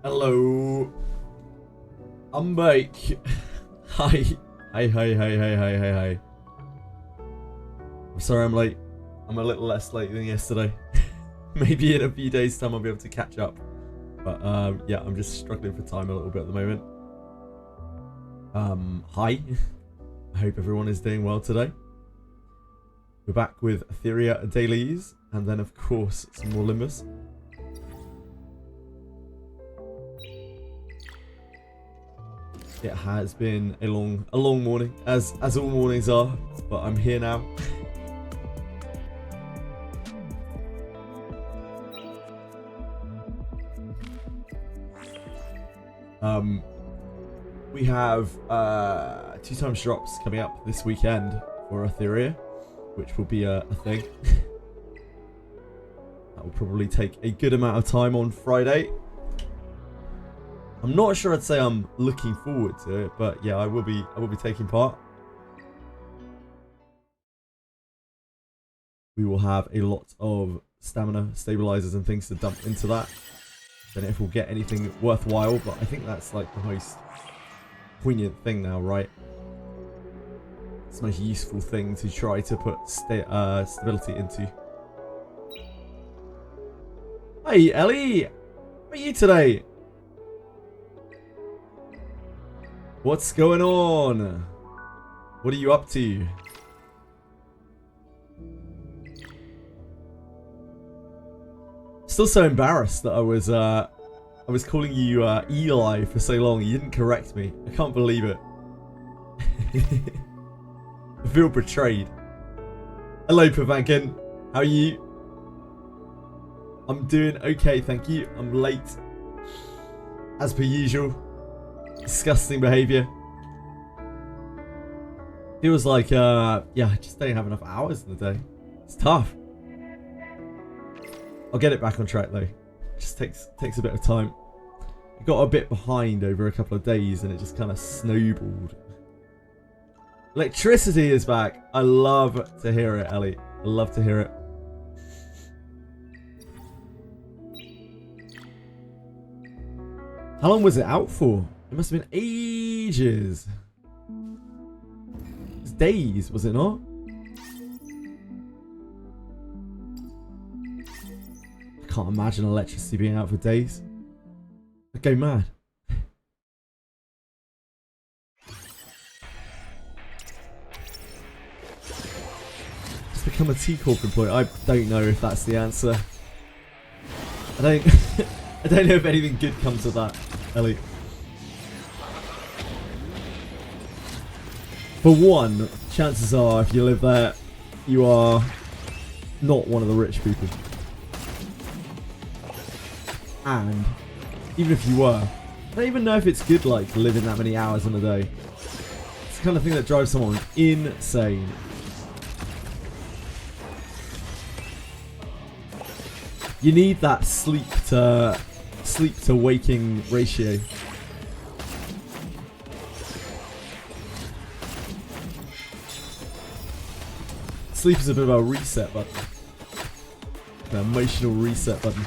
Hello. I'm back. Hi. Hi. I'm sorry I'm late. I'm a little less late than yesterday. Maybe in a few days' time I'll be able to catch up. But yeah, I'm just struggling for time a little bit at the moment. Hi. I hope everyone is doing well today. We're back with Etheria Dailies, and then of course some more Limbus. It has been a long morning, as all mornings are, but I'm here now. We have 2x drops coming up this weekend for Etheria, which will be a thing. That will probably take a good amount of time on Friday. I'm not sure I'd say I'm looking forward to it, but yeah, I will be taking part. We will have a lot of stamina stabilizers and things to dump into that. Don't know if we'll get anything worthwhile, but I think that's like the most poignant thing now, right? It's the most useful thing to try to put stability into. Hey Ellie, how are you today? What's going on? What are you up to? Still so embarrassed that I was calling you Eli for so long. You didn't correct me. I can't believe it. I feel betrayed. Hello, Pavankin. How are you? I'm doing okay, thank you. I'm late, as per usual. Disgusting behaviour. Feels like, yeah, I just don't have enough hours in the day. It's tough. I'll get it back on track though. It just takes a bit of time. I got a bit behind over a couple of days and it just kind of snowballed. Electricity is back. I love to hear it, Ellie. I love to hear it. How long was it out for? It must have been ages. It's days, was it not? I can't imagine electricity being out for days. I'd go mad. Just become a T Corp employee. I don't know if that's the answer. I don't I don't know if anything good comes of that, Ellie. For one, chances are if you live there, you are not one of the rich people. And even if you were, I don't even know if it's good like living that many hours in a day. It's the kind of thing that drives someone insane. You need that sleep to waking ratio. Sleep is a bit of a reset button. An emotional reset button.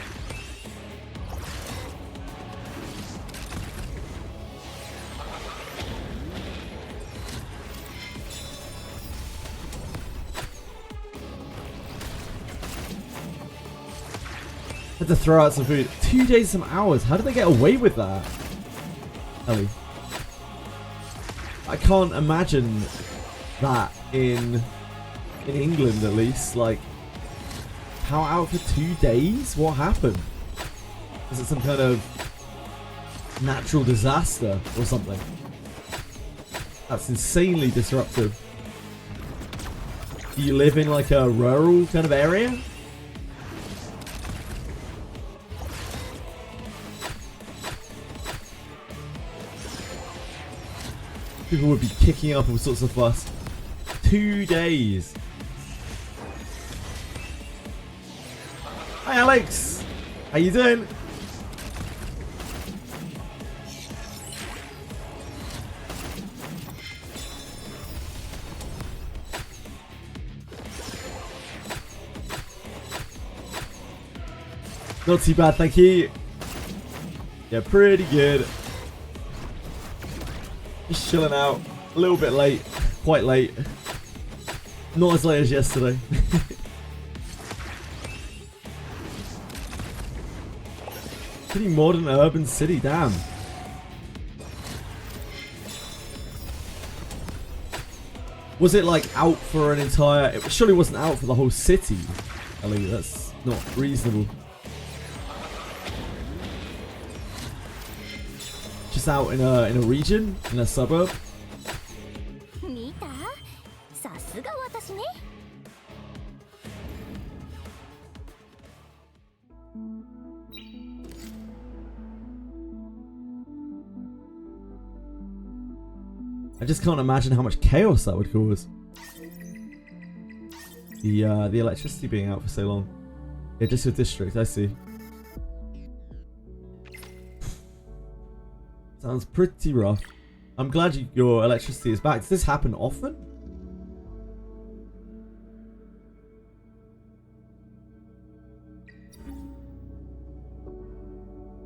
Had to throw out some food. 2 days, some hours. How did they get away with that? Ellie. I can't imagine that in England at least. Like, how out for 2 days? What happened? Is it some kind of natural disaster or something? That's insanely disruptive. Do you live in like a rural kind of area? People would be kicking up all sorts of fuss. 2 days. Hi Alex, how you doing? Not too bad, thank you. Yeah, pretty good. Just chilling out. A little bit late. Quite late. Not as late as yesterday. Pretty modern urban city, damn. Was it like out for an entire... It surely wasn't out for the whole city. Ellie, that's not reasonable. Just out in a region, in a suburb. I just can't imagine how much chaos that would cause. The electricity being out for so long. Yeah, just your district, I see. Sounds pretty rough. I'm glad your electricity is back. Does this happen often?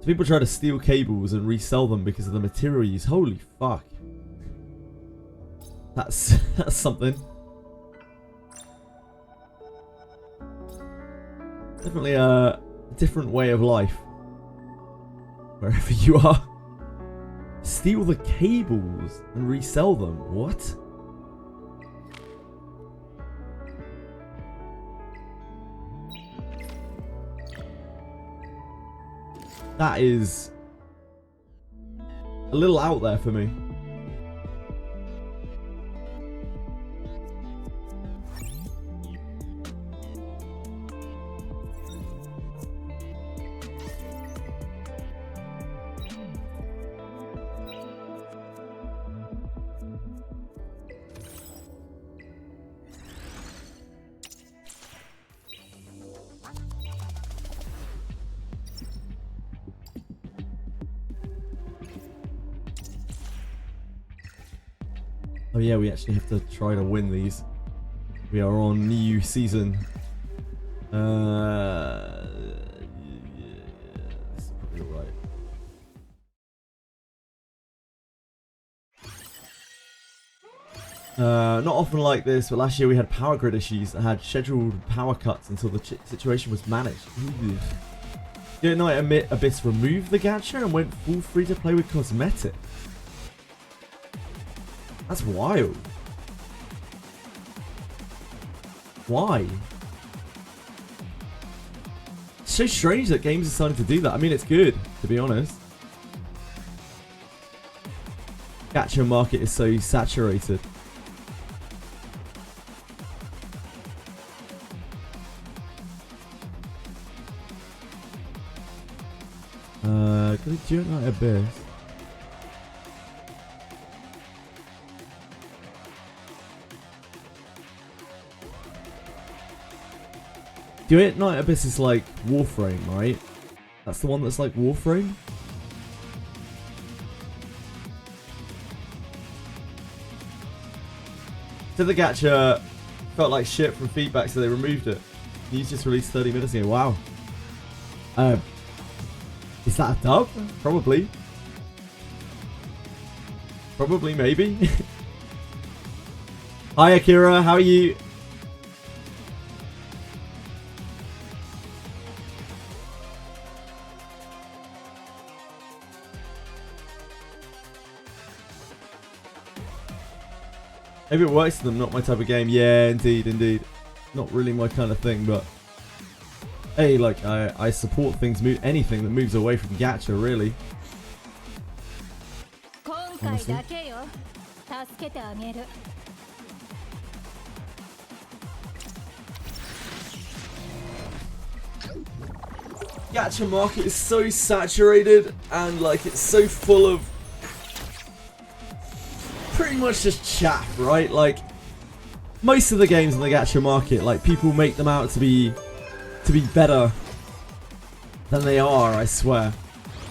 So people try to steal cables and resell them because of the material used. Holy fuck. That's something. Definitely a different way of life. Wherever you are. Steal the cables and resell them. What? That is a little out there for me. Oh yeah, we actually have to try to win these. We are on new season. Yeah, this is probably alright. Not often like this, but last year we had power grid issues that had scheduled power cuts until the situation was managed. Did Night Abyss remove the gacha and went full free to play with cosmetic? That's wild. Why? It's so strange that games are starting to do that. I mean, it's good, to be honest. Gacha market is so saturated. Could we do Night Abyss? Do it Night Abyss is like Warframe, right? That's the one that's like Warframe? So the gacha felt like shit from feedback, so they removed it. News just released 30 minutes ago. Wow. Is that a dub? Probably. Probably, maybe. Hi Akira, how are you? Maybe it works for them, not my type of game. Yeah, indeed, indeed. Not really my kind of thing, but hey, like I support things, anything that moves away from gacha, really. Honestly. Gacha market is so saturated and like it's so full of pretty much just chaff, right? Like most of the games in the gacha market, like people make them out to be better than they are, I swear.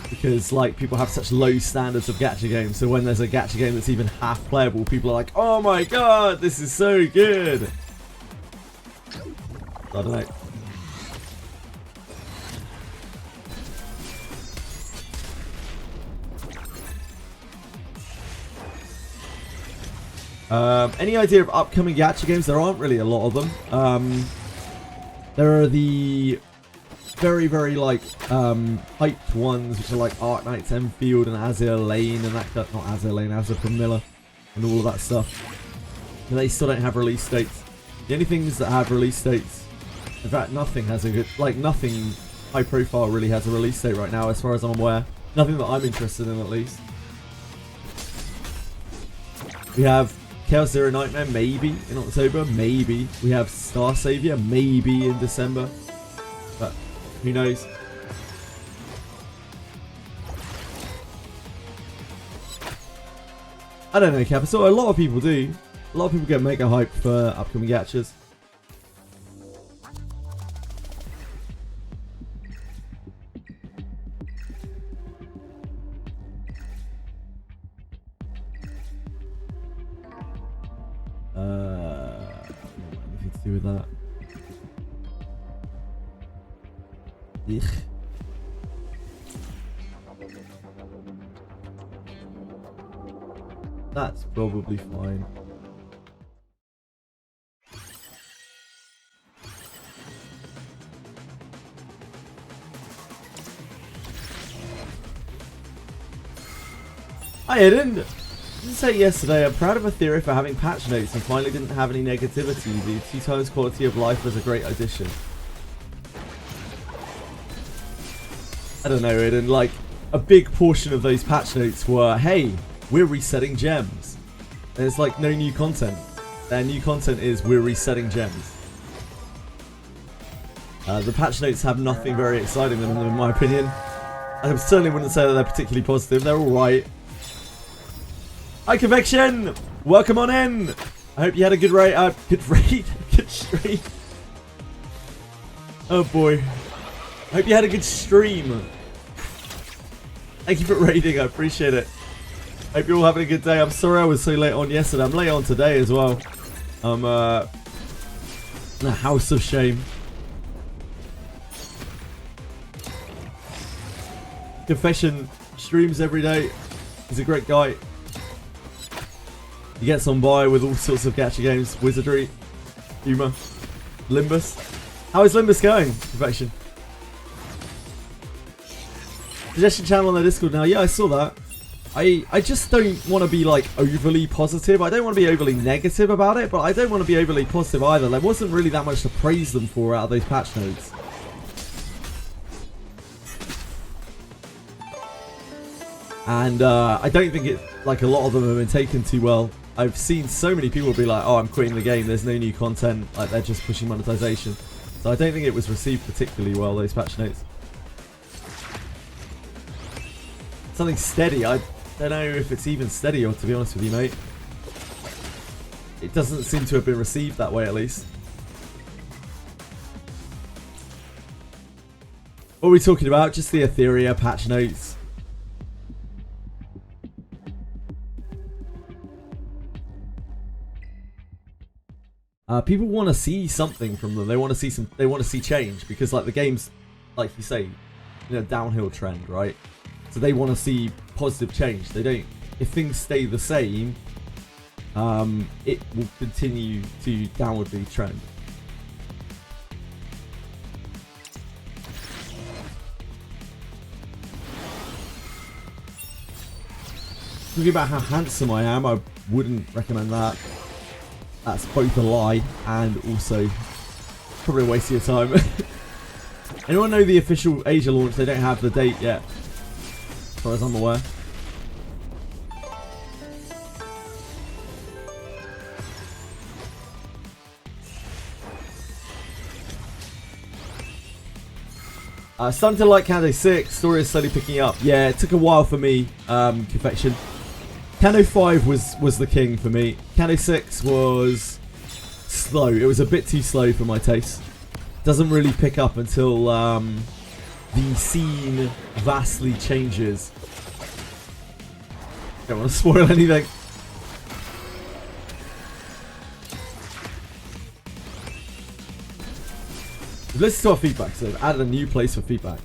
Because like people have such low standards of gacha games, so when there's a gacha game that's even half playable, people are like, oh my god, this is so good. I don't know. Any idea of upcoming gacha games? There aren't really a lot of them. There are the very, very like hyped ones, which are like Art Knights Enfield and Azure Lane and that, not Azure Lane, Azure Camilla and all of that stuff. And they still don't have release dates. The only things that have release dates, in fact, nothing has a good, like nothing high profile really has a release date right now, as far as I'm aware. Nothing that I'm interested in, at least. We have Chaos Zero Nightmare, maybe in October, maybe. We have Star Savior, maybe in December. But who knows? I don't know, Capital. A lot of people do. A lot of people get mega hyped for upcoming gachas. Anything to do with that? Ugh. That's probably fine. Hi Eden! Didn't say yesterday, I'm proud of Etheria for having patch notes and finally didn't have any negativity. The 2 times quality of life was a great addition. I don't know, Eden, like, a big portion of those patch notes were, hey, we're resetting gems. There's like no new content. Their new content is we're resetting gems. The patch notes have nothing very exciting in them, in my opinion. I certainly wouldn't say that they're particularly positive. They're alright. Hi Convection! Welcome on in! I hope you had a good raid. Good stream. Oh boy. I hope you had a good stream. Thank you for raiding, I appreciate it. Hope you're all having a good day. I'm sorry I was so late on yesterday. I'm late on today as well. I'm in a house of shame. Confession streams every day. He's a great guy. He gets on by with all sorts of gacha games. Wizardry, Humor, Limbus. How is Limbus going? Confession. Suggestion channel on their Discord now. Yeah, I saw that. I just don't want to be like overly positive. I don't want to be overly negative about it, but I don't want to be overly positive either. There wasn't really that much to praise them for out of those patch notes. And I don't think it, like, a lot of them have been taken too well. I've seen so many people be like, oh, I'm quitting the game, there's no new content, like they're just pushing monetization. So I don't think it was received particularly well, those patch notes. Something steady, I don't know if it's even steady, or to be honest with you, mate. It doesn't seem to have been received that way, at least. What are we talking about? Just the Etheria patch notes. People want to see something from them. They want to see some. They want to see change, because like the game's, like you say, downhill trend, right? So they want to see positive change. They don't. If things stay the same, it will continue to downwardly trend. Talking about how handsome I am, I wouldn't recommend that. That's both a lie and also probably a waste of your time. Anyone know the official Asia launch? They don't have the date yet, as far as I'm aware. Starting to like Kano 6. Story is slowly picking up. Yeah, it took a while for me, Confection. Kano 5 was the king for me. Kano 6 was slow. It was a bit too slow for my taste. Doesn't really pick up until the scene vastly changes. Don't want to spoil anything. Listen to our feedback, so they've added a new place for feedback.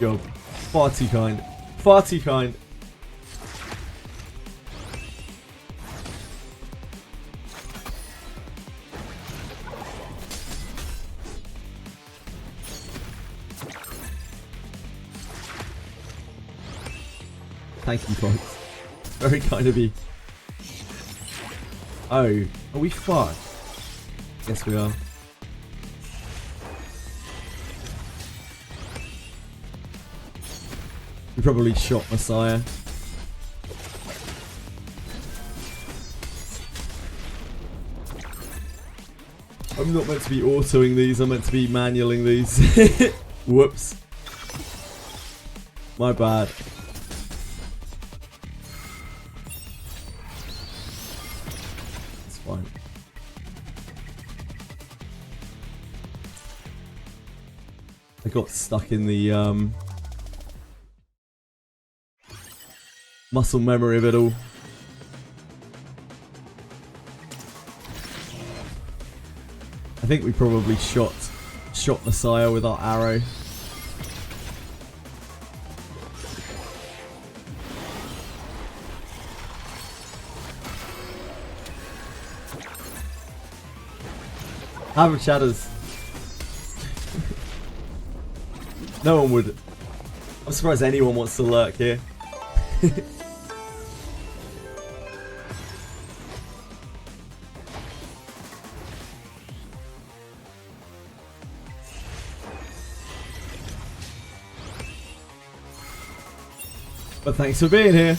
You're far too kind. Far too kind. Thank you, folks. Very kind of you. Oh, are we fucked? Yes, we are. We probably shot Messiah. I'm not meant to be autoing these, I'm meant to be manualing these. Whoops. My bad. It's fine. I got stuck in the muscle memory of it all. I think we probably shot Messiah with our arrow. Have shadows. No one would. I'm surprised anyone wants to lurk here. But thanks for being here.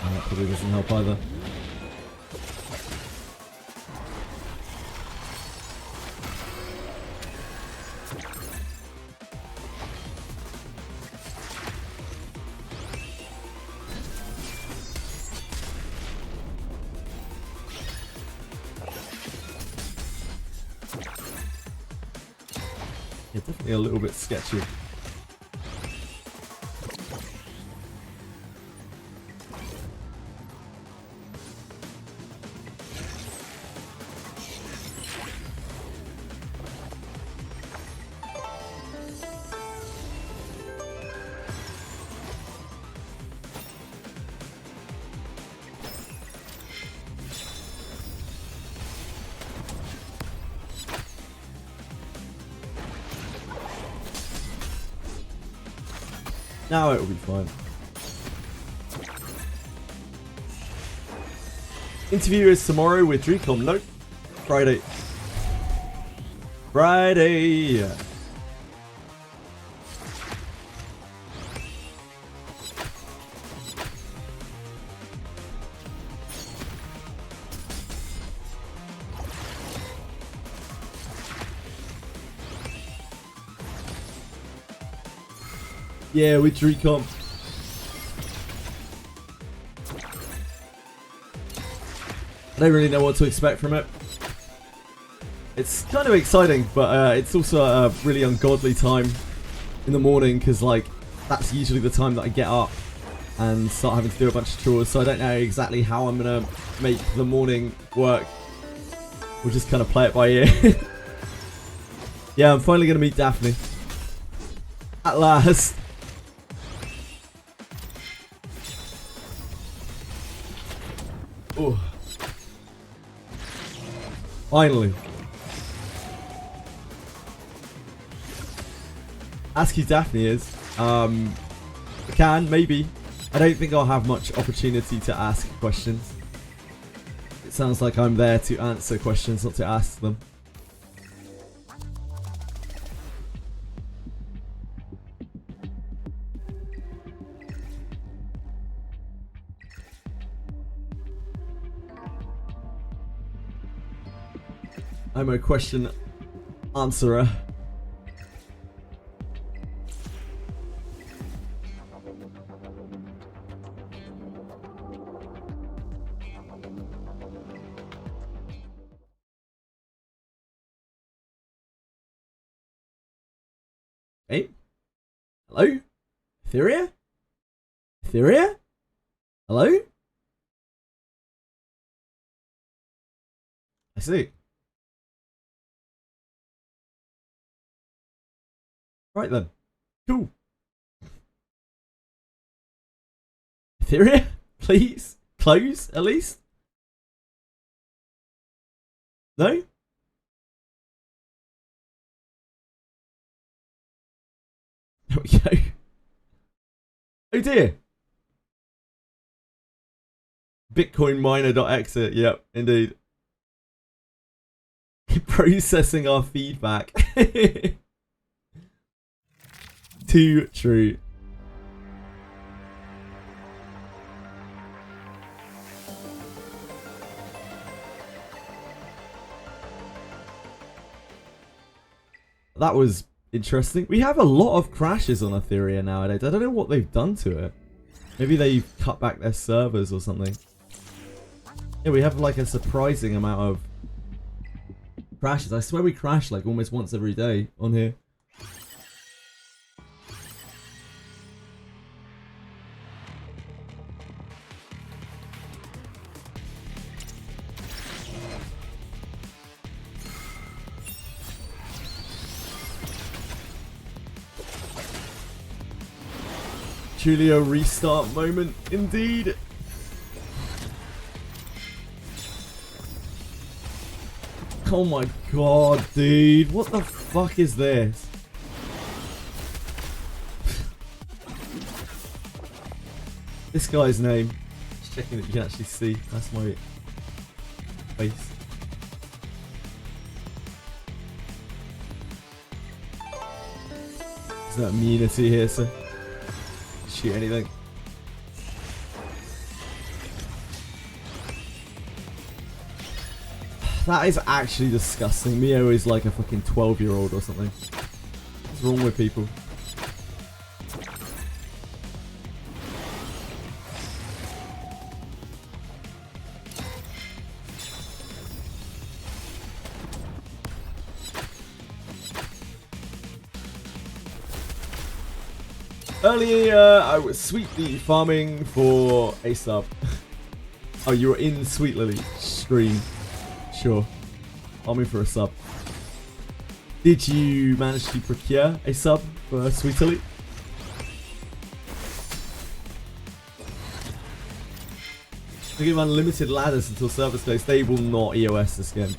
Oh, that probably doesn't help either. Yeah, definitely a little bit sketchy. Now it'll be fine. Interview is tomorrow with Dreecom. Nope. Friday. Friday. Yeah, with Dreecom. I don't really know what to expect from it. It's kind of exciting, but it's also a really ungodly time in the morning because, like, that's usually the time that I get up and start having to do a bunch of chores. So I don't know exactly how I'm gonna make the morning work. We'll just kind of play it by ear. Yeah, I'm finally gonna meet Daphne. At last. Oh. Finally. Ask who Daphne is. I can, maybe. I don't think I'll have much opportunity to ask questions. It sounds like I'm there to answer questions, not to ask them. I'm a question answerer. Hey, Hello? Etheria? Etheria? Hello? I see. Right then. Cool. Etheria? Please? Close, at least? No? There we go. Oh dear. Bitcoinminer.exit. Yep, indeed. Processing our feedback. Too true. That was interesting. We have a lot of crashes on Etheria nowadays. I don't know what they've done to it. Maybe they've cut back their servers or something. Yeah, we have like a surprising amount of crashes. I swear we crash like almost once every day on here. Etheria Restart moment, indeed. Oh my god, dude. What the fuck is this? This guy's name. Just checking that you can actually see. That's my face. There's no immunity here, so shoot anything. That is actually disgusting. Mio is like a fucking 12-year-old or something. What's wrong with people? Earlier, I was sweetly farming for a sub. Oh, you were in Sweet Lily stream. Sure. Farming for a sub. Did you manage to procure a sub for Sweet Lily? They give unlimited ladders until service close. They will not EOS this game.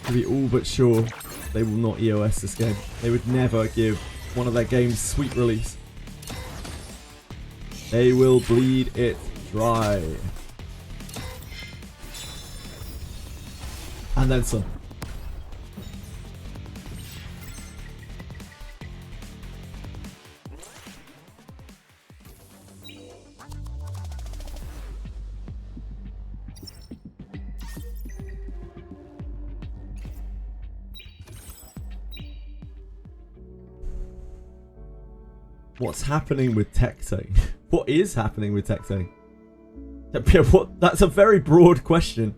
To be all but sure, they will not EOS this game. They would never give one of their games sweet release. They will bleed it dry. And then some. What's happening with Tecto? What is happening with Tecto? What? That's a very broad question.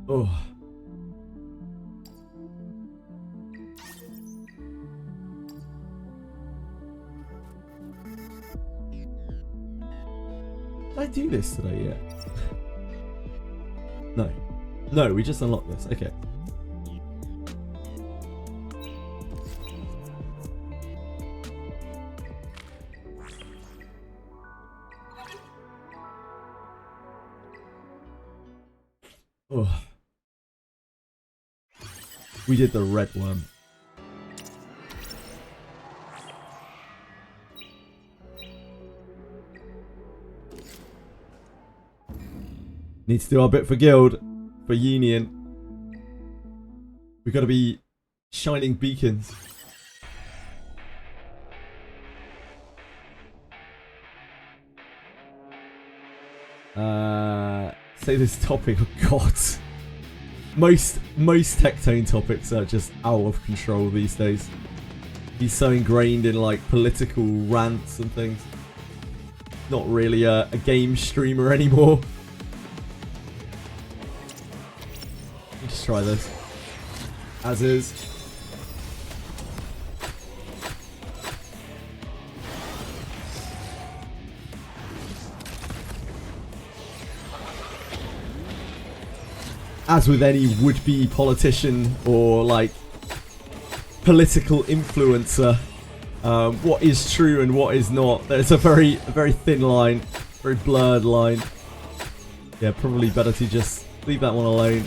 Oh. Did I do this today yet? No. No, we just unlocked this. Okay. Oh. We did the red one. Need to do our bit for guild, for union. We've got to be shining beacons. Say this topic, oh god. Most Tectone topics are just out of control these days. He's so ingrained in like political rants and things. not really a game streamer anymore. Just try this. As is. As with any would-be politician or like political influencer, what is true and what is not, there's a very thin line, very blurred line. Yeah, probably better to just leave that one alone.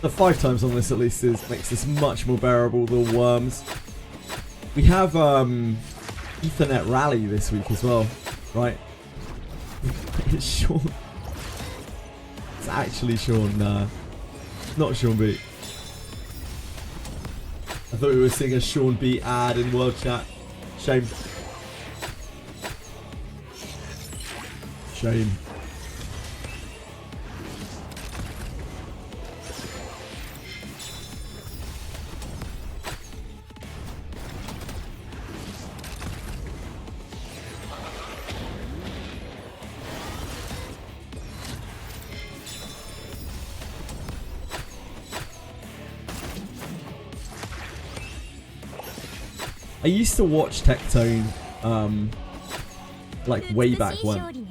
The 5 times on this at least makes this much more bearable than worms. We have Ethernet Rally this week as well, right? It's Sean. It's actually Sean. Not Sean B. I thought we were seeing a Sean B ad in World Chat. Shame. Shame. I used to watch Tectone, like way back when.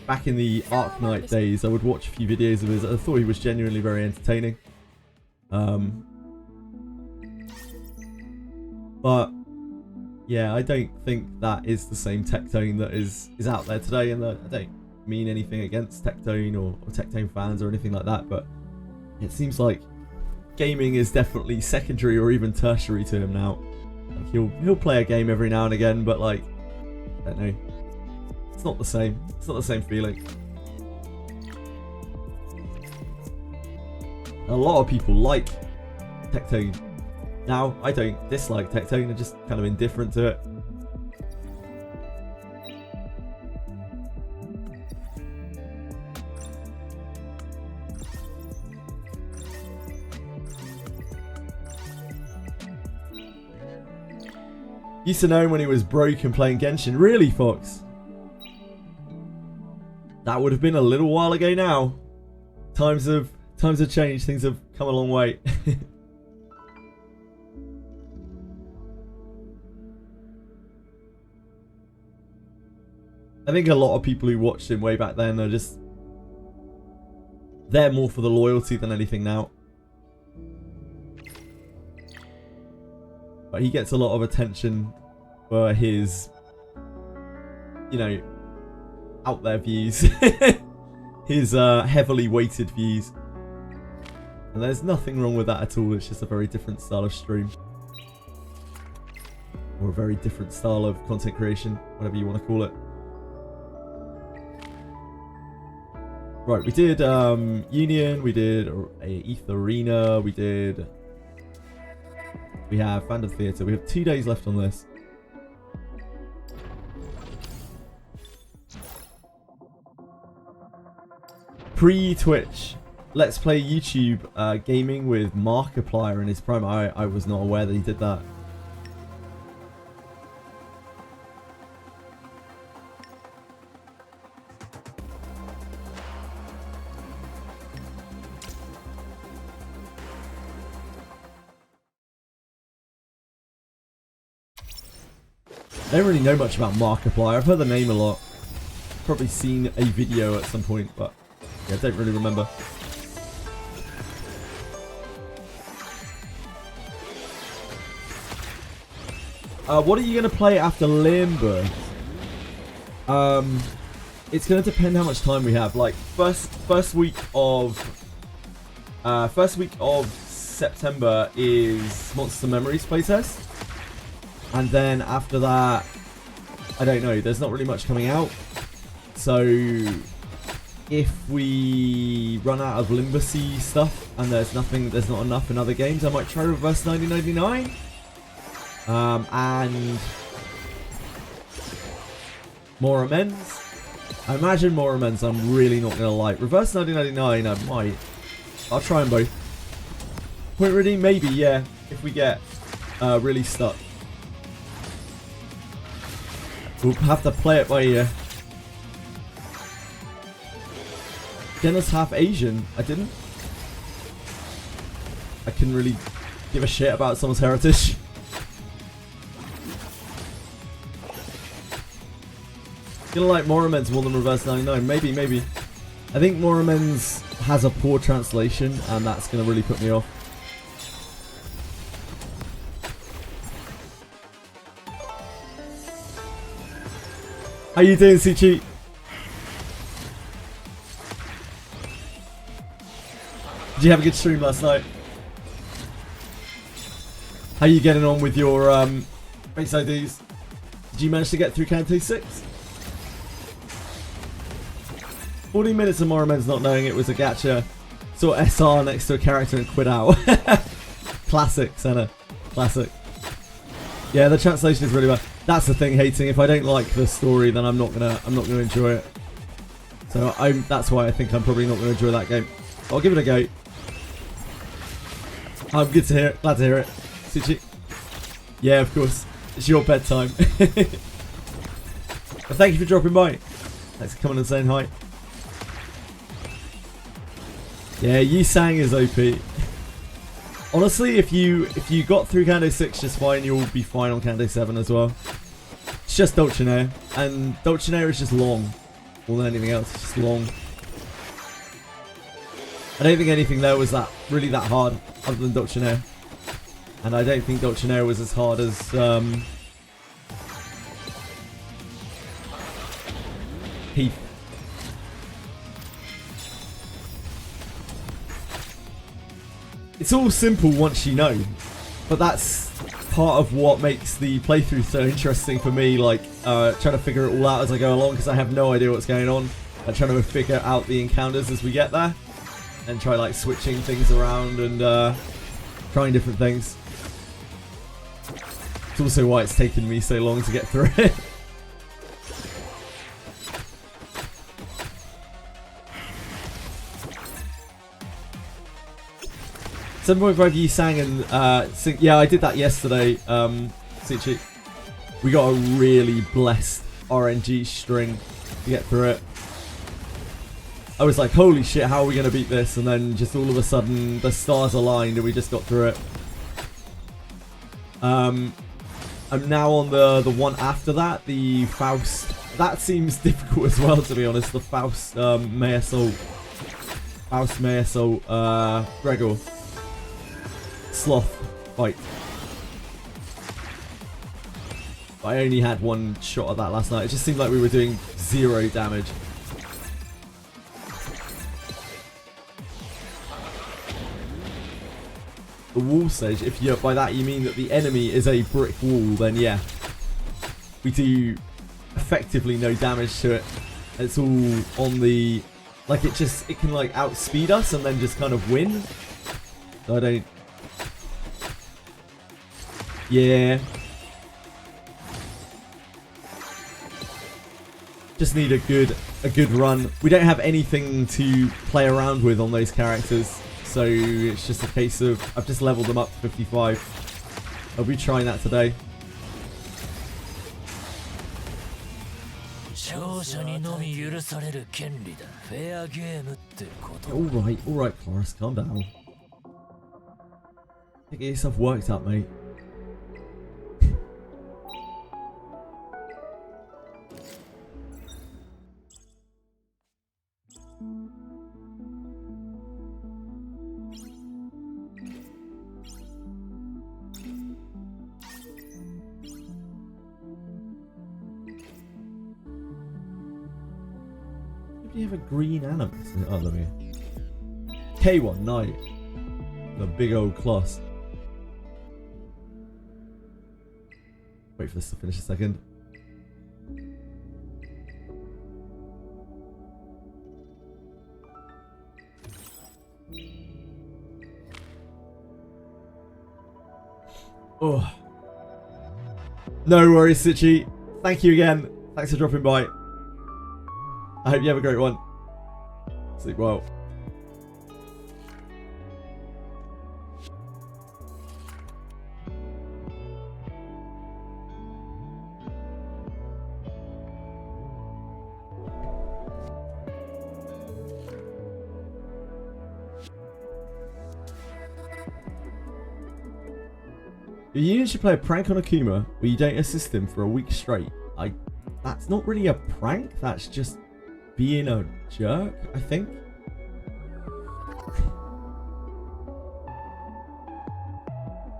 Back in the Arc Knight days, I would watch a few videos of his. I thought he was genuinely very entertaining. But yeah, I don't think that is the same Tectone that is out there today, and I don't mean anything against Tectone or Tectone fans or anything like that, but it seems like gaming is definitely secondary or even tertiary to him now. Like he'll play a game every now and again, but like, I don't know. It's not the same. It's not the same feeling. A lot of people like Tectone. Now, I don't dislike Tectone, I'm just kind of indifferent to it. Used to know him when he was broke and playing Genshin. Really, Fox? That would have been a little while ago now. Times have changed. Things have come a long way. I think a lot of people who watched him way back then are just there more for the loyalty than anything now. But he gets a lot of attention for his, you know, out there views. His heavily weighted views. And there's nothing wrong with that at all. It's just a very different style of stream. Or a very different style of content creation, whatever you want to call it. Right, we did Union, we did Etheria, we have Fandom Theatre. We have 2 days left on this. Pre-Twitch, Let's Play YouTube gaming with Markiplier in his prime. I was not aware that he did that. I don't really know much about Markiplier. I've heard the name a lot. Probably seen a video at some point, but yeah, I don't really remember. What are you going to play after Limbus? It's going to depend how much time we have. Like first week of September is Monster Memories playtest, and then after that, I don't know. There's not really much coming out, so if we run out of Limbusy stuff and there's not enough in other games, I might try Reverse 1999. And more amends. I imagine more amends I'm really not gonna like. Reverse 1999 I might. I'll try them both. Point redeem maybe, yeah, if we get really stuck. We'll have to play it by ear. Jenna's half Asian. I didn't. I couldn't really give a shit about someone's heritage. Gonna like more amends more than Reverse 99. Maybe. I think more amends has a poor translation, and that's gonna really put me off. How you doing, Suchi? Did you have a good stream last night? How you getting on with your base IDs? Did you manage to get through Canto 6? 40 minutes of Moramen's not knowing it was a gacha. Saw SR next to a character and quit out. Classic, Senna. Classic. Yeah, the translation is really bad. That's the thing, hating. If I don't like the story, then I'm not gonna enjoy it. So that's why I think I'm probably not gonna enjoy that game. I'll give it a go. I'm good to hear it. Glad to hear it. Suchi. Yeah, of course. It's your bedtime. But thank you for dropping by. Thanks for coming and saying hi. Yeah, Yi Sang is OP. Honestly, if you got through Kanto 6 just fine, you'll be fine on Kanto 7 as well. It's just Dulcinea, and Dulcinea is just long more than anything else. It's just long. I don't think anything there was really that hard other than Dulcinea, and I don't think Dulcinea was as hard as Heath. It's all simple once you know, but that's part of what makes the playthrough so interesting for me, like trying to figure it all out as I go along, because I have no idea what's going on. I'm trying to figure out the encounters as we get there, and try like switching things around and trying different things. It's also why it's taken me so long to get through it. 7.5 Yi Sang and Sing. Yeah, I did that yesterday, Suchi. We got a really blessed RNG string to get through it. I was like, holy shit, how are we going to beat this? And then just all of a sudden, the stars aligned and we just got through it. I'm now on the one after that, the Faust. That seems difficult as well, to be honest. The Faust Mayasol. Faust Mayasol Gregor. Sloth fight. I only had one shot at that last night. It just seemed like we were doing 0 damage. The wall stage, if you by that you mean that the enemy is a brick wall, then yeah. We do effectively no damage to it. It's all on the, like it can like outspeed us and then just kind of win. So I don't. Yeah. Just need a good run. We don't have anything to play around with on those characters, so it's just a case of I've just leveled them up to 55. I'll be trying that today. Alright, Forrest, calm down. Get yourself worked up, mate. do you have a green animus? Oh, let me. K1 Knight. The big old class. Wait for this to finish a second. Oh. No worries, Sitchy. Thank you again. Thanks for dropping by. I hope you have a great one. Sleep well. Your unit should play a prank on Akuma where you don't assist him for a week straight. That's not really a prank, that's just being a jerk, I think.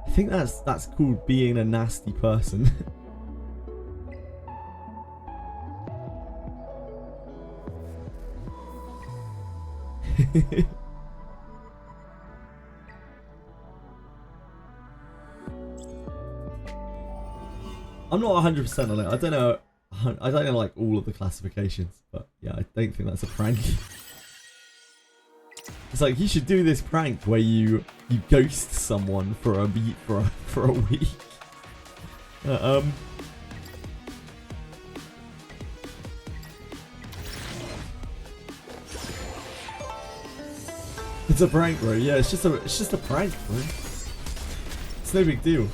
I think that's called being a nasty person. I'm not 100% on it. I don't know like all of the classifications, but yeah, I don't think that's a prank. It's like you should do this prank where you ghost someone for a week. It's a prank, bro. Yeah, it's just a prank, bro. It's no big deal.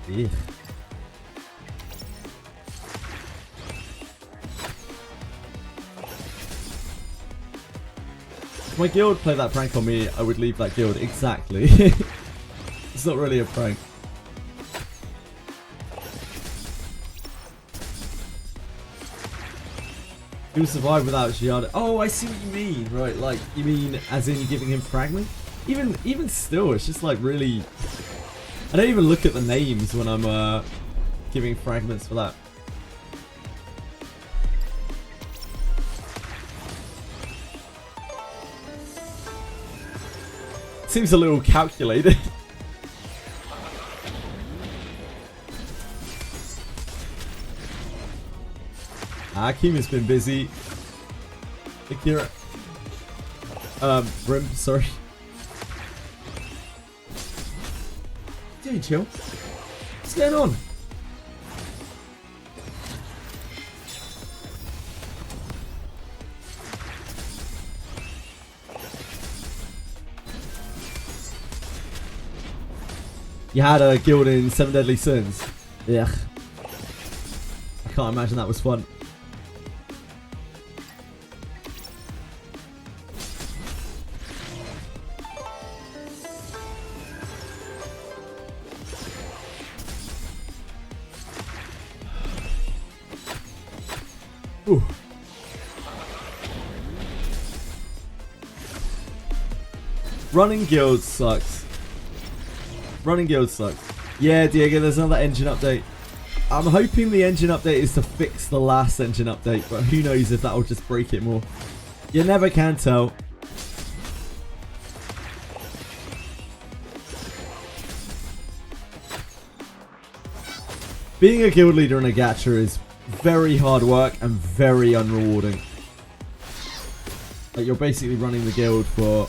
Ugh. If my guild played that prank on me, I would leave that guild. Exactly. It's not really a prank. You'll survive without Giada. Oh, I see what you mean. Right, like, you mean as in giving him fragment? Even still, it's just like really... I don't even look at the names when I'm giving fragments for that. Seems a little calculated. Akima's been busy. Akira. Brim, sorry. Dude, chill. What's going on? You had a guild in 7 Deadly Sins. Yeah. I can't imagine that was fun. Ooh. Running guilds sucks. Running guilds sucks. Yeah, Diego, there's another engine update. I'm hoping the engine update is to fix the last engine update, but who knows if that'll just break it more. You never can tell. Being a guild leader in a gacha is very hard work and very unrewarding. Like, you're basically running the guild for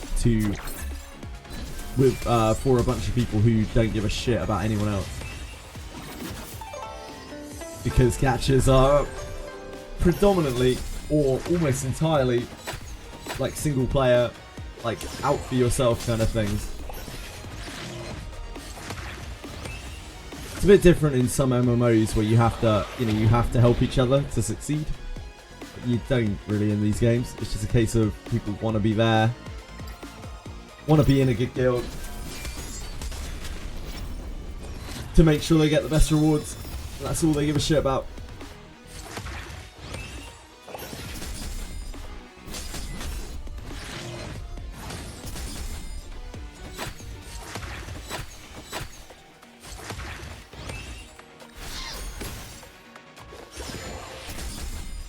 a bunch of people who don't give a shit about anyone else. Because gachas are predominantly, or almost entirely, like single player, like out for yourself kind of things. It's a bit different in some MMOs where you have to help each other to succeed. But you don't really in these games. It's just a case of people want to be there, want to be in a good guild to make sure they get the best rewards. That's all they give a shit about.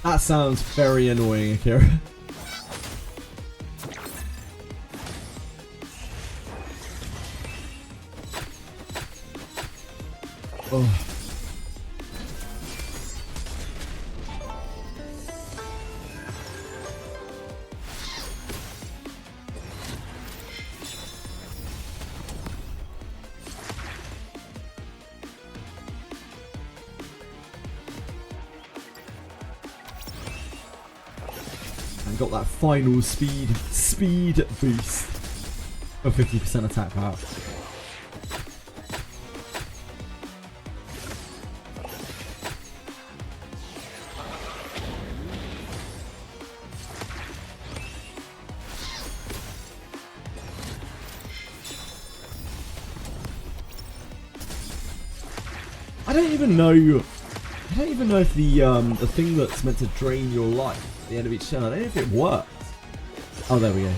That sounds very annoying, Akira. Oh. And got that final speed boost for 50% attack power. I don't even know if the thing that's meant to drain your life at the end of each turn, I don't know if it works. Oh, there we go.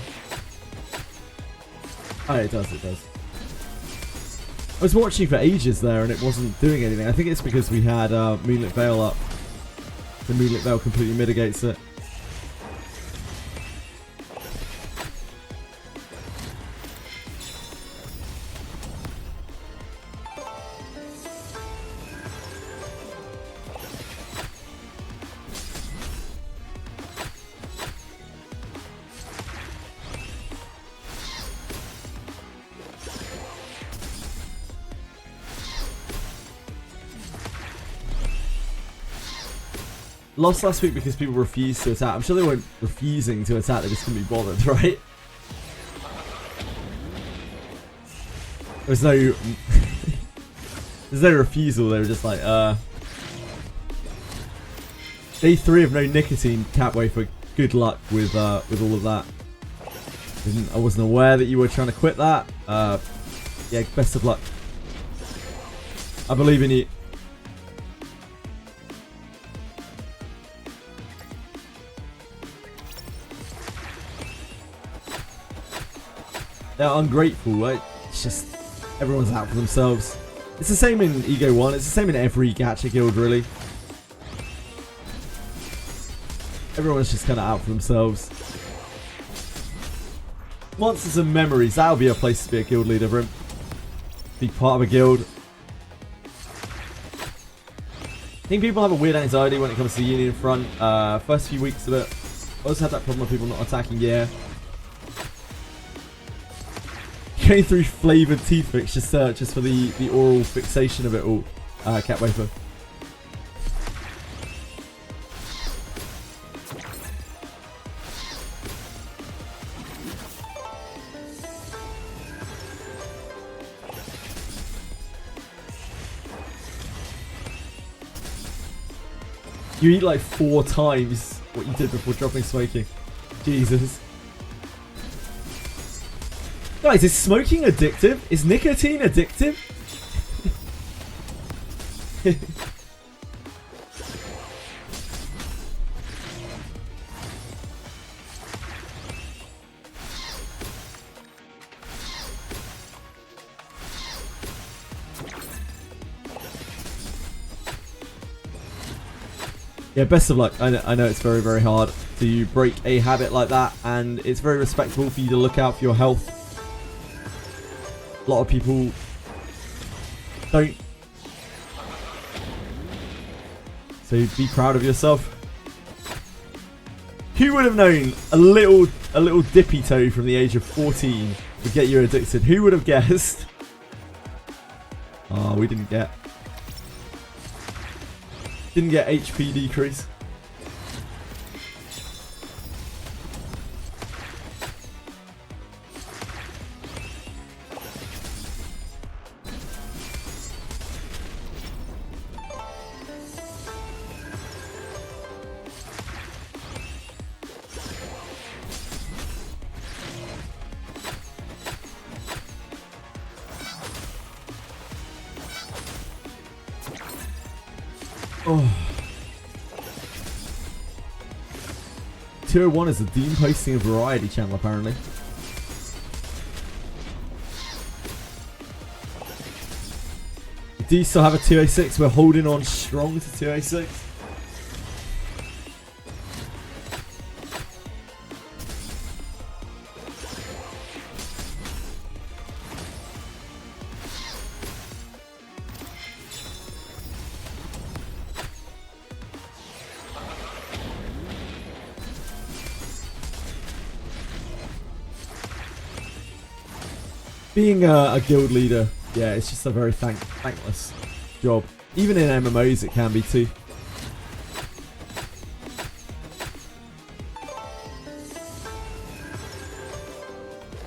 Oh, it does, it does. I was watching for ages there and it wasn't doing anything. I think it's because we had Moonlit Veil up. The Moonlit Veil completely mitigates it. Lost last week because people refused to attack. I'm sure they weren't refusing to attack, they just couldn't be bothered, right? There's no there's no refusal, they were just like, Day 3 of no nicotine, Catwafer, good luck with all of that. I wasn't aware that you were trying to quit that. Yeah, best of luck. I believe in you. They're ungrateful, right? It's just everyone's out for themselves. It's the same in Ego 1, it's the same in every gacha guild, really. Everyone's just kind of out for themselves. Monsters and Memories, that'll be a place to be a guild leader, Brim. Be part of a guild. I think people have a weird anxiety when it comes to the Union front. First few weeks of it, I always had that problem of people not attacking, yeah. Going through flavoured toothpicks just for the oral fixation of it all, Catwafer. You eat like 4 times what you did before dropping smoking. Jesus. Guys, is smoking addictive? Is nicotine addictive? Yeah, best of luck. I know it's very, very hard to break a habit like that, and it's very respectable for you to look out for your health. A lot of people don't. So be proud of yourself. Who would have known a little dippy toe from the age of 14 would get you addicted? Who would have guessed? Oh, we didn't get HP decrease. Oh. 201 is a Dean posting a variety channel apparently. We do still have a 206. We're holding on strong to 206. Being a guild leader, yeah, it's just a very thankless job. Even in MMOs it can be too.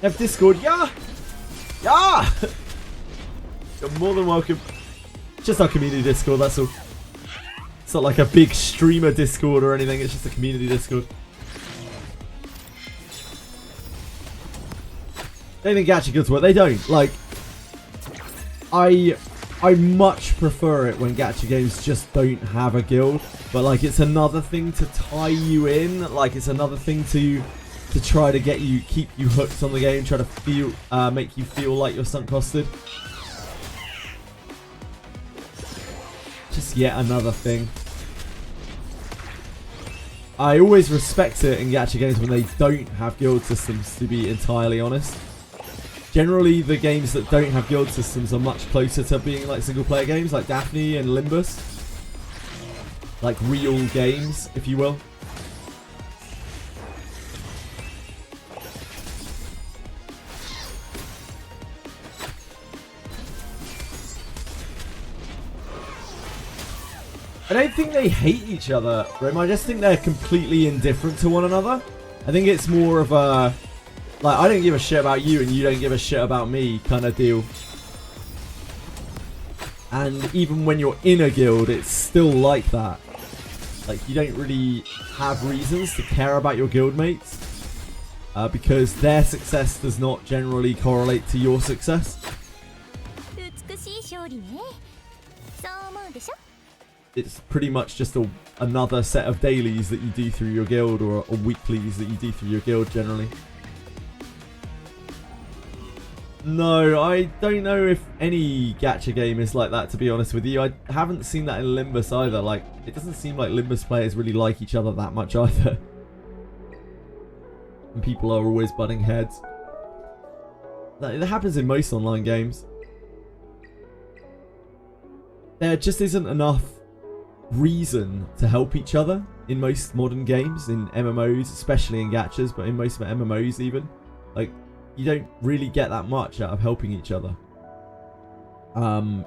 Have Discord, yeah! Yeah! You're more than welcome. Just our community Discord, that's all. It's not like a big streamer Discord or anything, it's just a community Discord. They think gacha guilds work. They don't. Like, I much prefer it when gacha games just don't have a guild. But like, it's another thing to tie you in. Like, it's another thing to try to get you, keep you hooked on the game. Try to feel, make you feel like you're sunk costed. Just yet another thing. I always respect it in gacha games when they don't have guild systems, to be entirely honest. Generally, the games that don't have guild systems are much closer to being like single player games, like Daphne and Limbus. Like real games, if you will. I don't think they hate each other, Rim. I just think they're completely indifferent to one another. I think it's more of a... like, I don't give a shit about you and you don't give a shit about me kind of deal. And even when you're in a guild, it's still like that. Like, you don't really have reasons to care about your guild mates. Because their success does not generally correlate to your success. It's pretty much just another set of dailies that you do through your guild, or weeklies that you do through your guild generally. No, I don't know if any gacha game is like that, to be honest with you. I haven't seen that in Limbus either. Like, it doesn't seem like Limbus players really like each other that much either. And people are always butting heads. That happens in most online games. There just isn't enough reason to help each other in most modern games, in MMOs, especially in gachas, but in most MMOs even. Like, you don't really get that much out of helping each other.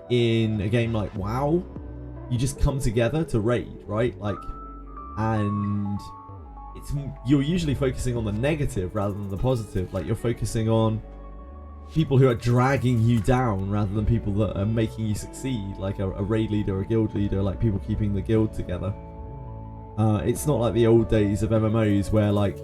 In a game like WoW, you just come together to raid, right? Like, and you're usually focusing on the negative rather than the positive. Like, you're focusing on people who are dragging you down rather than people that are making you succeed, like a raid leader or a guild leader, like people keeping the guild together. It's not like the old days of MMOs where, like,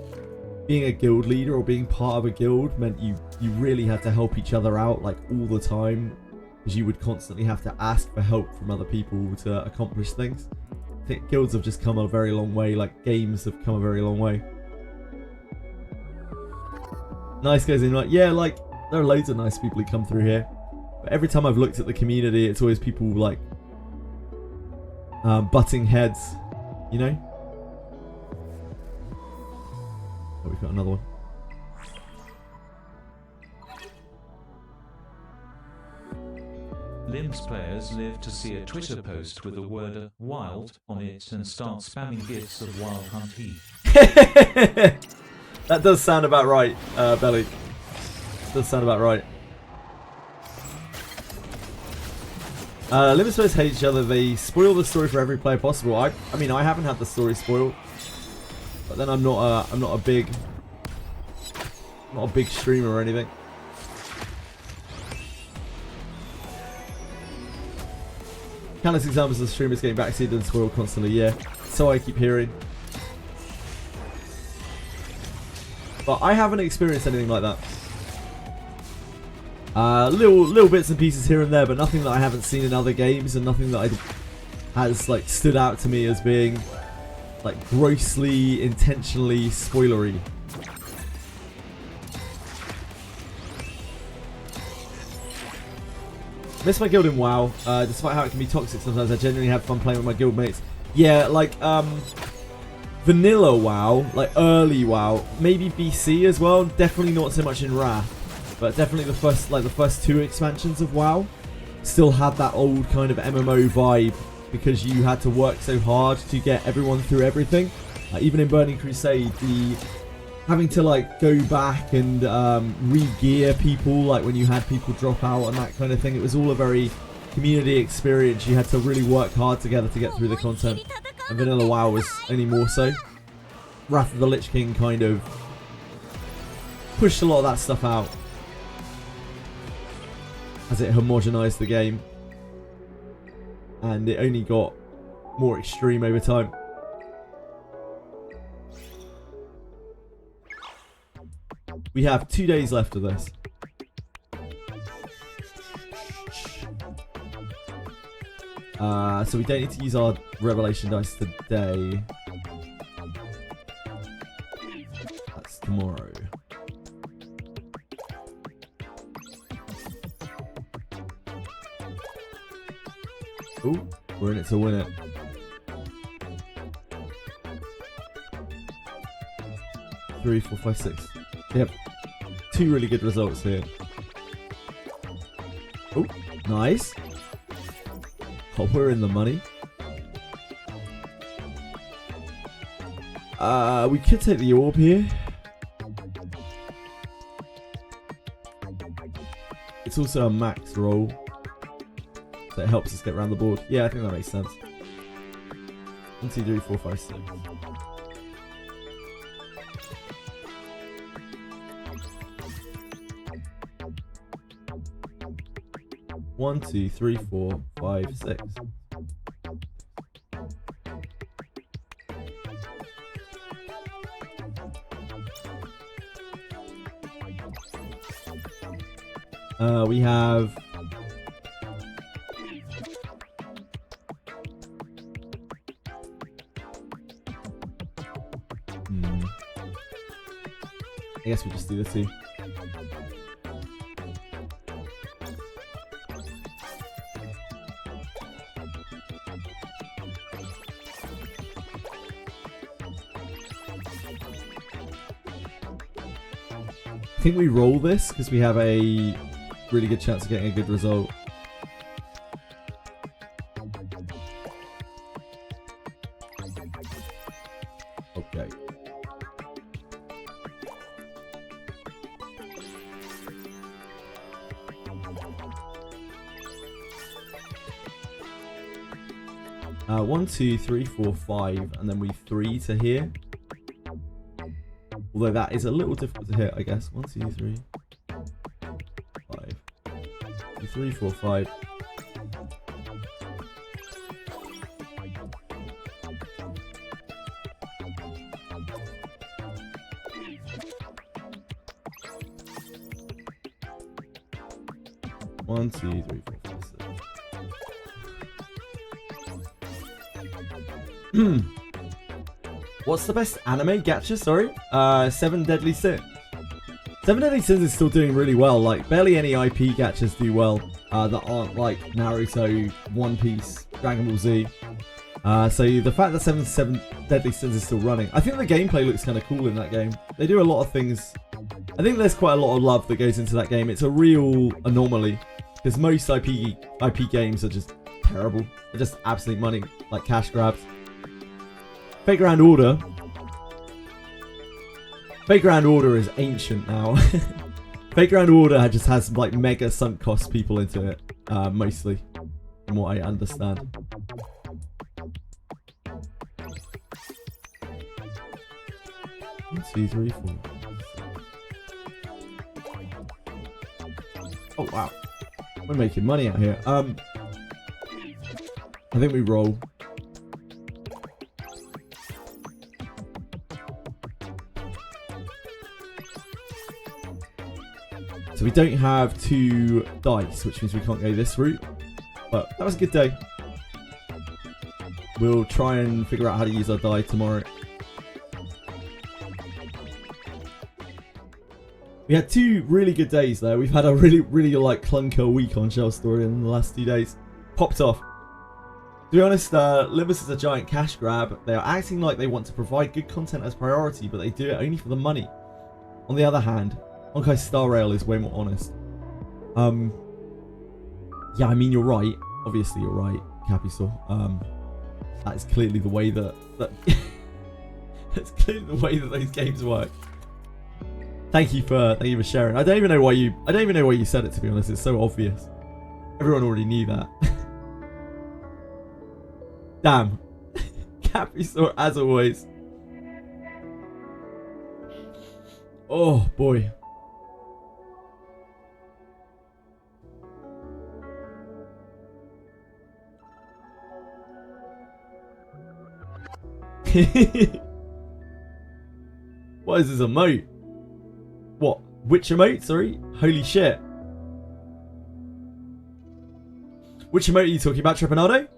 being a guild leader or being part of a guild meant you really had to help each other out, like, all the time, because you would constantly have to ask for help from other people to accomplish things. I think guilds have just come a very long way, like games have come a very long way. Nice guys in, like, yeah, like, there are loads of nice people who come through here, but every time I've looked at the community, it's always people like butting heads, you know. Oh, we've got another one. Limbs players live to see a Twitter post with the word "wild" on it and start spamming gifs of Wild Hunt Heath. That does sound about right, Belly. Does sound about right. Limbus players hate each other. They spoil the story for every player possible. I mean, I haven't had the story spoiled, but then I'm not a big streamer or anything. Countless examples of streamers getting backseated and spoiled constantly. Yeah, so I keep hearing. But I haven't experienced anything like that. Little bits and pieces here and there, but nothing that I haven't seen in other games, and nothing that has like stood out to me as being like grossly, intentionally spoilery. Miss my guild in WoW. Despite how it can be toxic sometimes, I genuinely have fun playing with my guild mates. Yeah, like vanilla WoW, like early WoW, maybe BC as well. Definitely not so much in Wrath, but definitely the first 2 expansions of WoW still had that old kind of MMO vibe because you had to work so hard to get everyone through everything. Even in Burning Crusade, the having to like go back and re-gear people, like when you had people drop out and that kind of thing, it was all a very community experience. You had to really work hard together to get through the content, and vanilla WoW was only more so. Wrath of the Lich King kind of pushed a lot of that stuff out as it homogenized the game, and it only got more extreme over time. We have 2 days left of this. So we don't need to use our Revelation dice today. That's tomorrow. Ooh, we're in it to win it. Three, 4, 5, 6. Yep. 2 really good results here. Oh, nice. Oh, we're in the money. We could take the orb here. It's also a max roll, so it helps us get around the board. Yeah, I think that makes sense. 1, 2, 3, 4, 5, 6. One, 2, 3, 4, 5, 6. We have I guess we just do the 2. I think we roll this because we have a really good chance of getting a good result. Okay. One, 2, 3, 4, 5, and then we 3 to here. Although that is a little difficult to hit, I guess. 1, 2, 3, 5. 2, 3, 4, 5. One, 2, 3, 4, 5, 6. What's the best anime gacha? Sorry, 7 Deadly Sins. 7 Deadly Sins is still doing really well. Like barely any IP gachas do well that aren't like Naruto, One Piece, Dragon Ball Z. So the fact that 7 Deadly Sins is still running, I think the gameplay looks kind of cool in that game. They do a lot of things. I think there's quite a lot of love that goes into that game. It's a real anomaly because most IP games are just terrible. They're just absolute money, like cash grabs. Fate Grand Order. Fate Grand Order is ancient now. Fate Grand Order just has like mega sunk cost people into it, mostly, from what I understand. One, 2, 3, 4. Oh wow, we're making money out here. I think we roll. So we don't have 2 dice, which means we can't go this route. But that was a good day. We'll try and figure out how to use our die tomorrow. We had 2 really good days there. We've had a really like clunker week on Shell Story in the last 2 days. Popped off. To be honest, Limbus is a giant cash grab. They are acting like they want to provide good content as priority, but they do it only for the money. On the other hand, Honkai Star Rail is way more honest. Yeah, I mean, you're right. Obviously, you're right, Capital. That is clearly the way that that's clearly the way that those games work. Thank you for sharing. I don't even know why you said it, to be honest. It's so obvious. Everyone already knew that. Damn. Capital, as always. Oh boy. What is this emote? What? Which emote? Sorry? Holy shit. Which emote are you talking about, Trepanado?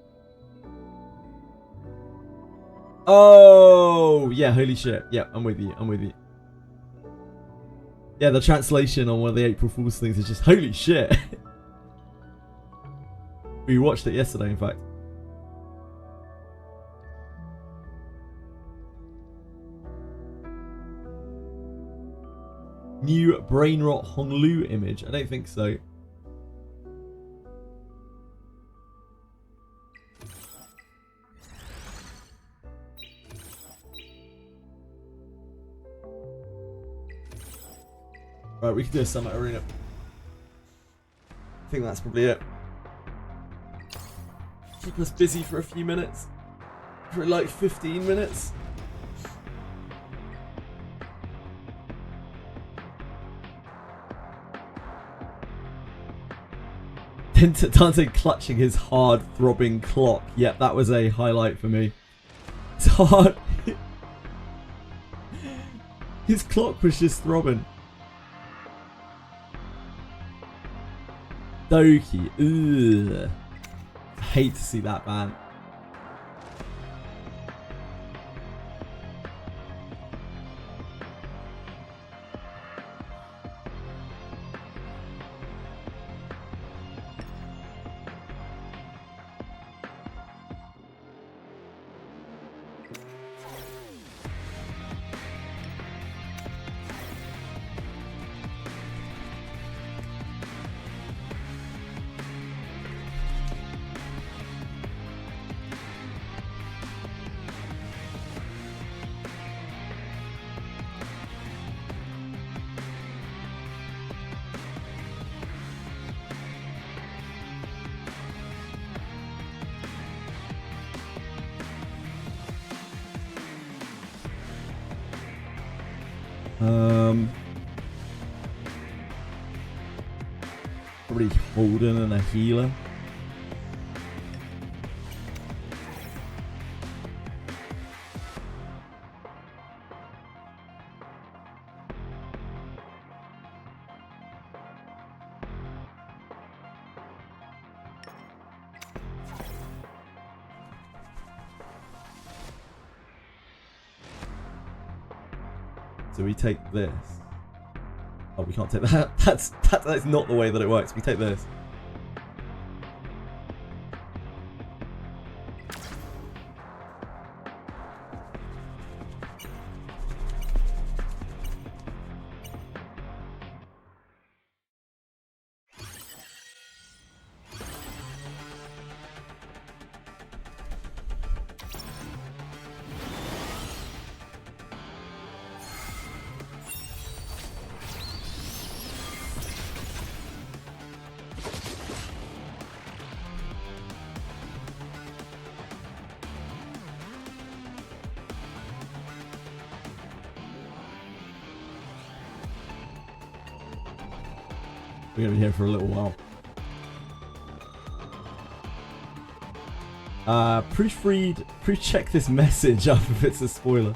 Oh, yeah, holy shit. Yeah, I'm with you. Yeah, the translation on one of the April Fool's things is just holy shit. We watched it yesterday, in fact. New brain rot Honglu image? I don't think so. Right, we can do a Summit Arena. I think that's probably it. Keep us busy for a few minutes. For like 15 minutes. Dante clutching his hard throbbing clock. Yep, that was a highlight for me. It's hard. His clock was just throbbing. Doki. Ugh. I hate to see that, man. Probably Holden and a healer. So we take this. Oh, we can't take that. That's not the way that it works. We take this. We're gonna be here for a little while. Proofread, check this message up if it's a spoiler.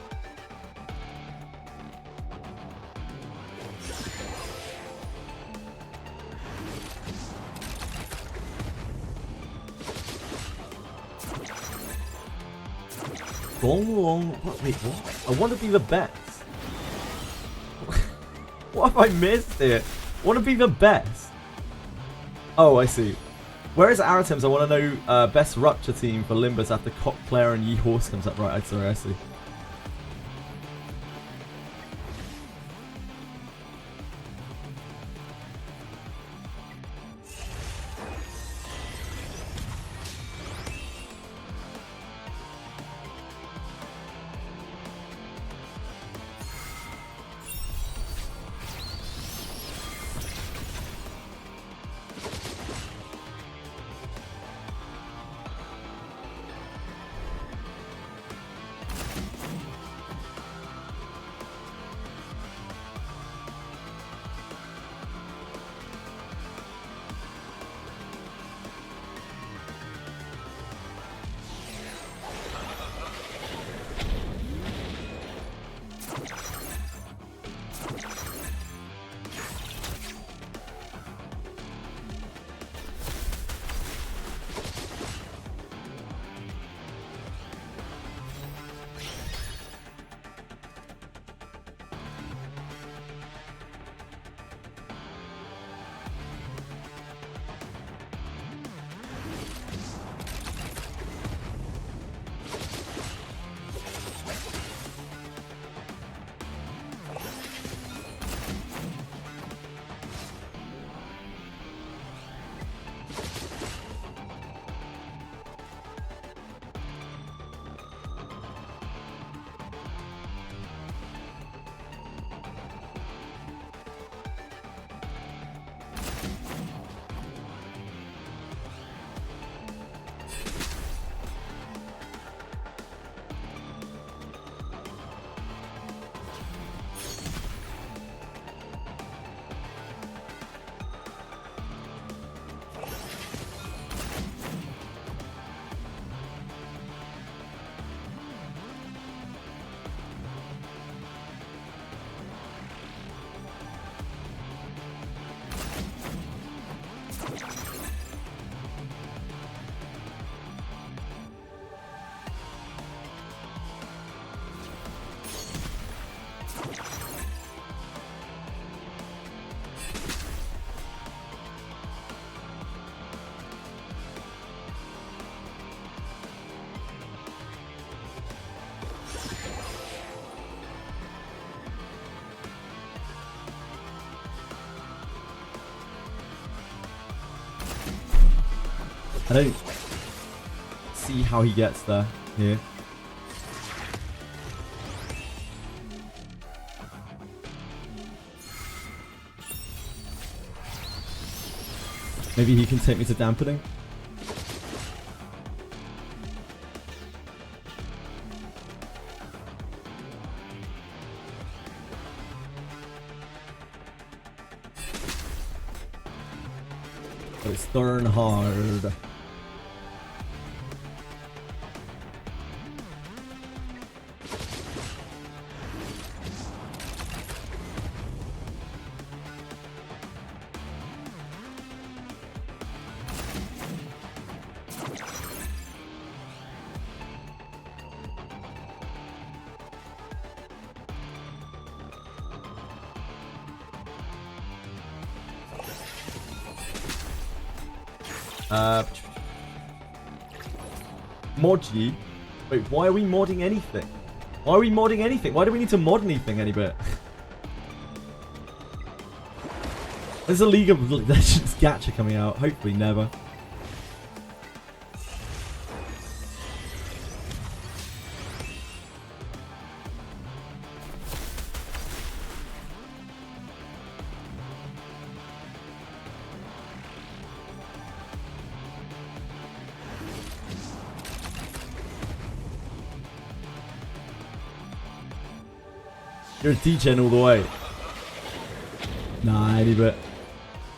Wait, what? I want to be the best. What have I missed here? I want to be the best. Oh, I see. Whereas Aratems, I want to know best Rupture team for Limbus after Cock Player and Ye Horse comes up. Right, sorry, I see. I don't see how he gets there here. Maybe he can take me to dampening. But it's darn hard. Mod ye? Wait, why are we modding anything? Why are we modding anything? Why do we need to mod anything any bit? There's a League of Legends gacha coming out. Hopefully never. You're a D-Gen all the way. Nah, any bit.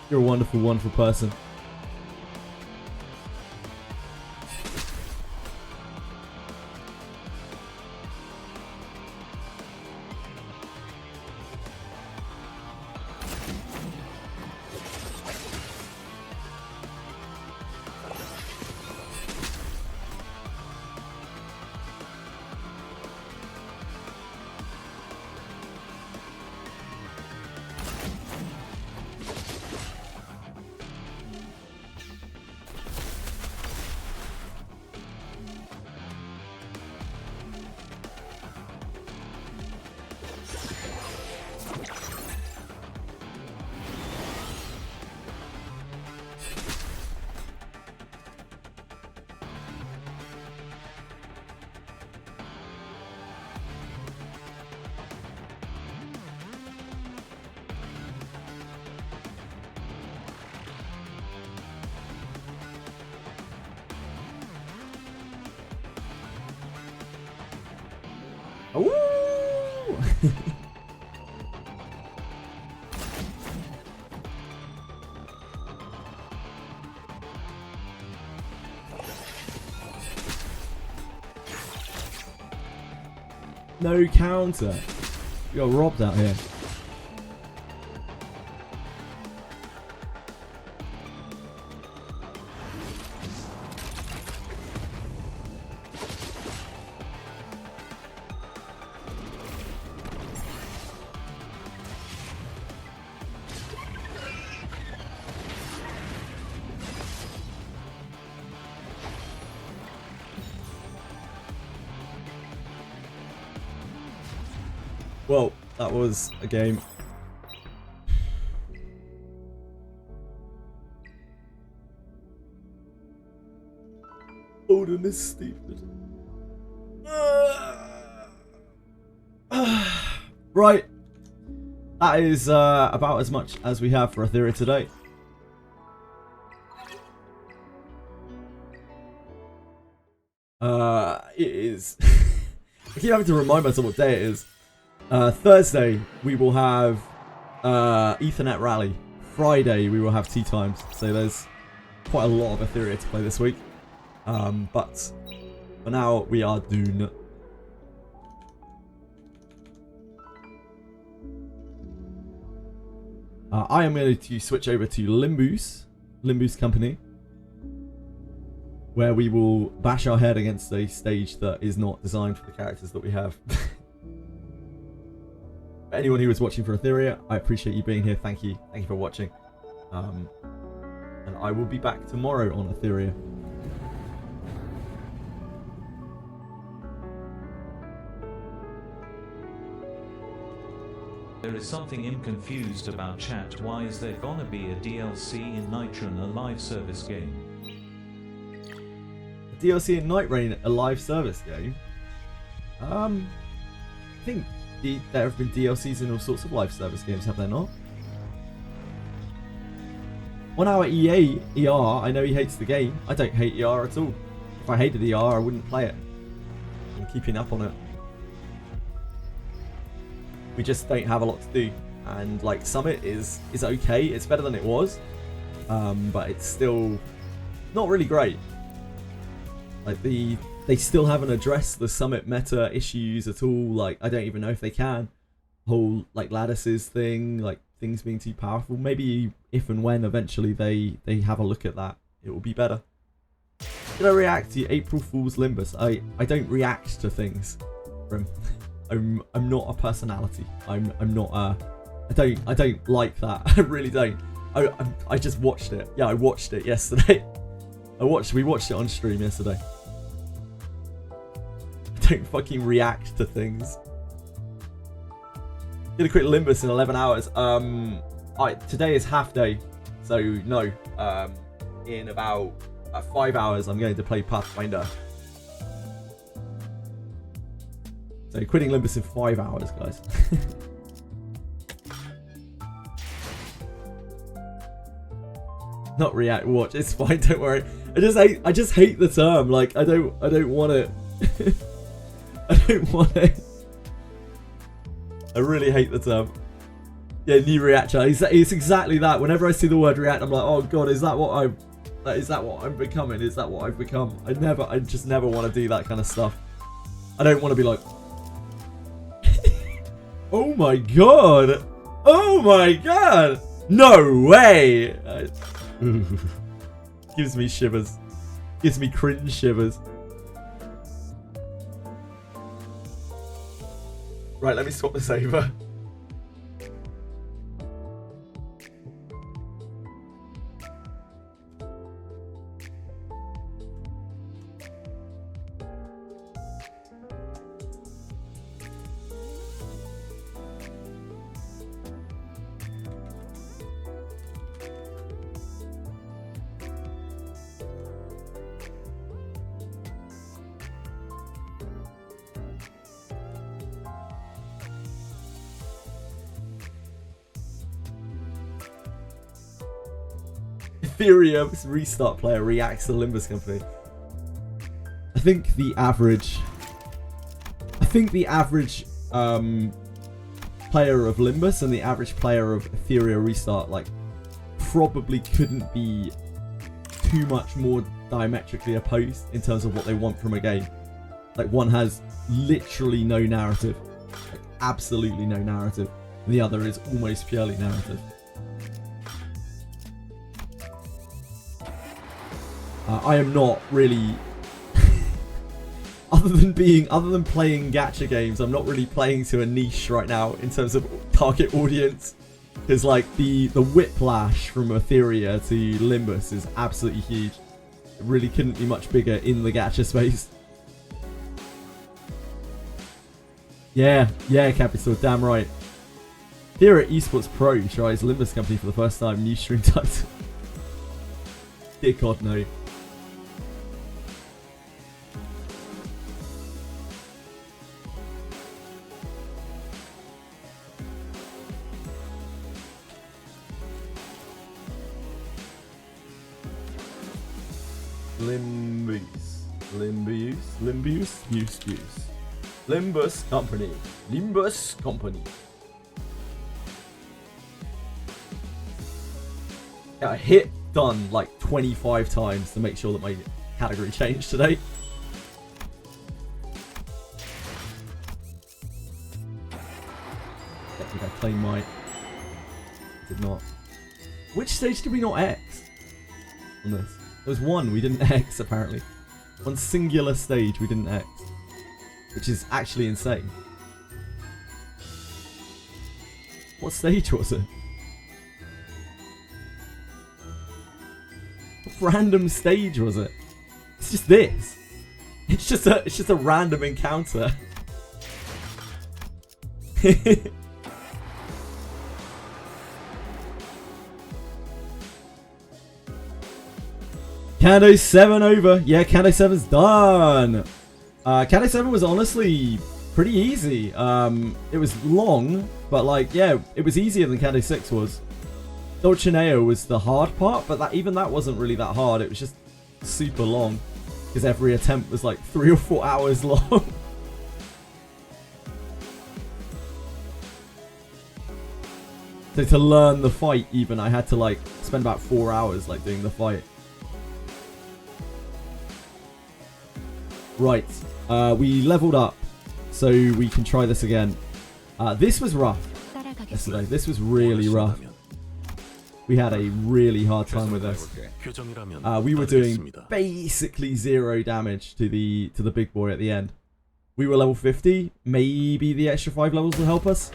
You're a wonderful, wonderful person. Ooh! No counter. You got robbed out here. Well, that was a game. Odin is stupid. Right. That is about as much as we have for Etheria today. It is. I keep having to remind myself what day it is. Thursday we will have Ethernet Rally. Friday we will have tea times. So there's quite a lot of Etheria to play this week. But for now we are done. I am going to switch over to Limbus Company, where we will bash our head against a stage that is not designed for the characters that we have. Anyone who is watching for Etheria, I appreciate you being here. Thank you for watching. And I will be back tomorrow on Etheria. There is something I'm confused about, chat. Why is there gonna be a DLC in Nitrun, a live service game? A DLC in Night Rain, a live service game? I think there have been DLCs in all sorts of live service games, have there not? 1 hour EA, ER, I know he hates the game. I don't hate ER at all. If I hated ER, I wouldn't play it. I'm keeping up on it. We just don't have a lot to do. And like Summit is okay. It's better than it was. But it's still not really great. Like they still haven't addressed the Summit meta issues at all. Like I don't even know if they can. Whole like lattices thing, like things being too powerful. Maybe if and when eventually they have a look at that, it will be better. Did I react to April Fool's Limbus? I don't react to things. I'm not a personality. I'm not I don't like that. I really don't. I just watched it. Yeah, I watched it yesterday. We watched it on stream yesterday. I don't fucking react to things. Did a quick Limbus in 11 hours. Today is half day, so no. In about 5 hours, I'm going to play Pathfinder. So quitting Limbus in 5 hours, guys. Not react, watch. It's fine. Don't worry. I just hate the term. Like I don't want it. I don't want it. I really hate the term. Yeah, new reaction. It's exactly that. Whenever I see the word react, I'm like, oh god, is that what I'm becoming? Is that what I've become? I just never want to do that kind of stuff. I don't want to be like, oh my god! Oh my god! No way! Gives me shivers. Gives me cringe shivers. Right, let me swap this over. Etheria Restart player reacts to Limbus Company. I think the average think the average player of Limbus and the average player of Etheria Restart like probably couldn't be too much more diametrically opposed in terms of what they want from a game. Like, one has literally no narrative, like absolutely no narrative, and the other is almost purely narrative. I am not really other than playing gacha games, I'm not really playing to a niche right now in terms of target audience. Because like the whiplash from Etheria to Limbus is absolutely huge. It really couldn't be much bigger in the gacha space. Yeah, Capital, damn right. Here at Esports Pro tries Limbus Company for the first time, new stream title. Dear God, no. Limbus Company. Limbus Company. Yeah, I hit done like 25 times to make sure that my category changed today. I think I claimed my... Did not. Which stage did we not X on this? There was one we didn't X apparently. One singular stage we didn't X. Which is actually insane. What stage was it? What random stage was it? It's just this. It's just a random encounter. Kando 7 over. Yeah, Kando 7's done. Kando 7 was honestly pretty easy. It was long, but like, yeah, it was easier than Kando 6 was. Dolcineo was the hard part, but even that wasn't really that hard. It was just super long because every attempt was like 3 or 4 hours long. So to learn the fight even, I had to like spend about 4 hours like doing the fight. Right, we leveled up, so we can try this again. This was rough yesterday. This was really rough. We had a really hard time with this. We were doing basically 0 damage to the big boy at the end. We were level 50. Maybe the extra 5 levels will help us.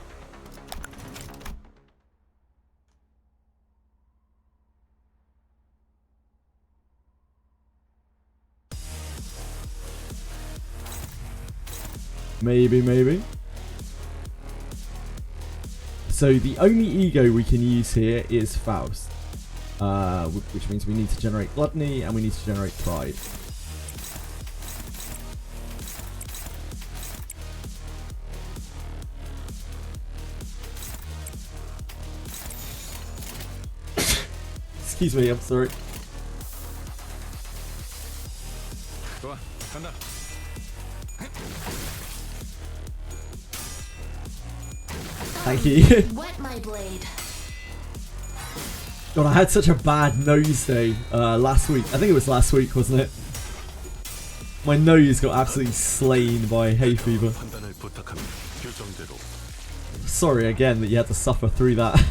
Maybe. So the only ego we can use here is Faust. Which means we need to generate Gluttony and we need to generate Pride. Excuse me, I'm sorry. Thank you. Wet my blade. God, I had such a bad nose day last week. I think it was last week, wasn't it? My nose got absolutely slain by hay fever. Sorry again that you had to suffer through that.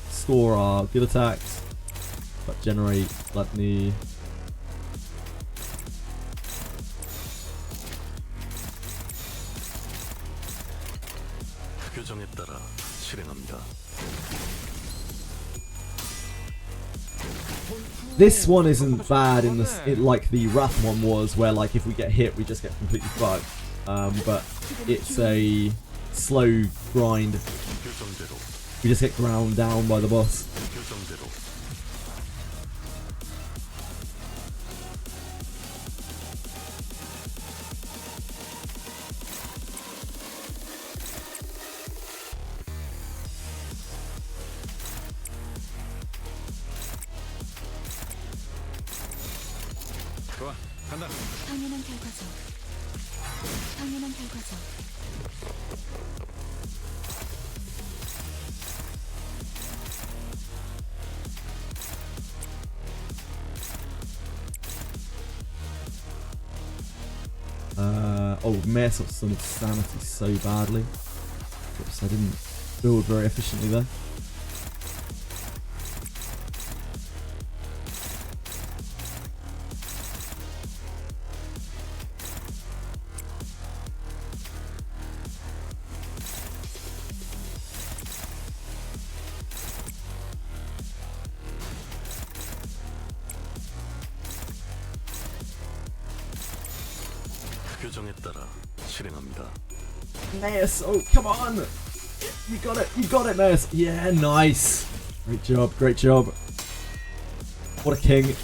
Score our good attacks, but generate Gluttony. This one isn't bad in this, like the Wrath one was, where like if we get hit we just get completely fucked. But it's a slow grind. We just get ground down by the boss. 좋아, 간다. 당연한 결과죠. 당연한 결과죠. Oh, mess up some sanity so badly. Oops, I didn't build very efficiently there. 규정에 따라 실행합니다. Mess, oh come on! You got it, Mess. Yeah, nice. Great job, great job. What a king.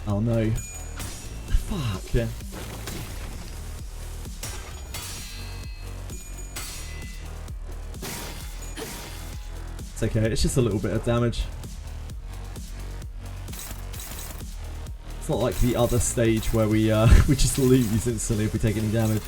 Oh no. Fuck. Yeah. It's okay, it's just a little bit of damage. It's not like the other stage where we we just lose instantly if we take any damage.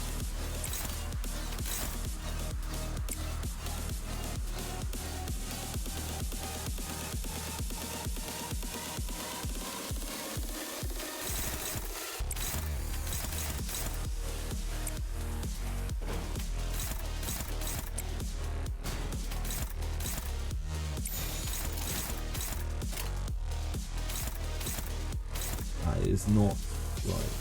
That is not right.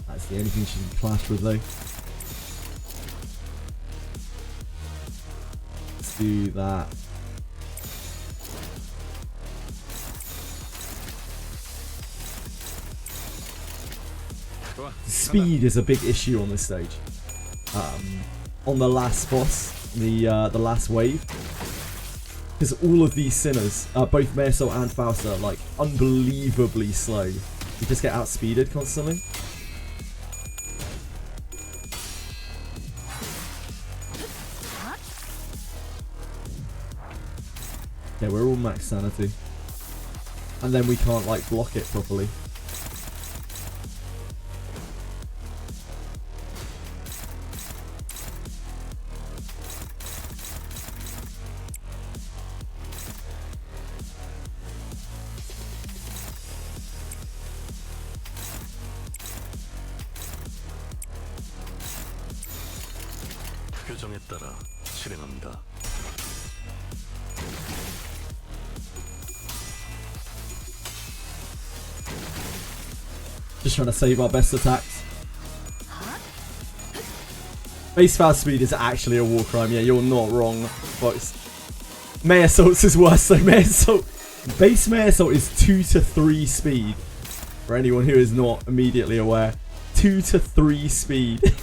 That's the only thing she can clash with though. Let's do that. Speed is a big issue on this stage. On the last boss, the last wave, because all of these sinners, both Mersol and Faust, are like unbelievably slow. You just get outspeeded constantly. Okay, we're all max sanity, and then we can't like block it properly. 규정에 따라 실행합니다. Just trying to save our best attacks. Base fast speed is actually a war crime. Yeah, you're not wrong, folks. May Assaults is worse. So base May Assault is 2 to 3 speed. For anyone who is not immediately aware, 2 to 3 speed.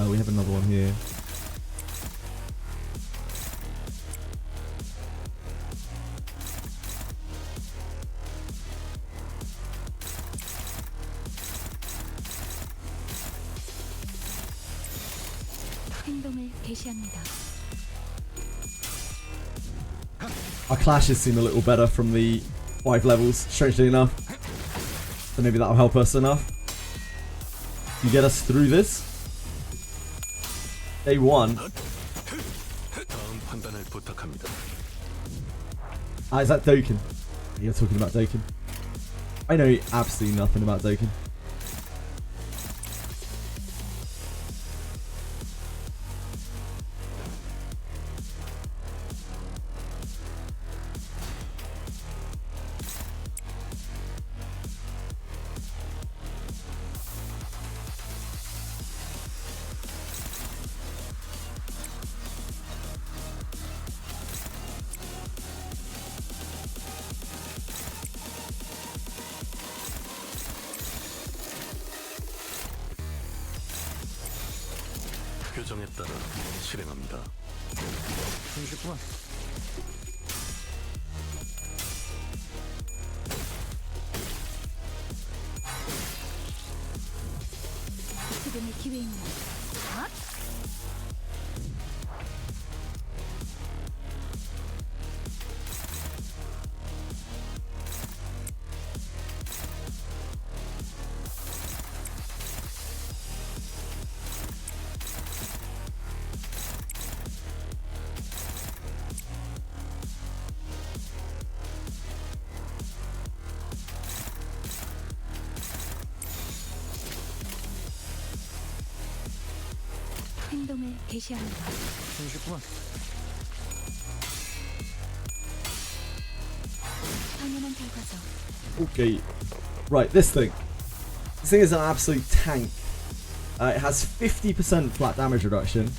We have another one here. 행동을 개시합니다. Our clashes seem a little better from the 5 levels, strangely enough. So maybe that'll help us enough to get us through this. Day 1. 다음 판단을 부탁합니다. Ah, is that Dokkan? You're talking about Dokkan. I know absolutely nothing about Dokkan. 표정에 따라 실행합니다. 좀 쉽구만. 지금의 기회입니다. 아? 행동을 개시합니다. 좀 쉽구만. 당연한 결과죠. Okay, right, this thing. This thing is an absolute tank. It has 50% flat damage reduction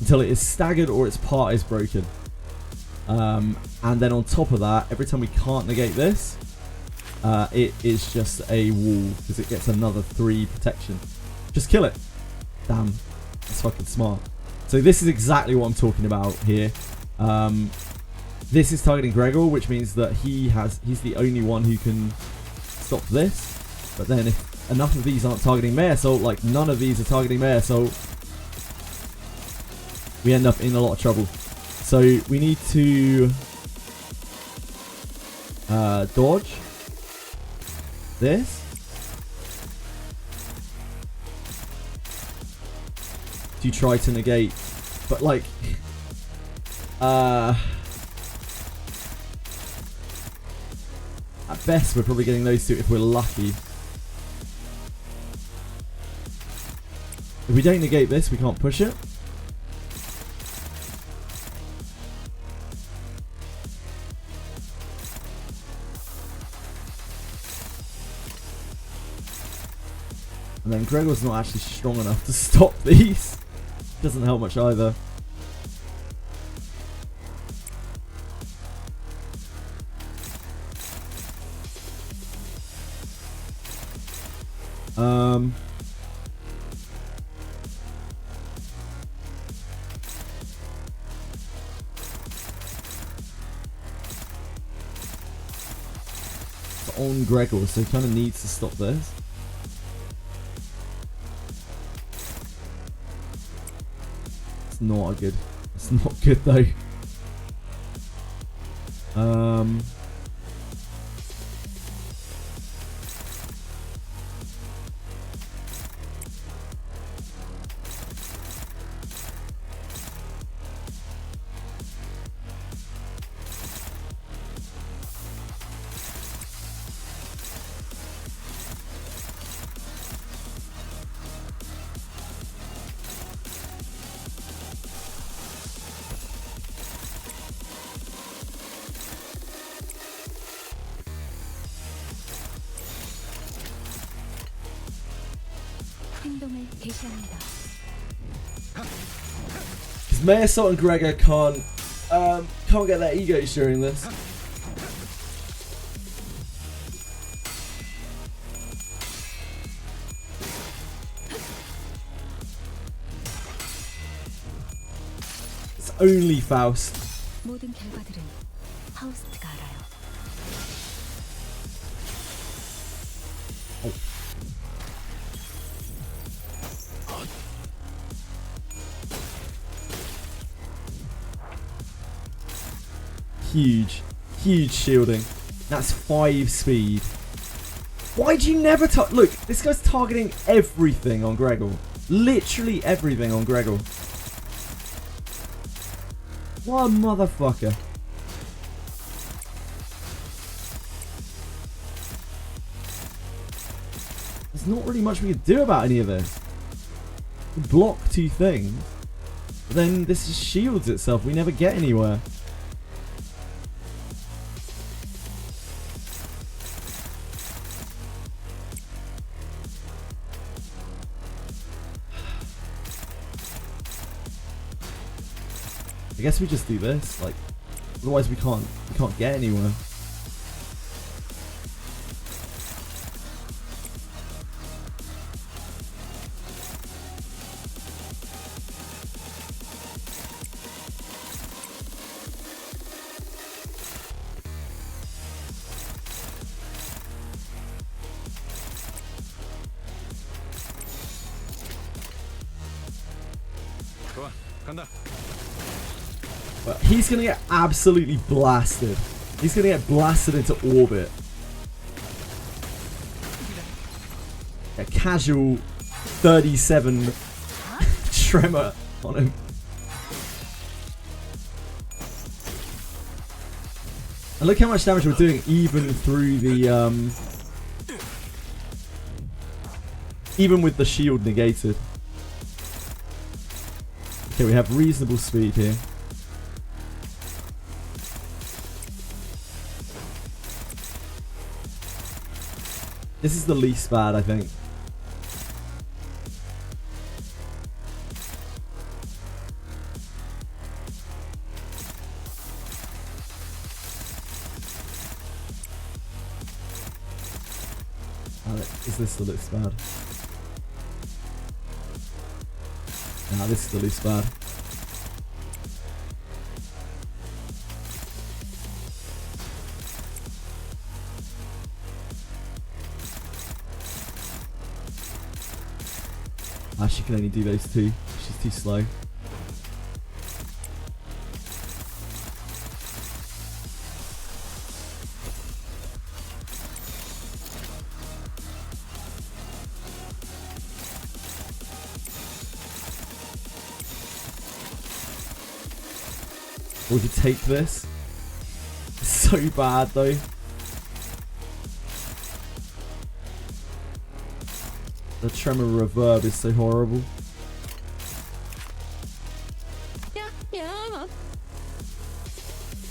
until it is staggered or its part is broken. And then on top of that, every time we can't negate this, it is just a wall because it gets another 3 protection. Just kill it. Damn, that's fucking smart. So this is exactly what I'm talking about here. This is targeting Gregor, which means that he's the only one who can stop this. But then if enough of these aren't targeting Mea Assault, like none of these are targeting Mea Assault, we end up in a lot of trouble. So we need to dodge this to try to negate, but like at best we're probably getting those 2 if we're lucky. If we don't negate this, we can't push it. And then Gregor's not actually strong enough to stop these. Doesn't help much either. On Gregor, so he kind of needs to stop this. It's not good. It's not good though. 행동을 개시합니다. Because Mea Assault and Gregor can't get their egos during this. It's only Faust. 모든 결과들은 파우스트가 알아요. Huge shielding. That's 5 speed. Why do you never look, this guy's targeting everything on Gregor. Literally everything on Gregor. What a motherfucker. There's not really much we can do about any of this. We block 2 things, but then this just shields itself. We never get anywhere. I guess we just do this, like, otherwise we can't get anywhere. 간다. But he's going to get absolutely blasted. He's going to get blasted into orbit. A casual 37 tremor on him. And look how much damage we're doing even through the even with the shield negated. Okay, we have reasonable speed here. This is the least bad, I think. Is this the least bad? Nah, this is the least bad. She can only do those two. She's too slow. We could take this. It's so bad though. The tremor reverb is so horrible.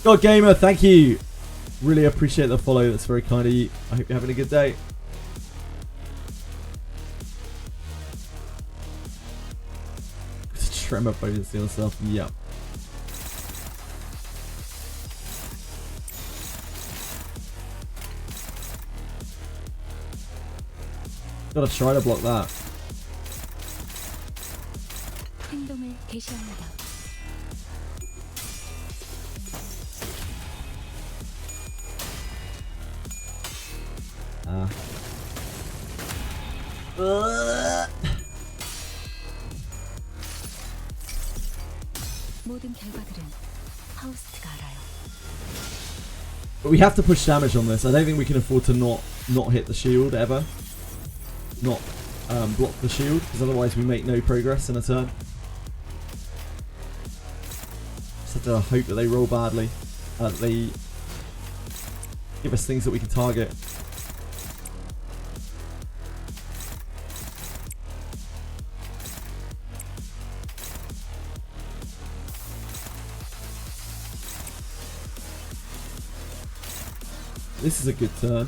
God Gamer, thank you. Really appreciate the follow. That's very kind of you. I hope you're having a good day. Tremor potency on stuff. Yep. Gotta try to block that. 행동을 개시합니다. 모든 결과들은 하우스트가 알아요. But we have to push damage on this. I don't think we can afford to not hit the shield ever. Not block the shield, because otherwise we make no progress in a turn. Just have to hope that they roll badly. That they give us things that we can target. This is a good turn.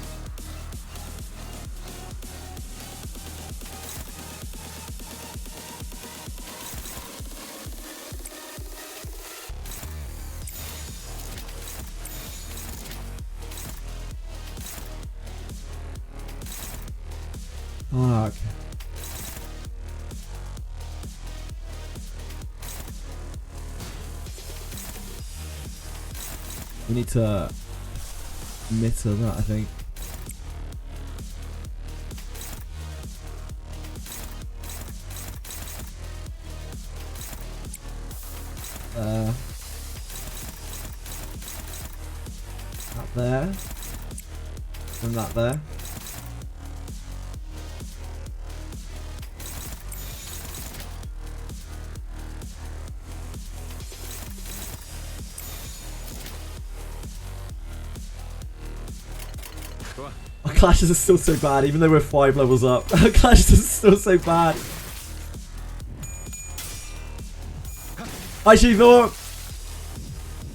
Fuck. We need to mitter that, I think. That there. And that there. Our clashes are still so bad, even though we're 5 levels up. Our clashes are still so bad. Hi, She-Thor.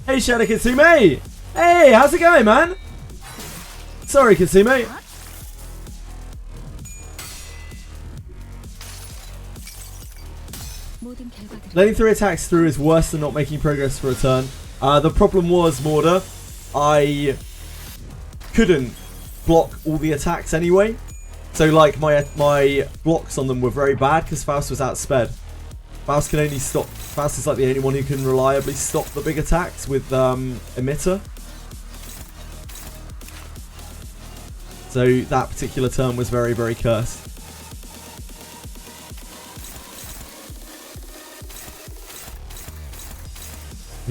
Hey, Shadow Katsume. Hey, how's it going, man? Sorry, Katsume. Letting 3 attacks through is worse than not making progress for a turn. The problem was, Morda, I couldn't block all the attacks anyway. So like my blocks on them were very bad because Faust was outsped. Faust can only stop. Faust is like the only one who can reliably stop the big attacks with emitter. So that particular turn was very, very cursed.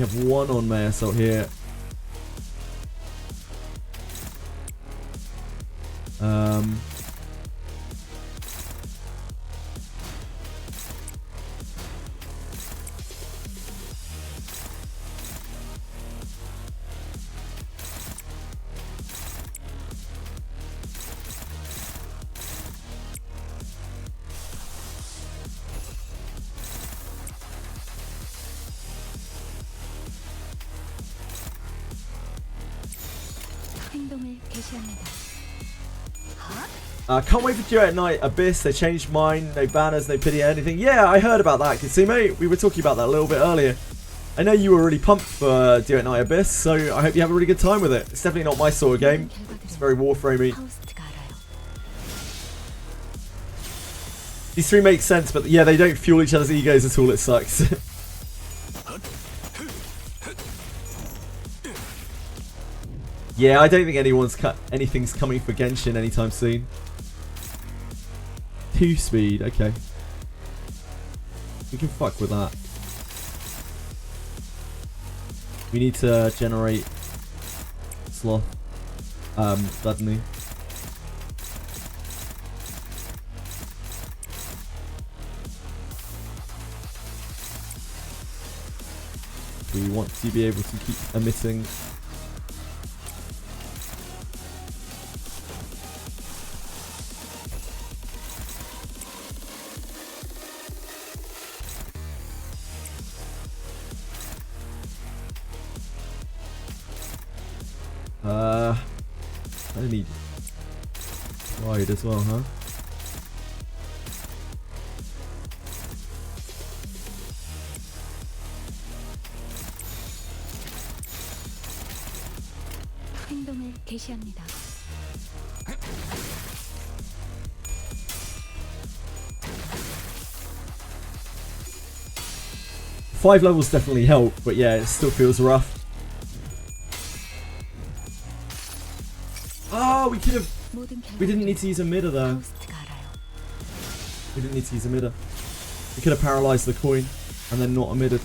We have one on May Assault here. 행동을 개시합니다. Can't wait for Duet at Night Abyss. They changed mine. No banners, no pity, anything. Yeah, I heard about that, Katsume. We were talking about that a little bit earlier. I know you were really pumped for Duet at Night Abyss, so I hope you have a really good time with it. It's definitely not my sort of game. It's very Warframey. 하우스트가 알아요. These three make sense, but yeah, they don't fuel each other's egos at all. It sucks. Yeah, I don't think anything's coming for Genshin anytime soon. 2 speed, okay. We can fuck with that. We need to generate Sloth. Daphne. We want to be able to keep emitting. I need wide as well, huh? 행동을 개시합니다. Five levels definitely help, but yeah, it still feels rough. Oh, we could have. We didn't need to use a midder though. 하우스트가 알아요. We didn't need to use a midder. We could have paralyzed the coin and then not emitted.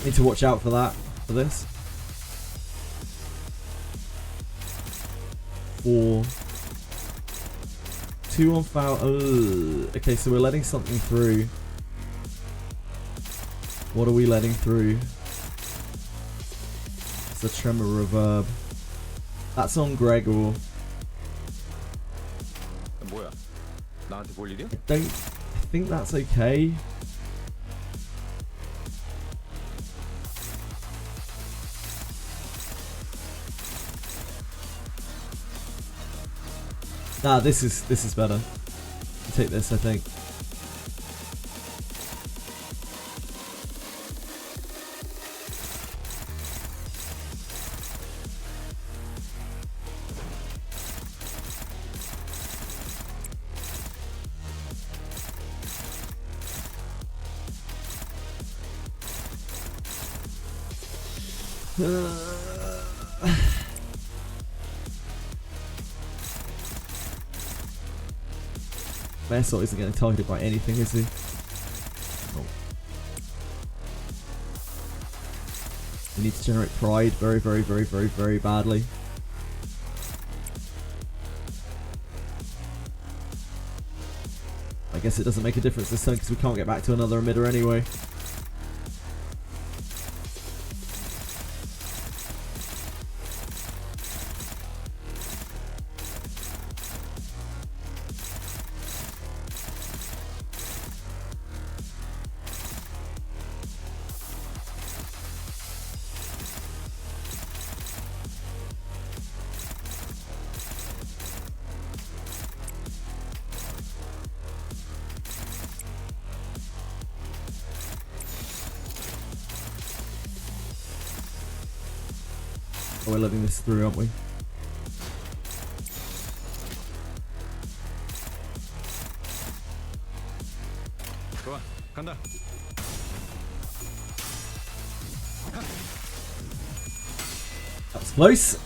Need to watch out for that, for this. 4. 2 on foul. Okay, so we're letting something through. What are we letting through? It's a tremor reverb. That's on Gregor. 뭐야? 나한테 볼 일이야? I think that's okay. Nah, this is better. I'll take this, I think. Messel isn't getting targeted by anything, is he? Oh. We need to generate pride very, very, very, very, very badly. I guess it doesn't make a difference this turn because we can't get back to another emitter anyway. Oh, we're letting this through, aren't we? 좋아, 간다. That was close.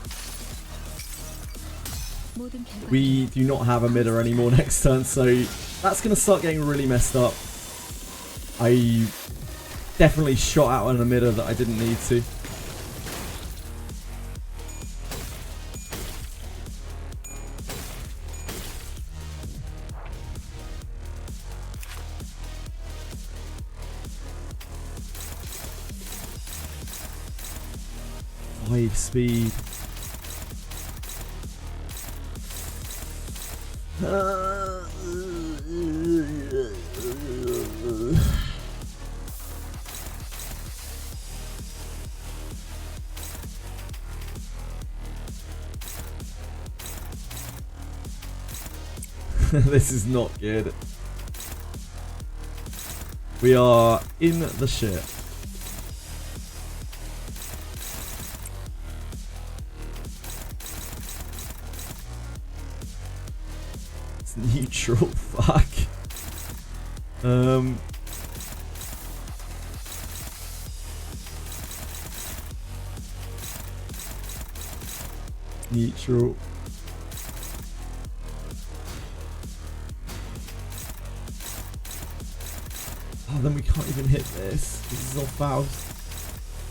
모든 결과 We do not have a midder anymore next turn, so that's going to start getting really messed up. I definitely shot out on a midder that I didn't need to. Five speed. This is not good. We are in the shit. It's neutral, fuck. Neutral. Oh, then we can't even hit this. This is on Faust.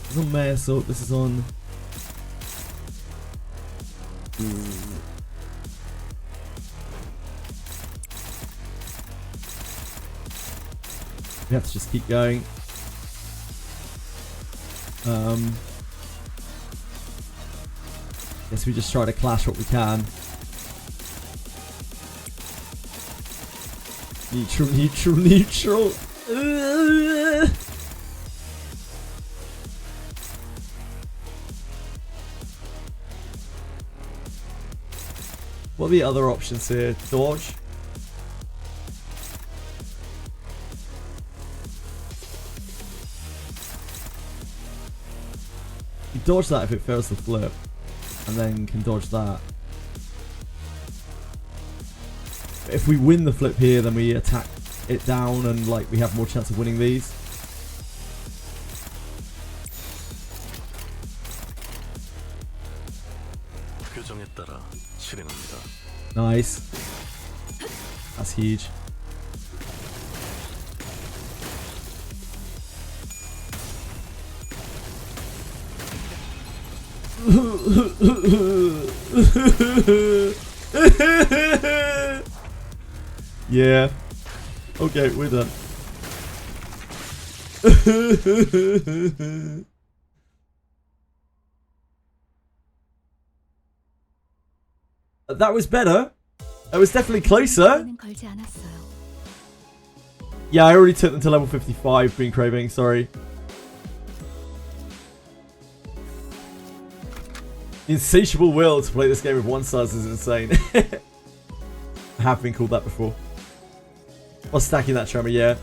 This is on May Assault. This is on... We have to just keep going. Guess we just try to clash what we can. Neutral, neutral, neutral. What are the other options here? Dodge? You dodge that if it fails the flip, and then can dodge that. If we win the flip here, then we attack it down and like we have more chance of winning these. Nice. That's huge. Yeah. Okay, we're done. That was better. That was definitely closer. 걸지 않았어요. Yeah, I already took them to level 55, Green Craving, sorry. Insatiable will to play this game with 1 stars is insane. I have been called that before. While stacking that tremor, yeah.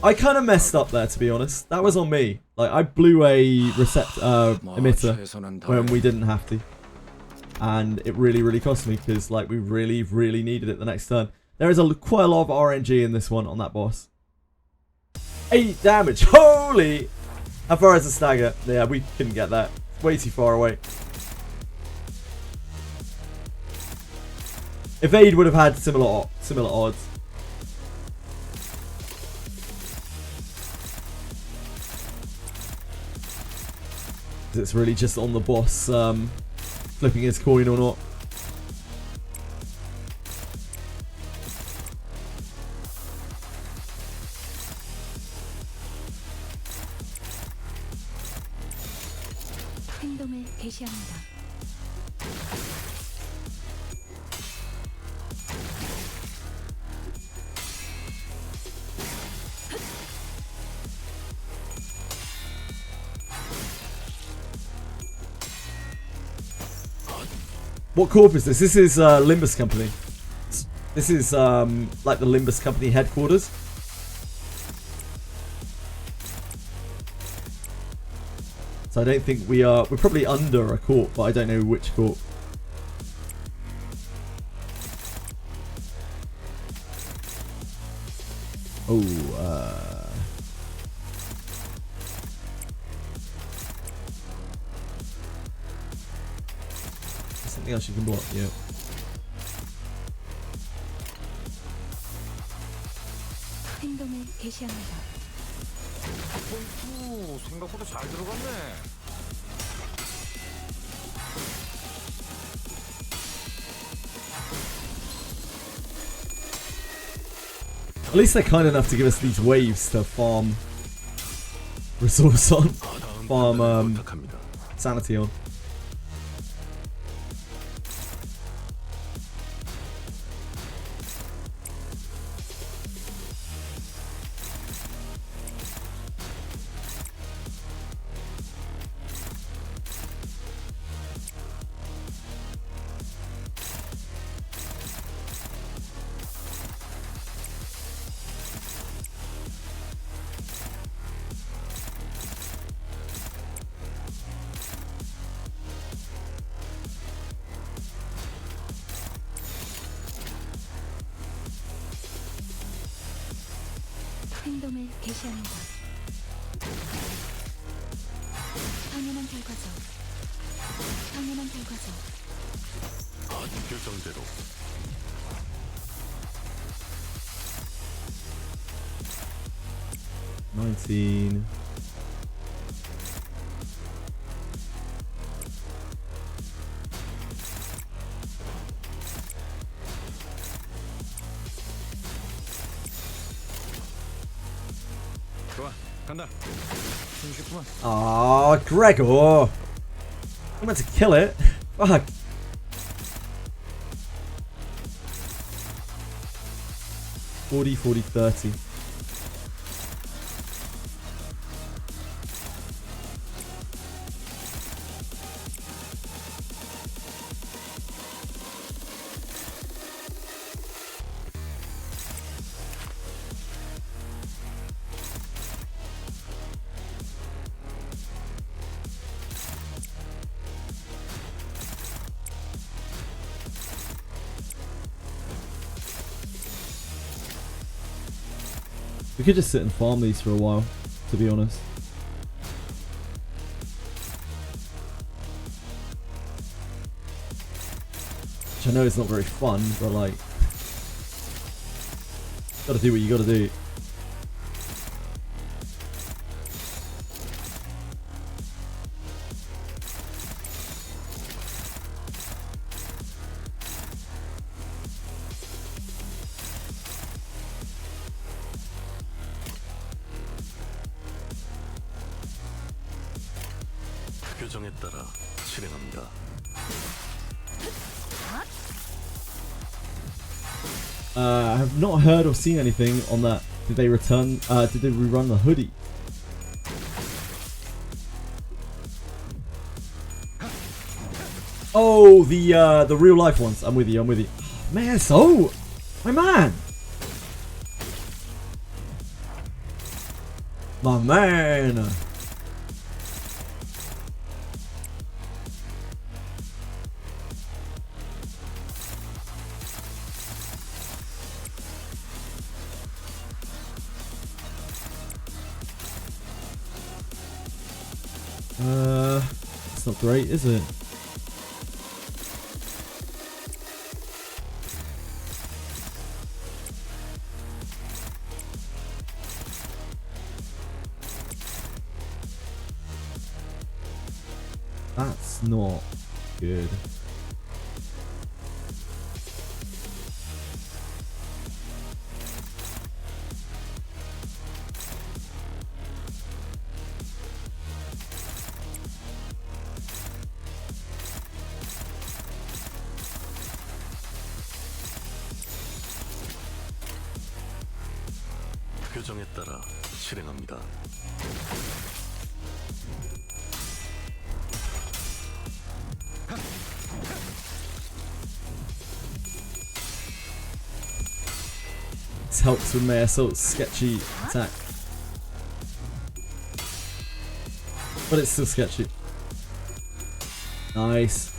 I kind of messed up there, to be honest. That was on me. Like, I blew a emitter when we didn't have to. And it really, really cost me because, like, we really, really needed it the next turn. There is quite a lot of RNG in this one on that boss. 8 damage. Holy! How far is the stagger? Yeah, we couldn't get that. Way too far away. Evade would have had similar odds. It's really just on the boss flipping his coin or not. 행동을 개시합니다. What corp is this? This is Limbus Company. This is like the Limbus Company headquarters. So I don't think we are... We're probably under a corp, but I don't know which corp. Oh, something else you can block, yeah. 행동을 개시합니다. 오, 생각보다 잘 들어갔네. At least they're kind enough to give us these waves to farm resource on, farm 부탁합니다. sanity on. 행동을 개시합니다. 당연한 결과죠. 당연한 결과죠. 규정대로. $19. 좋아, 간다. 숨쉽구만. Ah, Gregor! I meant to kill it. Fuck. $40, $40, $30. We could just sit and farm these for a while, to be honest. Which I know it's not very fun, but like, gotta do what you gotta do. 규정에 따라 실행합니다. I have not heard or seen anything on that. Did they return? Did they rerun the hoodie? Oh, the real life ones. I'm with you. I'm with you. Man, so my man, my man. It's not great, is it? That's not good. 규정에 따라 실행합니다. This helps with my assault sketchy attack. But it's still sketchy. Nice.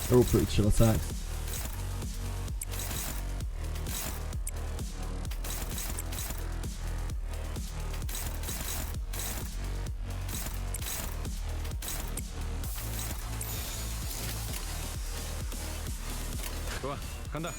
They're all pretty chill attacks. 좋아, 간다.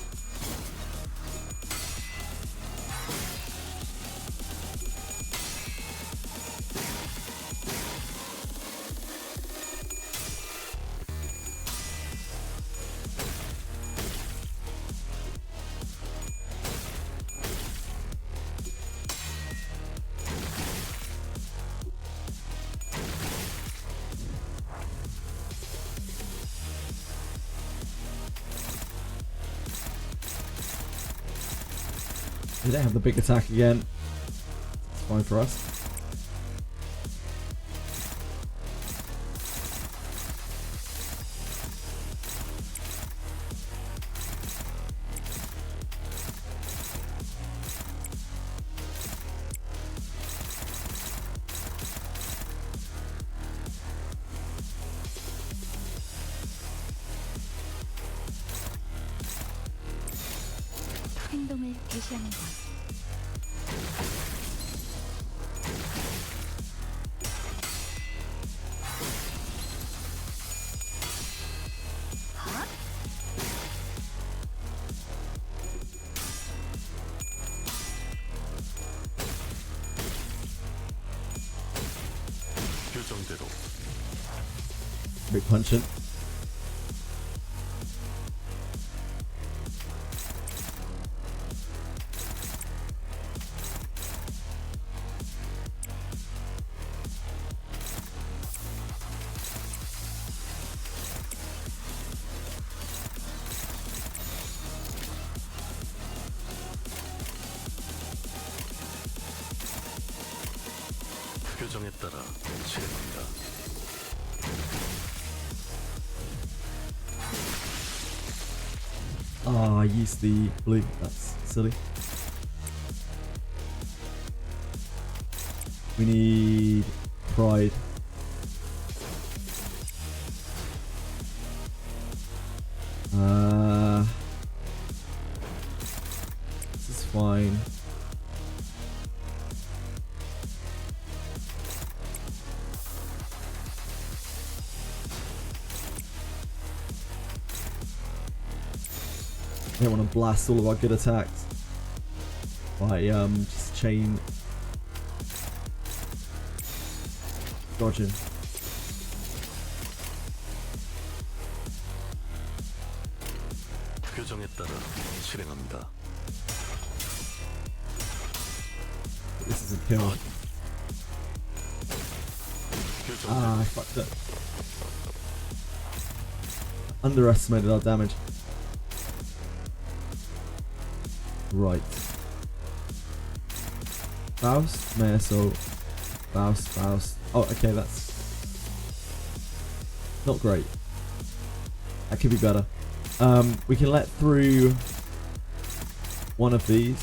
They don't have the big attack again. It's fine for us. 행동을 개시합니다. 규정대로. Big punching. 규정에 따라 실행합니다. Ah, I used the blue. That's silly. We need pride. This is fine. I don't want to blast all of our good attacks by just chain dodging. 규정에 따라 실행합니다. This isn't kill. 규정. Ah, I fucked up. Underestimated our damage. Right. Faust, Meso, Faust. Oh, okay, that's not great. That could be better. We can let through one of these.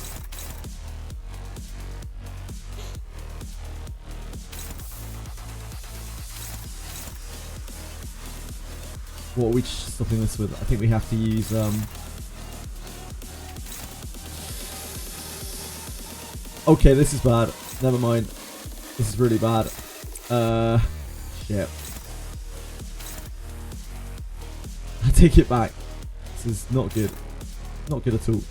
What are we stopping this with? I think we have to use okay, this is bad. Never mind. This is really bad. Shit. I take it back. This is not good. Not good at all.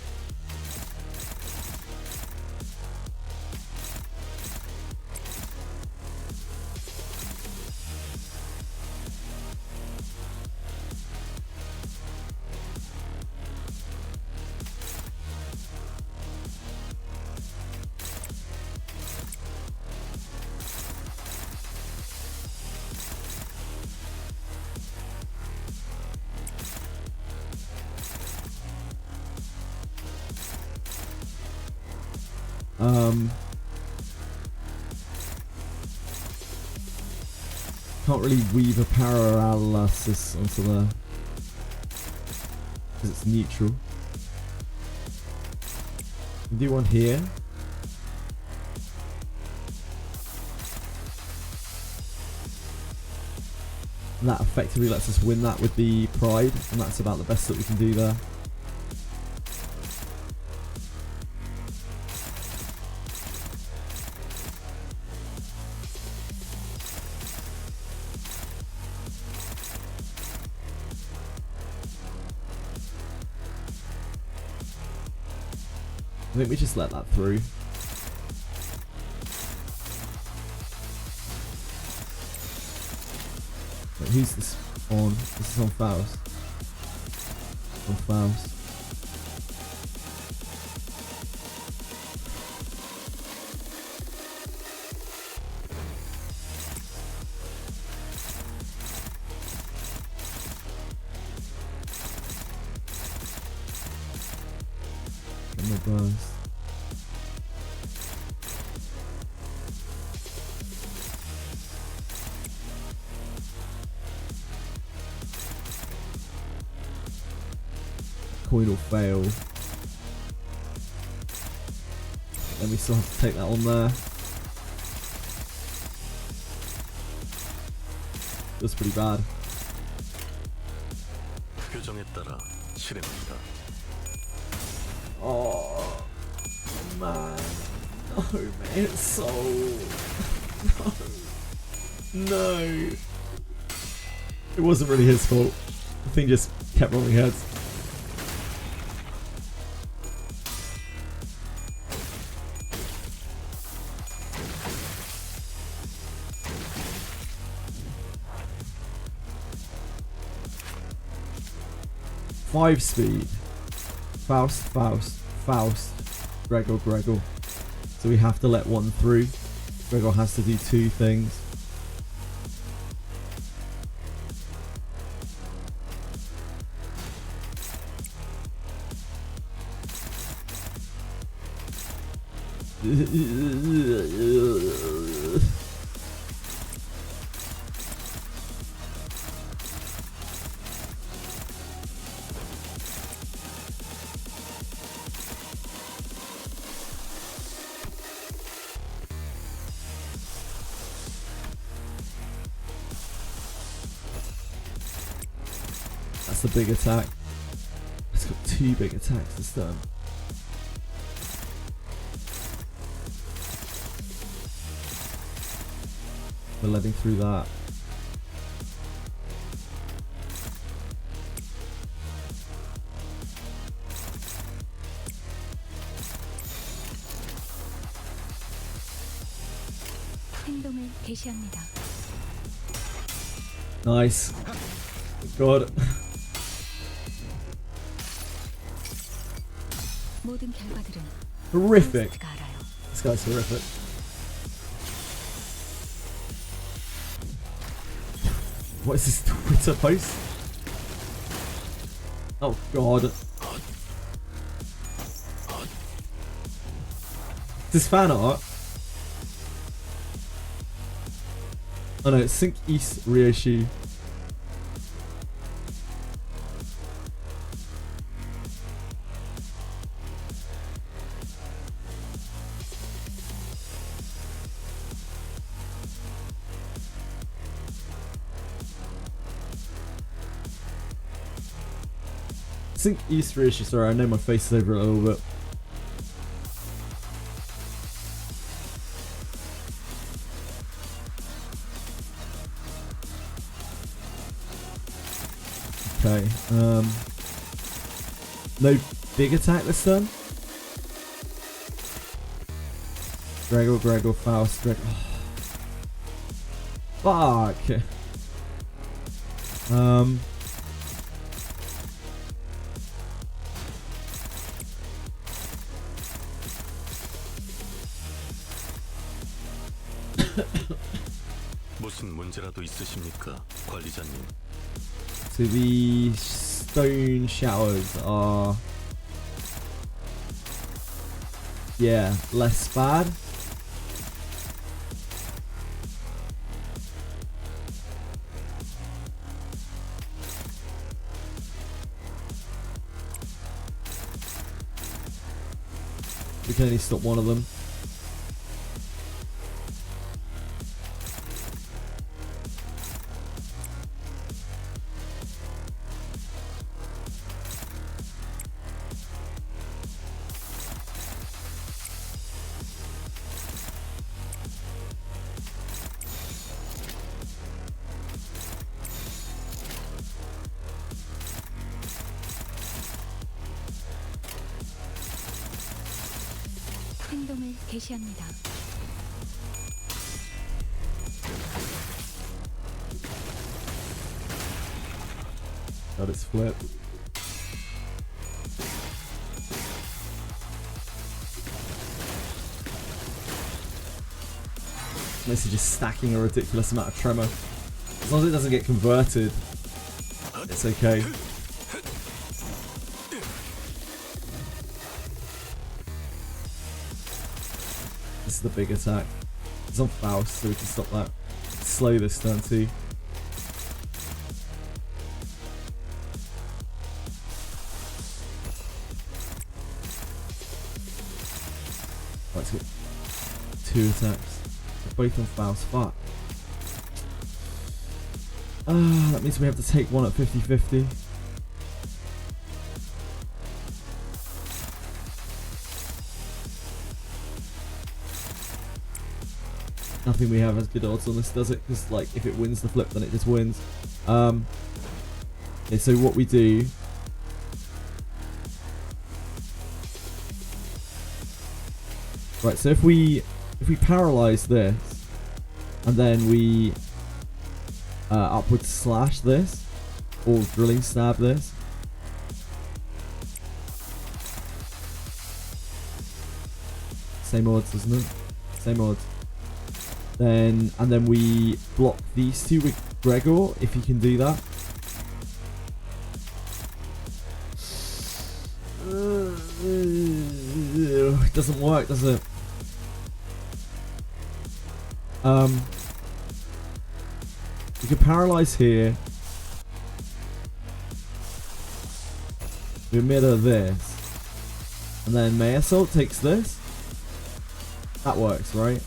Can't really weave a paralysis onto the, because it's neutral. Can do one here. And that effectively lets us win that with the pride, and that's about the best that we can do there. think we just let that through. Wait, who's this on? This is on Faust. On Faust. Get my burst. Coin will fail. Then we still have to take that on there. That's pretty bad. 표정에 따라 실행한다. Oh man. No man, it's so no. It wasn't really his fault. The thing just kept rolling heads. Five speed. Faust, Faust, Faust. Gregor, Gregor. So we have to let one through. Gregor has to do two things. That's a big attack. It's got two big attacks this turn. We're letting through that. 행동을 개시합니다. Nice. God. 모든 결과들은 Horrific. 호스트가 알아요. This guy's horrific. What is this Twitter post? Oh god. Is this fan art? Oh no, it's Sync East reissue. Sync East reissue, sorry, I know my face is over it a little bit. Okay, no big attack this turn. Gregor, Gregor, Faust, Gregor. Oh. Fuck. 무슨 문제라도 있으십니까, 관리자님? So the stone showers are, yeah, less bad. We can only stop one of them. 행동을 개시합니다. Got its flip. This is just stacking a ridiculous amount of tremor. As long as it doesn't get converted, it's okay. This is the big attack. It's on Faust, so we can stop that. Slow this turn too. Right, let's get 2 attacks. Both on Faust. Fuck. That means we have to take one at 50-50. Nothing we have has good odds on this, does it? Because like, if it wins the flip, then it just wins. Okay, so what we do. Right, so if we paralyze this, and then we upward slash this, or drilling stab this, same odds, isn't it? Same odds. And then we block these two with Gregor, if you can do that. It doesn't work, does it? We can paralyze here. We emitter this. And then May Assault takes this. That works, right?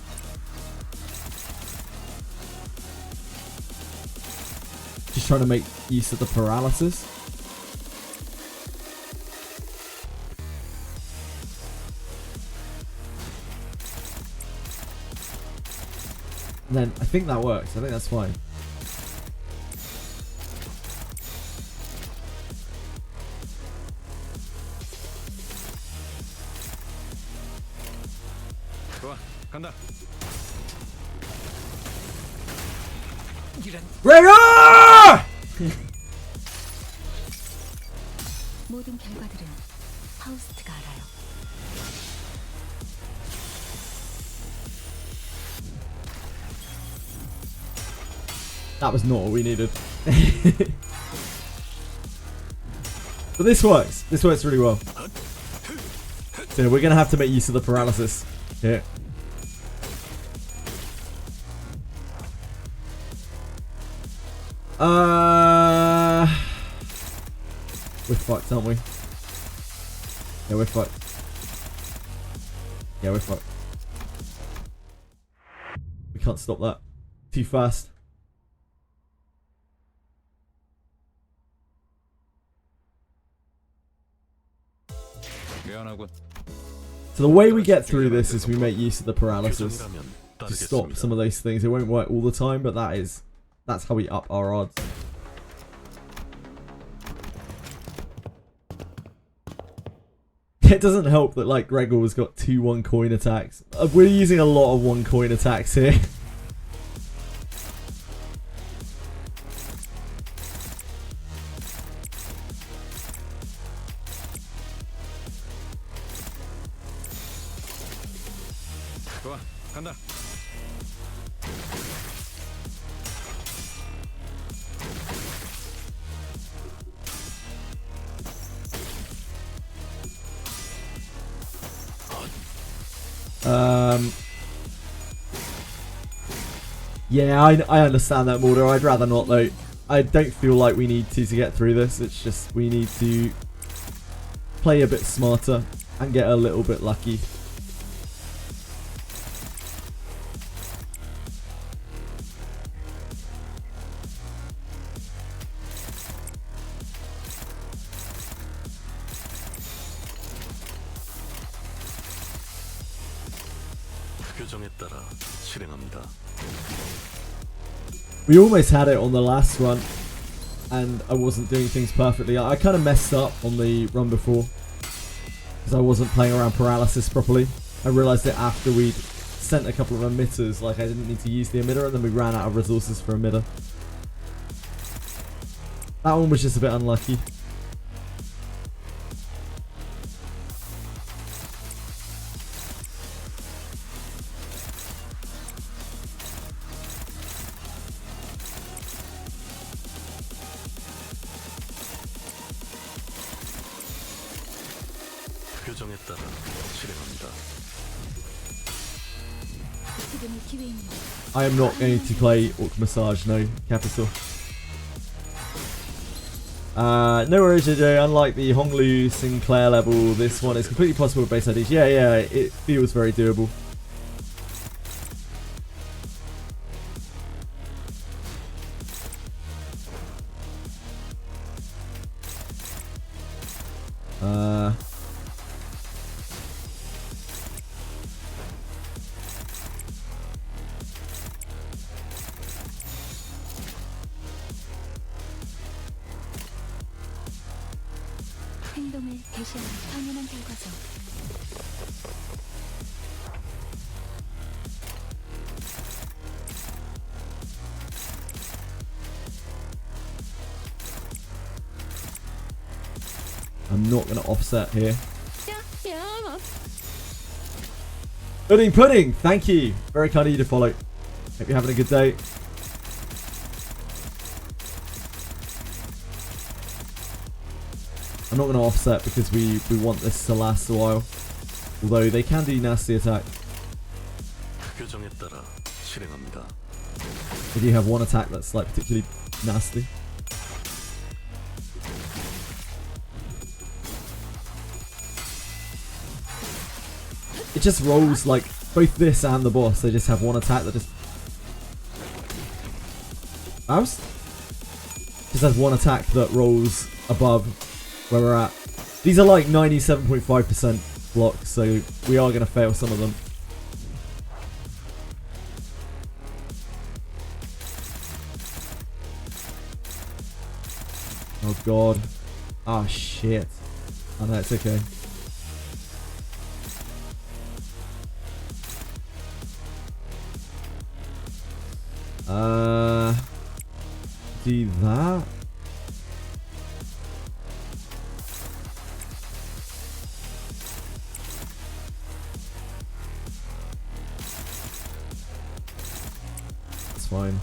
Just trying to make use of the paralysis. And then I think that works. I think that's fine. Gregor! 모든 결과들은 파우스트가 알아요. That was not what we needed. But this works. This works really well. So we're going to have to make use of the paralysis here. We're fucked, aren't we? Yeah, we're fucked. Yeah, we're fucked. We can't stop that. Too fast. So the way we get through this is we make use of the paralysis to stop some of those things. It won't work all the time, but that's how we up our odds. It doesn't help that like Gregor's got 2 1-coin attacks. We're using a lot of 1-coin attacks here. Yeah, I understand that, Mortar. I'd rather not, though. I don't feel like we need to get through this. It's just we need to play a bit smarter and get a little bit lucky. We almost had it on the last run, and I wasn't doing things perfectly. I kind of messed up on the run before, because I wasn't playing around paralysis properly. I realised it after we'd sent a couple of emitters, like I didn't need to use the emitter, and then we ran out of resources for emitter. That one was just a bit unlucky. 표정에 따라 실행합니다. 지금이 기회입니다. I am not going to play Orc Massage, no, Capital. No worries, JJ. Unlike the Honglu Sinclair level, this one is completely possible with base IDs. Yeah, it feels very doable. 행동을 개시하는 당연한 결과죠. I'm not going to offset here. Pudding, thank you. Very kind of you to follow. Hope you're having a good day. I'm not going to offset because we want this to last a while. Although they can do nasty attack. 표정에 따라 실행합니다. If you have one attack that's like particularly nasty. It just rolls like both this and the boss. They just have one attack that just mouse. Just has one attack that rolls above where we're at. These are like 97.5% blocks, so we are going to fail some of them. Oh god. Ah shit. Oh no, it's okay. Do that. It's fine.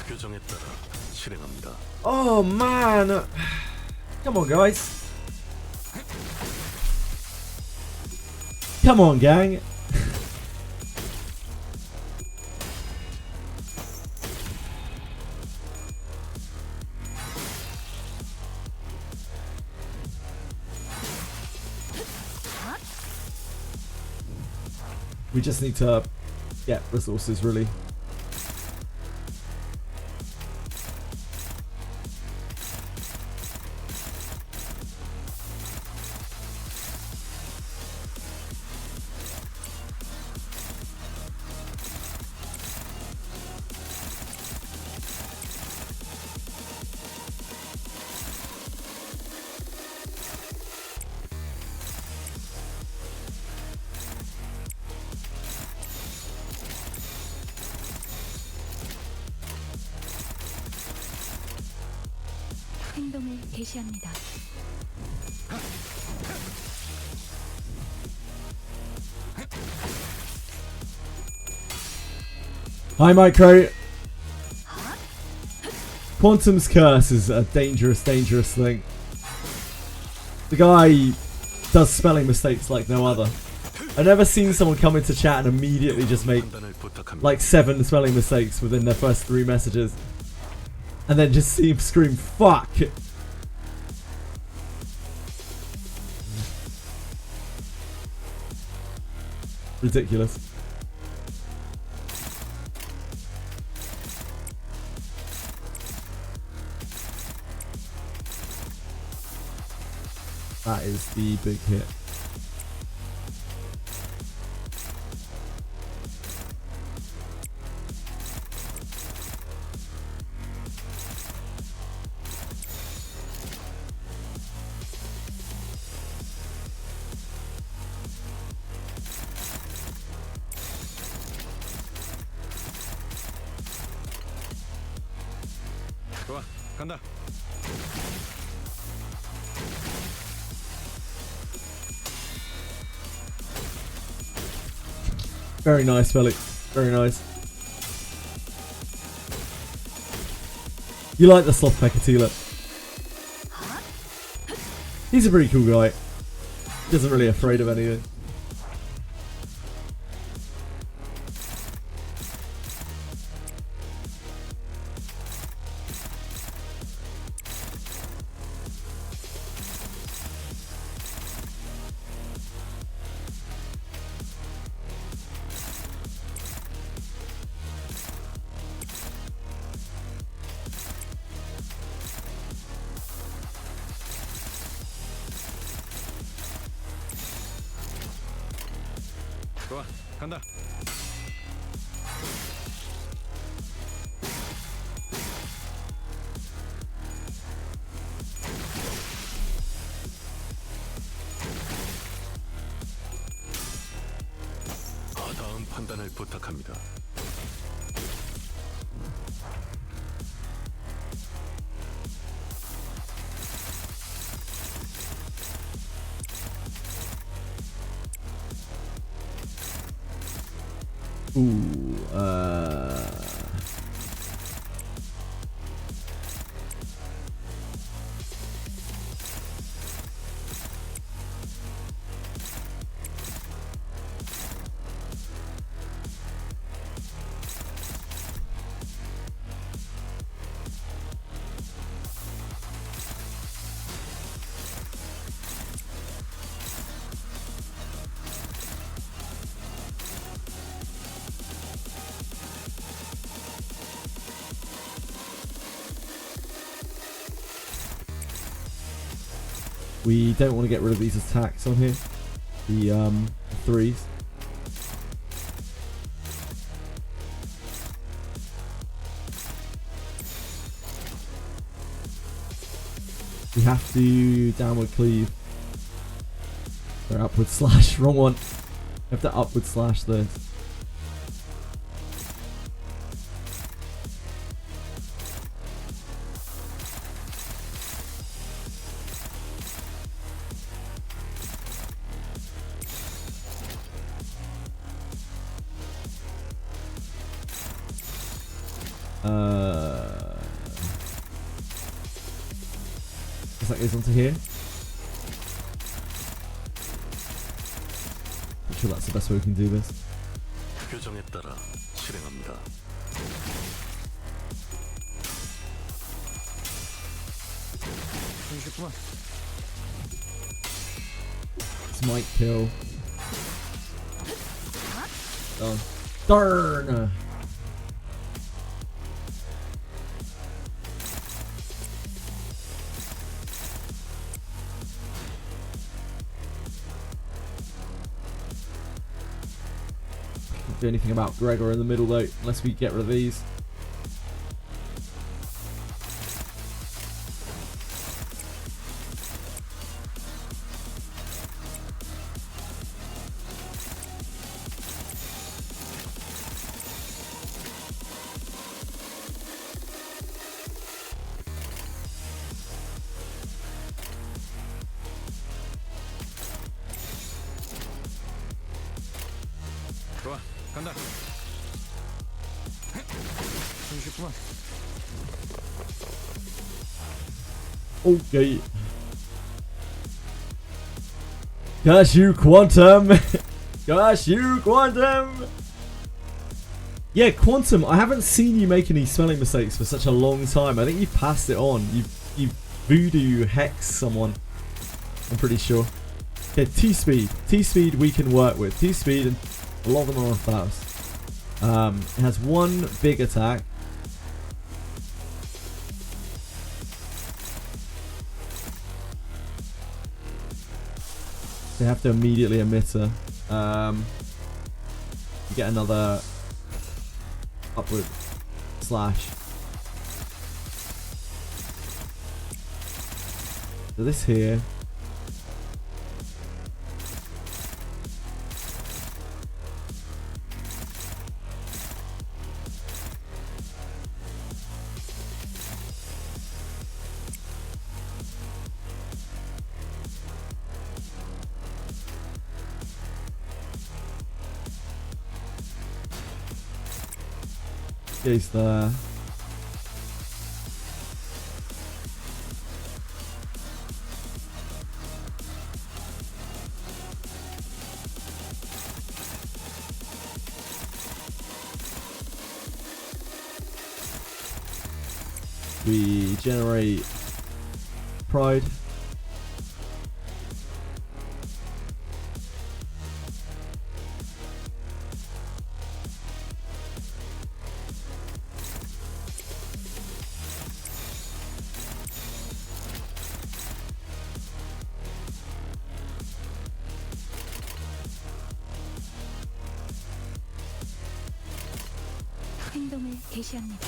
표정에 따라 실행합니다. Oh man! Come on, guys. Come on, gang. We just need to get resources, really. 행동을 개시합니다. Hi, Micro. Quantum's Curse is a dangerous, dangerous thing. The guy does spelling mistakes like no other. I've never seen someone come into chat and immediately just make like 7 spelling mistakes within their first 3 messages. And then just see him scream, fuck! Ridiculous. That is the big hit. 좋아, 간다. Very nice, Felix. Very nice. You like the soft Pekatila. He's a pretty cool guy. He isn't really afraid of anything. 좋아, 간다. 다음 판단을 부탁합니다. Ooh, we don't want to get rid of these attacks on here. The threes. We have to downward cleave. Or upward slash. Wrong one. We have to upward slash this. That goes onto here. I'm sure that's the best way we can do this. 규정에 따라 실행합니다. This might kill. Done. Darn! Do anything about Gregor in the middle though, unless we get rid of these. 좋아, 간다. 쉽구만. Okay. Gosh, you Quantum! Gosh, you Quantum! Yeah, Quantum, I haven't seen you make any spelling mistakes for such a long time. I think you've passed it on. You've voodoo hex someone. I'm pretty sure. Okay, T-Speed. T-Speed we can work with. T-Speed, and a lot of them are fast. It has one big attack. They have to immediately emit her. You get another upward slash. So this here. Goes there. We generate pride. 행동을 개시합니다.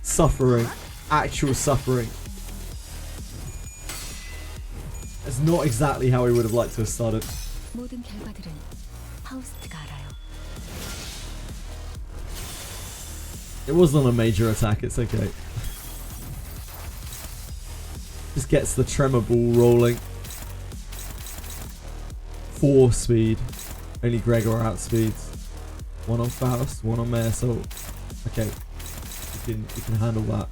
Suffering. Actual suffering. That's not exactly how we would have liked to have started. 모든 결과들은 파우스트가 알아요. It wasn't a major attack, it's okay. Just gets the tremor ball rolling. 4 speed. Only Gregor outspeeds. 1 on Faust, 1 on Marisol. Okay. We can handle that.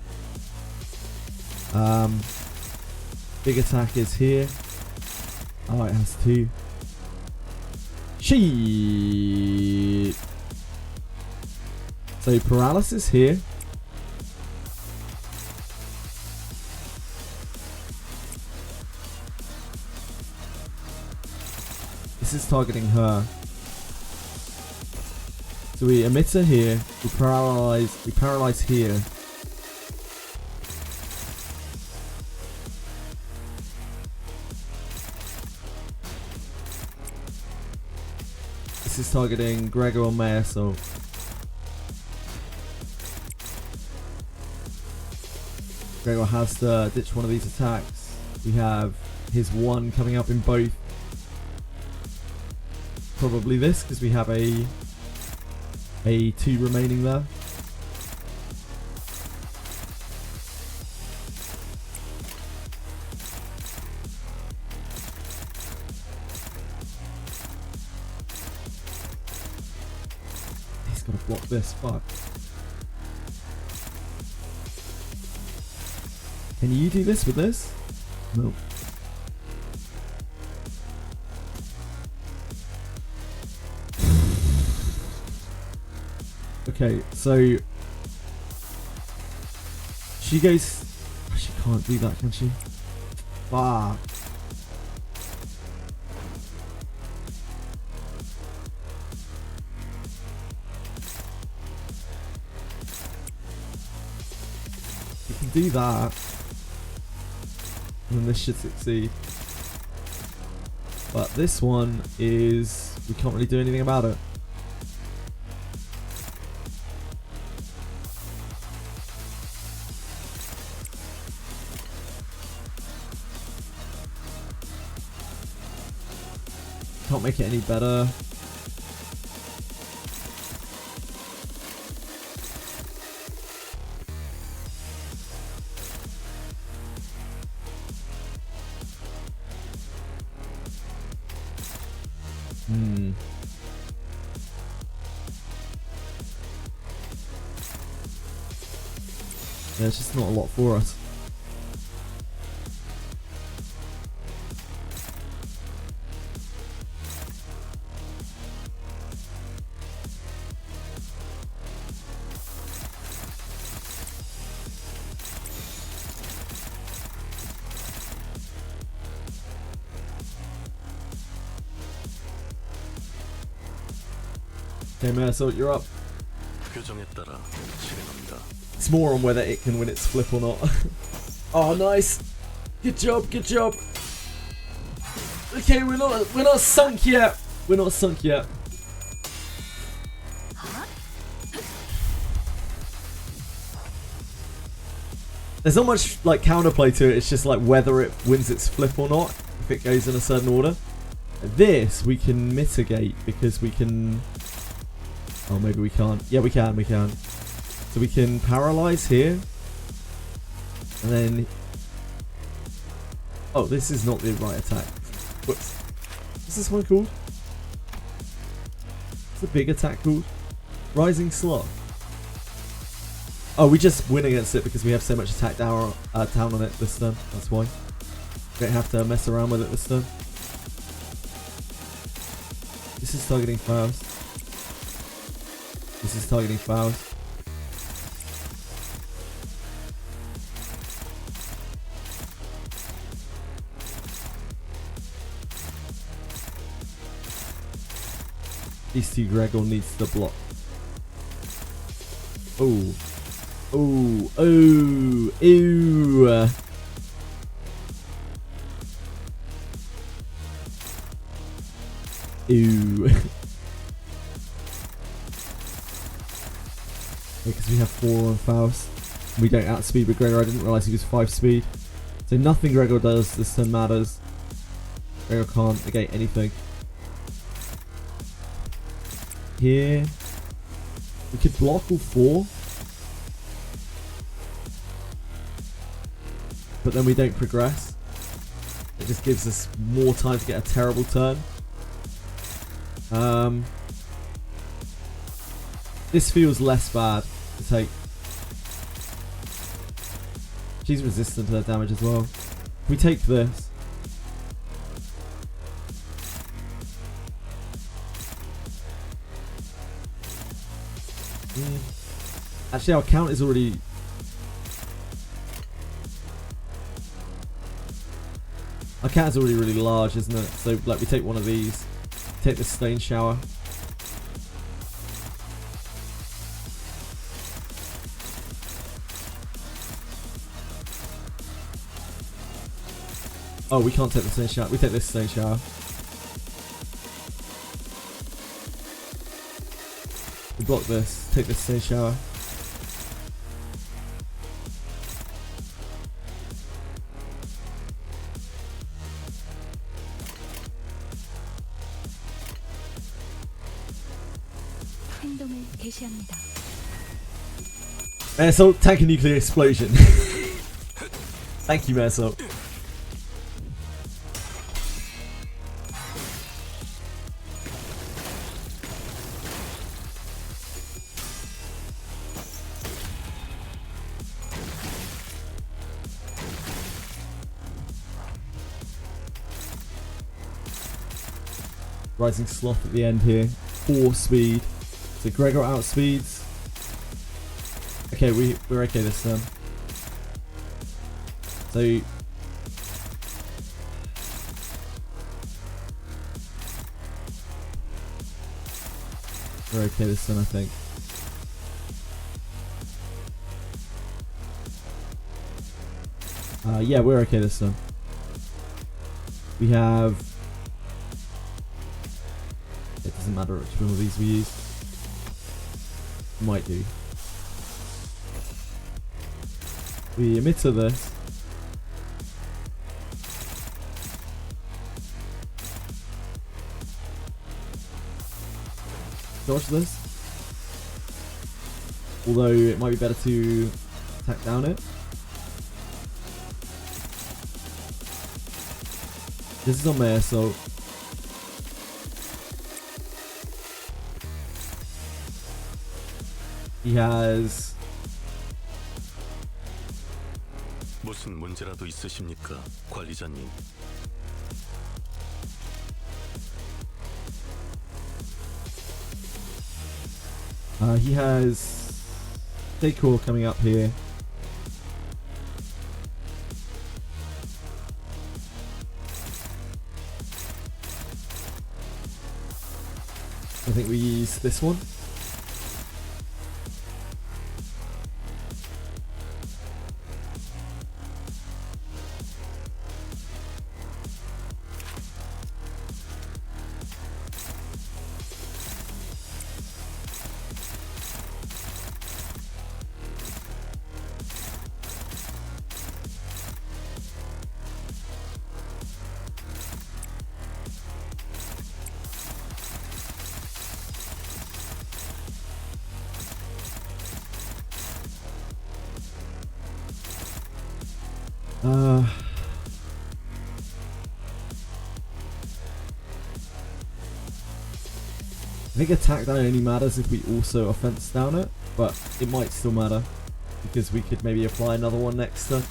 Big attack is here. Oh, it has 2. Shit. So paralysis here. This is targeting her. So we emit her here. We paralyze here. This is targeting Gregor or Mayor, so Gregor has to ditch one of these attacks. We have his 1 coming up in both. Probably this, because we have a 2 remaining there. He's got to block this, fuck. Can you do this with this? No. Okay, so she goes. She can't do that, can she? Fuck. You can do that, and then this should succeed. But this one is, we can't really do anything about it. Can't make it any better. Yeah, it's just not a lot for us. Okay, Marisol, you're up. 규정에 따라 실행합니다. It's more on whether it can win its flip or not. Oh, nice. Good job, good job. Okay, we're not sunk yet. We're not sunk yet. There's not much like counterplay to it. It's just like whether it wins its flip or not. If it goes in a certain order. This we can mitigate because we can. Oh, maybe we can't. Yeah, we can. So we can paralyze here. And then... Oh, this is not the right attack. What's this one called? What's the big attack called? Rising Sloth. Oh, we just win against it because we have so much attack down on it this turn. That's why. We don't have to mess around with it this turn. This is targeting Faust. This is targeting Faust. These two Gregor needs to block. Oh. Oh. Oh. Ew. Ew. Because we have 4 on Faust. We don't outspeed with Gregor. I didn't realise he was 5 speed. So nothing Gregor does this turn matters. Gregor can't negate anything. Here. We could block all 4. But then we don't progress. It just gives us more time to get a terrible turn. This feels less bad to take. She's resistant to that damage as well. We take this. Actually, our count is already... Our count is already really large, isn't it? So, like, we take one of these. Take the Stone Shower. Oh, we can't take the Stone Shower. We take this Stone Shower. We block this. Take this Stone Shower. 행동을 개시합니다. Assault, tank a nuclear explosion. Thank you, Assault. Rising Sloth at the end here. 4 speed. So Gregor outspeeds. Okay, we're okay this turn. So we're okay this turn, I think. Yeah, we're okay this turn. We have... It doesn't matter which one of these we use. Might do. We emitter this. Dodge this. Although it might be better to attack down it. This is on my assault. He has... 무슨 문제라도 있으십니까, 관리자님? He has Decor coming up here. I think we use this one. I think attack down only matters if we also offense down it, but it might still matter because we could maybe apply another one next turn.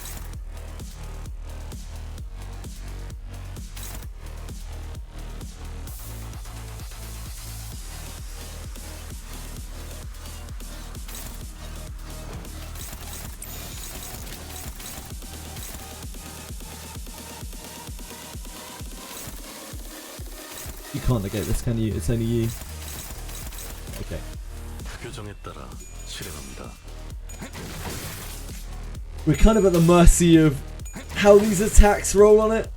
You can't negate this, can you? It's only you. Okay. 표정에 따라 실행합니다. We're kind of at the mercy of how these attacks roll on it.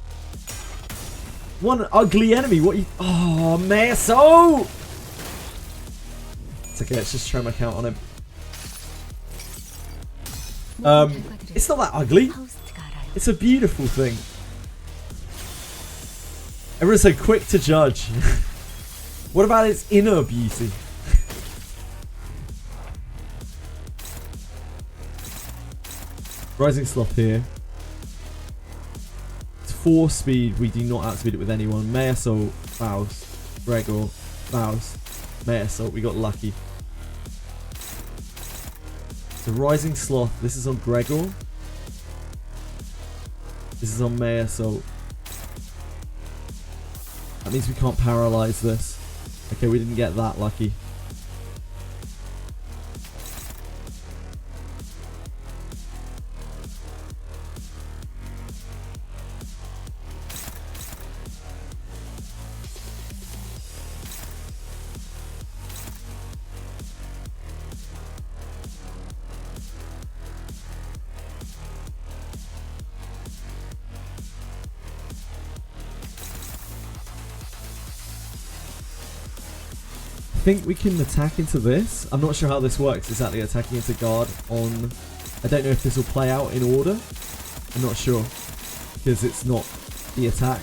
One ugly enemy. What you? Oh, Meso! It's okay. Let's just try my count on him. It's not that ugly. 호스트가 알아요. It's a beautiful thing. Everyone's so quick to judge. What about its inner beauty? Rising Sloth here. It's 4 speed. We do not outspeed it with anyone. May Assault, Faust, Gregor, Faust, May Assault. We got lucky. So Rising Sloth. This is on Gregor. This is on May Assault. That means we can't paralyze this. Okay, we didn't get that lucky. I think we can attack into this. I'm not sure how this works exactly, attacking into guard on... I don't know if this will play out in order. I'm not sure. Because it's not the attack.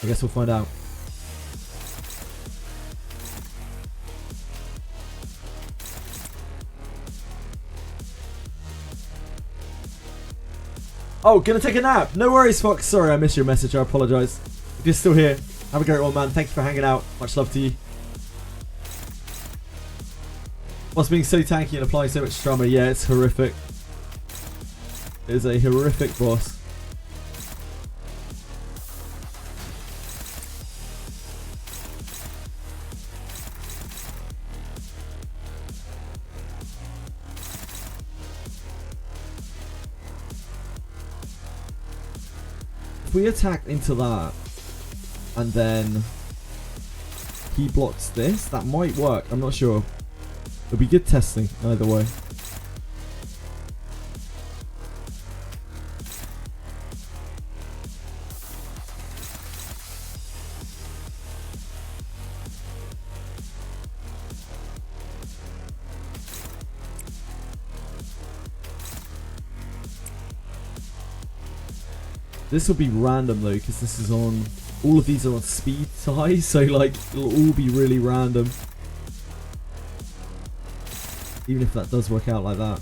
I guess we'll find out. Oh, gonna take a nap. No worries, Fox. Sorry, I missed your message. I apologise. If you're still here, have a great one, man. Thank you for hanging out. Much love to you. Whilst being so tanky and applying so much trauma, yeah, it's horrific. It is a horrific boss. If we attack into that, and then he blocks this, that might work. I'm not sure. It'll be good testing, either way. This will be random though, because this is on... all of these are on speed size, so like, it'll all be really random. Even if that does work out like that.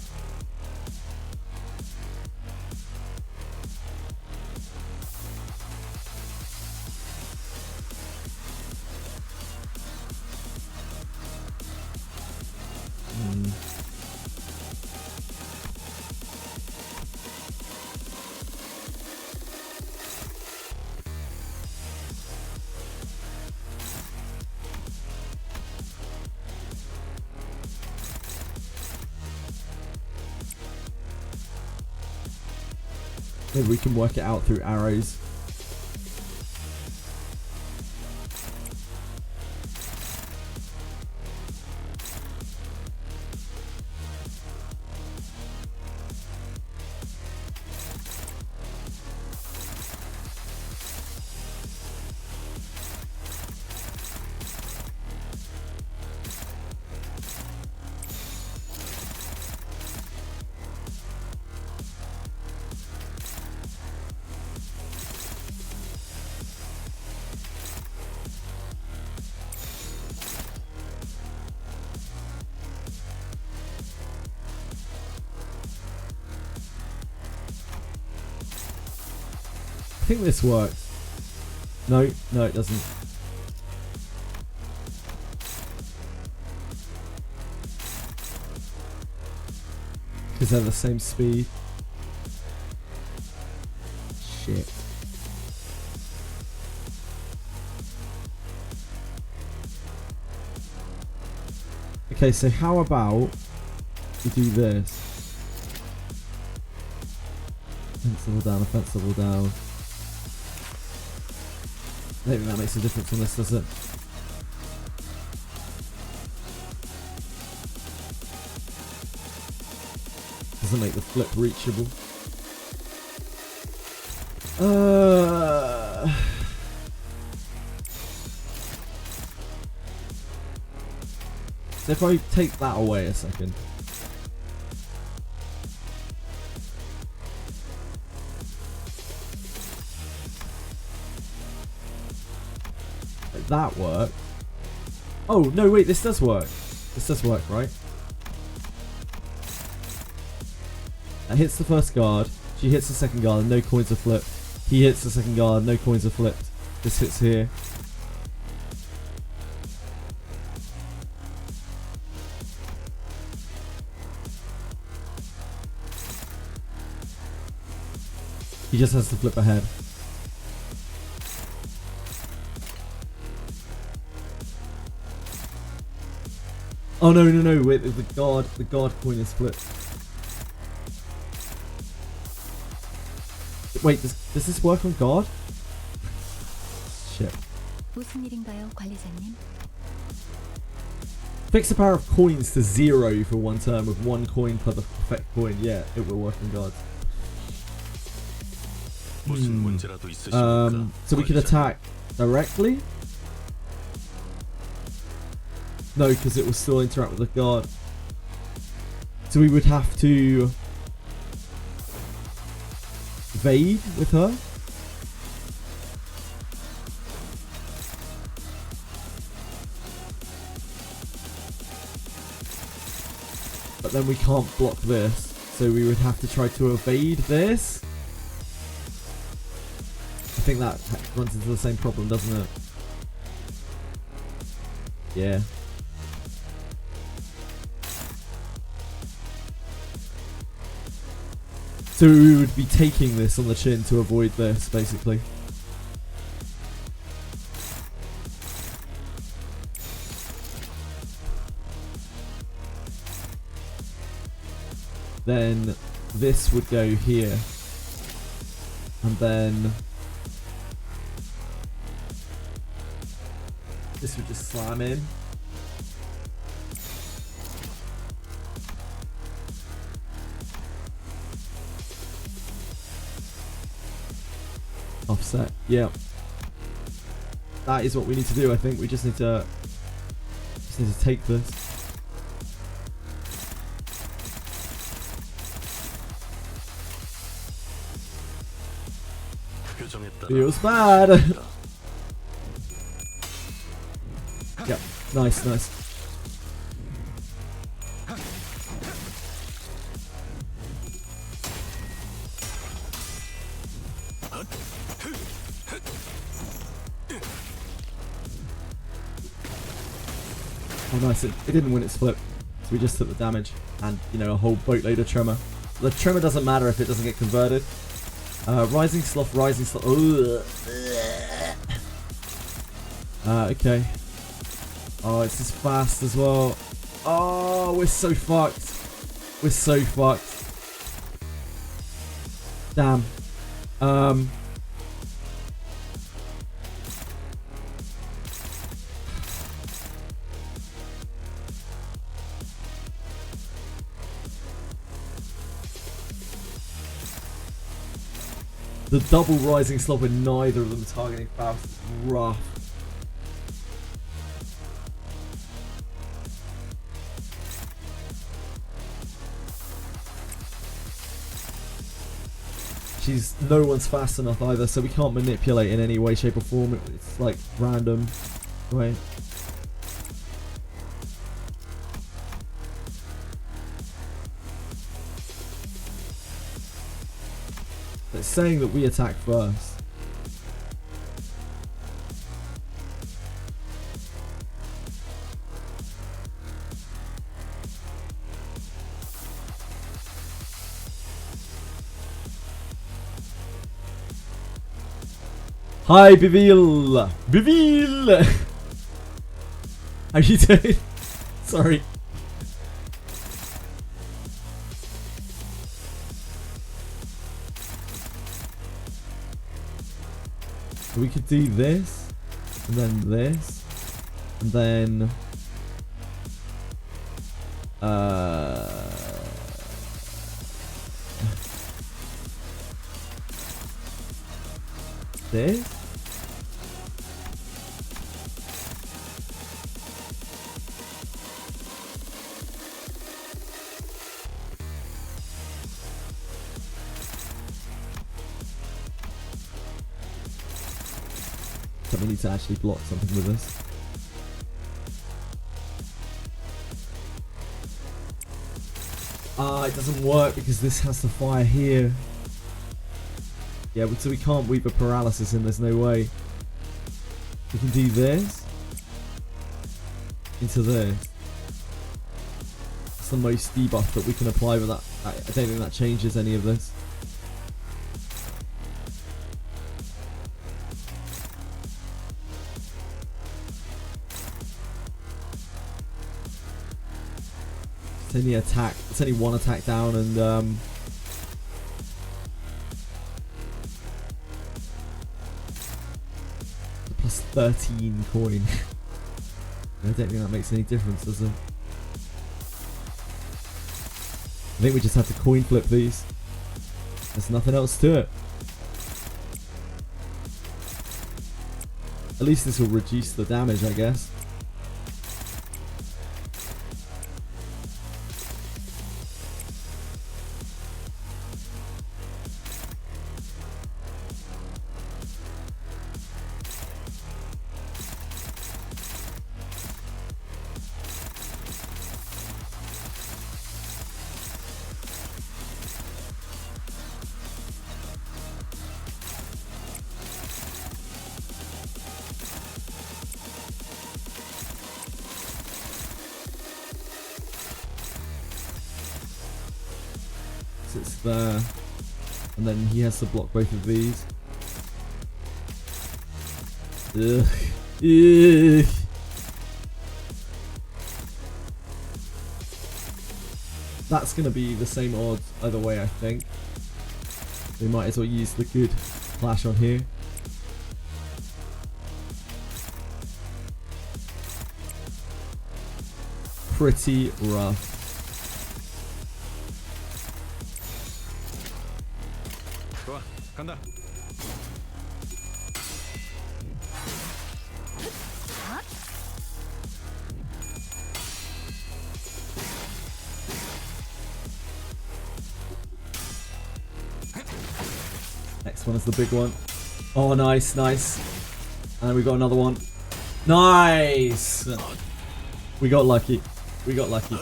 Maybe we can work it out through arrows. I think this works. No, no, it doesn't. Because they're the same speed. Shit. Okay, so how about we do this? Offense level down, offense level down. I don't think that makes a difference on this, does it? Doesn't make the flip reachable. So if I take that away a second. Like that work. Oh, no, wait, this does work. This does work, right? That hits the first guard. She hits the second guard and no coins are flipped. He hits the second guard, no coins are flipped. This hits here. He just has to flip ahead. Oh no, no, no, wait, the guard coin is flipped. Wait, does this work on guard? Shit. 무슨 일인가요, 관리자님? Fix the power of coins to 0 for one turn with 1 coin per the effect coin. Yeah, it will work on guard. So we can attack directly? No, because it will still interact with the guard. So we would have to evade with her? But then we can't block this, so we would have to try to evade this. I think that runs into the same problem, doesn't it? Yeah. So we would be taking this on the chin to avoid this, basically. Then this would go here. And then this would just slam in. Offset, yeah. That is what we need to do, I think. We just need to take this. Feels bad. Yep, nice, nice. Oh nice, it didn't win its flip, so we just took the damage and, you know, a whole boatload of tremor. The tremor doesn't matter if it doesn't get converted. Rising sloth, rising sloth. Okay. Oh, it's just fast as well. Oh, we're so fucked. We're so fucked. Damn. The double rising sloth with neither of them targeting Faust is rough. No one's fast enough either, so we can't manipulate in any way, shape or form. It's like random. Right. It's saying that we attack first. Hi, Bivil. Bivil. How you doing? Sorry. So we could do this, and then this, and then this. So we need to actually block something with this. Ah, it doesn't work because this has to fire here. Yeah, so we can't weave a paralysis in, there's no way. We can do this. Into this. It's the most debuff that we can apply with that. I don't think that changes any of this. It's only attack. It's only one attack down, and plus 13 coin. I don't think that makes any difference, does it? I think we just have to coin flip these. There's nothing else to it. At least this will reduce the damage, I guess. It's there, and then he has to block both of these. Ugh. Ugh. That's gonna be the same odds either way, I think. We might as well use the good flash on here. Pretty rough. 간다. Next one is the big one. Oh, nice, nice. And we got another one. Nice. We got lucky. We got lucky.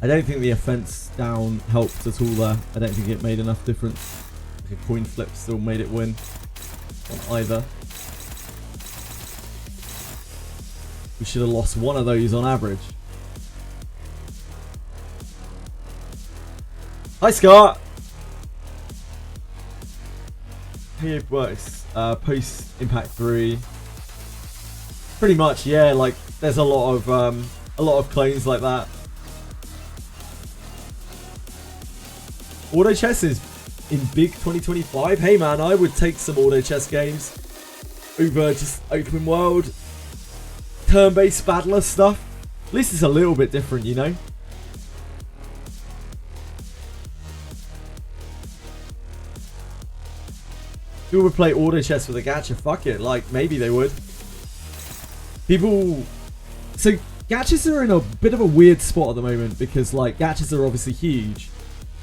I don't think the offense down helped at all there. I don't think it made enough difference. Like a coin flip still made it win on either. We should have lost one of those on average. Hi Scott! Here it works. Post Impact 3. Pretty much, yeah, like there's a lot of clones like that. Auto chess is in big 2025. Hey man, I would take some auto chess games over just open world, turn-based battler stuff. At least it's a little bit different, you know? Who would play auto chess with a gacha? Fuck it, like maybe they would. People... So gachas are in a bit of a weird spot at the moment because like gachas are obviously huge.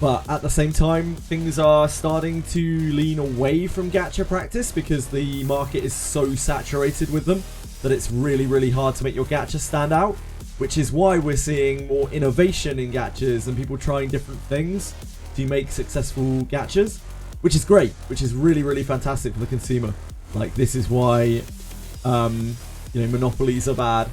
But at the same time, things are starting to lean away from gacha practice because the market is so saturated with them that it's really, really hard to make your gacha stand out. Which is why we're seeing more innovation in gachas and people trying different things to make successful gachas. Which is great, which is really, really fantastic for the consumer. Like, this is why, you know, monopolies are bad.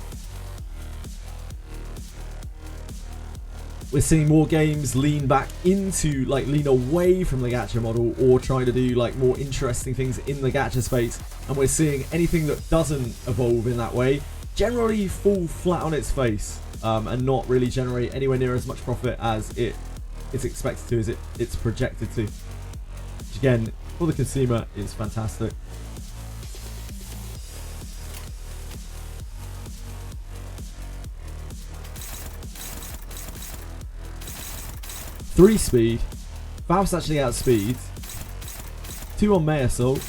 We're seeing more games lean back into, like, lean away from the gacha model or try to do, like, more interesting things in the gacha space. And we're seeing anything that doesn't evolve in that way generally fall flat on its face and not really generate anywhere near as much profit as it's expected to, as it's projected to. Which, again, for the consumer, is fantastic. Three speed. Faust actually outspeeds. 2 on May Assault.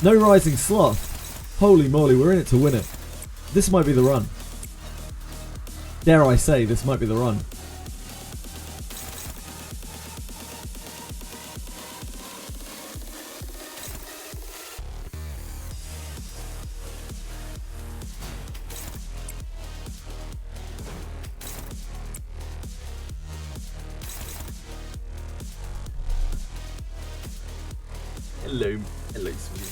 No Rising Sloth. Holy moly, we're in it to win it. This might be the run. Dare I say, this might be the run. Hello, sweetie.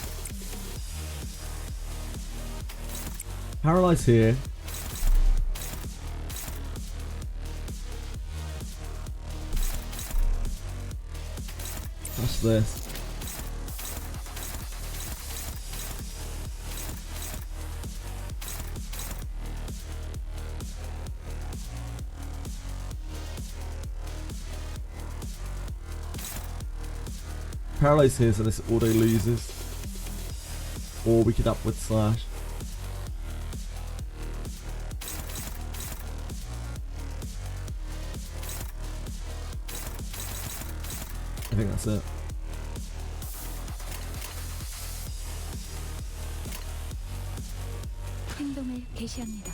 Paralyze here. What's this? Paralyze here so this auto loses. Or we could upward slash. I think that's it. 행동을 개시합니다.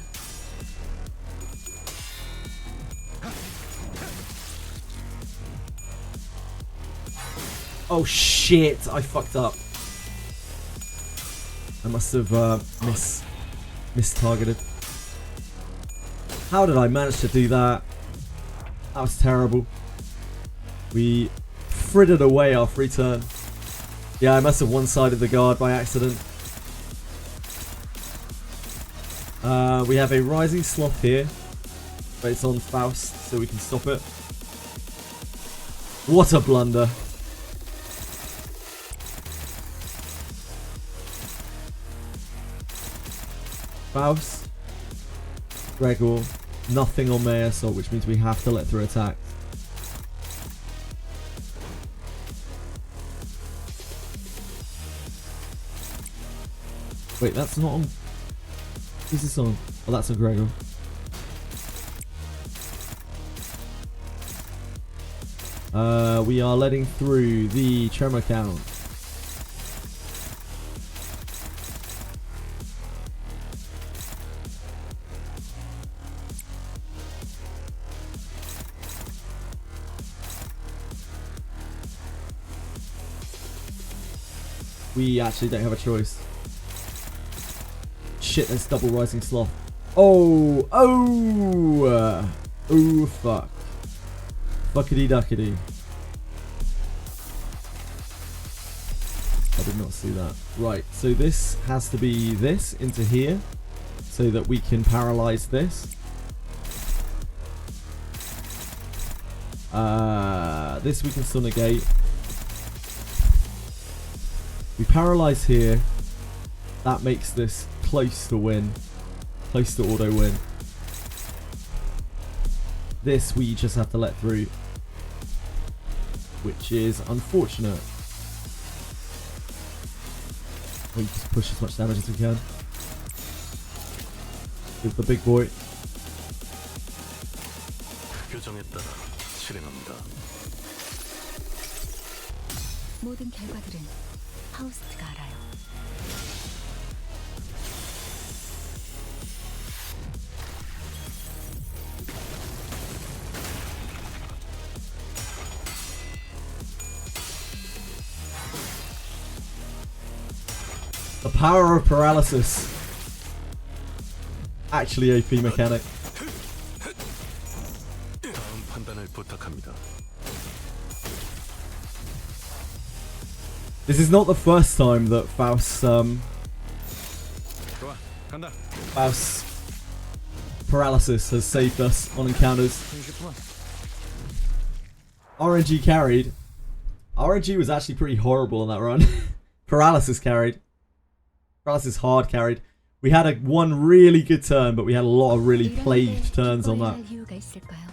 Oh shit! I fucked up. I must have mistargeted. How did I manage to do that? That was terrible. We frittered away our free turn. Yeah, I must have one-sided the guard by accident. We have a Rising Sloth here, but it's on Faust, so we can stop it. What a blunder. Faust, Gregor, nothing on May Assault, which means we have to let through attacks. Wait, that's not on. Who's this on? Oh, that's on Gregor. We are letting through the tremor count. We actually don't have a choice. Shit, there's double Rising Sloth. Oh! Oh! Oh, fuck. Fuckity duckity. I did not see that. Right, so this has to be this into here so that we can paralyze this. This we can still negate. We paralyze here. That makes this close to win. Close to auto win. This we just have to let through, which is unfortunate. We just push as much damage as we can. Give the big boy. 교정에 따라 실행합니다. 모든 결과들은 파우스트가 알아요. The power of paralysis. Actually OP mechanic. 다음 판단을 부탁합니다. This is not the first time that Faust 좋아, 간다. paralysis has saved us on encounters. RNG carried. RNG was actually pretty horrible on that run. Paralysis carried. Paralysis hard carried. We had one really good turn, but we had a lot of really plagued turns on that. 이유가 있을까요?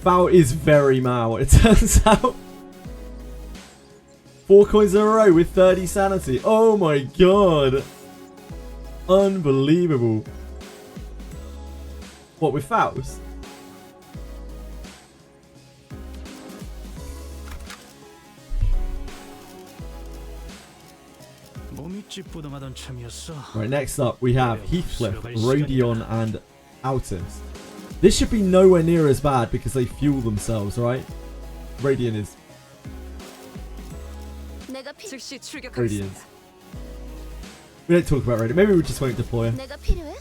Foul is very Mao, it turns out. 4 coins in a row with 30 sanity. Oh my god. Unbelievable. What, with fouls? Right, next up we have Heathcliff, Rodion and Altus. This should be nowhere near as bad because they fuel themselves, right? Radiant is... Radiant. We don't talk about Radiant. Maybe we just won't deploy her. 내가 필요해?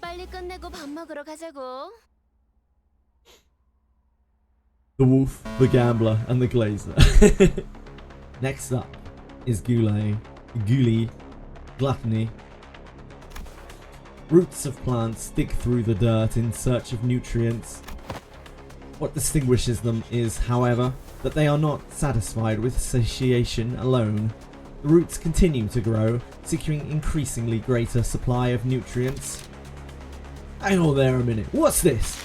빨리 끝내고 밥 먹으러 가자고. The Wolf, the Gambler, and the Glazer. Next up is Goulet, Gluttony. Roots of plants dig through the dirt in search of nutrients. What distinguishes them is, however, that they are not satisfied with satiation alone. The roots continue to grow, seeking increasingly greater supply of nutrients. Hang on there a minute, what's this?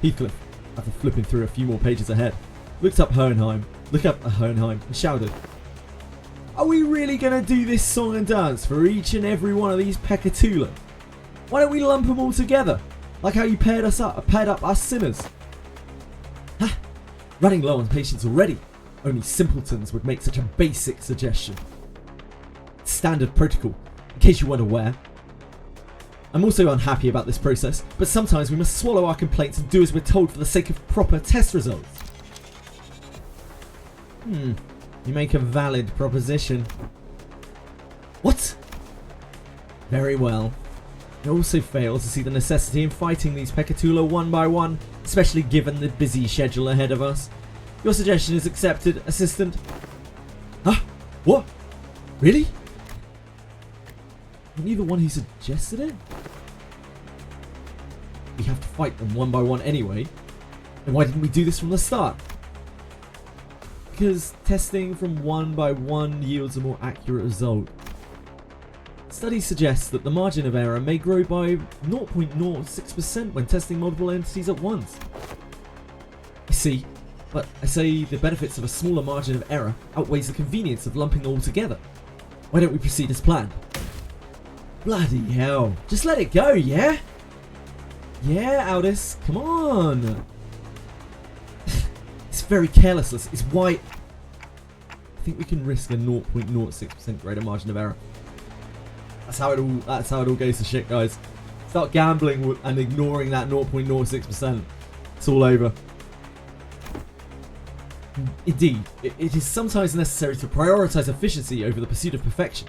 Heathcliff, after flipping through a few more pages ahead, looked up Hohenheim and shouted, "Are we really going to do this song and dance for each and every one of these Pekatula? Why don't we lump them all together, like how you paired up us sinners?" Ha! Running low on patience already. Only simpletons would make such a basic suggestion. Standard protocol, in case you weren't aware. I'm also unhappy about this process, but sometimes we must swallow our complaints and do as we're told for the sake of proper test results. You make a valid proposition. What? Very well. I also fail to see the necessity in fighting these Pekatula one by one, especially given the busy schedule ahead of us. Your suggestion is accepted, Assistant. Huh? What? Really? Weren't you the one who suggested it? We have to fight them one by one anyway. Then why didn't we do this from the start? Because testing from one by one yields a more accurate result. Studies suggest that the margin of error may grow by 0.06% when testing multiple entities at once. I see, but I say the benefits of a smaller margin of error outweighs the convenience of lumping all together. Why don't we proceed as planned? Bloody hell, just let it go, yeah? Yeah, Aldous, come on. It's very carelessness. It's why I think we can risk a 0.06% greater margin of error. That's how it all goes to shit, guys. Start gambling and ignoring that 0.06%. It's all over. Indeed, it is sometimes necessary to prioritize efficiency over the pursuit of perfection.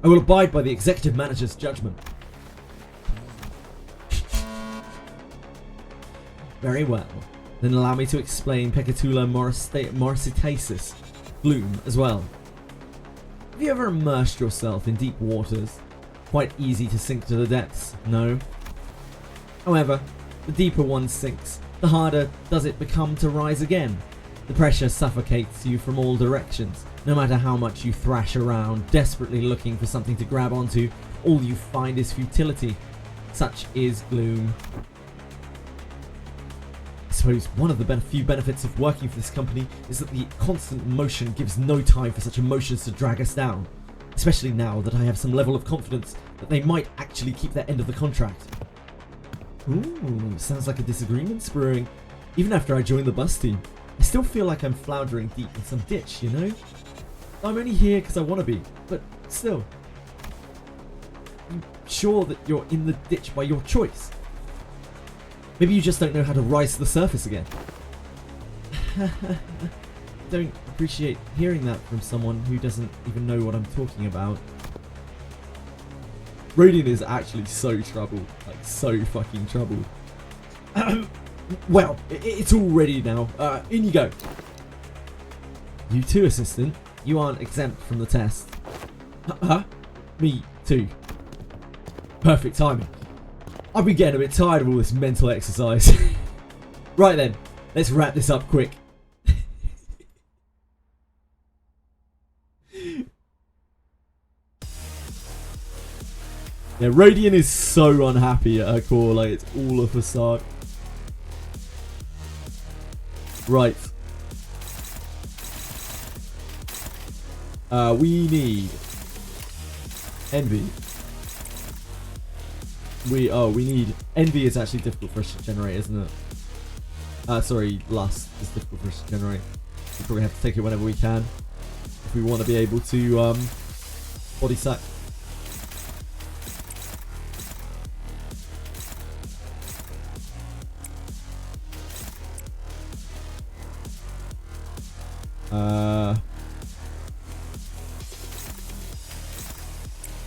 I will abide by the executive manager's judgment. Very well. Then allow me to explain Pekatula morositasis, gloom, as well. Have you ever immersed yourself in deep waters? Quite easy to sink to the depths, no? However, the deeper one sinks, the harder does it become to rise again. The pressure suffocates you from all directions. No matter how much you thrash around, desperately looking for something to grab onto, all you find is futility. Such is gloom. I suppose one of the few benefits of working for this company is that the constant motion gives no time for such emotions to drag us down. Especially now that I have some level of confidence that they might actually keep their end of the contract. Ooh, sounds like a disagreement's brewing. Even after I joined the bus team, I still feel like I'm floundering deep in some ditch, you know? I'm only here because I want to be, but still. I'm sure that you're in the ditch by your choice. Maybe you just don't know how to rise to the surface again. Don't appreciate hearing that from someone who doesn't even know what I'm talking about. Rodion is actually so troubled. Like, so fucking troubled. Well, it's all ready now. In you go. You too, Assistant. You aren't exempt from the test. Huh? Me too. Perfect timing. I've been getting a bit tired of all this mental exercise. Right then, let's wrap this up quick. Yeah, Radiant is so unhappy at her core, like it's all a facade. Right. We need Envy. We need Envy is actually difficult for us to generate, isn't it? Sorry, Lust is difficult for us to generate. We probably have to take it whenever we can if we want to be able to body sack.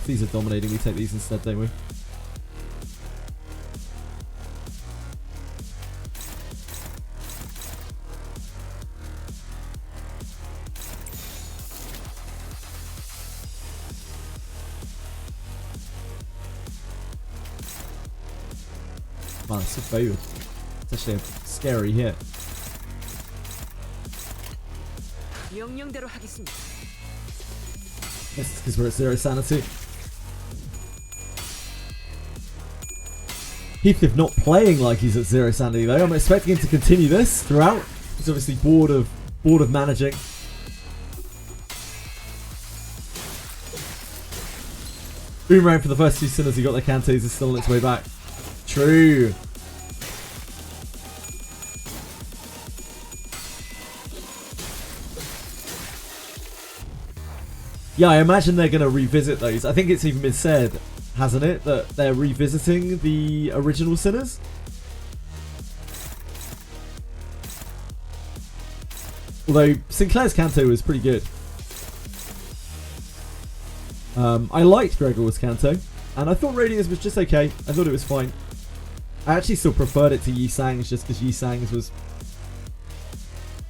These are dominating. We take these instead, don't we? Man, it's so favored. It's actually a scary hit. 명령대로 하겠습니다. This is because we're at 0 sanity. Heathcliff not playing like he's at 0 sanity though. I'm expecting him to continue this throughout. He's obviously bored of managing. Boomerang for the first 2 sinners who got their cantos is still on its way back. True. Yeah, I imagine they're going to revisit those. I think it's even been said, hasn't it, that they're revisiting the original Sinners? Although Sinclair's Canto was pretty good. I liked Gregor's Canto, and I thought Radius was just okay. I thought it was fine. I actually still preferred it to Yi Sang's just because Yi Sang's was...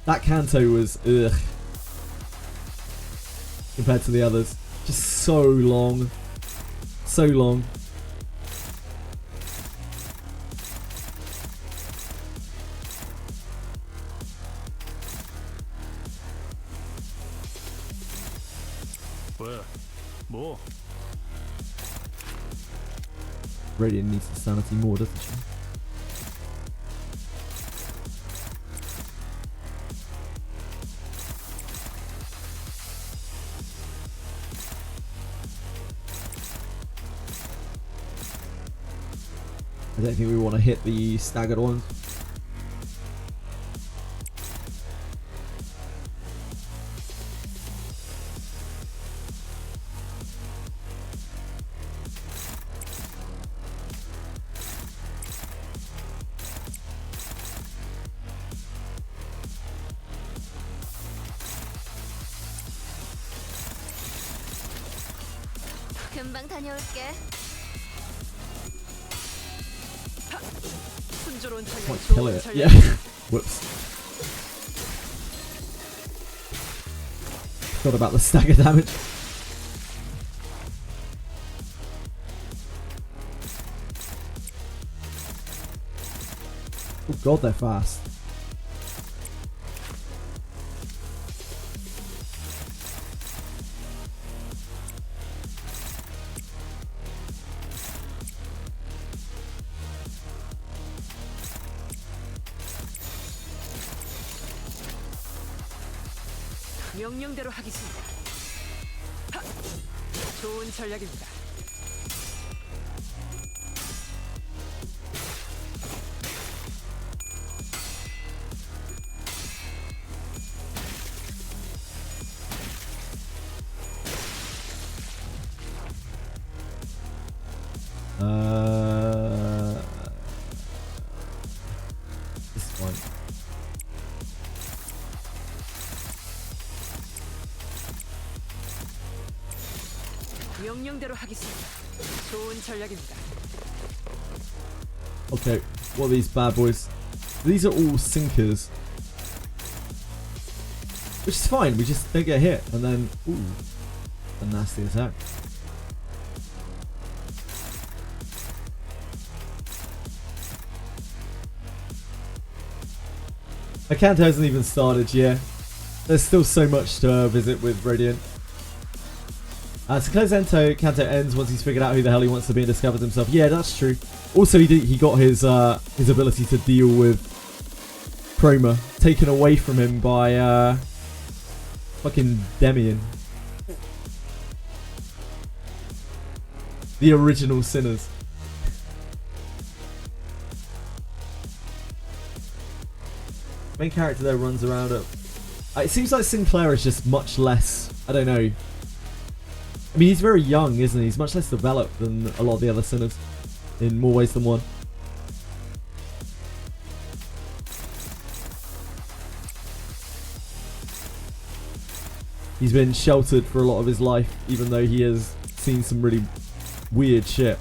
That Canto was... ugh. Compared to the others. Just so long. So long. 왜? 뭐? Radiant needs the sanity more, doesn't she? I don't think we want to hit the staggered ones. 금방 다녀올게. 순조로운 전략, Might kill 좋은 it. 전략. Yeah. Whoops. Forgot about the stagger damage. Oh god, they're fast. 명령대로 하겠습니다. 하! 좋은 전략입니다. This one. 명령대로 하겠습니다. 좋은 전략입니다. Okay, what are these bad boys? These are all sinkers. Which is fine, we just don't get hit. And then, ooh, a nasty attack. My Kanto hasn't even started yet. There's still so much to visit with Radiant. To close Kanto ends once he's figured out who the hell he wants to be and discovered himself. Yeah, that's true. Also, he got his ability to deal with Chroma taken away from him by fucking Demian. The original sinners. Main character there runs around it. It seems like Sinclair is just much less, I don't know. I mean, he's very young, isn't he? He's much less developed than a lot of the other sinners in more ways than one. He's been sheltered for a lot of his life, even though he has seen some really weird shit.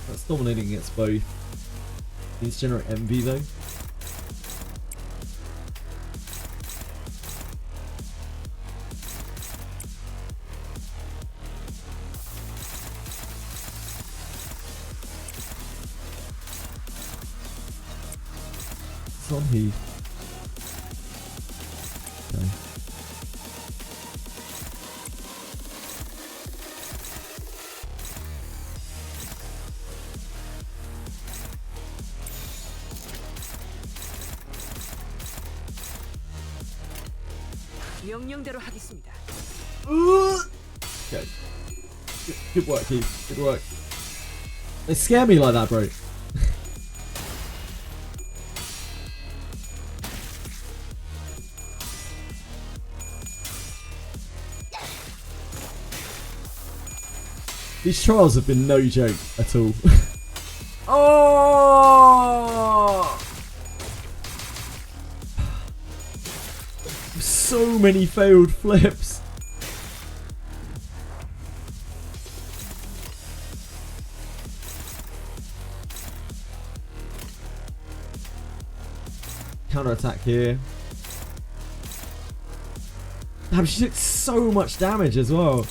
That's dominating against both. Needs to generate envy though. It's on Heath. Okay. 명령대로 하겠습니다. Okay. Good work, Heath. Good work. They scare me like that, bro. These trials have been no joke at all. Oh! So many failed flips. Counter attack here. Damn, she took so much damage as well.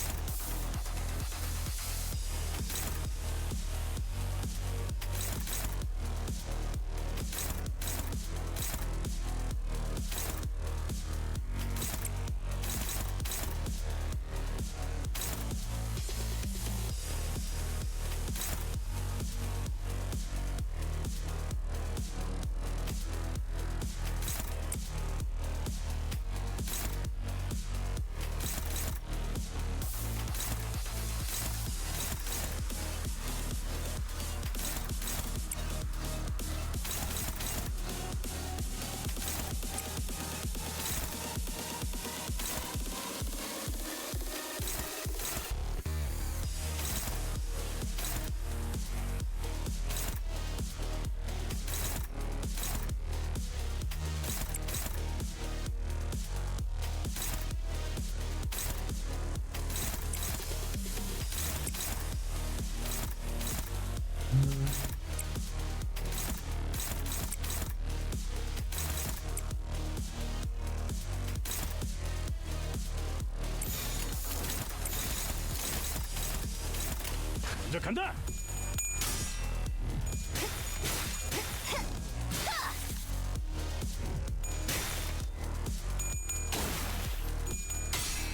이제 간다.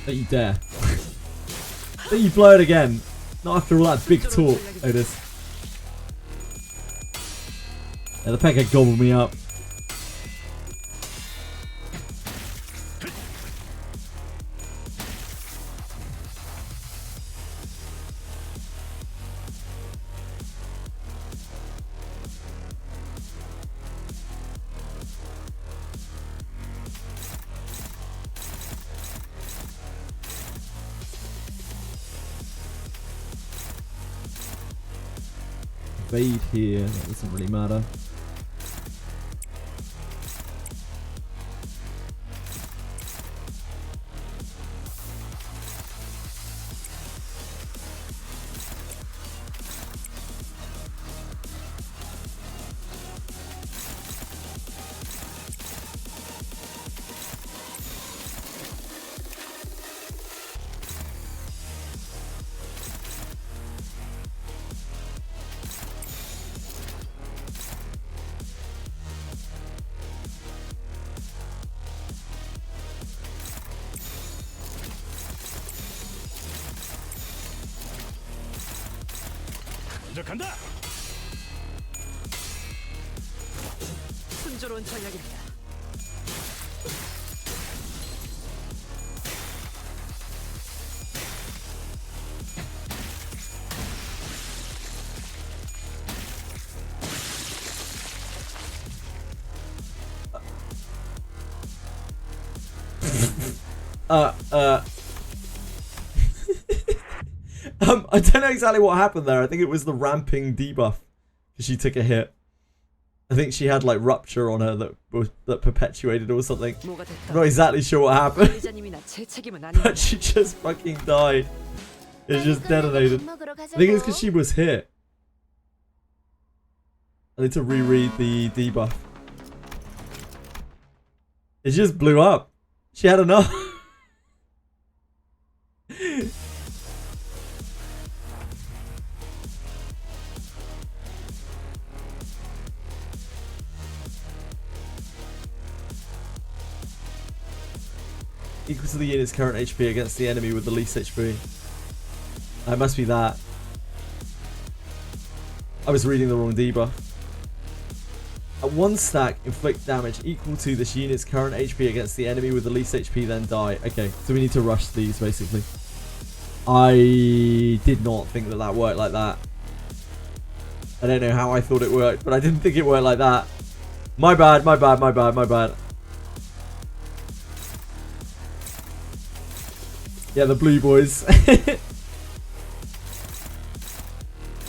Don't you dare. Don't you blow it again. Not after all that big talk, Otis. Yeah, the Pekka gobbled me up. evade here. That doesn't really matter. 먼저 간다. 순조로운 전략입니다. I don't know exactly what happened there. I think it was the ramping debuff because she took a hit. I think she had like rupture on her that perpetuated or something. 뭐가 I'm not exactly sure what happened, 관리자님이나 제 책임은 아닙니다. but she just fucking died. It just detonated. I think it's because she was hit. I need to reread the debuff. It just blew up. She had enough. Equal to the unit's current HP against the enemy with the least HP. It must be that. I was reading the wrong debuff. At one stack, inflict damage equal to this unit's current HP against the enemy with the least HP, then die. Okay, so we need to rush these, basically. I did not think that worked like that. I don't know how I thought it worked, but I didn't think it worked like that. My bad, my bad, my bad, my bad. Yeah, the blue boys. I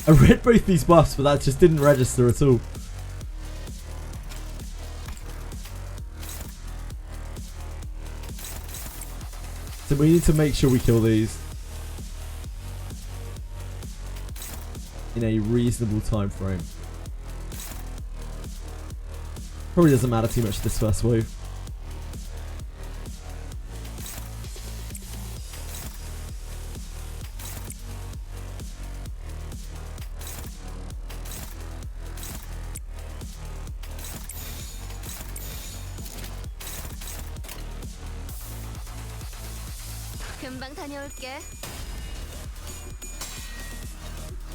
read both these buffs, but that just didn't register at all. So we need to make sure we kill these in a reasonable time frame. Probably doesn't matter too much this first wave. 금방 다녀올게.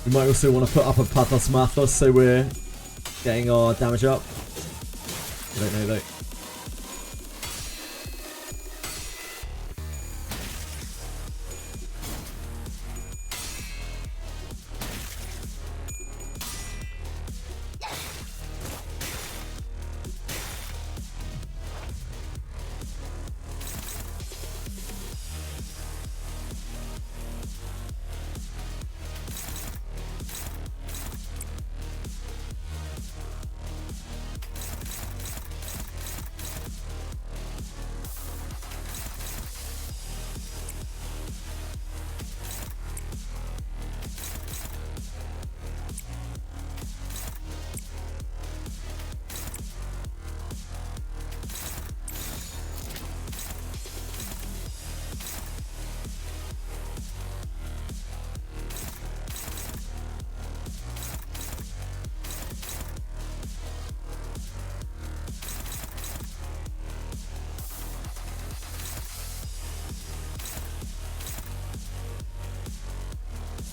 We might also want to put up a Pathos Mathos so we're getting our damage up. I don't know though.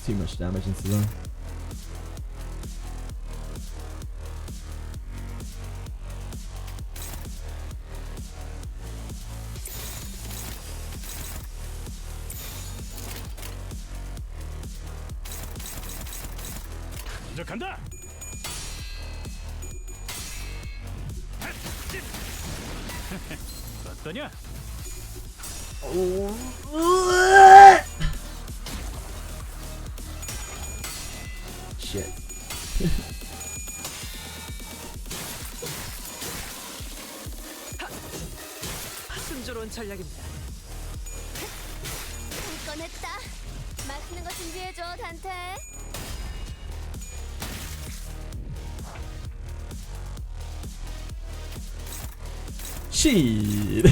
Too much damage into them. 먼저 간다. 어떠냐? Shit. 순조로운 전략입니다. 꺼냈다. 맛있는 거 준비해줘, 단테. Shit.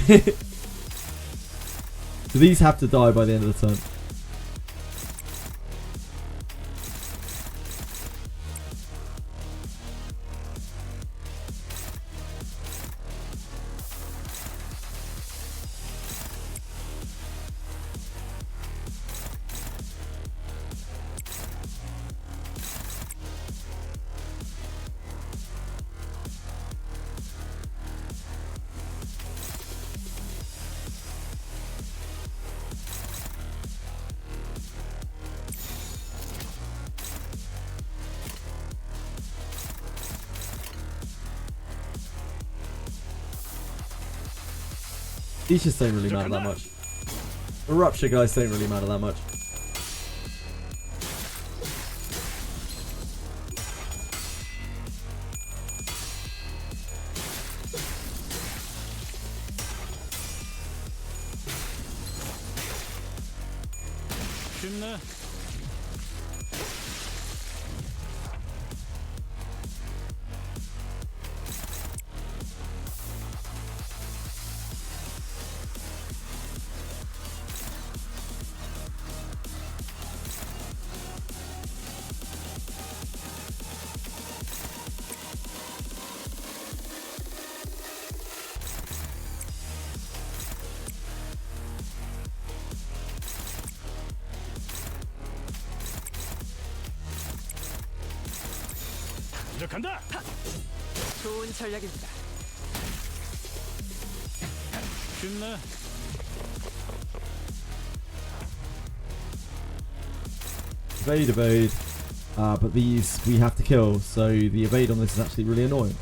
Do these have to die by the end of the turn? These just don't really matter that much. The rupture guys don't really matter that much. 쉽네. 이제 간다. 좋은 전략입니다. 쉽네. Evade. But these we have to kill, so the evade on this is actually really annoying.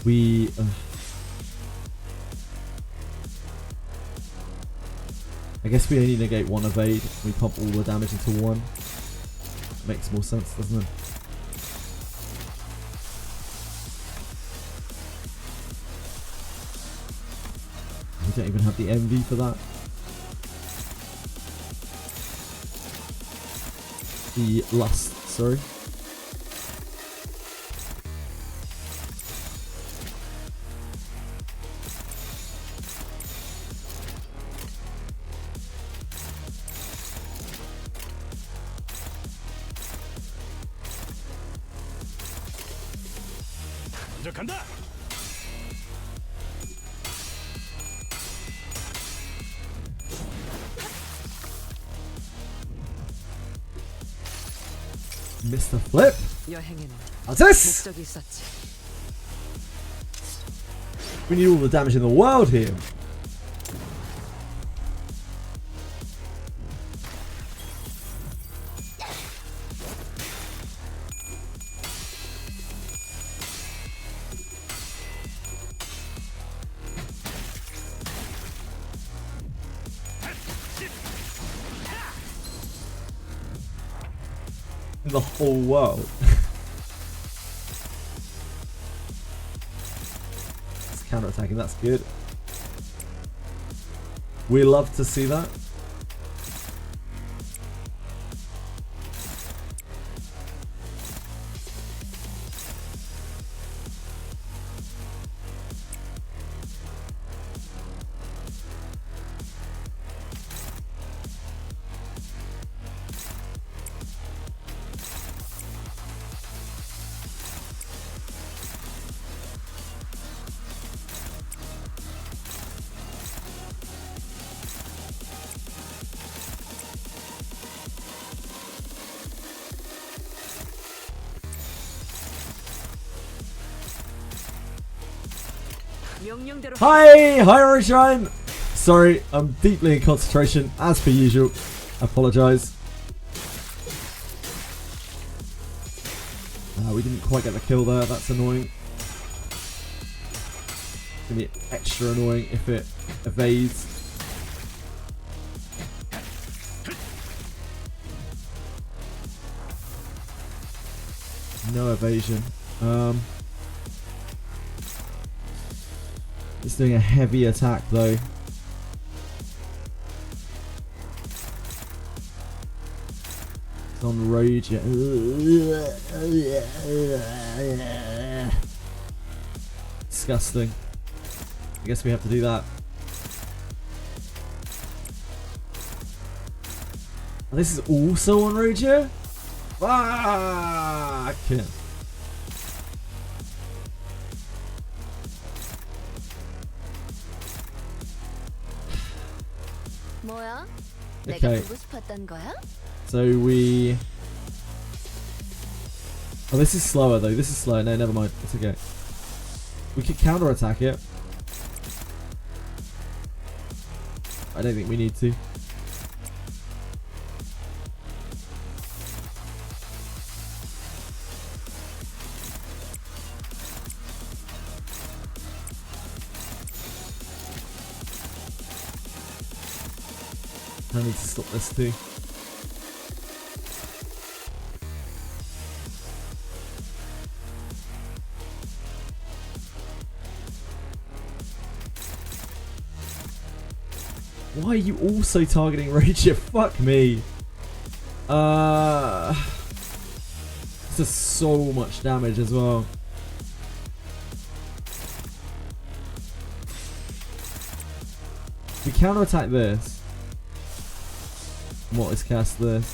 We I guess we only negate one evade. We pump all the damage into one. Makes more sense, doesn't it? We don't even have the MV for that. The lust, sorry. 이제 간다. Mr. Flip. 여행에는 What's this? 목적이 있었지. We need all the damage in the world here. In the whole world. It's counter-attacking, that's good. We love to see that. 명령대로 Hi! Hi, Orange Ryan! Sorry, I'm deeply in concentration, as per usual. I apologise. We didn't quite get the kill there, that's annoying. It's going to be extra annoying if it evades. No evasion. It's doing a heavy attack though. It's on road yet. Disgusting. I guess we have to do that. And this is also on road yet? Fuck! 뭐야? 내가 Okay. 보고 싶었던 거야? So we... Oh, this is slower though. This is slow. No, never mind. It's okay. We could counter-attack it. I don't think we need to. I need to stop this too. Why are you also targeting Rage? Fuck me. This is so much damage as well. We counterattack this. What is cast this?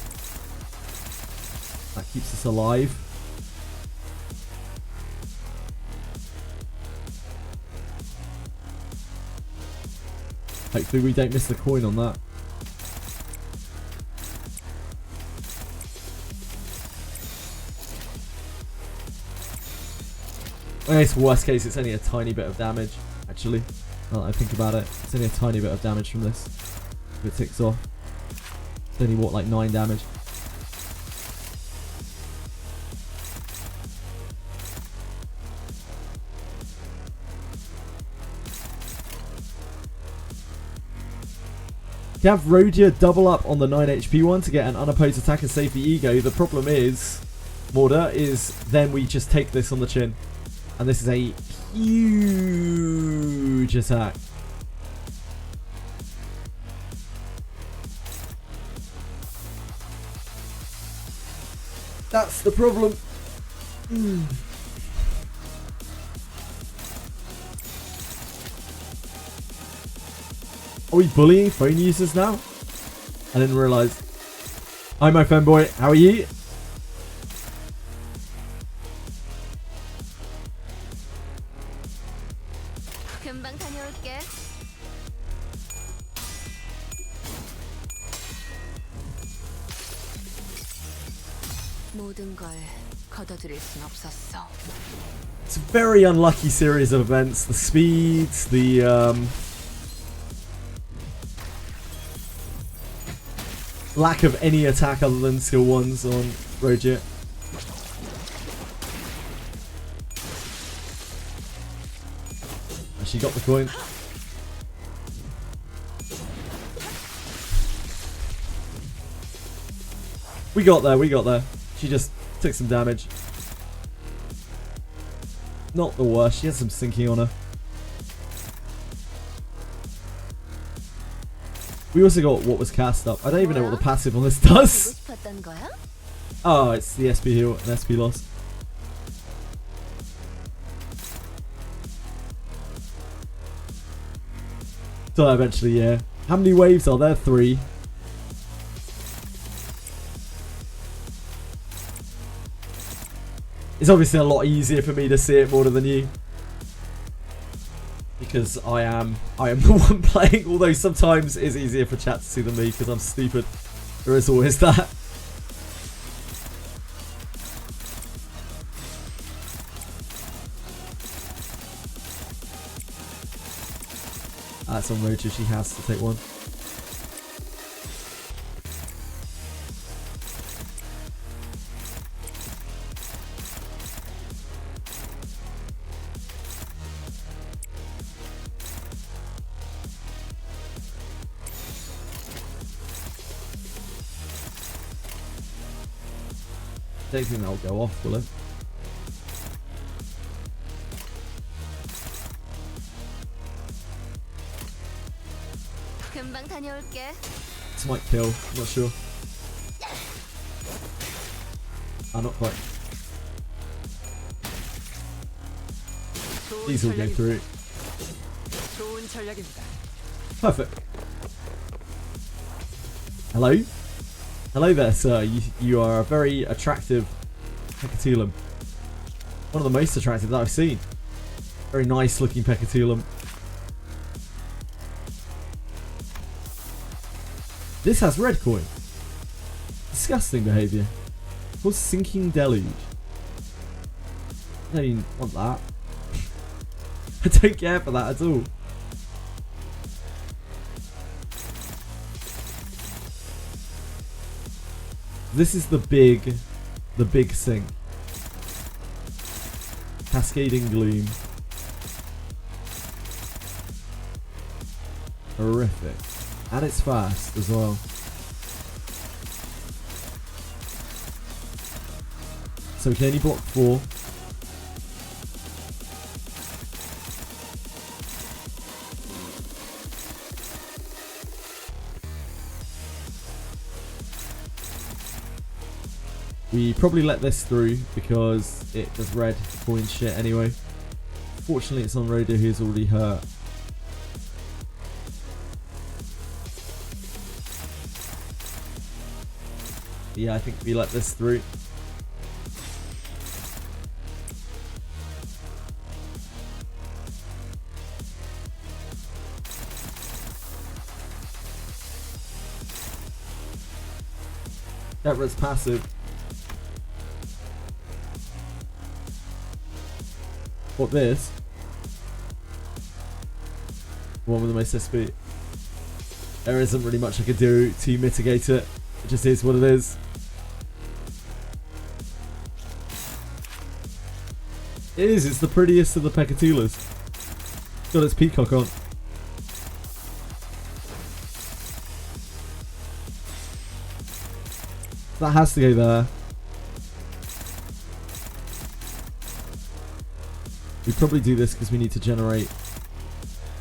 That keeps us alive. Hopefully we don't miss the coin on that. I guess worst case it's only a tiny bit of damage, actually. Now that I think about it, it's only a tiny bit of damage from this. If it ticks off. It's only what, like 9 damage. You have Rodia double up on the 9 HP one to get an unopposed attack and save the ego. The problem is, Morda, is then we just take this on the chin. And this is a huge attack. That's the problem. Are we bullying phone users now? I didn't realise. Hi, my phone boy. How are you? 금방 다녀올게. 모든 걸 거둬들일 순 없었어. It's a very unlucky series of events. The speeds, the lack of any attack other than skill 1s on Roger. She got the coin. We got there, we got there. She just took some damage. Not the worst, she has some sinking on her. We also got what was cast up. I don't even know what the passive on this does. 보고 싶었던 거야? Oh, it's the SP heal and SP loss. So eventually, yeah. How many waves are there? 3. It's obviously a lot easier for me to see it more than you. Because I am the one playing, although sometimes it's easier for chat to see than me because I'm stupid. There is always that. That's on Roger, she has to take one. Don't think that'll go off, will it? 금방 다녀올게. This might kill, I'm not sure. Not quite. 좋은 These will go 전략입니다. through. 좋은 전략입니다. Perfect. Hello? Hello there, sir. You are a very attractive Pecatulum. One of the most attractive that I've seen. Very nice looking Pecatulum. This has red coin. Disgusting behaviour. Called Sinking Deluge. I don't even want that. I don't care for that at all. This is the big sink. Cascading Gloom. Horrific. And it's fast as well. So we can only block 4. We probably let this through because it does red coin shit anyway. Fortunately it's on Rhoda who's already hurt. Yeah, I think we let this through. That was passive. What this? One with the most SP. There isn't really much I could do to mitigate it. It just is what it is. It is, it's the prettiest of the Pecatulas. It's got its peacock on. That has to go there. We probably do this because we need to generate...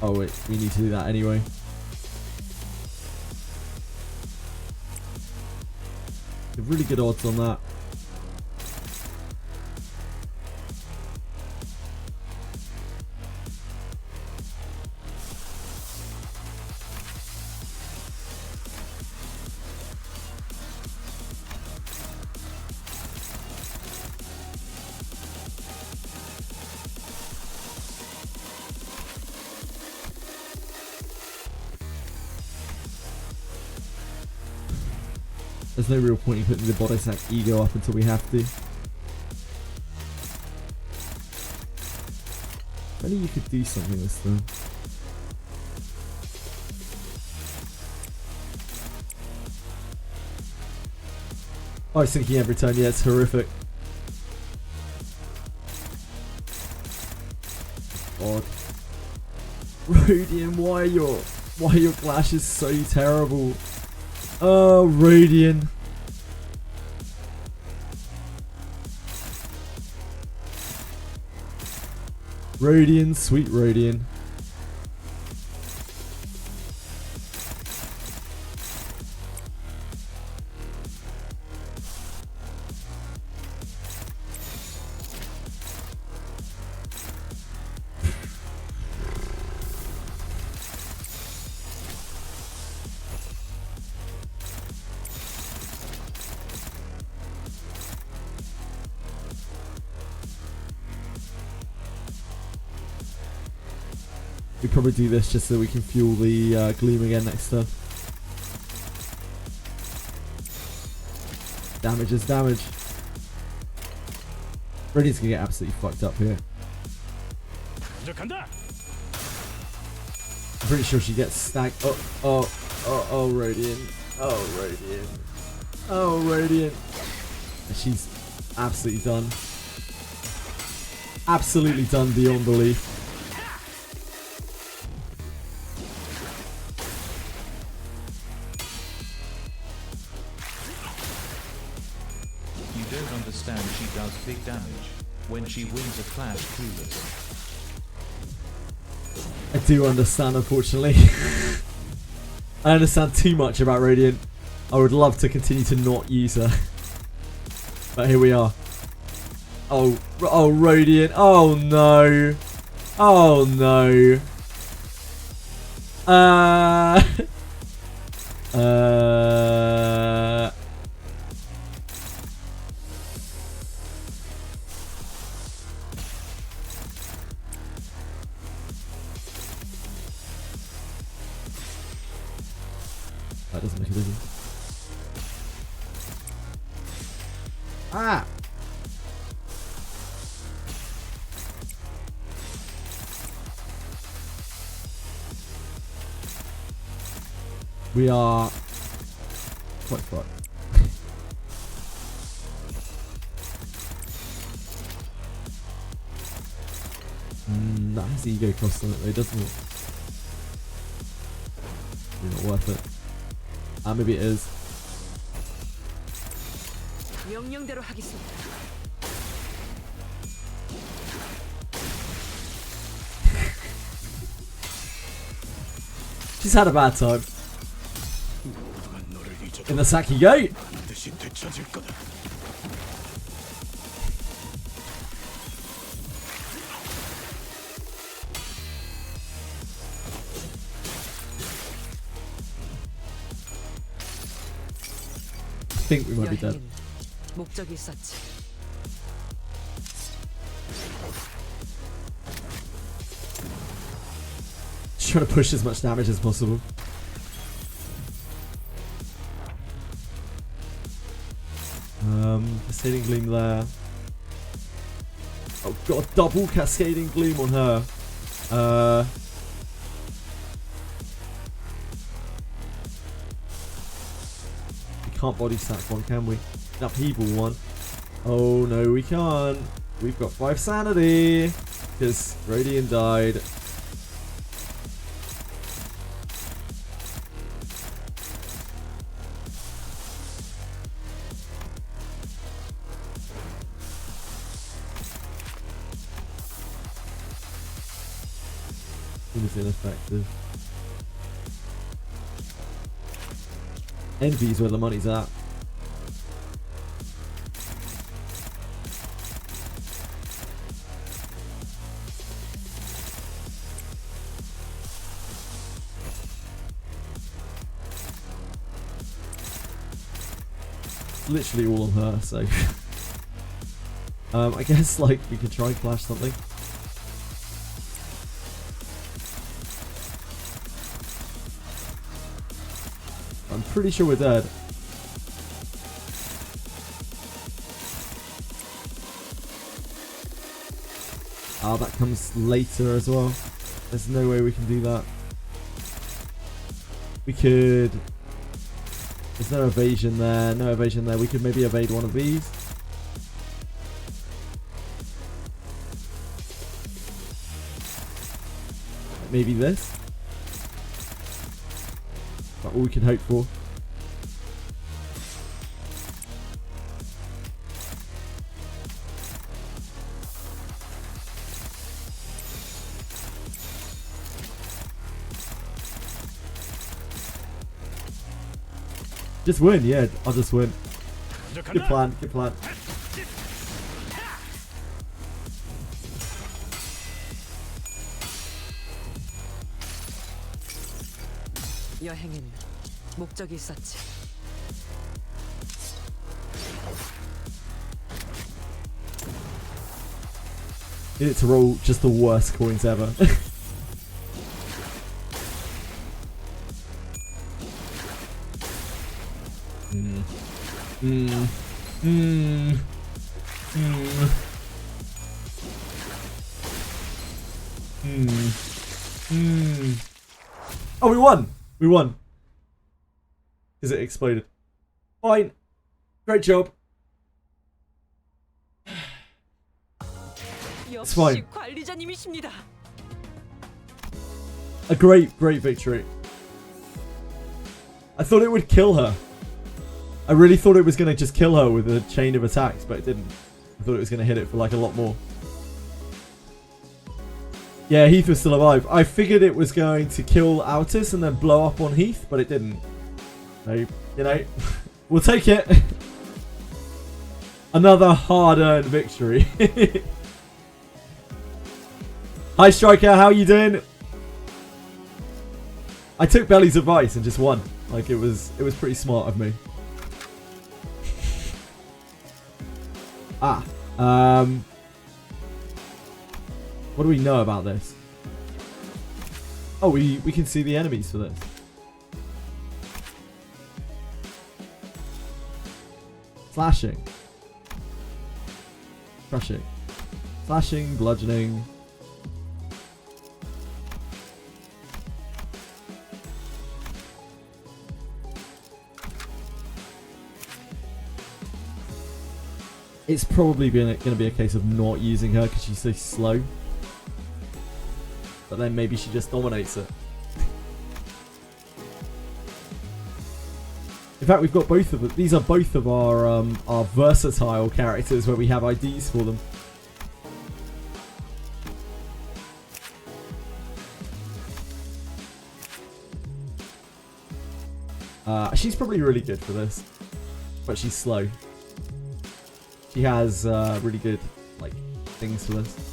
Oh wait, we need to do that anyway. Really good odds on that. There's no real point in putting the Bodysack ego up until we have to. If only you could do something this time. I was thinking every turn, yeah, it's horrific. God. Rodian, why are your clashes so terrible? Oh, Radian. Radian, sweet Radian. We probably do this just so we can fuel the Gloom again next turn. Damage is damage. Radiant's gonna get absolutely fucked up here. 먼저 간다. I'm pretty sure she gets stacked. Oh, Radiant. Oh, Radiant. Oh, Radiant. She's absolutely done. Absolutely done beyond belief. You don't understand, she does big damage when she wins a clash clueless. I do understand, unfortunately. I understand too much about Radiant. I would love to continue to not use her. But here we are. Oh, Radiant. Oh, no. Oh, no. That doesn't make a difference. Ah! We are quite fucked. That has ego cost on it though, doesn't it? Not worth it. Maybe it is. 명령대로 하겠습니다. She's had a bad time. In the sack you go. 반드시 되찾을 거다. I think we might be dead. 여행엔 목적이 있었지. Just trying to push as much damage as possible. Cascading Gleam there. Oh god, double Cascading Gleam on her. We can't body stack one, can we? An upheaval one. Oh no, we can't. We've got 5 sanity. Because Radiant died. It was ineffective. Envy's where the money's at. It's literally all on her, so I guess like we could try and flash something. I'm pretty sure we're dead. Ah, that comes later as well. There's no way we can do that. We could... There's no evasion there, no evasion there. We could maybe evade one of these. Maybe this. That's all we can hope for. Just win, yeah, I'll just win. Good plan, good plan. 여행엔 목적이 있었지. In it to roll just the worst coins ever. Oh, we won. We won. Because it exploded. Fine. Great job. It's fine. 관리자님이십니다. A great victory. I thought it would kill her. I really thought it was going to just kill her with a chain of attacks, but it didn't. I thought it was going to hit it for like a lot more. Yeah, Heath was still alive. I figured it was going to kill Altus and then blow up on Heath, but it didn't. So, you know, we'll take it. Another hard-earned victory. Hi, Striker. How you doing? I took Belly's advice and just won. Like, it was pretty smart of me. What do we know about this? Oh, we can see the enemies for this. Slashing. Crushing. Slashing, bludgeoning. It's probably going to be a case of not using her because she's so slow. But then maybe she just dominates it. In fact, we've got both of them. These are both of our versatile characters where we have IDs for them. She's probably really good for this, but she's slow. She has really good like things for this.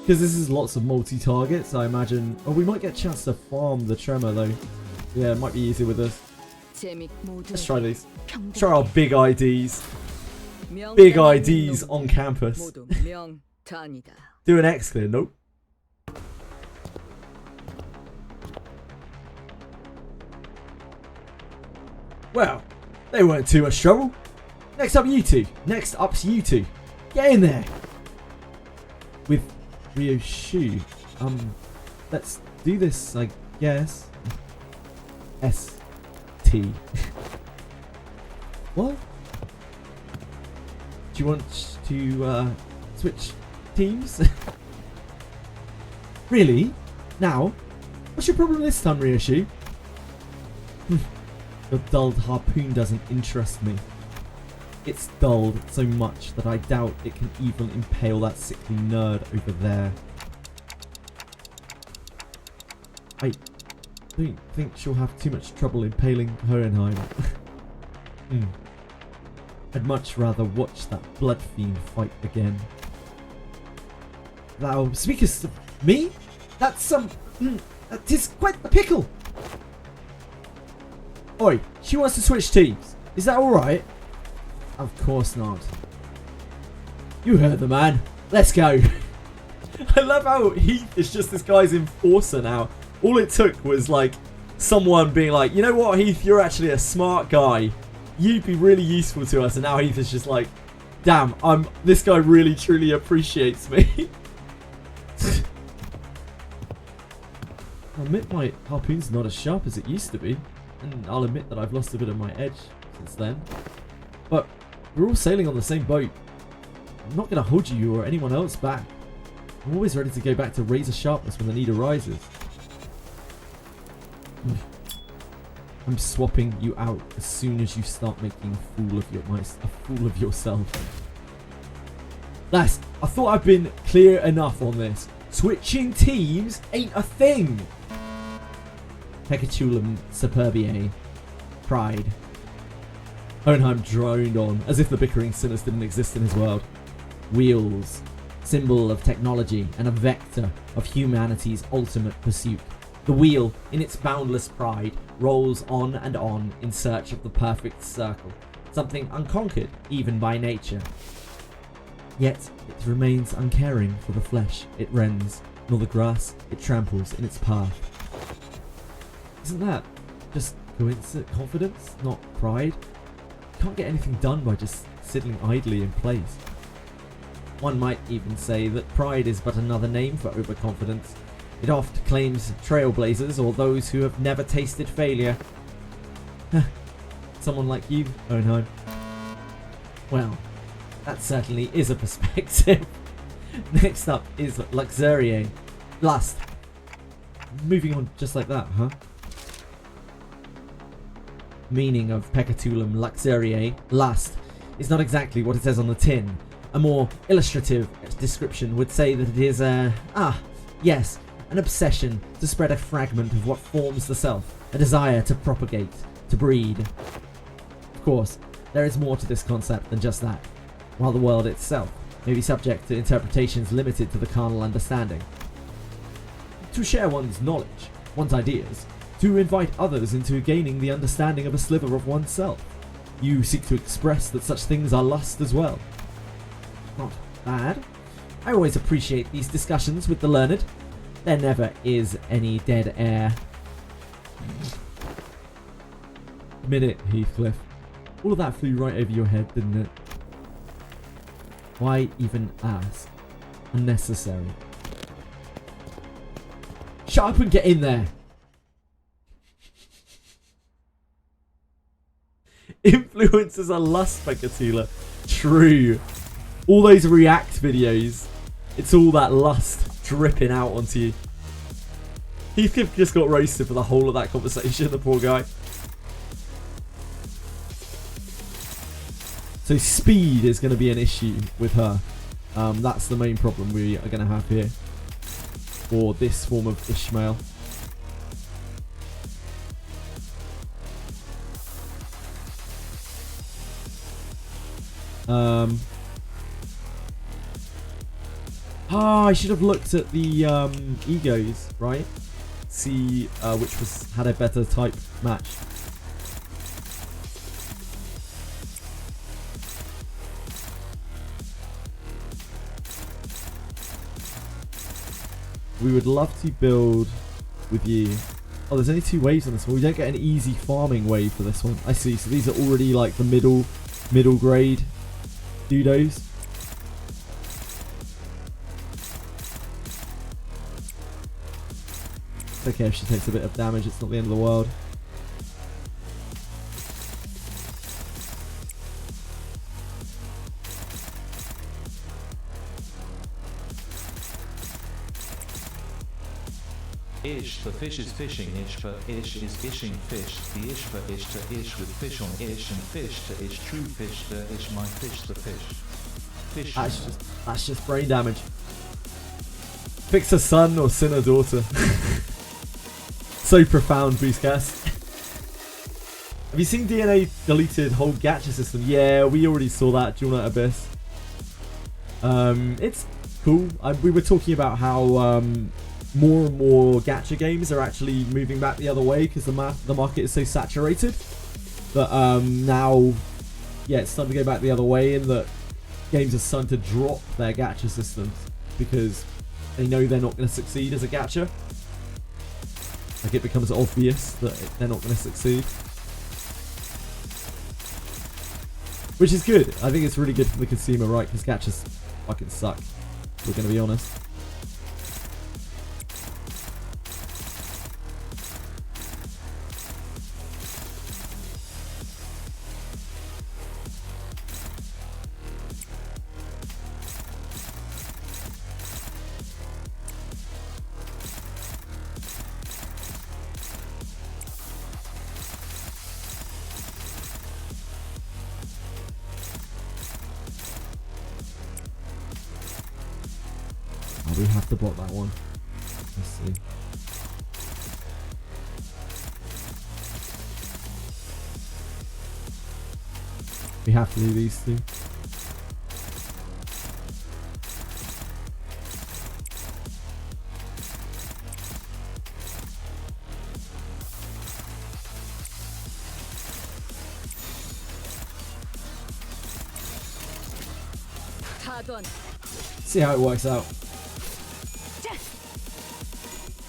Because this is lots of multi-targets, I imagine. Oh, we might get a chance to farm the Tremor though. Yeah, it might be easier with this. Let's try these. Try our big IDs. Big IDs on campus. Do an X clear. Nope. Well, they weren't too much trouble. Next up, you two. Next up's you two. Get in there. With Rio Shu. Let's do this, I guess. ST. What? Do you want to switch teams? Really? Now? What's your problem this time, Ryoshu? Your dulled harpoon doesn't interest me. It's dulled so much that I doubt it can even impale that sickly nerd over there. I don't think she'll have too much trouble impaling Hohenheim. I'd much rather watch that blood fiend fight again. Thou speakest of me? That's that is quite a pickle. Oi, she wants to switch teams. Is that alright? Of course not. You heard the man. Let's go. I love how Heath is just this guy's enforcer now. All it took was like someone being like, you know what, Heath, you're actually a smart guy. You'd be really useful to us. And now Heath is just like, damn, this guy really truly appreciates me. I'll admit my harpoon's not as sharp as it used to be. And I'll admit that I've lost a bit of my edge since then. But we're all sailing on the same boat. I'm not going to hold you or anyone else back. I'm always ready to go back to razor sharpness when the need arises. I'm swapping you out as soon as you start making a fool of yourself. Lass, I thought I've been clear enough on this. Switching teams ain't a thing. Pecatulum superbiae. Pride. Hohenheim droned on, as if the bickering sinners didn't exist in his world. Wheels. Symbol of technology and a vector of humanity's ultimate pursuit. The wheel, in its boundless pride, rolls on and on in search of the perfect circle. Something unconquered, even by nature. Yet it remains uncaring for the flesh it rends, nor the grass it tramples in its path. Isn't that just confidence, not pride? You can't get anything done by just sitting idly in place. One might even say that pride is but another name for overconfidence. It oft claims trailblazers or those who have never tasted failure. Someone like you, Owenheim. Well, that certainly is a perspective. Next up is Luxuriae. Lust. Moving on just like that, huh? Meaning of Pecatulum Luxuriae, lust, is not exactly what it says on the tin. A more illustrative description would say that it is yes, an obsession to spread a fragment of what forms the self, a desire to propagate, to breed. Of course, there is more to this concept than just that, while the world itself may be subject to interpretations limited to the carnal understanding. To share one's knowledge, one's ideas, to invite others into gaining the understanding of a sliver of oneself. You seek to express that such things are lust as well. Not bad. I always appreciate these discussions with the learned. There never is any dead air. Admit it, Heathcliff. All of that flew right over your head, didn't it? Why even ask? Unnecessary. Shut up and get in there! Influencers are lust, Pecatula. True. All those React videos, it's all that lust dripping out onto you. Heathcliff just got roasted for the whole of that conversation, the poor guy. So speed is going to be an issue with her. That's the main problem we are going to have here for this form of Ishmael. I should have looked at the egos, right? See which had a better type match. We would love to build with you. Oh, there's only 2 waves on this one. We don't get an easy farming wave for this one. I see. So these are already like the middle grade dudos. It's okay if she takes a bit of damage. It's not the end of the world. Ish, the fish is fishing, ish for ish is ishing fish, the ish for ish to ish with fish on ish and fish to ish true fish to ish my fish the fish. That's just brain damage. Fix a son or sin a daughter. So profound, Boostcast. Have you seen DNA deleted whole gacha system? Yeah, we already saw that. Do you want Abyss? It's cool. We were talking about how more and more gacha games are actually moving back the other way because the market is so saturated. But now, yeah, it's starting to go back the other way in that games are starting to drop their gacha systems because they know they're not going to succeed as a gacha. Like it becomes obvious that they're not going to succeed. Which is good. I think it's really good for the consumer, right? Because gachas fucking suck. We're going to be honest. We have to block that one. Let's see. We have to do these two. 타던. See how it works out.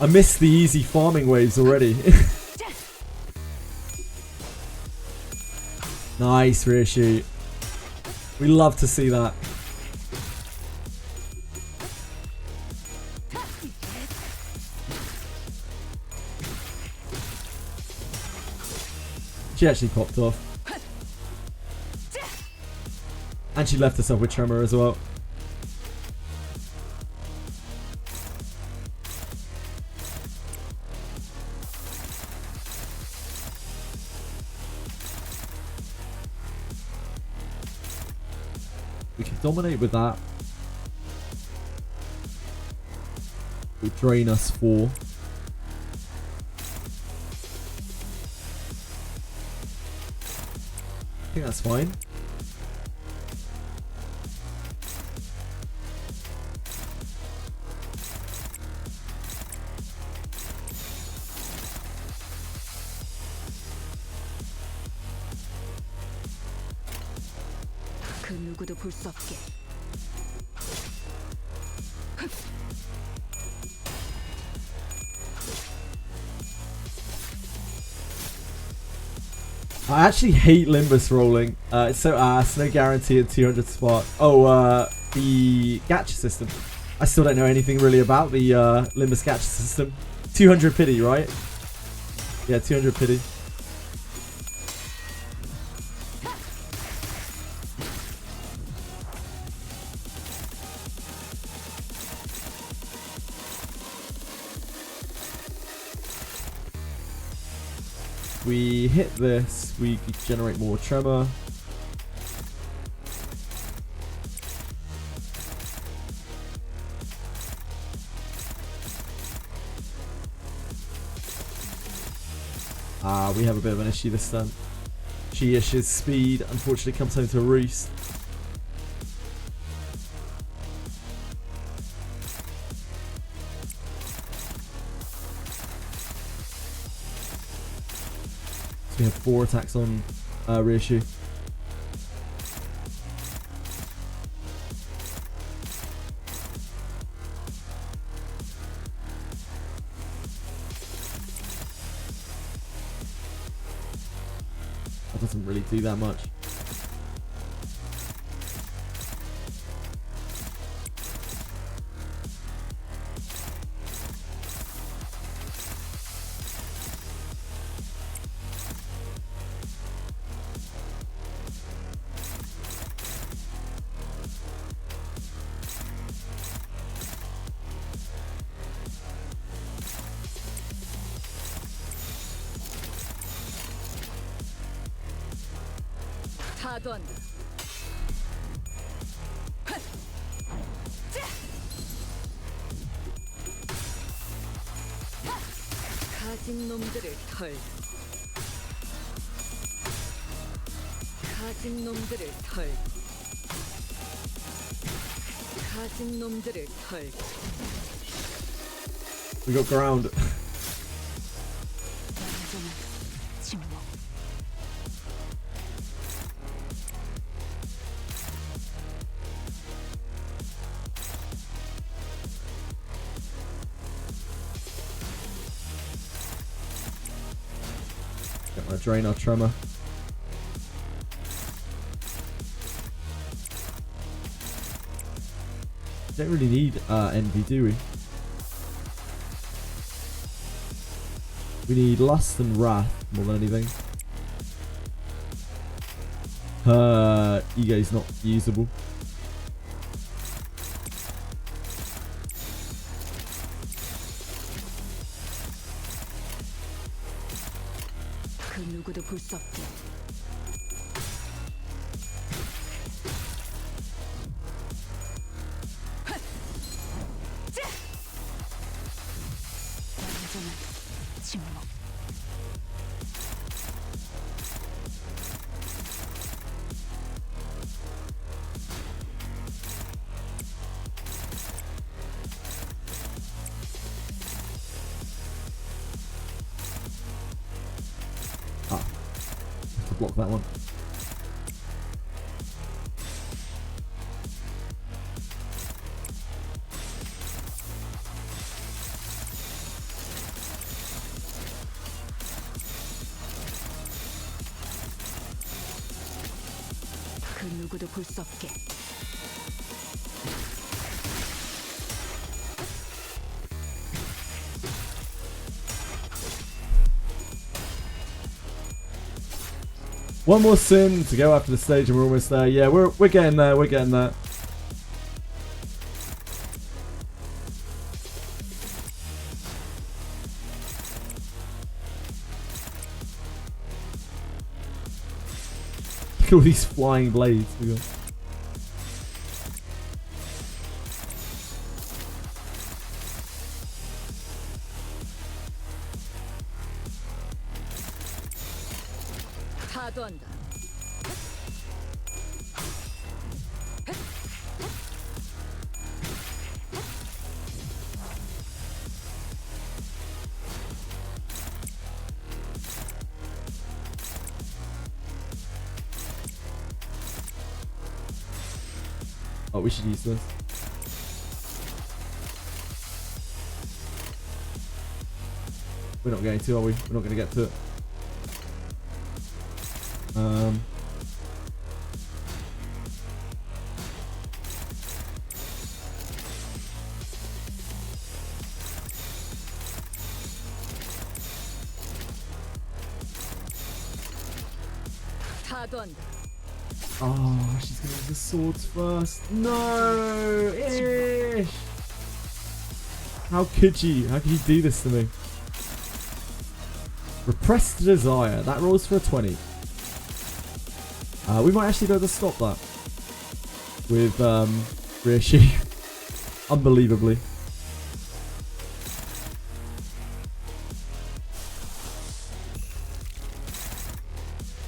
I missed the easy farming waves already. Nice rear shoot. We love to see that. She actually popped off. And she left herself with tremor as well. We can dominate with that. Will drain us 4. I think that's fine. 그 누구도 볼 수 없게. I actually hate Limbus rolling. It's so ass. No guarantee at 200 spot. Oh, the gacha system. I still don't know anything really about the Limbus gacha system. 200 pity, right? Yeah, 200 pity. We hit this, we could generate more tremor. We have a bit of an issue this time. She-ish's speed unfortunately comes home to roost. We have 4 attacks on reissue. That doesn't really do that much. 타던. 가진 놈들을 털. 가진 놈들을 털. 가진 놈들을 털. We got ground. Drain our tremor. Don't really need envy, do we? We need lust and wrath more than anything. Her ego is not usable. 그 누구도 볼 수 없게. 완전한 침묵. Block that one. 누구도 볼 수 없게. One more sin to go after the stage and we're almost there. Yeah, we're getting there, we're getting there. Look at all these flying blades. We got. 파도한다. Oh, we should use this. We're not going to, are we? We're not going to get to it. 파도한다. Oh, she's going to use the swords first. No! Ish! How could you? How could you do this to me? Repress the desire. That rolls for a 20. We might actually be able to stop that with Rishi. Unbelievably.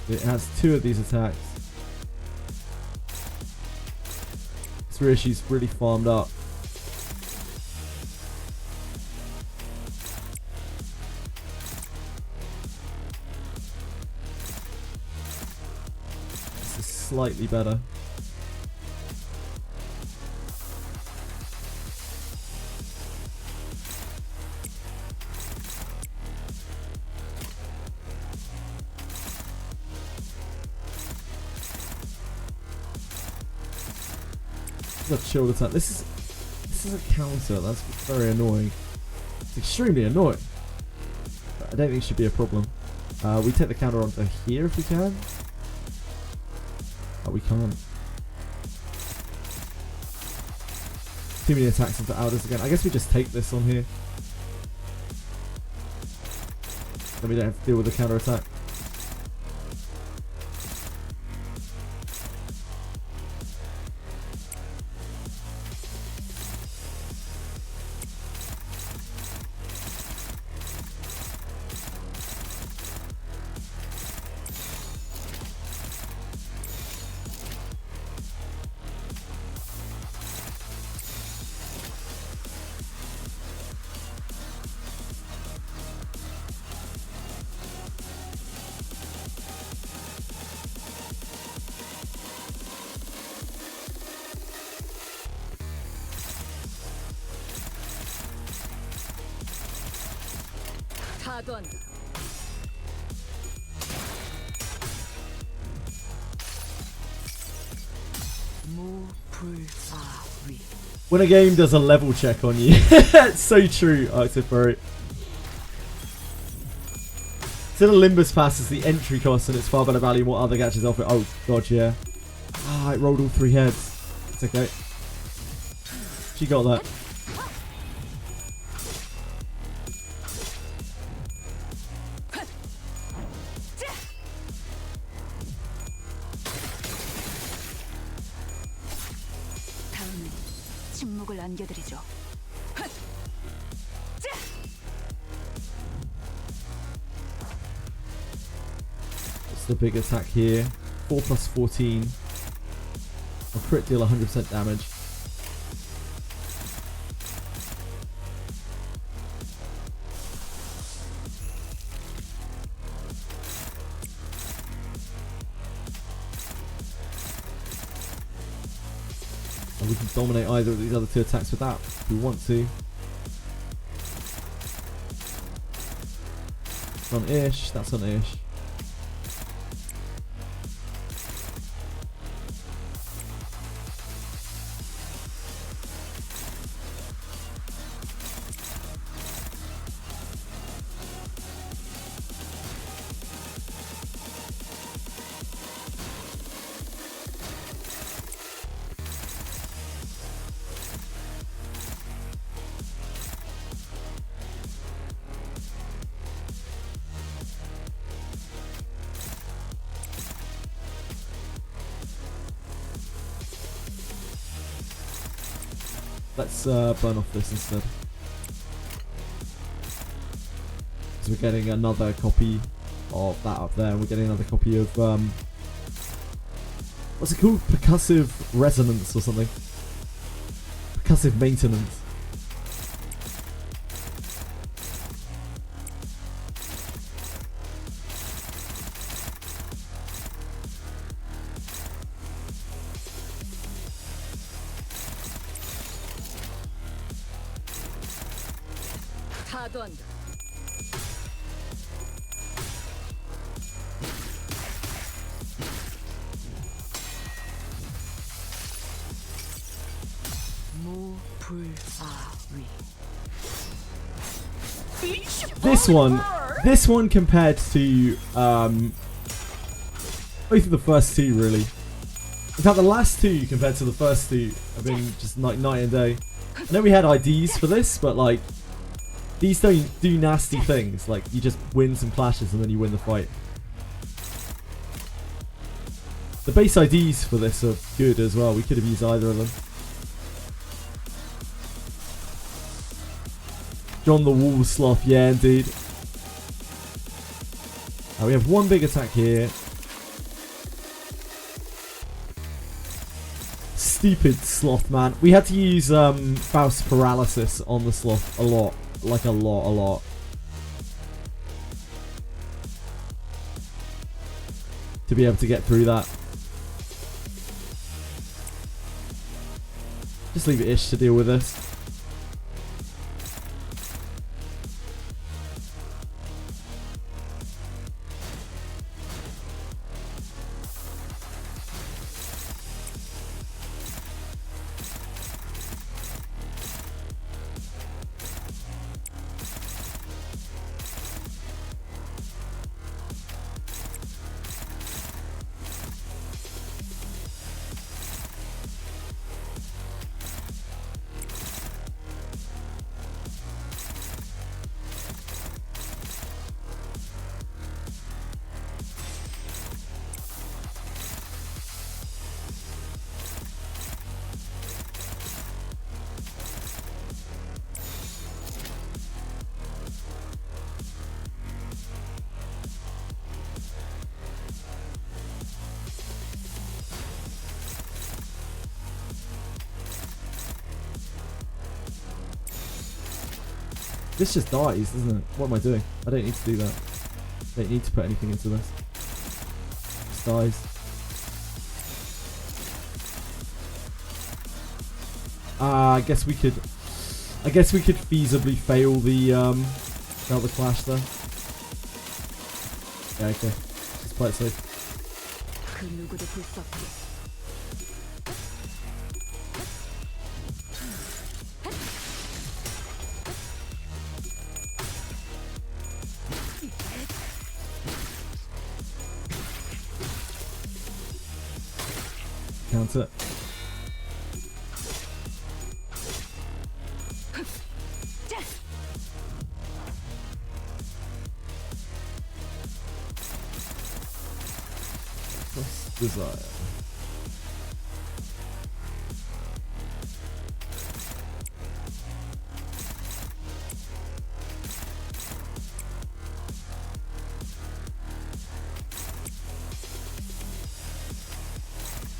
It has 2 of these attacks. This Rishi's really farmed up. Slightly better. This is a chilled attack. This is a counter. That's very annoying. It's extremely annoying. But I don't think it should be a problem. We take the counter onto here if we can. Oh, we can't. Too many attacks into Aldous again. I guess we just take this on here. Then we don't have to deal with the counter attack. 파도한다. 무불사위. When a game does a level check on you. It's so true, Octoberry. Still a Limbus pass is the entry cost and it's far better value than what other gadgets offer. Oh god, yeah. Ah, it rolled all 3 heads. It's okay. She got that. 다음은 침묵을 안겨드리죠. What's the big attack here? 4 plus 14. A crit deal 100% damage. And we can dominate either of these other 2 attacks with that if we want to. That's on Ish, that's on Ish. Let's burn off this instead. So we're getting another copy of that up there, and we're getting another copy of what's it called? Percussive resonance or something. Percussive maintenance. 파도한다. 무불아위. This one compared to both of the first two, really. In fact, the last two compared to the first two have been just like night and day. I know we had IDs for this, but like these don't do nasty things. Like you just win some clashes and then you win the fight. The base IDs for this are good as well. We could have used either of them. John the Wall Sloth, yeah, indeed. We have one big attack here. Stupid Sloth, man. We had to use Faust Paralysis on the Sloth a lot. Like a lot. To be able to get through that. Just leave Ish to deal with this. This just dies, doesn't it? What am I doing? I don't need to do that. I don't need to put anything into this. Just dies. I guess we could feasibly fail the clash there. Yeah, okay. Let's play it safe. 그 누구도 볼 수 없게. Counter. What's desire?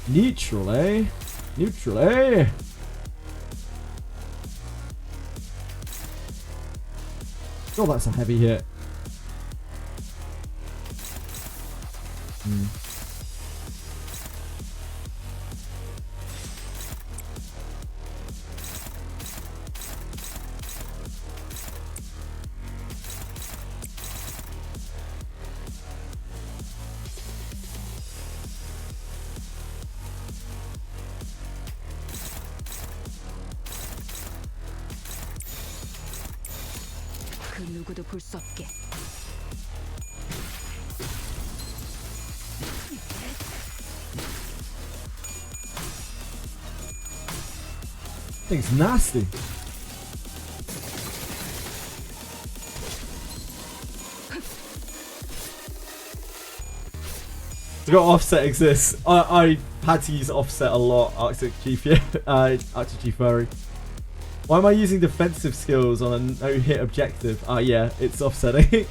Neutral, eh? Neutral, eh? Oh, that's a heavy hit. 그 누구도 볼 수 없게. Thing's nasty. Forgot offset exists. I had to use offset a lot. Arctic G Furry. Why am I using defensive skills on a no-hit objective? Ah, yeah, it's offsetting.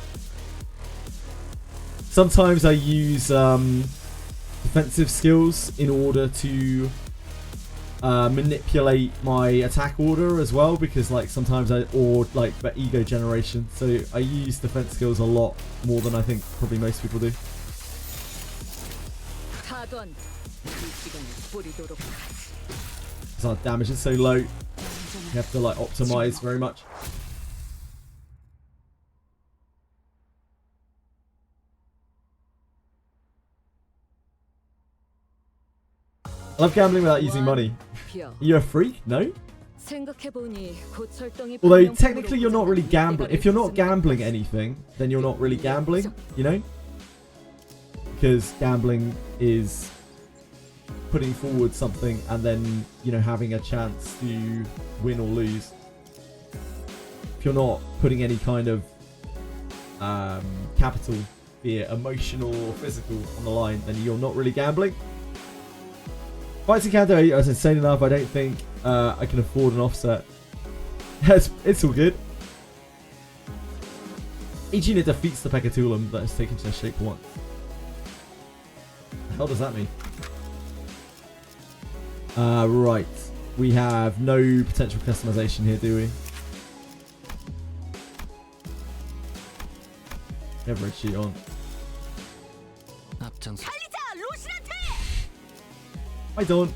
Sometimes I use defensive skills in order to manipulate my attack order as well, because like sometimes or like the ego generation. So I use defense skills a lot more than I think probably most people do. Because our damage is so low, you have to like optimize very much. I love gambling without using money. You're a freak? No? Although technically you're not really gambling. If you're not gambling anything, then you're not really gambling, you know? Because gambling is putting forward something and then, you know, having a chance to win or lose. If you're not putting any kind of capital, be it emotional or physical, on the line, then you're not really gambling. Fights encounter 8 is insane enough. I don't think I can afford an offset. It's all good. Each unit defeats the Pecatulum that has taken to their shape once. The hell does that mean? Right. We have no potential customization here, do we? Never a cheat on. I don't.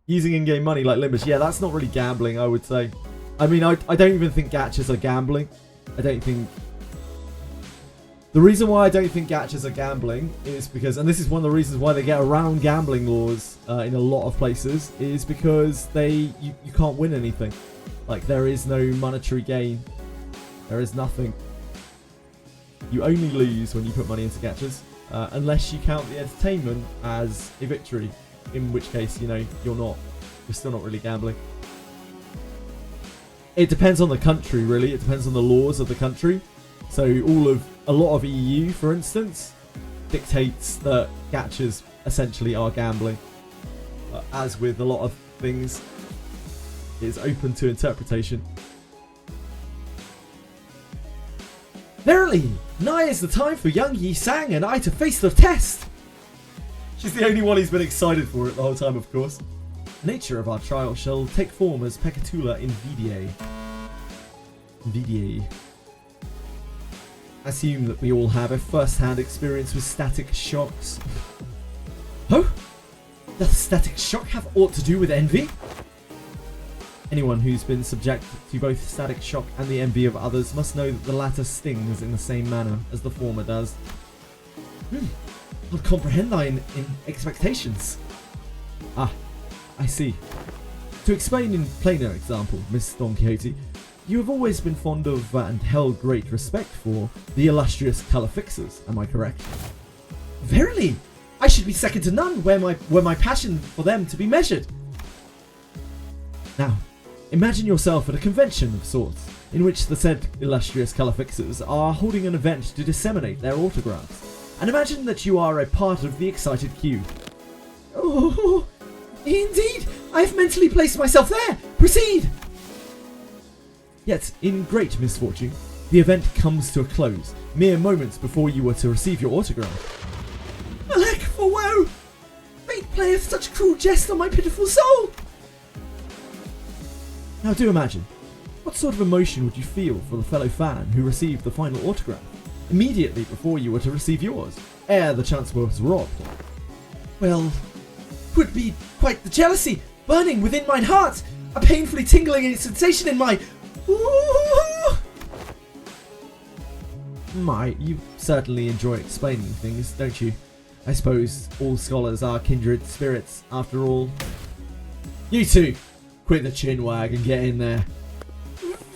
Using in-game money like Limbus, yeah, that's not really gambling, I would say. I mean, I don't even think gachas are gambling. I don't think... The reason why I don't think gachas are gambling is because, and this is one of the reasons why they get around gambling laws in a lot of places, is because you can't win anything. Like, there is no monetary gain. There is nothing. You only lose when you put money into gachas, unless you count the entertainment as a victory, in which case, you know, you're still not really gambling. It depends on the country, really. It depends on the laws of the country. So a lot of EU, for instance, dictates that gachas essentially are gambling. As with a lot of things, it's open to interpretation. Verily, nigh is the time for young Yi Sang and I to face the test. She's the only one who's been excited for it the whole time, of course. The nature of our trial shall take form as Pecatula Invidiae. Invidiae. Assume that we all have a first-hand experience with static shocks. Oh? Doth static shock have aught to do with envy? Anyone who's been subject to both static shock and the envy of others must know that the latter stings in the same manner as the former does. I'll comprehend thine in expectations. Ah, I see. To explain in plainer example, Miss Don Quixote, you have always been fond of and held great respect for the illustrious colour fixers, am I correct? Verily, I should be second to none were my passion for them to be measured. Now, imagine yourself at a convention of sorts, in which the said illustrious colour fixers are holding an event to disseminate their autographs, and imagine that you are a part of the excited queue. Oh, indeed, I have mentally placed myself there. Proceed! Yet, in great misfortune, the event comes to a close, mere moments before you were to receive your autograph. Alack for woe! Fate playeth such cruel jest on my pitiful soul! Now do imagine, what sort of emotion would you feel for the fellow fan who received the final autograph, immediately before you were to receive yours, ere the chance was robbed? Well, 'twould be quite the jealousy, burning within mine heart, a painfully tingling sensation in my... Ooh! My, you certainly enjoy explaining things, don't you? I suppose all scholars are kindred spirits, after all. You two! Quit the chinwag and get in there.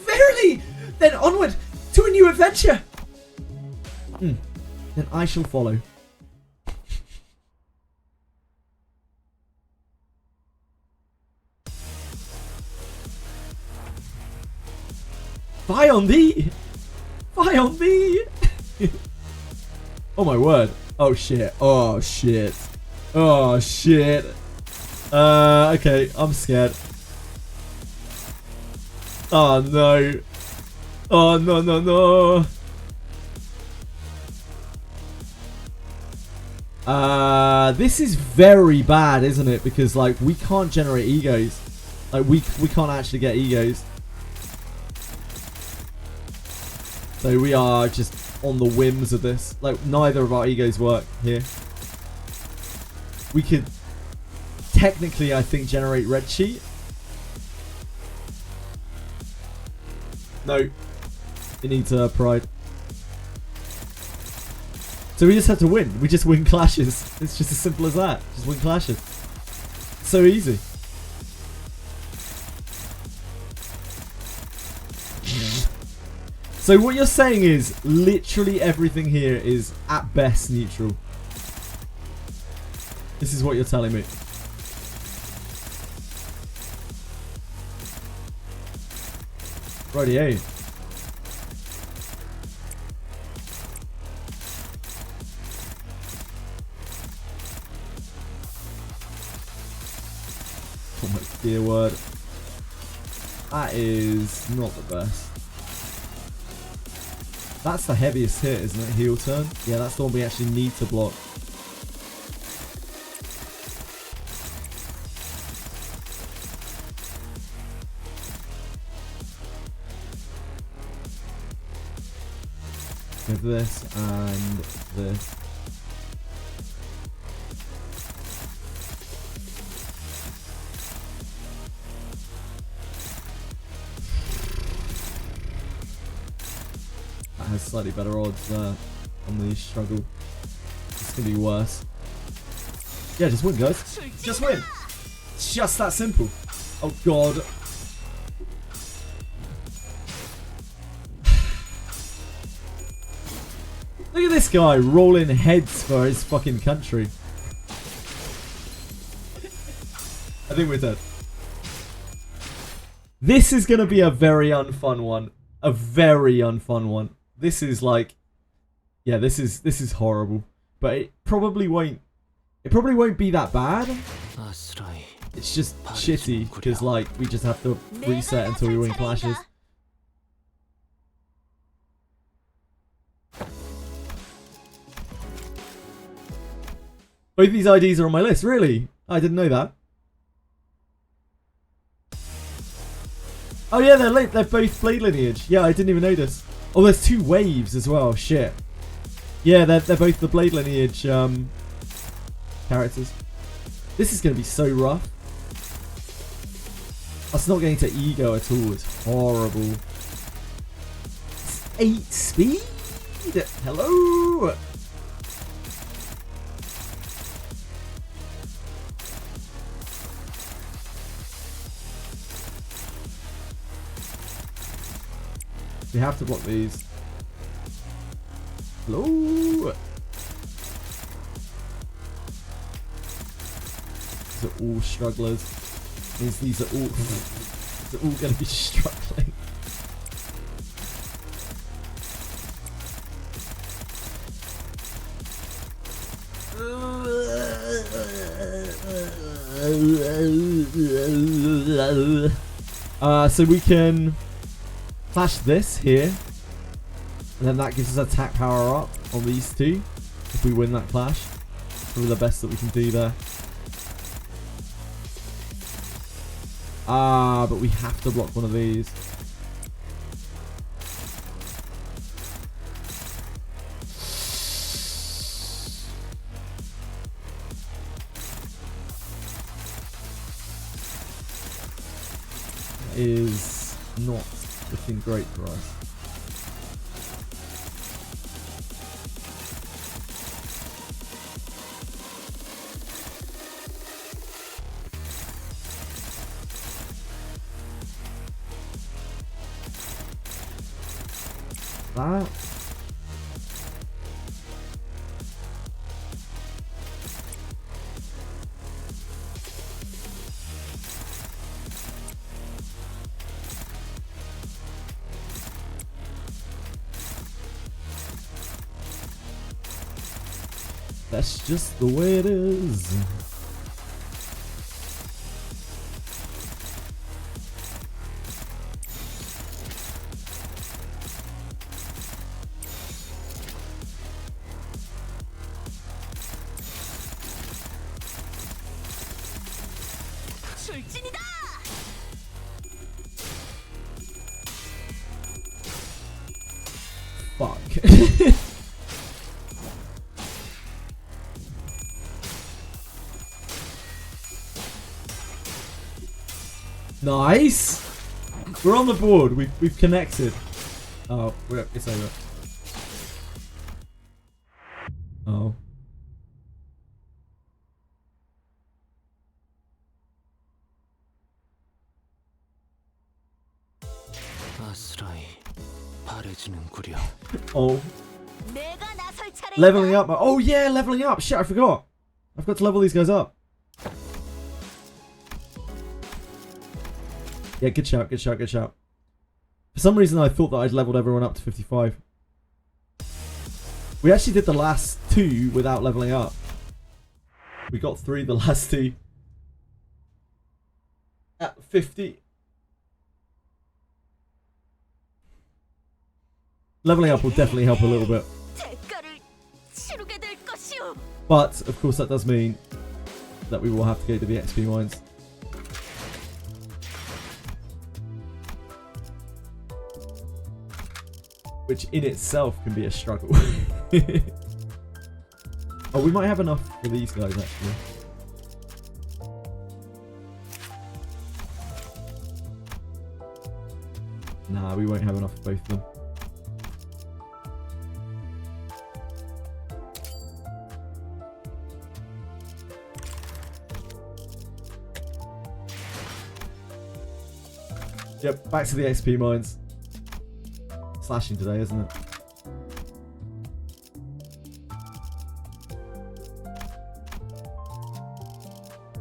Verily! Then onward to a new adventure! Then I shall follow. Fie on thee! Fie on thee! Oh my word. Oh shit. Oh shit. Oh shit. Okay, I'm scared. Oh no. Oh no no no. This is very bad, isn't it? Because like we can't generate egos. Like we can't actually get egos. So we are just on the whims of this. Like neither of our egos work here. We could technically, I think, generate red sheet. No. It needs pride. So we just have to win. We just win clashes. It's just as simple as that. Just win clashes. So easy. So what you're saying is literally everything here is at best neutral. This is what you're telling me. Righty-o. Oh my dear word. That is not the best. That's the heaviest hit, isn't it? Heel turn? Yeah, that's the one we actually need to block. With this and this. That has slightly better odds on the struggle. It's gonna be worse. Yeah, just win, guys. Just win. It's just that simple. Oh god. Look at this guy rolling heads for his fucking country. I think we're dead. This is gonna be a very unfun one. A very unfun one. This is like, yeah, this is horrible. But it probably won't be that bad. It's just shitty because like we just have to reset until we win clashes. Both these IDs are on my list, really? I didn't know that. Oh yeah, they're both Blade Lineage. Yeah, I didn't even notice. Oh, there's two waves as well. Shit. Yeah, they're both the Blade Lineage characters. This is gonna be so rough. Us not getting to ego at all is horrible. It's 8 speed. Hello. We have to block these. Hello. These are all strugglers. These are all going to be struggling. So we can flash this here, and then that gives us attack power up on these two if we win that clash. Probably the best that we can do there. But we have to block one of these. That is not looking great for us. That. That's just the way it is. 출진이다. Fuck. Nice. We're on the board. We've connected. Oh, it's over. Oh. 아스라이 바래지는구려. Oh. 내가 나설 차례. Leveling up. Oh yeah, leveling up. Shit, I forgot. I forgot to level these guys up. Yeah, good shout, good shout, good shout. For some reason I thought that I'd leveled everyone up to 55. We actually did the last two without leveling up. We got through the last two at 50. Leveling up will definitely help a little bit. 대가를 치르게 될 것이오. But, of course, that does mean that we will have to go to the XP mines. Which in itself can be a struggle. Oh, we might have enough for these guys, actually. Nah, we won't have enough for both of them. Yep, back to the XP mines. Slashing today, isn't it?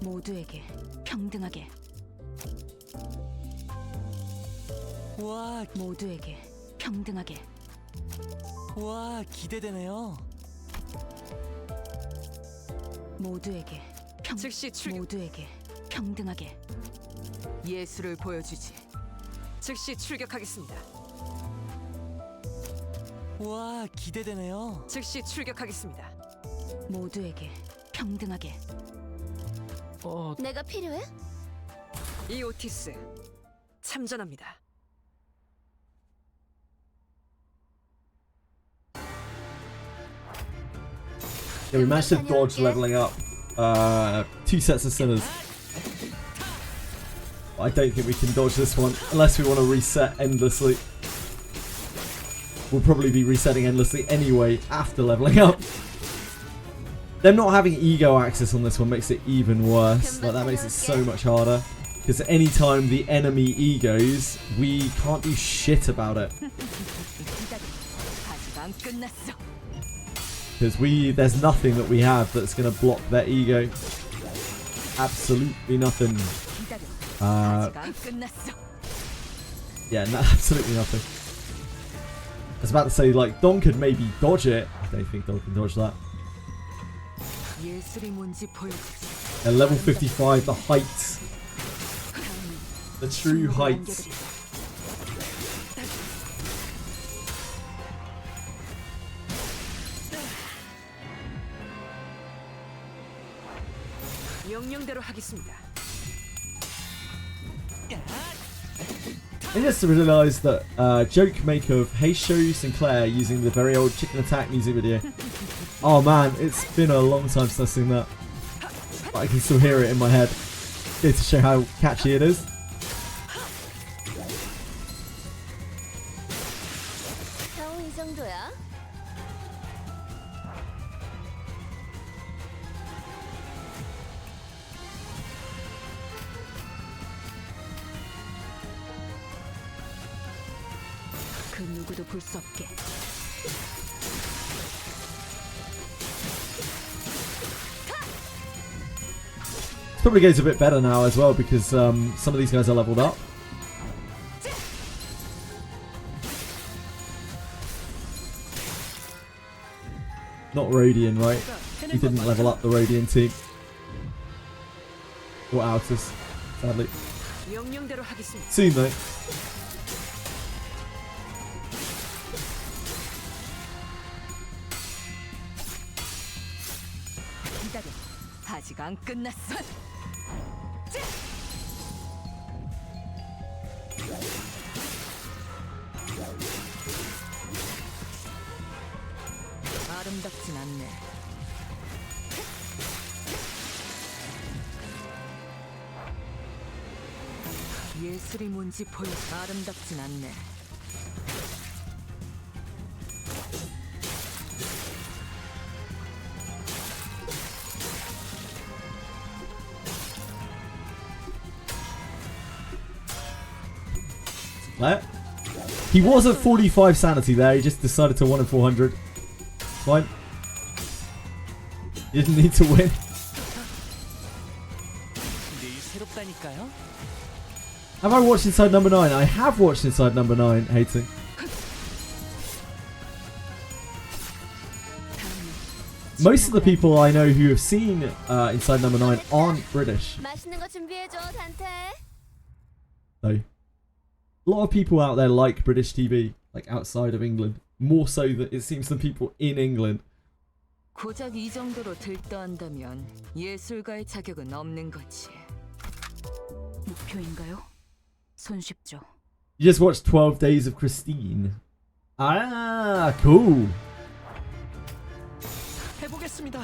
모두에게 평등하게. 와, 모두에게 평등하게. 와 기대되네요. 모두에게 즉시 출격. 모두에게 평등하게. 예술을 보여주지. 즉시 출격하겠습니다. 와 기대되네요. 즉시 출격하겠습니다. 모두에게 평등하게. 내가 필요해? 이오티스 참전합니다. Yeah, we managed to dodge leveling up 2 sets of sinners. I don't think we can dodge this one unless we want to reset endlessly. We'll probably be resetting endlessly anyway after leveling up. Them not having ego access on this one makes it even worse. Like, that makes it so much harder. Because anytime the enemy egos, we can't do shit about it. 아직 안 끝났어. Because there's nothing that we have that's going to block their ego. Absolutely nothing. 아직 안 끝났어. Yeah, no, absolutely nothing. I was about to say, like, Don could maybe dodge it. I don't think Don can dodge that. 예술이 뭔지 보여주지. And level 55, the height. The true height. 명령대로 하겠습니다. I just realised that joke make of Hey Show Sinclair using the very old Chicken Attack music video. Oh man, it's been a long time since I've seen that. But I can still hear it in my head. Go to show how catchy it is. 겨우 이 정도야? 그 누구도 볼 수 없게. Probably goes a bit better now as well because some of these guys are leveled up. Not Rhodian, right? We didn't level up the Radiant team. Or Altus, sadly. 명령대로 하겠습니다. Soon though. 기다려. 아직 안 끝났어. 아름답진 않네. 예술이 뭔지 보여. 아름답진 않네. That. He was at 45 sanity there, he just decided to 1 in 400. Fine. He didn't need to win. 늘 새롭다니까요. Have I watched Inside Number 9? I have watched Inside Number 9, hating. Most of the people I know who have seen Inside Number 9 aren't British. 맛있는 거 준비해줘, 단테. Though. A lot of people out there like British TV, like outside of England. More so than it seems than people in England. 고작 이 정도로 들떠한다면 예술가의 자격은 없는 거지. 목표인가요? 손쉽죠. You just watched 12 Days of Christine. Ah, cool. 해보겠습니다.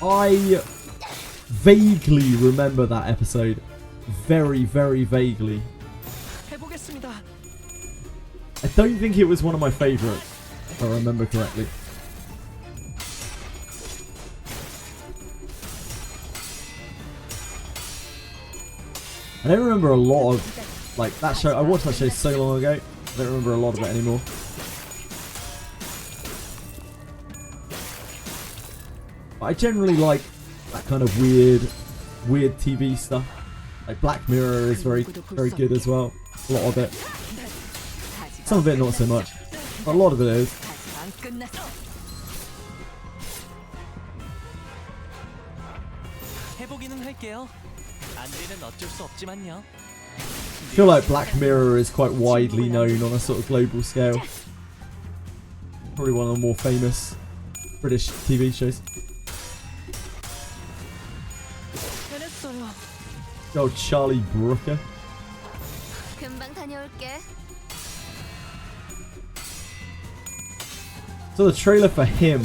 I vaguely remember that episode. Very, very vaguely. 해보겠습니다. I don't think it was one of my favourites, if I remember correctly. I don't remember a lot of, like, that show. I watched that show so long ago, I don't remember a lot of it anymore. But I generally like that kind of weird TV stuff. Like Black Mirror is very good as well. A lot of it. Some of it not so much. But a lot of it is. 해보기는 할게요. 안 되면 어쩔 수 없지만요. I feel like Black Mirror is quite widely known on a sort of global scale. Probably one of the more famous British TV shows. 해냈어요. Oh, Charlie Brooker. 금방 다녀올게. So the trailer for him,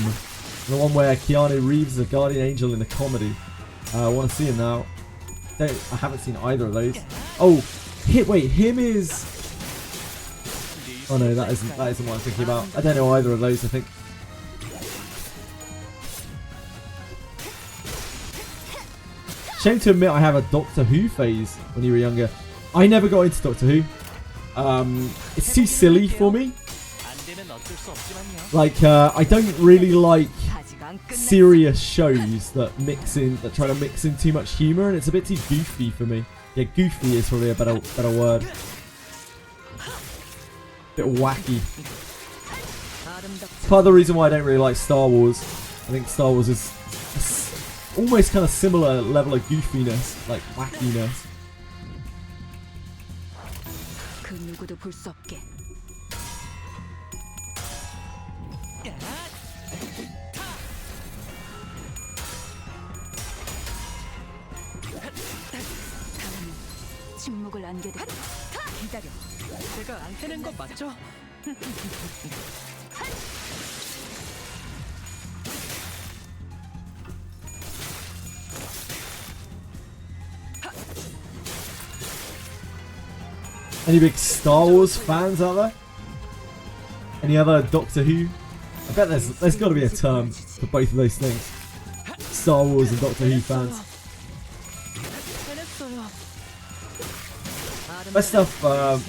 the one where Keanu Reeves is a guardian angel in a comedy. I want to see him now. I haven't seen either of those. Oh, wait, him is... Oh no, that isn't what I'm thinking about. I don't know either of those, I think. Shame to admit I have a Doctor Who phase when you were younger. I never got into Doctor Who. It's too silly for me. 안 되면 어쩔 수 없지만요. Like, I don't really like serious shows that try to mix in too much humor, and it's a bit too goofy for me. Yeah, goofy is probably a better word. Bit wacky. It's part of the reason why I don't really like Star Wars. I think Star Wars is almost kind of similar level of goofiness, like wackiness. 그 누구도 볼 수 없게. 침묵을 안게 돼. 기다려. 제가 해낸 거 맞죠? Any big Star Wars fans out there? Any other Doctor Who? I bet there's got to be a term for both of those things. Star Wars and Doctor Who fans. 해냈어요. Best stuff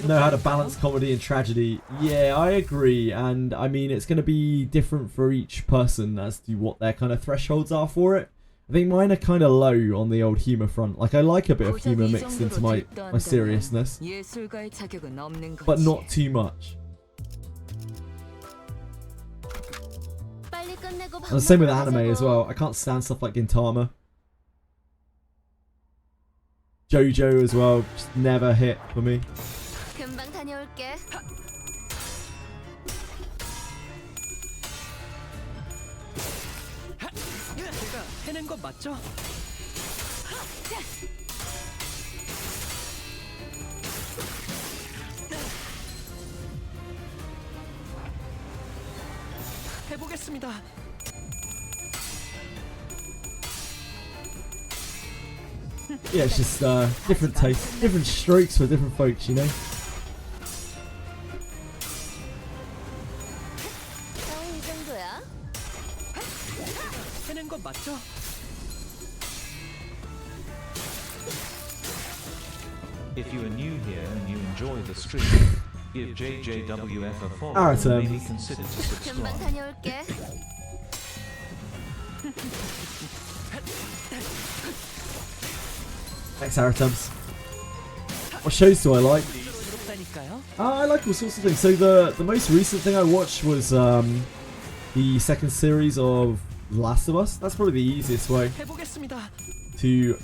know how to balance comedy and tragedy. Yeah, I agree, and I mean it's going to be different for each person as to what their kind of thresholds are for it. I think mine are kind of low on the old humor front. Like I like a bit of humor mixed into my seriousness, 예술가의 자격은 없는 but 거지. not too much. 빨리 끝내고 밥 And the same with 먹으러 anime as 가자고. well. I can't stand stuff like Gintama. JoJo as well, just never hit for me. 금방 다녀올게. 제가 해낸 거 맞죠? 해보겠습니다. Yeah, it's just different tastes, different strokes for different folks, you know? 이 정도야? 해낸 거 맞죠? If you are new here and you enjoy the stream, give JJWF a follow Alright, and maybe consider to 금방 subscribe. 다녀올게. Thanks, Aratubs. What shows do I like? 부럽다니까요. I like all sorts of things. So the most recent thing I watched was the second series of The Last of Us. That's probably the easiest way 해보겠습니다. to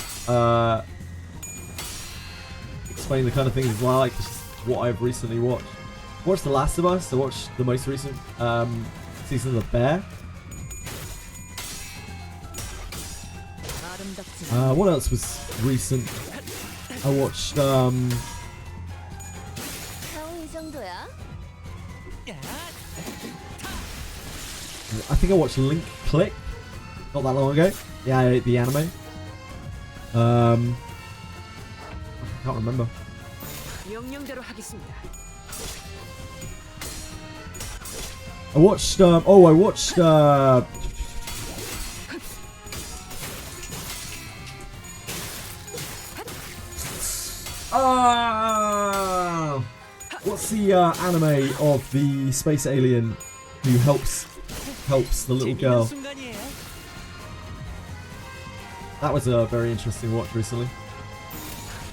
explain the kind of things I like. This is what I've recently watched. Watched The Last of Us. I watched the most recent season of The Bear. 아름답지. What else was recent? I watched 이 정도야? I think I watched Link Click not that long ago. Yeah, the anime. I can't remember. 명령대로 하겠습니다. I watched I watched what's the anime of the space alien who helps the little girl? 재밌는 순간이에요. That was a very interesting watch recently.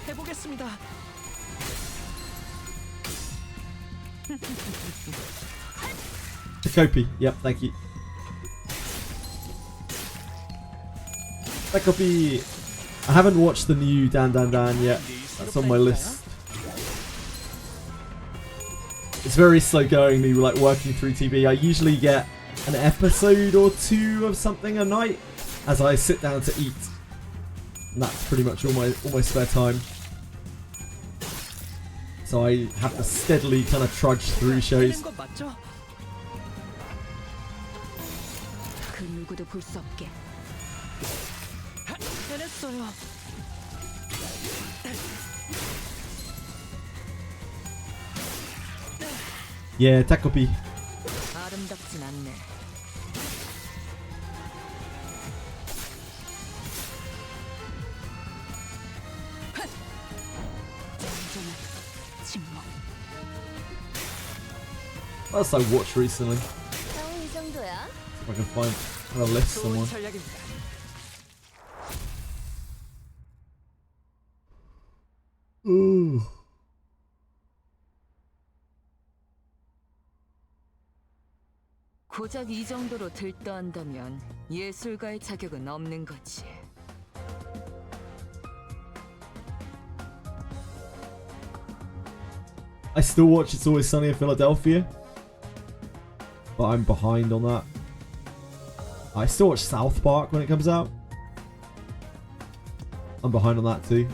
해보겠습니다. Takopi, yep, thank you. Takopi. I haven't watched the new Dan Dan Dan yet. That's on my list. It's very slow going, me like working through TV. I usually get an episode or two of something a night as I sit down to eat. And that's pretty much all my spare time. So I have to steadily kind of trudge through shows. 해낸 거 맞죠? 그 누구도 볼 수 없게. 해냈어요. Yeah, Takopi. 아름답진 않네. 짠짠한 침묵. What else I watched recently? 이 정도야? If I can find a list 좋은 somewhere. 전략입니다. Ooh. 고작 이 정도로 들떠한다면 예술가의 자격은 없는 거지. I still watch It's Always Sunny in Philadelphia, but I'm behind on that. I still watch South Park when it comes out. I'm behind on that too.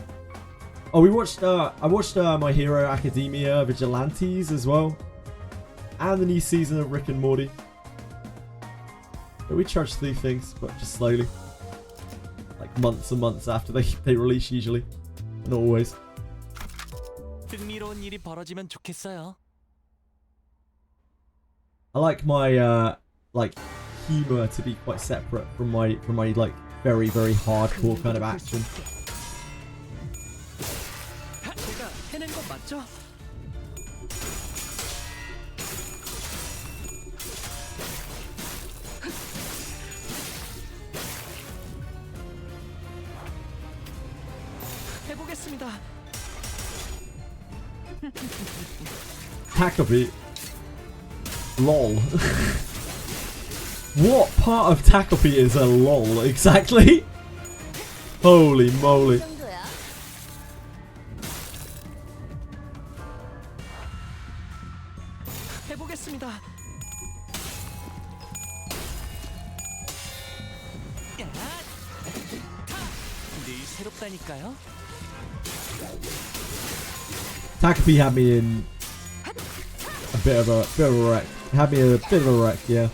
Oh, we watched. I watched My Hero Academia Vigilantes as well, and the new season of Rick and Morty. Yeah, we charge through things, but just slowly, like months and months after they release usually, not always. 흥미로운 일이 벌어지면 좋겠어요. I like my like humor to be quite separate from my like very hardcore kind of action. 제가 해낸 거 맞죠? 해보겠습니다. Tackle lol. What part of tackle is a lol exactly? Holy moly. 이 정도야. 해보겠습니다. 야! 늘 새롭다니까요. Tackle had me in a bit of a wreck. Had me in a bit of a wreck, yeah.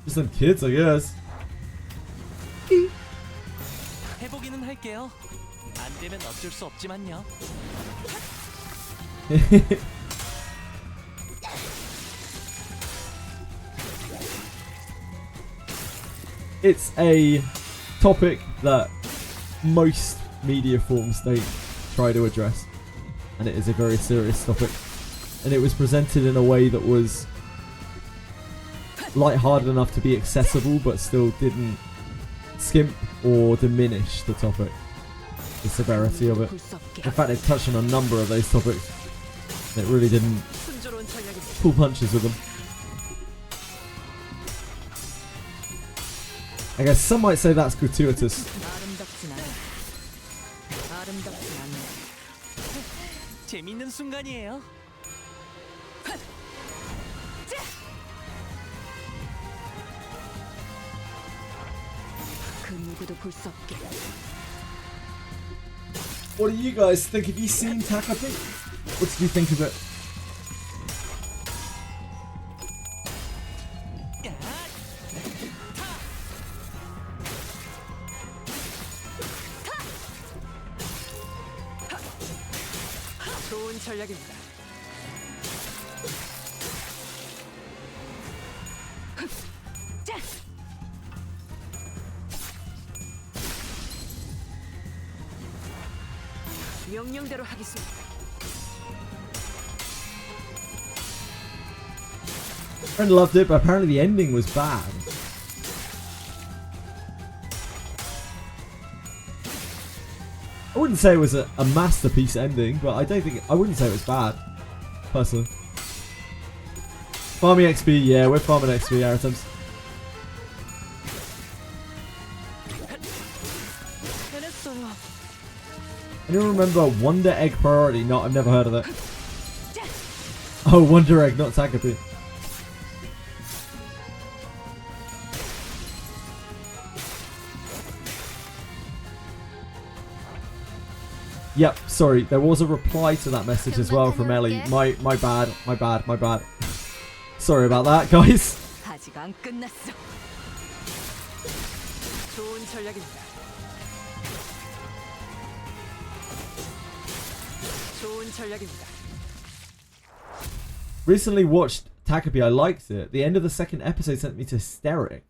Just some kids, I guess. 해보기는 할게요. 안 되면 어쩔 수 없지만요. It's a topic that most media forms don't try to address, and it is a very serious topic, and it was presented in a way that was light-hearted enough to be accessible but still didn't skimp or diminish the topic, the severity of it. In fact, it touched on a number of those topics, and it really didn't 순조로운 전략입니다. pull punches with them. I guess some might say that's gratuitous. 아름답진 않아. 아름답진 않네. 재밌는 순간이에요. 그 누구도 볼 수 없게. What do you guys think? Have you seen Takapi? What did you think of it? 야! 좋은 전략입니다. 명령대로 하겠습니다. Friend loved it, but apparently the ending was bad. I wouldn't say it was a masterpiece ending, but I wouldn't say it was bad, personally. Farming XP, yeah, we're farming XP, Aratums. 해냈어요. Anyone remember Wonder Egg Priority? No, I've never heard of it. Oh, Wonder Egg, not Takapi. Yep, sorry, there was a reply to that message as well from Ellie. My bad. Sorry about that, guys. 아직 안 끝났어. 좋은 전략입니다. 좋은 전략입니다. Recently watched Takapi, I liked it. The end of the second episode sent me to hysterics.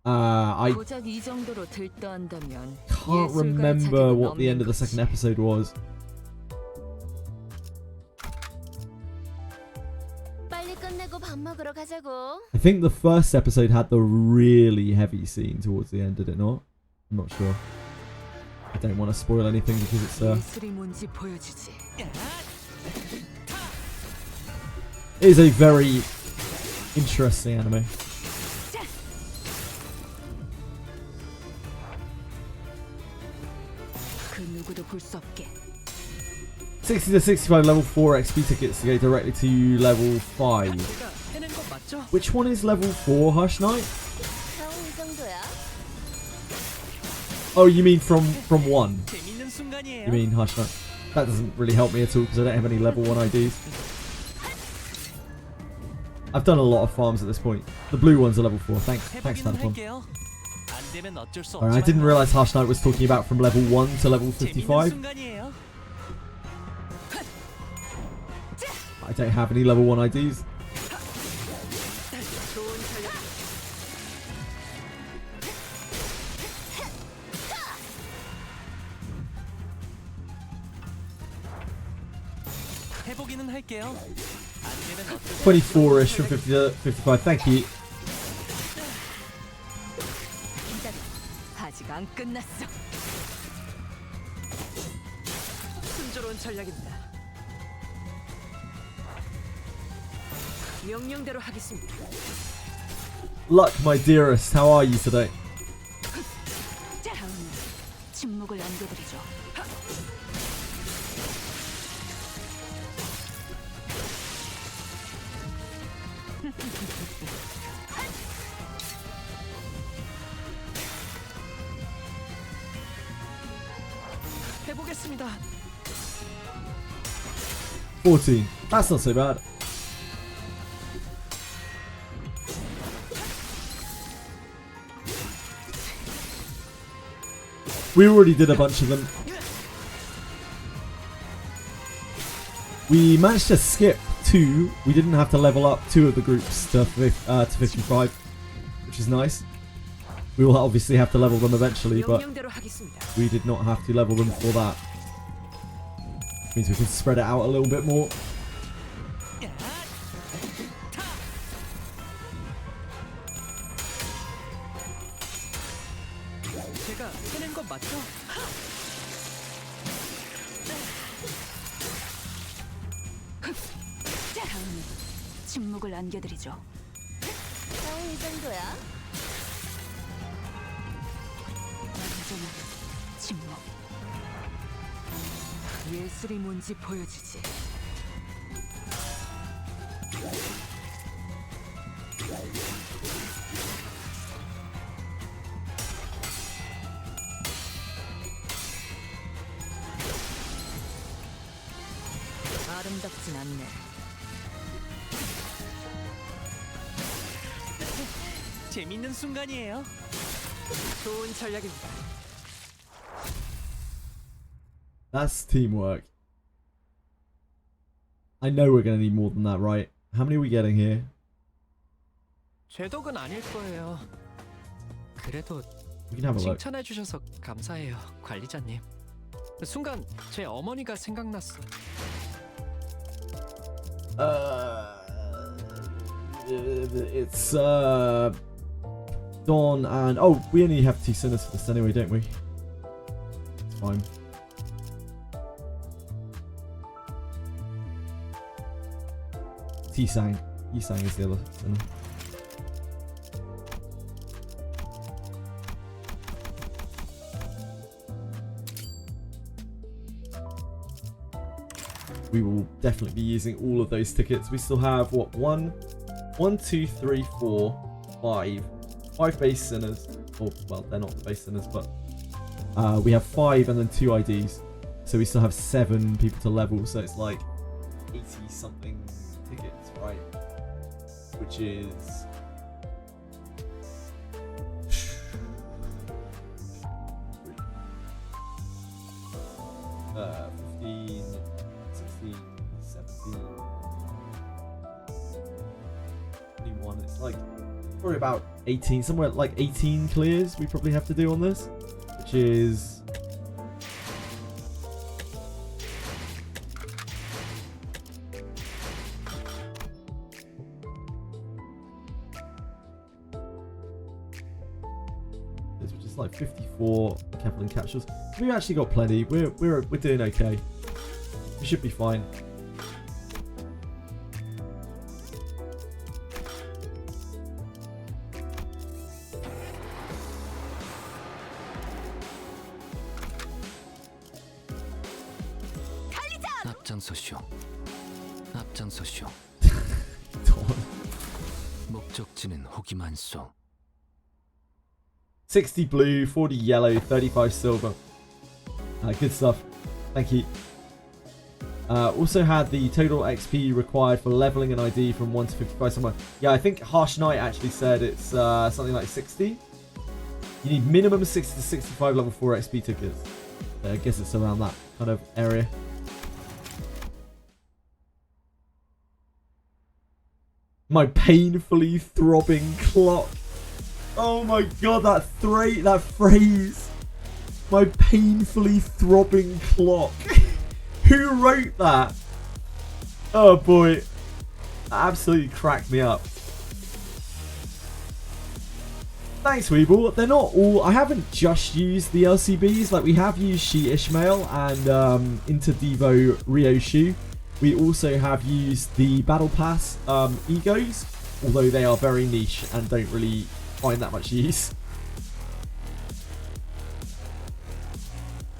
I 고작 이 정도로 들떠한다면 can't remember what the end of the second episode was. 빨리 끝내고 밥 먹으러 가자고. I think the first episode had the really heavy scene towards the end, did it not? I'm not sure. I don't want to spoil anything because it's 예술이 뭔지 보여주지. it is a very interesting anime. 그 누구도 볼 수 없게. 60 to 65 level 4 XP tickets to go directly to level 5. 제가 해낸 거 맞죠? Which one is level 4, Hush Knight? 형 이 정도야. Oh, you mean from 1? 재밌는 순간이에요. You mean Hush Knight? That doesn't really help me at all because I don't have any level 1 IDs. I've done a lot of farms at this point. The blue ones are level 4. Thanks, 해보기는 Tanapon. 할게요. 안 되면 어쩔 수 Alright, I didn't 없지만요. realise Hush Knight was talking about from level 1 to level 재밌는 55. 순간이에요. I don't have any level 1 IDs. 좋은 전략. 해보기는 할게요. 안 되면 어쩔 24ish from 50 to 55. Thank you. 아직 안 끝났어. 순조로운 전략입니다. 명령대로 하겠습니다. Luck, my dearest. How are you today? 다음은 침묵을 남겨드리죠. 해보겠습니다. 14. That's not so bad. We already did a bunch of them. We managed to skip 2. We didn't have to level up 2 of the groups to 55, which is nice. We will obviously have to level them eventually, but 명령대로 하겠습니다. we did not have to level them for that. Means we can spread it out a little bit more. 제가 해낸 거 맞죠? 다음은 침묵을 남겨드리죠. 이 정도야. 완전한 침묵. 예술이 뭔지 보여주지. 아름답진 않네. 재밌는 순간이에요. 좋은 전략입니다. That's teamwork. I know we're going to need more than that, right? How many are we getting here? 제 덕은 아닐 거예요. 그래도 We can have a look. 칭찬해 주셔서 감사해요, 관리자님. 순간 제 어머니가 생각났어. It's Dawn and we only have 2 sinners for this anyway, don't we? It's fine. T-Sang. Yi-Sang is the other sinner. We will definitely be using all of those tickets. We still have what 1, 2, 3, 4, 5 base sinners. Or well, they're not the base sinners, but we have 5 and then 2 IDs. So we still have 7 people to level. So it's like 80 something tickets, right? Which is 15, 16, 17, 21. It's like probably about 18, somewhere like 18 clears we probably have to do on this, which is like 54 Kevlin capsules. We've actually got plenty. We're doing okay. We should be fine. 앞장서시오. 앞장서시오. 목적지는 호기만소. 60 blue, 40 yellow, 35 silver. Good stuff. Thank you. Also had the total XP required for leveling an ID from 1 to 55 somewhere. Yeah, I think Harsh Knight actually said it's something like 60. You need minimum 60 to 65 level 4 XP tickets. I guess it's around that kind of area. My painfully throbbing clock. Oh my god, that phrase. My painfully throbbing clock. Who wrote that? Oh boy. Absolutely cracked me up. Thanks, Weeble. They're not all... I haven't just used the LCBs. Like, we have used She Ishmael and Interdevo Ryoshu. We also have used the Battle Pass Egos, although they are very niche and don't really find that much use.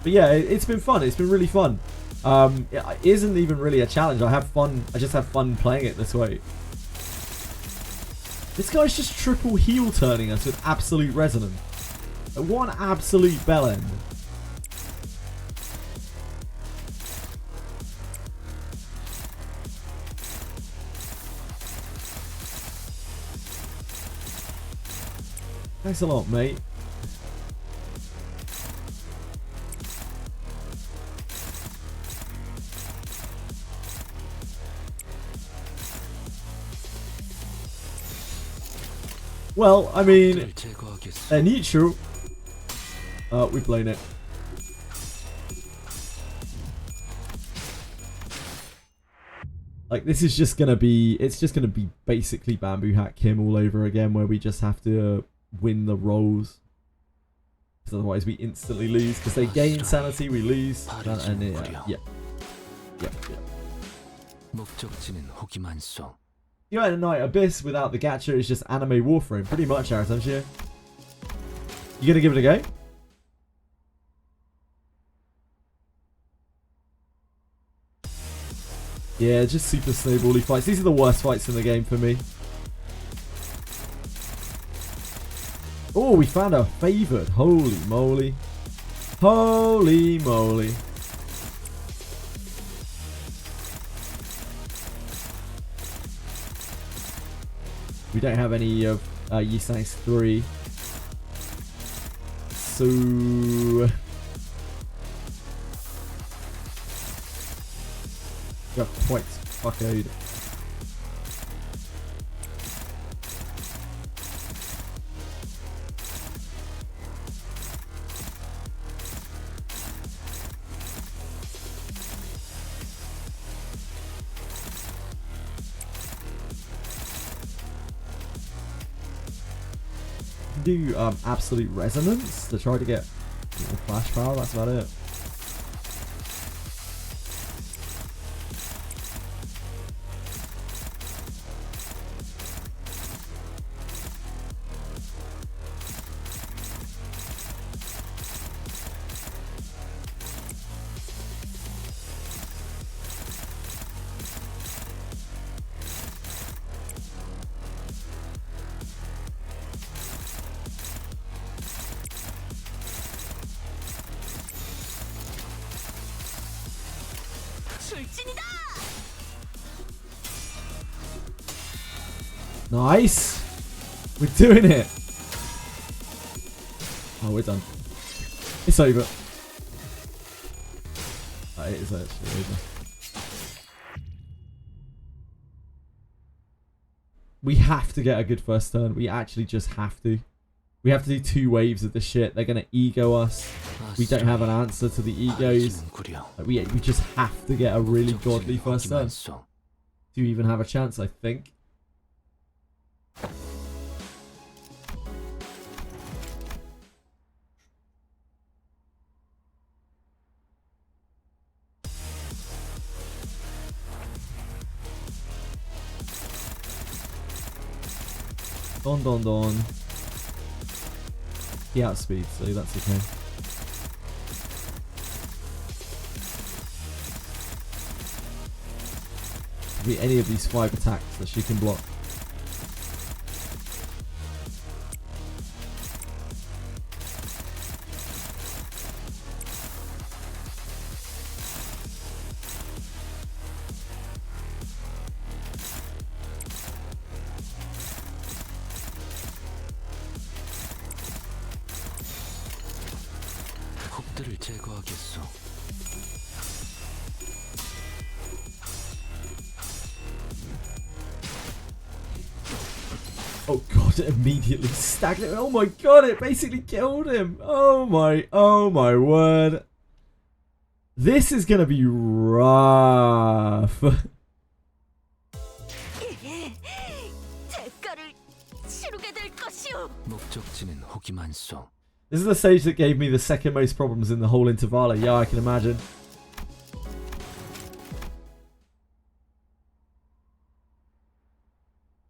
But yeah, it's been fun. It's been really fun. It isn't even really a challenge. I have fun. I just have fun playing it this way. This guy's just triple heel turning us with absolute resonance. What an absolute bellend. Thanks a lot, mate. Well, I mean, they're neutral. We've blown it. Like, this is just gonna be, it's just gonna be basically Bamboo Hat Kim all over again, where we just have to win the rolls. Because otherwise we instantly lose. Because they gain sanity, we lose. And yeah. You had a Night Abyss without the gacha is just anime Warframe. Pretty much, Aratamshire. You gonna give it a go? Yeah, just super snowbally fights. These are the worst fights in the game for me. Oh, we found our favourite. Holy moly. Holy moly. We don't have any of Yisang's 3. So... we're quite fuckoed. Do absolute resonance to try to get flash power. That's about it. Nice! We're doing it! Oh, we're done. It's over. Oh, it is actually over. We have to get a good first turn. We actually just have to. We have to do 2 waves of this shit. They're going to ego us. We don't have an answer to the egos. We just have to get a really godly first turn to even have a chance, I think. Don. He outspeeds, so that's okay. Be any of these 5 attacks that she can block. Oh god, it immediately stacked it. Oh my god, it basically killed him. Oh my word. This is gonna be rough. 호기만 써. This is the stage that gave me the second most problems in the whole Intervallo. Yeah, I can imagine.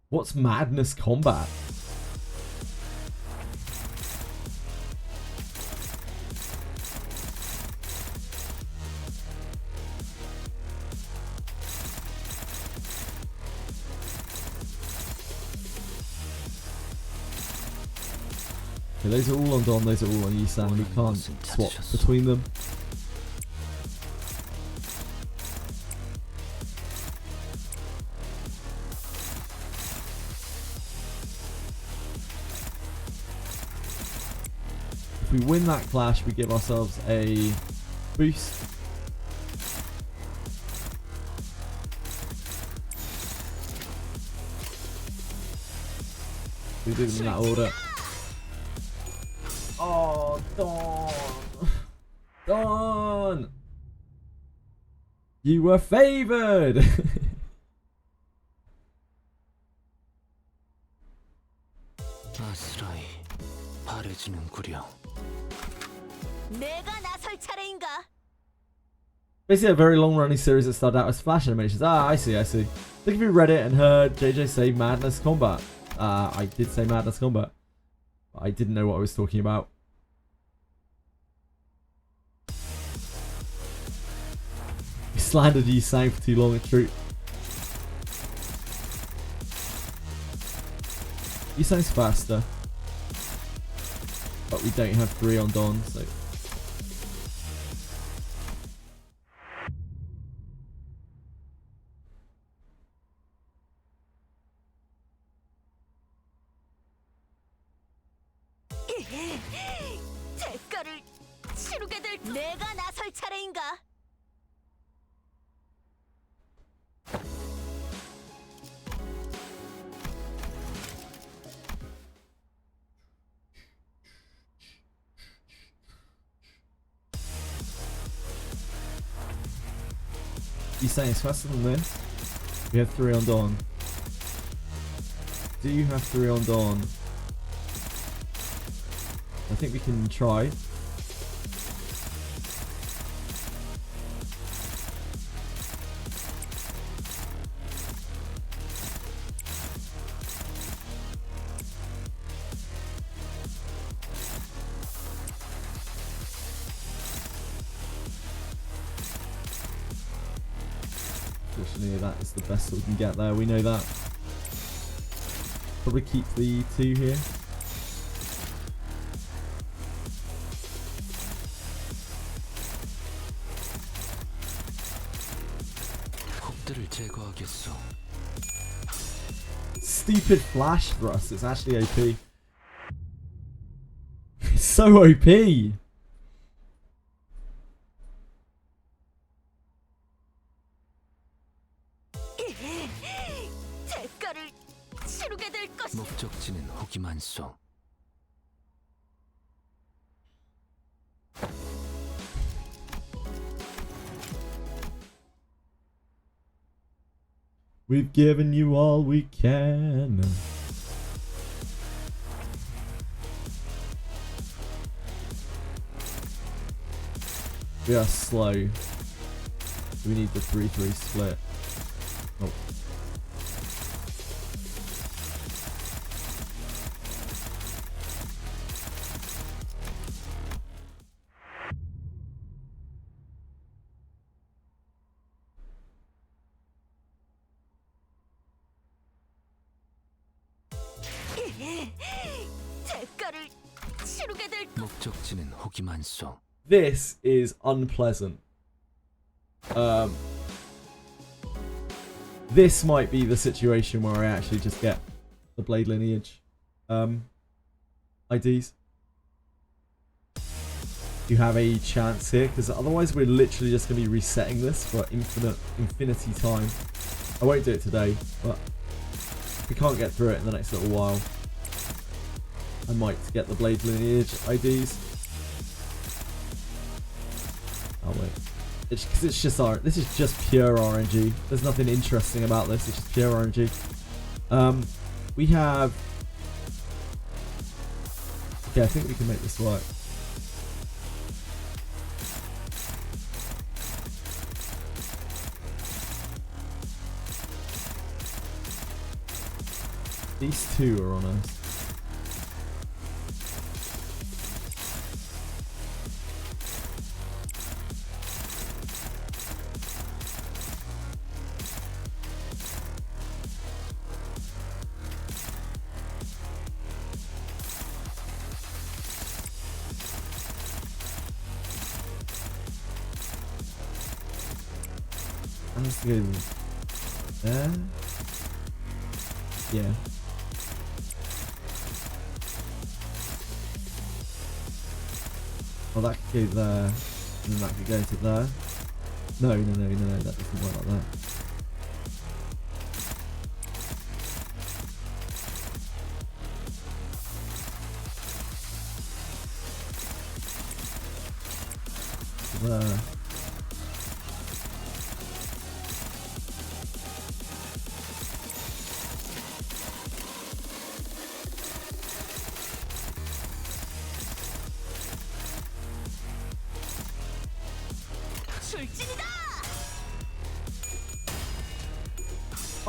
What's Madness Combat? Okay, those are all on Don, those are all on Yisan. We can't swap between them. If we win that clash, we give ourselves a boost. We do them in that order. Oh, Dawn! Dawn! You were favoured! 아스라이 바래지는구려. 내가 나설 차례인가? Basically a very long running series that started out as flash animations. Ah, I see, I see. Think if you read it and heard JJ say Madness Combat. I did say Madness Combat. But I didn't know what I was talking about. We slandered you sang for too long, it's true. You sounds faster. But we don't have 3 on Don, so. 대가를 치르게 될 내가 나설 차례인가? You saying it's faster than this? We have 3 on Dawn. Do you have 3 on Dawn? I think we can try. Unfortunately, that is the best that we can get there. We know that. Probably keep the 2 here. Stupid flash thrust. It's actually OP. It's so OP. 대가를 치르게 될 것. 목적지는 호기만 써. We've given you all we can. We are slow. We need the 3-3 split. Oh. 대가를 치르게 될 목적지는 호기만 써. This is unpleasant. This might be the situation where I actually just get the Blade Lineage IDs. You have a chance here, because otherwise we're literally just going to be resetting this for infinity time. I won't do it today, but if we can't get through it in the next little while, I might get the Blade Lineage IDs. Oh wait. Because it's just this is just pure RNG. There's nothing interesting about this. It's just pure RNG. We have Yeah, I think we can make this work. These two are on us. Let's go there. Yeah. Well, that could go there, and then that could go to there. No, that doesn't work like that. There.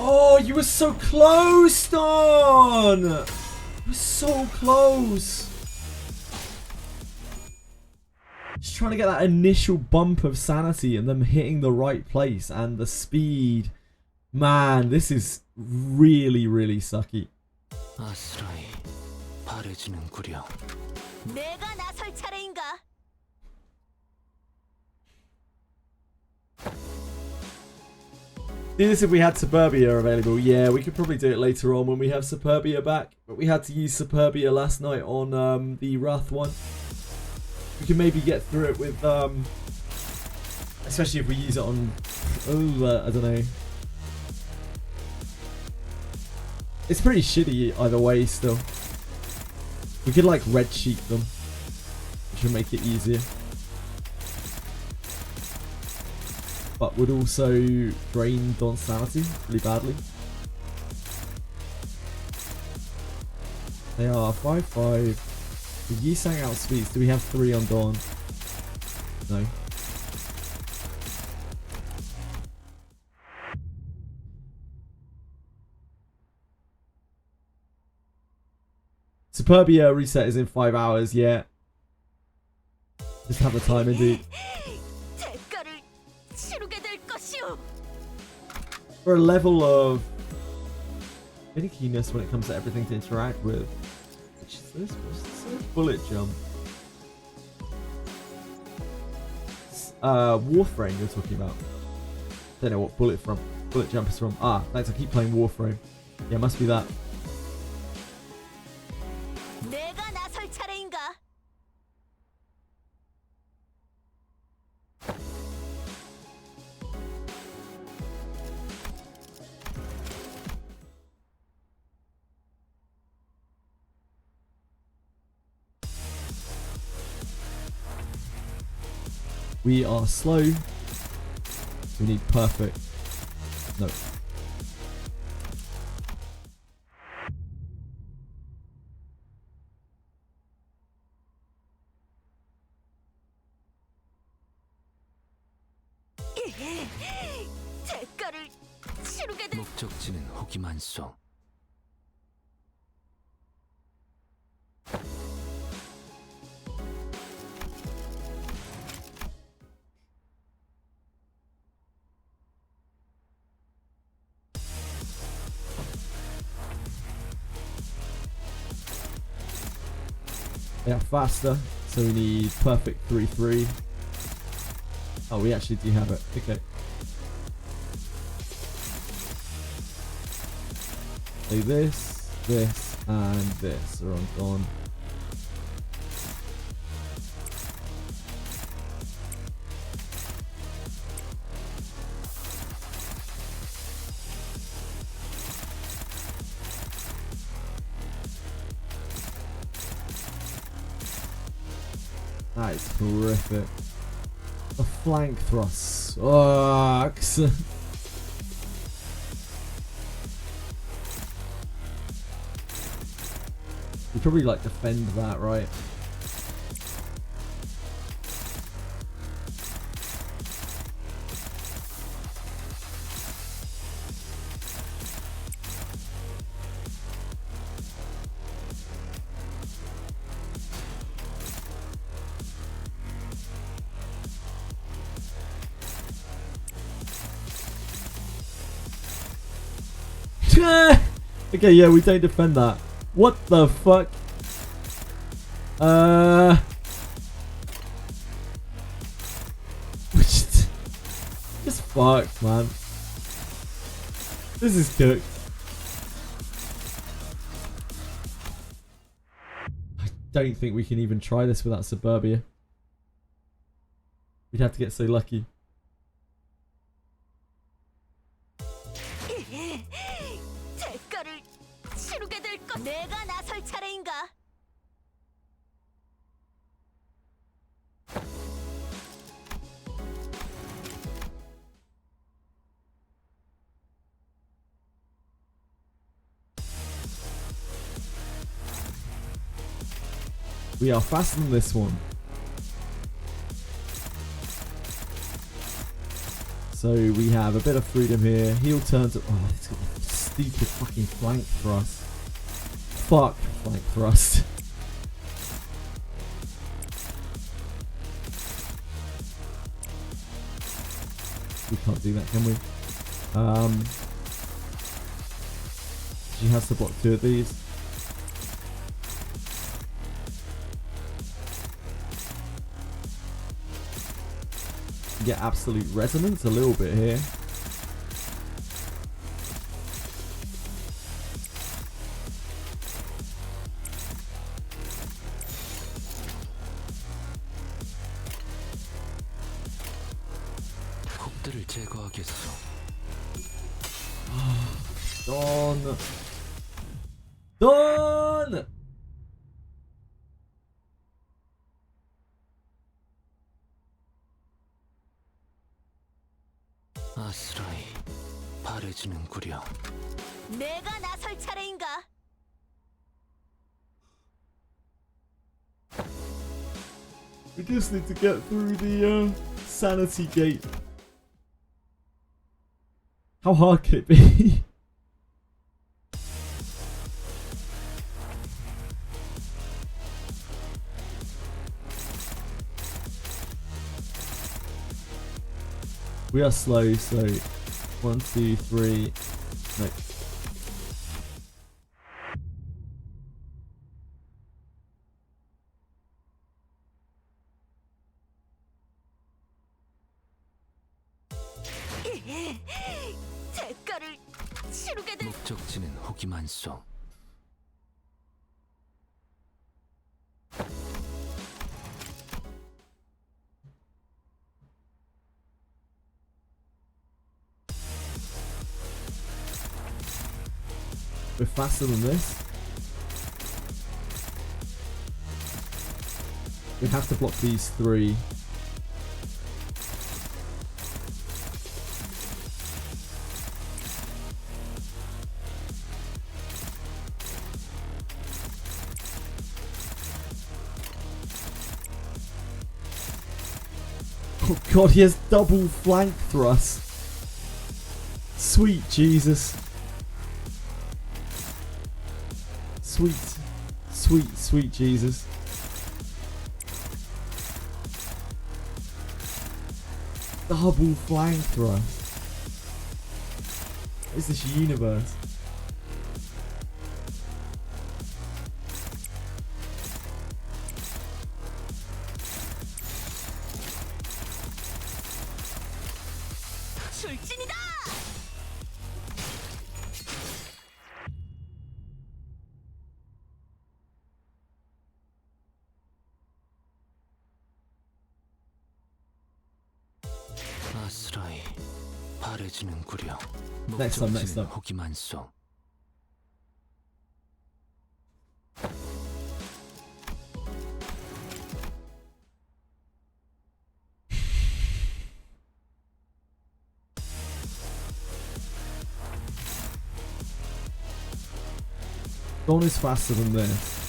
Oh, you were so close, Don! You were so close. Just trying to get that initial bump of sanity and them hitting the right place and the speed. Man, this is really, really sucky. 아스라이 바래지는구려. 내가 나설 차례인가? Do this if we had Suburbia available. Yeah, we could probably do it later on when we have Suburbia back. But we had to use Suburbia last night on the Wrath one. We can maybe get through it with, especially if we use it on, I don't know. It's pretty shitty either way still. We could like red sheet them, which would make it easier. But would also drain Dawn's sanity really badly. They are 5/5. The Yisang outspeeds. Do we have 3 on Dawn? No. Superbia reset is in 5 hours, yeah. Just have the time indeed. For a level of finickiness when it comes to everything to interact with. Which is this? What's this? Bullet jump. Warframe you're talking about. Don't know what bullet jump is from. Ah, thanks, I keep playing Warframe. Yeah, must be that. 내가 나설 차례인가? We are slow. We need perfect. No. 대가를 치르게 될 목적지는 호기만소. They are faster, so we need perfect 3/3. Oh, we actually do have it. Okay. So this, and this are on Dawn. That is horrific. The flank thrusts sucks. We probably like defend that, right? Okay, yeah, we don't defend that. What the fuck? Just fucked, man. This is cooked. I don't think we can even try this without Suburbia. We'd have to get so lucky. 대가를 치르게 될 것. 내가 나설 차례인가? We are faster than this one. So we have a bit of freedom here. Heel turns. Oh, it's got a stupid fucking flank thrust. Fuck flank thrust. We can't do that, can we? She has to block 2 of these. Get absolute resonance a little bit here. 곡들을 제거하겠어. Done. Done. 아스라이 바래지는구려. 내가 나설 차례인가? We just need to get through the sanity gate. How hard could it be? We are slow, so 1, 2, 3. No. 대가를 치르게 될. 목적지는 호기만소. We're faster than this. We have to block these 3. Oh god, he has double flank thrust. Sweet Jesus. Sweet, sweet, sweet Jesus. Double flank thrust. What is this universe? 출진이다! 아스라이 바래지는구려. Next time, next 목적지는 time. 호기만소. Dawn is faster than this.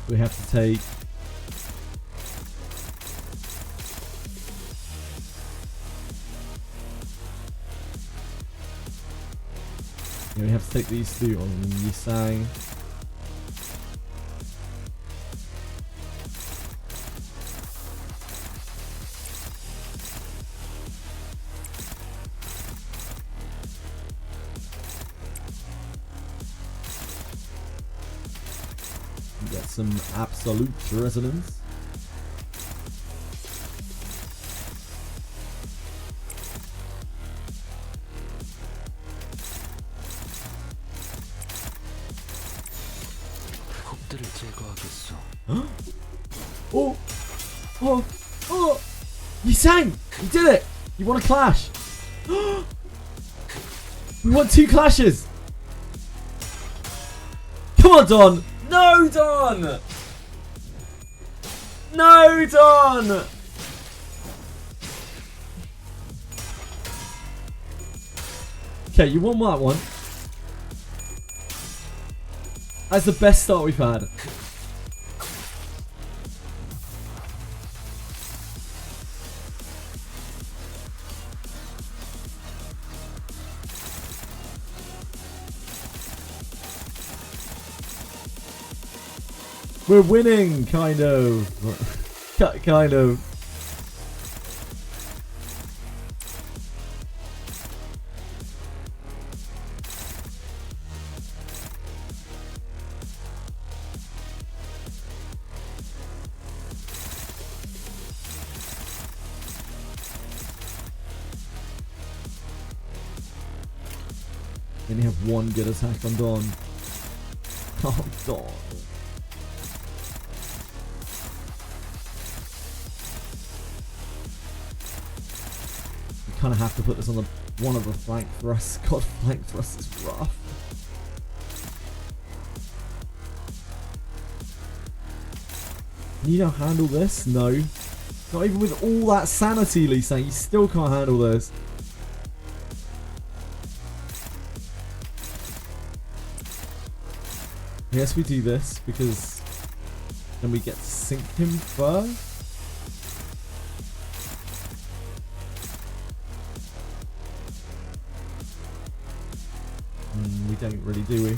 We have to take. Yeah, we have to take these two on Yisang. Get some absolute resonance. 폭들을 제거하겠어. Oh! Oh! Oh! You sang! You did it! You won a clash! We won 2 clashes! Come on, Don! No, Don! No, Don! Okay, you won that one. That's the best start we've had. We're winning, kind of. Kind of. We only have one good attack on Dawn. Oh, Dawn. Kind of have to put this on the one of the flank thrusts. God, flank thrust is rough. Can you not handle this? No. Not even with all that sanity, Lisa. You still can't handle this. I guess we do this because then we get to sink him first. We don't really, do we?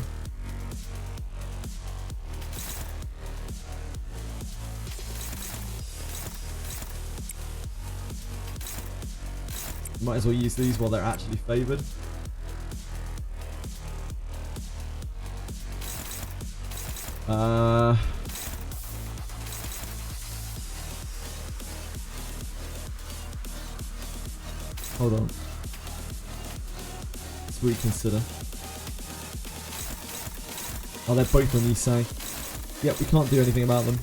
Might as well use these while they're actually favoured. Hold on. Let's reconsider. Oh, they're both on Yisang. Yep, we can't do anything about them.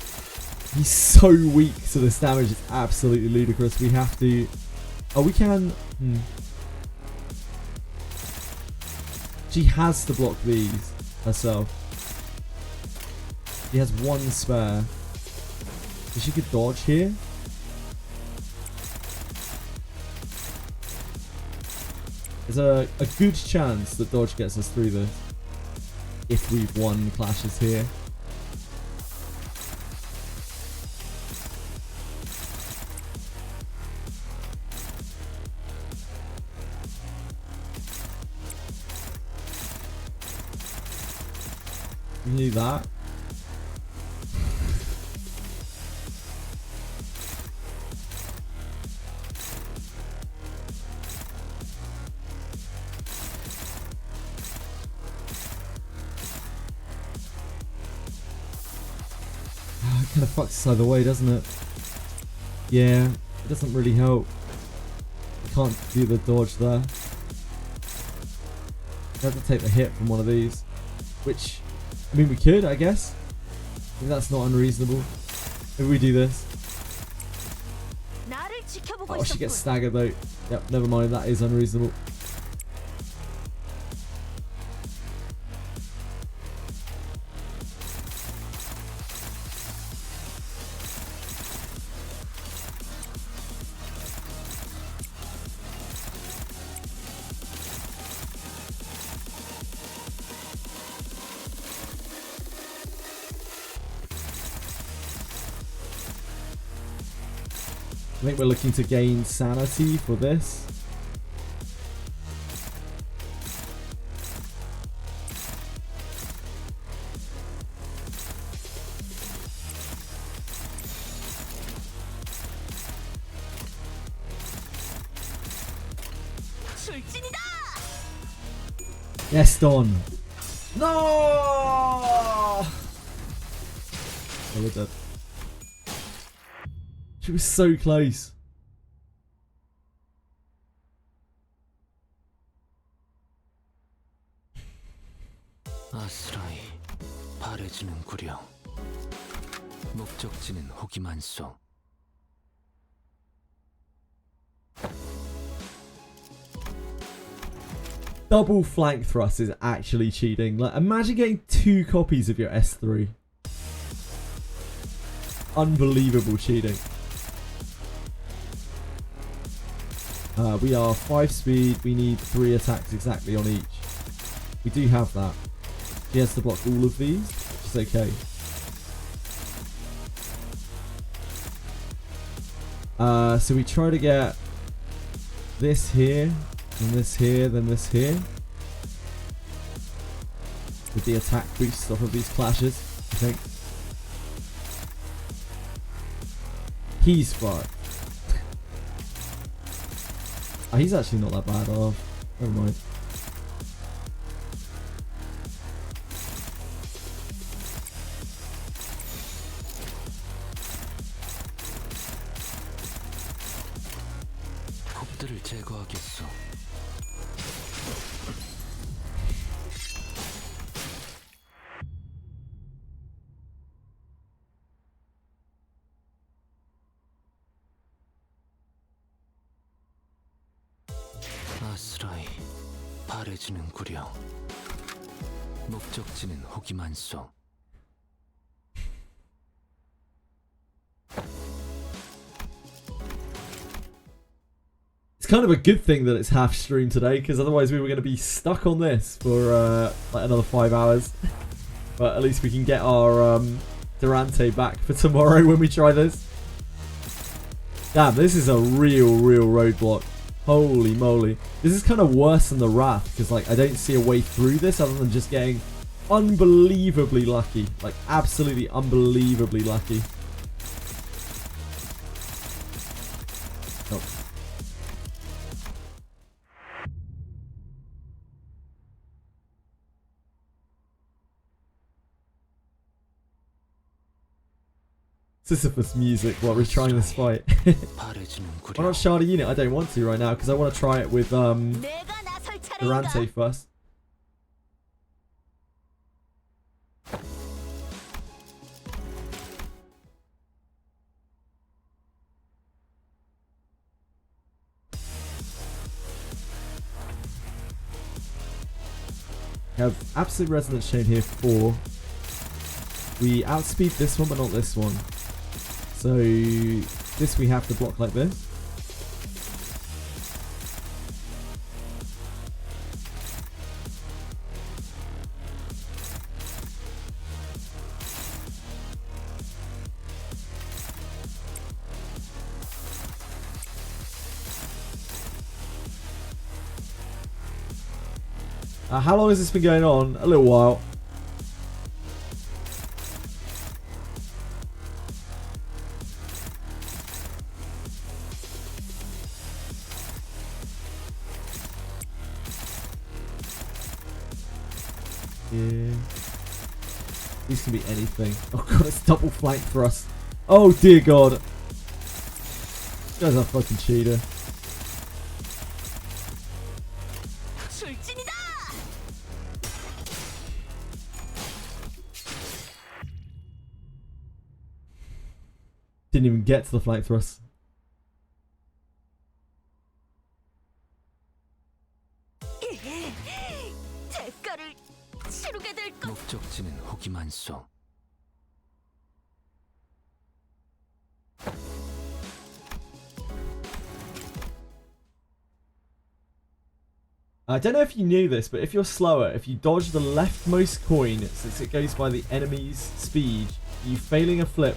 He's so weak to this damage, it's absolutely ludicrous. We have to... Oh, we can... She has to block these herself. She has one spare. So she could dodge here. There's a good chance that dodge gets us through this. If we've won clashes here. We knew that. Kind of fucks us either way, doesn't it? Yeah, it doesn't really help. We can't do the dodge there. We have to take the hit from one of these. Which, I mean, we could, I guess. I think that's not unreasonable. If we do this. Oh, she gets staggered though. Yep, never mind, that is unreasonable. I think we're looking to gain sanity for this. 출진이다. Yes, Don. No! Oh, we're dead. She was so close. 아스라이 바래지는구려. 목적지는 호기만소. Double flank thrust is actually cheating. Like, imagine getting 2 copies of your S3. Unbelievable cheating. We are 5 speed. We need 3 attacks exactly on each. We do have that. She has to block all of these, which is okay. So we try to get this here, and this here, then this here. With the attack boost off of these clashes, I think. He's fucked. Oh, he's actually not that bad off. Never mind. 몹들을 제거하겠소. 아스라이 바래지는구려. 목적지는 호기만소. It's kind of a good thing that it's half stream today, because otherwise we were going to be stuck on this for like another 5 hours. But at least we can get our Durante back for tomorrow when we try this. Damn, this is a real roadblock. Holy moly. This is kind of worse than the Wrath, because like I don't see a way through this other than just getting unbelievably lucky. Like absolutely unbelievably lucky. Oh. Sisyphus music while we're trying this fight. Why not shard a unit? I don't want to right now because I want to try it with Durante first. We have Absolute Resonance Chain here 4. We outspeed this one but not this one. So this we have to block like this. How long has this been going on? A little while. Yeah. These can be anything. Oh god, it's double flank for us. Oh dear god. This guy's a fucking cheater. Didn't even get to the flank thrust. 목적지는 호기만소. I don't know if you knew this, but if you're slower, if you dodge the leftmost coin, since it goes by the enemy's speed, you failing a flip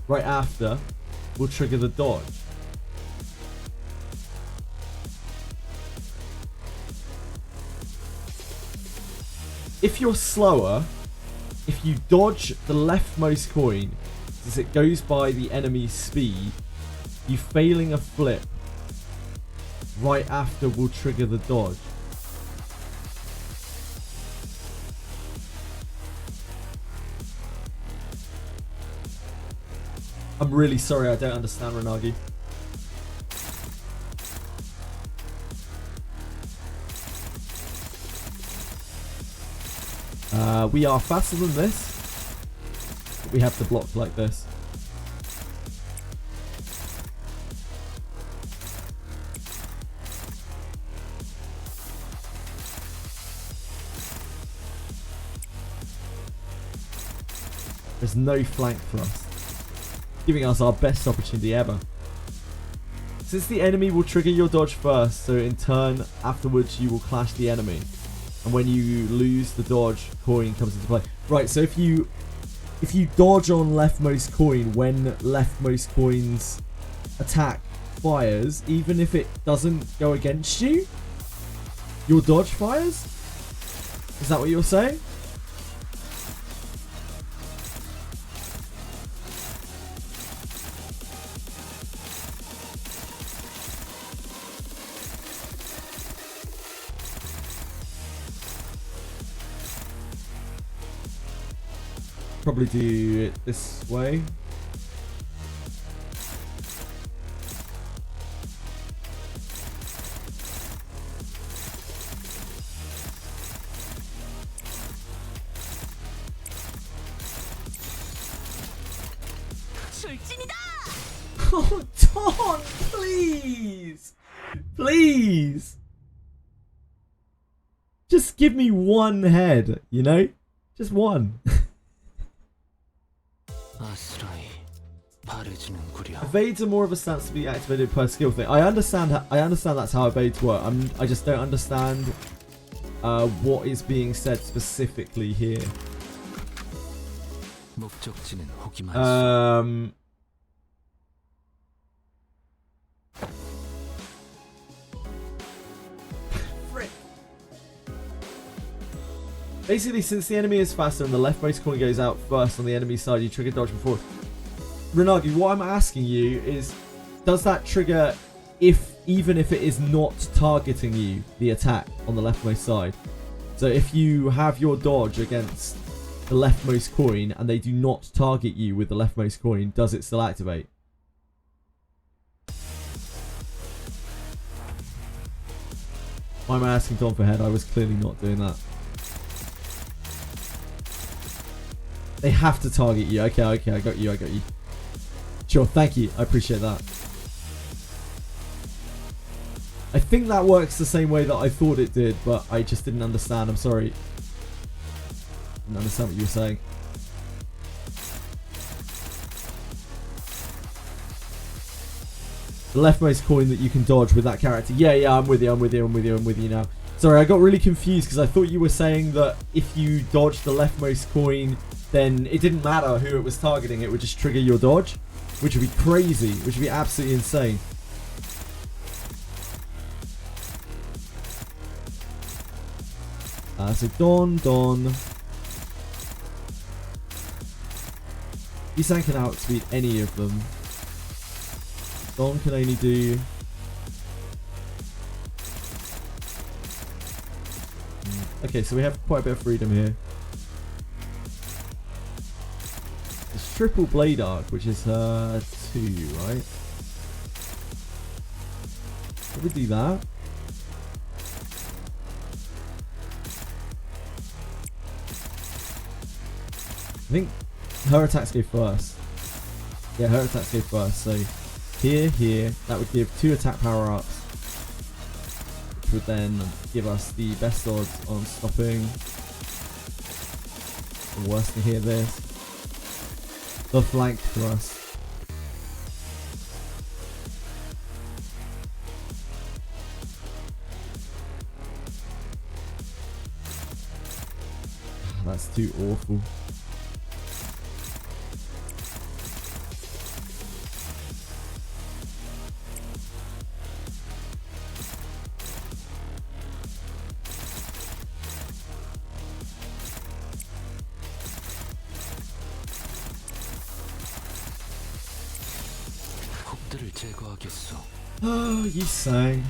right after will trigger the dodge. if you're slower, if you dodge the leftmost coin as it goes by the enemy's speed, you failing a flip right after will trigger the dodge. I'm really sorry, I don't understand, Renagi. We are faster than this, but we have to block like this. There's no flank thrust, giving us our best opportunity ever. Since the enemy will trigger your dodge first, so in turn afterwards you will clash the enemy. And when you lose the dodge, coin comes into play. Right, so if you dodge on leftmost coin when leftmost coin's attack fires, even if it doesn't go against you, your dodge fires? Is that what you're saying? Probably do it this way. 출진이다! Oh, Don, please! Please! Just give me one head, you know? Just one. Evades are more of a stance to be activated per skill thing. I understand that's how evades work. I just don't understand what is being said specifically here. Basically, since the enemy is faster and the leftmost coin goes out first on the enemy side, you trigger dodge before. Renagi, what I'm asking you is, does that trigger even if it is not targeting you, the attack on the leftmost side? So if you have your dodge against the leftmost coin and they do not target you with the leftmost coin, does it still activate? Why am I asking Don for head? I was clearly not doing that. They have to target you. Okay, I got you. Sure, thank you. I appreciate that. I think that works the same way that I thought it did, but I just didn't understand. I'm sorry. Didn't understand what you were saying. The leftmost coin that you can dodge with that character. Yeah, I'm with you now. Sorry, I got really confused because I thought you were saying that if you dodged the leftmost coin, then it didn't matter who it was targeting, it would just trigger your dodge, which would be crazy, which would be absolutely insane. So Don. Isan can outspeed any of them. Don can only do... Okay, so we have quite a bit of freedom here. It's triple blade arc, which is 2, right? Let me do that. I think her attacks go first. Yeah, her attacks go first. So here, that would give 2 attack power ups, which would then give us the best odds on stopping. The worst to hear this. The flank thrust. That's too awful. Oh, you sang.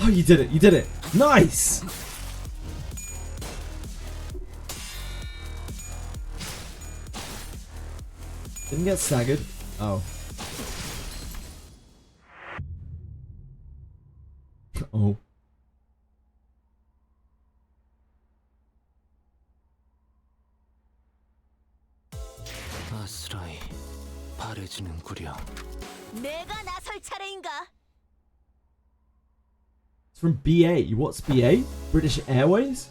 Oh, you did it. You did it. Nice. Didn't get staggered. Oh. Oh. 내가 나설 차례인가? It's from BA. What's BA? British Airways?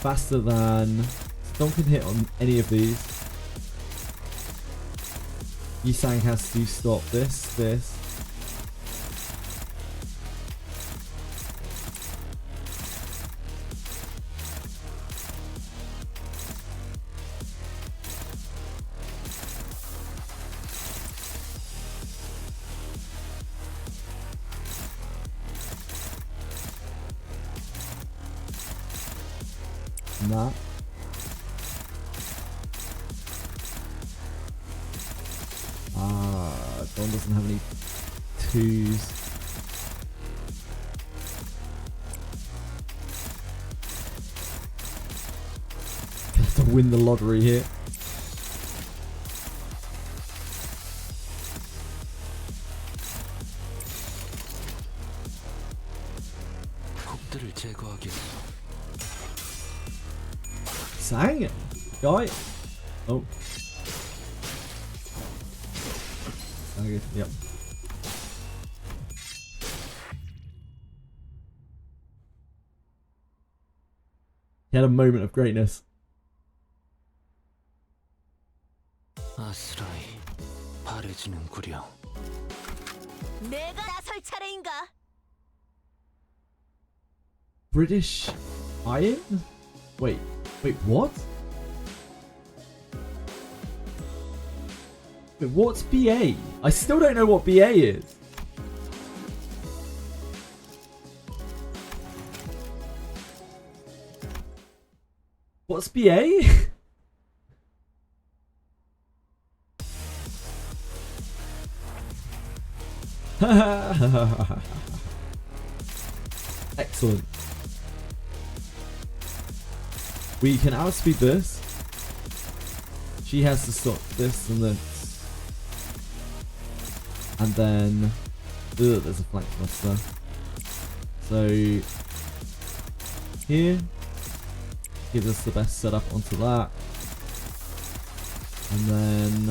Faster than... Don't can hit on any of these. Yisang has to stop this. Nah. Don doesn't have any twos. Have to win the lottery here. Sang it, guy. Oh. Okay, yep. He had a moment of greatness. 내가 나설 차례인가? British Iron? Wait, what? Wait, what's BA? I still don't know what BA is. What's BA? Excellent. We can outspeed this. She has to stop this and this. And then... Ugh, there's a flank thruster. So... Here. Gives us the best setup onto that. And then...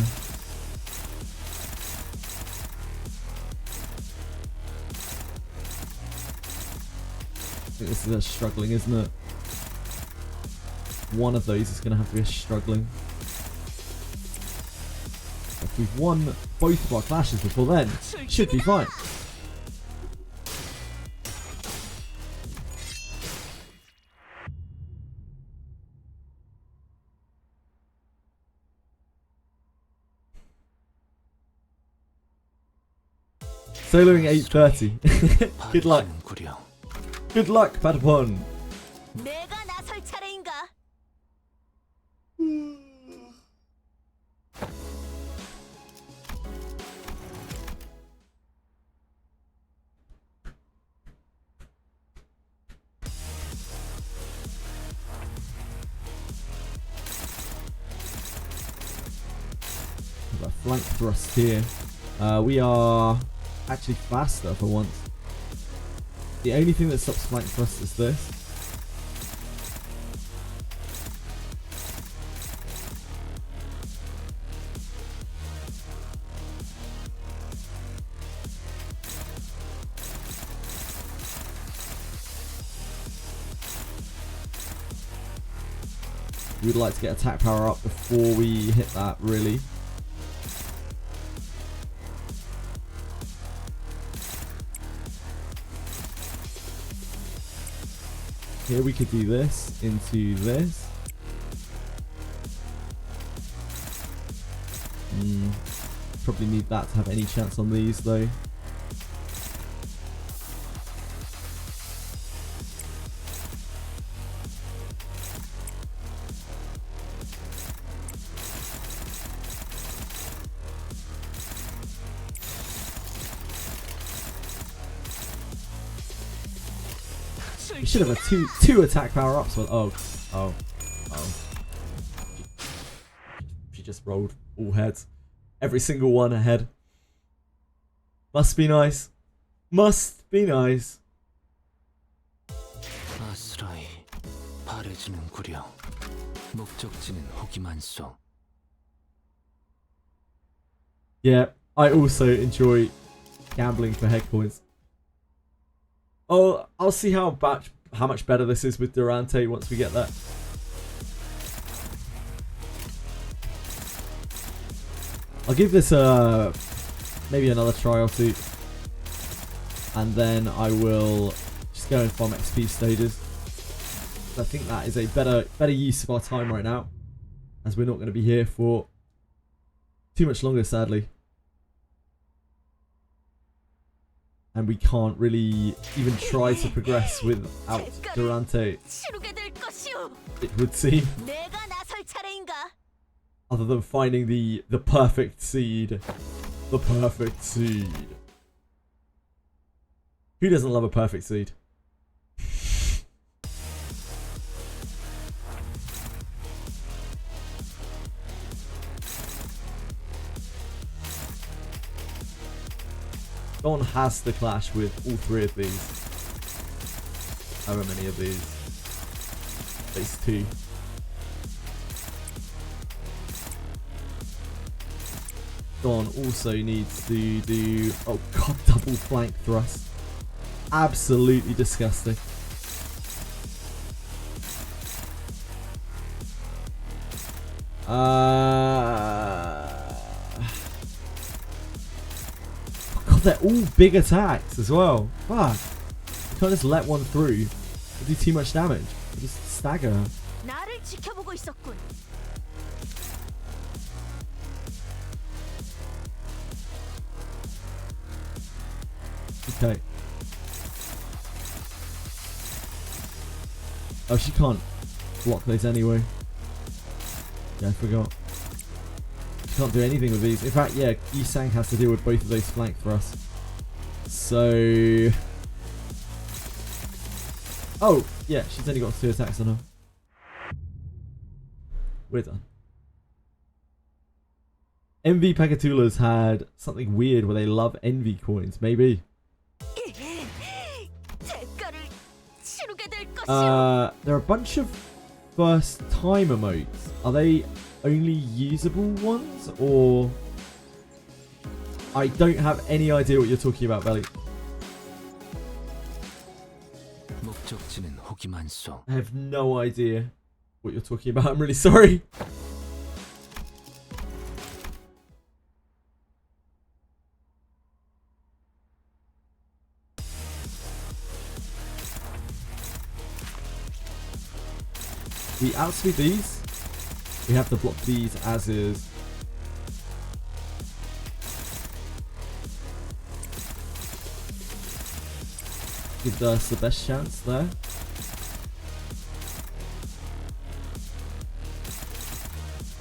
I think this is struggling, isn't it? One of those is going to have to be a struggling. If we've won both of our clashes before then, should be fine. Soloing 8:30. Good luck. Good luck, Patapon. 내가 나설 차례인가? A flank thrust here. We are actually faster for once. The only thing that stops flank thrust is this. We'd like to get attack power up before we hit that, really. Here we could do this into this. probably need that to have any chance on these though. We should have a two attack power ups. Oh. She just rolled all heads. Every single one ahead. Must be nice. Must be nice. 아스라이 바래지는구려. 목적지는 호기만소. Yeah, I also enjoy gambling for head coins. Oh, I'll see how much better this is with Durante once we get that. I'll give this maybe another try or two, and then I will just go and farm XP stages. I think that is a better use of our time right now, as we're not going to be here for too much longer, sadly. And we can't really even try to progress without Durante, it would seem. Other than finding the perfect seed. The perfect seed. Who doesn't love a perfect seed? Don has to clash with all three of these. However many of these. At least two. Don also needs to do... Oh god, double flank thrust. Absolutely disgusting. God, they're all big attacks as well. Fuck. You can't just let one through. They do too much damage. They just stagger. Okay. Oh, she can't block those anyway. Yeah, I forgot. She can't do anything with these. In fact, yeah, Yisang has to deal with both of those flank thrusts. So... Oh, yeah, she's only got 2 attacks on her. We're done. MV Pacatula's had something weird where they love envy coins, maybe. There are a bunch of first time emotes. Are they only usable ones, or... I don't have any idea what you're talking about, Belly. I have no idea what you're talking about. I'm really sorry. We outspeed these. We have to block these as is. Gives us the best chance there.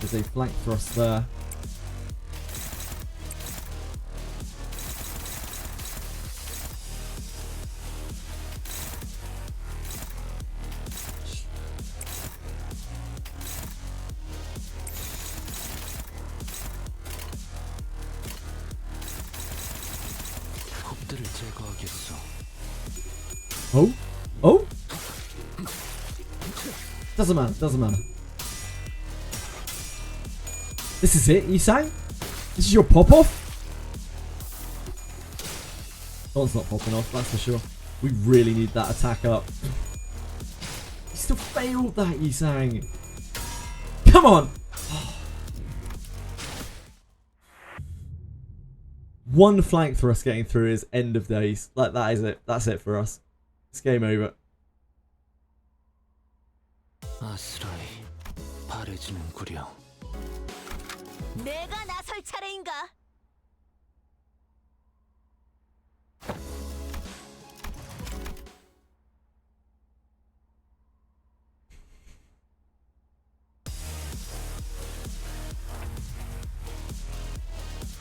There's a flank thrust there. Oh? Oh? Doesn't matter, doesn't matter. This is it, Isang? This is your pop-off? One's not popping off, that's for sure. We really need that attack up. You still failed that, Isang. Come on! One flank for us getting through is end of days. Like, that is it. That's it for us. It's game over.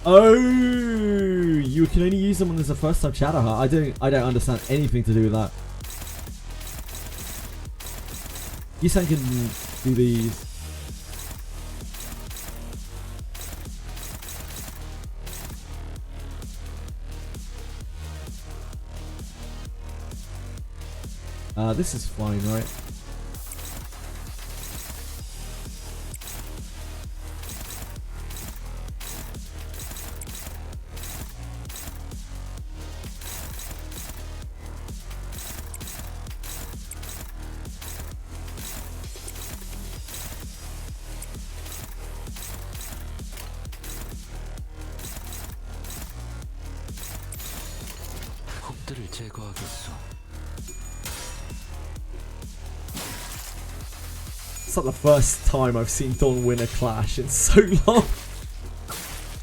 Oh, you can only use them when there's a first time chatter heart. I don't understand anything to do with that. Yisan can do these. This is fine, right? 혹들을 제거하겠소. It's like the first time I've seen Dawn win a clash in so long.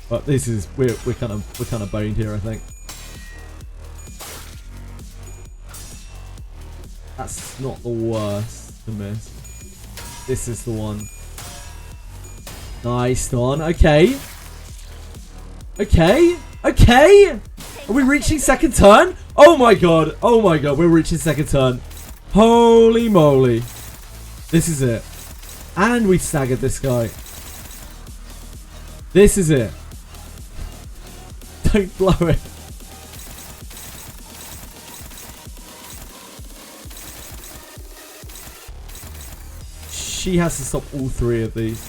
But this is we're kind of boned here, I think. That's not the worst to miss. This is the one. Nice, Dawn. Okay. Okay. Okay. Are we reaching second turn? Oh my god. Oh my god. We're reaching second turn. Holy moly. This is it. And we staggered this guy. This is it. Don't blow it. She has to stop all three of these.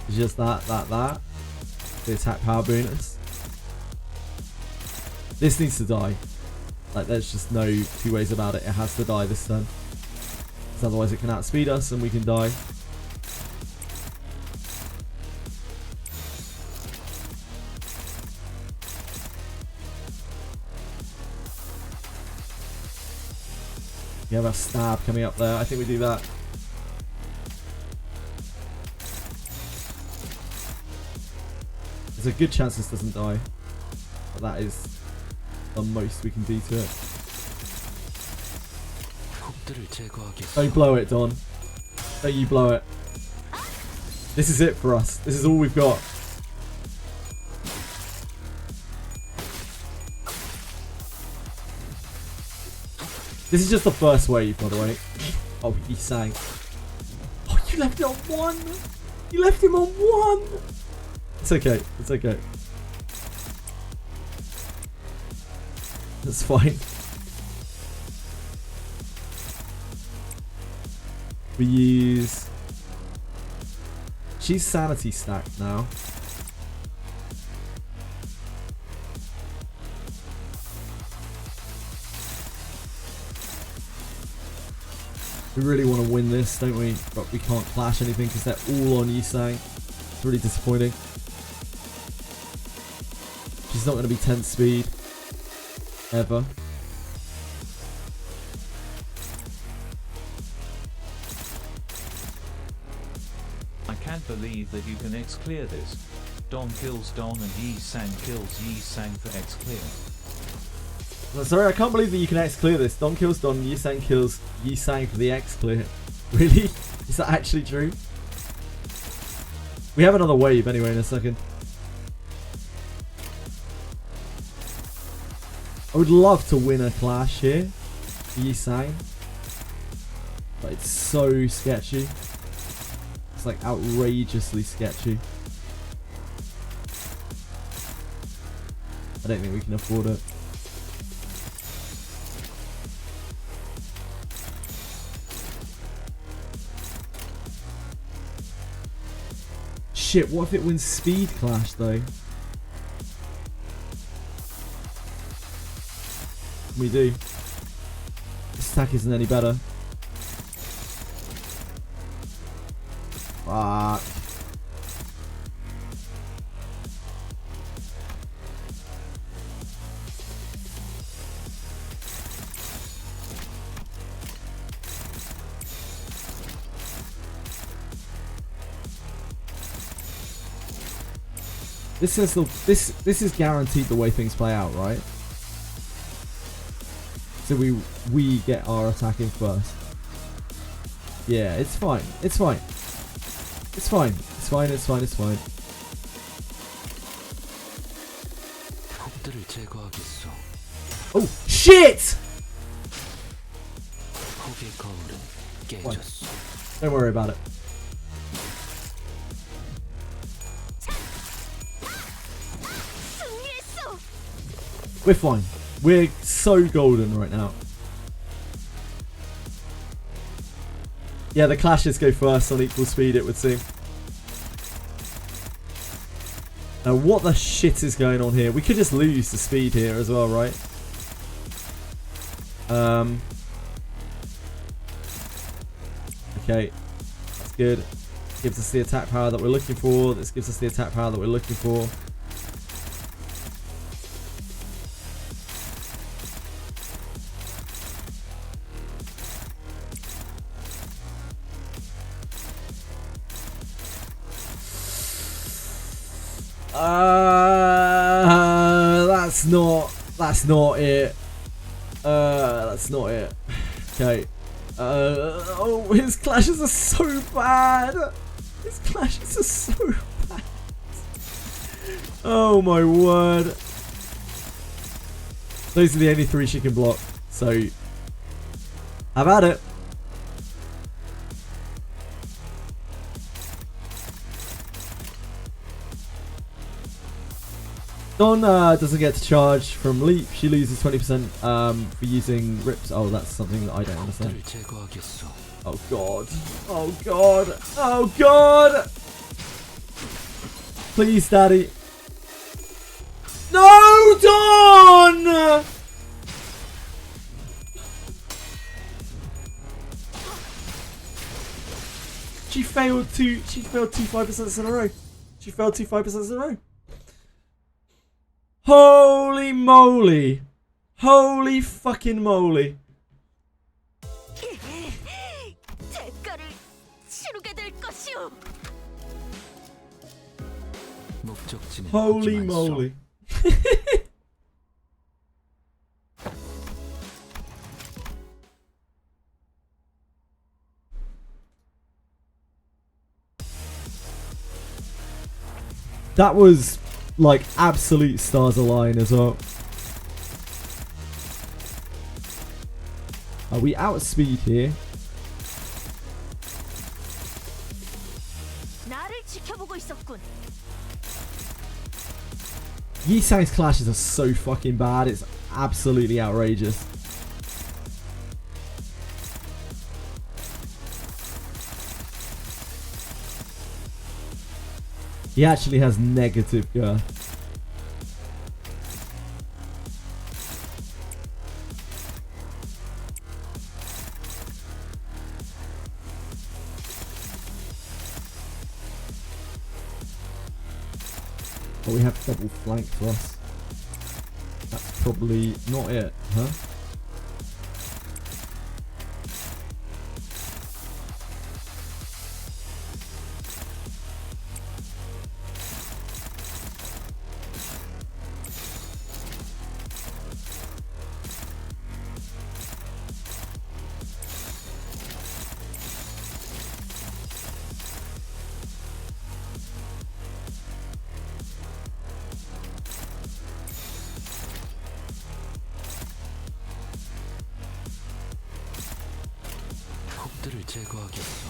It's just that. The attack power bonus. This needs to die. Like, there's just no two ways about it. It has to die this turn. Because otherwise it can outspeed us and we can die. We have a stab coming up there. I think we do that. There's a good chance this doesn't die. But that is the most we can do to it. Don't blow it, Don. Don't you blow it. This is it for us. This is all we've got. This is just the first wave, by the way. Oh, he sang. Oh, you left it on one. You left him on one. It's okay. It's okay. That's fine. We use... She's sanity stacked now. We really want to win this, don't we? But we can't clash anything because they're all on Yusang. It's really disappointing. She's not going to be 10 speed. Ever. I can't believe that you can X clear this. Don kills Don and Yi Sang kills Yi Sang for X clear. I'm sorry, I can't believe that you can X clear this. Don kills Don, Yi Sang kills Yi Sang for the X clear. Really? Is that actually true? We have another wave anyway in a second. I would love to win a clash here for Yi Sang. But it's so sketchy. It's like outrageously sketchy. I don't think we can afford it. Shit, what if it wins speed clash though? We do. This attack isn't any better. Fuck. This is guaranteed the way things play out, right? So we get our attack in first. Yeah, it's fine. It's fine. It's fine. It's It's fine, it's fine, it's fine. 폭들을 제거하겠소. Oh, shit! 폭의 거울은 깨졌소. Don't worry about it. 승리했어. We're fine. We're so golden right now. Yeah, the clashes go first on equal speed, it would seem. Now, what the shit is going on here? We could just lose the speed here as well, right? Okay, that's good. Gives us the attack power that we're looking for. This gives us the attack power that we're looking for. That's not it. That's not it. Okay. Oh, his clashes are so bad. His clashes are so bad. Oh my word. Those are the only 3 she can block. So, have at it. Dawn doesn't get to charge from leap. She loses 20% for using rips. Oh, that's something that I don't understand. Oh god. Oh god. Oh god. Please, Daddy. No, Dawn! She failed 2 5% in a row. She failed 2 5% in a row. Holy moly. Holy fucking moly. 대가를 치르게 될 것이오. 목적지는 Holy 하지만 쏘. moly. That was like absolute stars align as well. We outspeed here. 나를 지켜보고 있었군. Yisang's clashes are so fucking bad, it's absolutely outrageous. He actually has negative girth. But we have double flank for us. That's probably not it, huh? 폭들을 제거하겠소.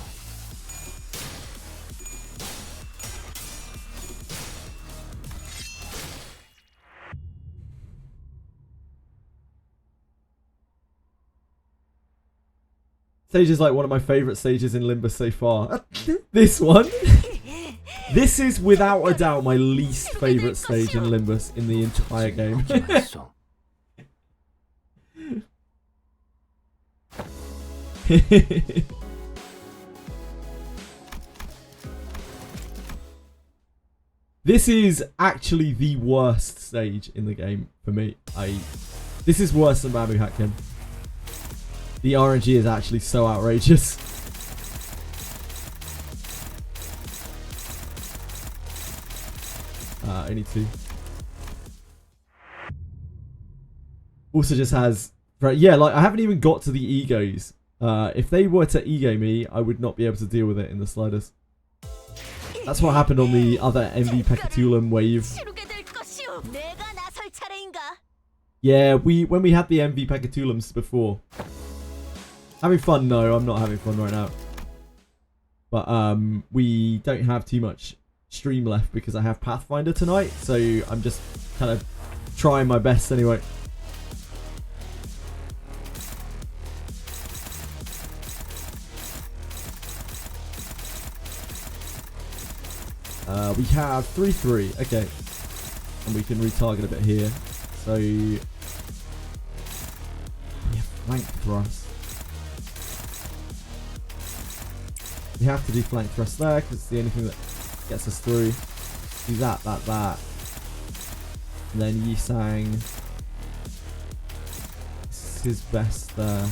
Stage is like one of my favourite stages in Limbus so far. This one. This is without a doubt my least favourite stage in Limbus in the entire game. 하지만 쏘. This is actually the worst stage in the game for me. This is worse than Bamboo Hatkin. The RNG is actually so outrageous. Only 2. Also just has... Yeah, like I haven't even got to the egos. If they were to ego me, I would not be able to deal with it in the slightest. That's what happened on the other MV Pecatulum wave. 치르게 될 것이오. 내가 나설 차례인가? Yeah, when we had the MV Pecatulums before. Having fun? No, I'm not having fun right now. But we don't have too much stream left because I have Pathfinder tonight, so I'm just kind of trying my best anyway. We have 3-3, okay, and we can retarget a bit here. So we have flank thrust. We have to do flank thrust there because it's the only thing that gets us through. Do that. And then Yisang. This is his best there.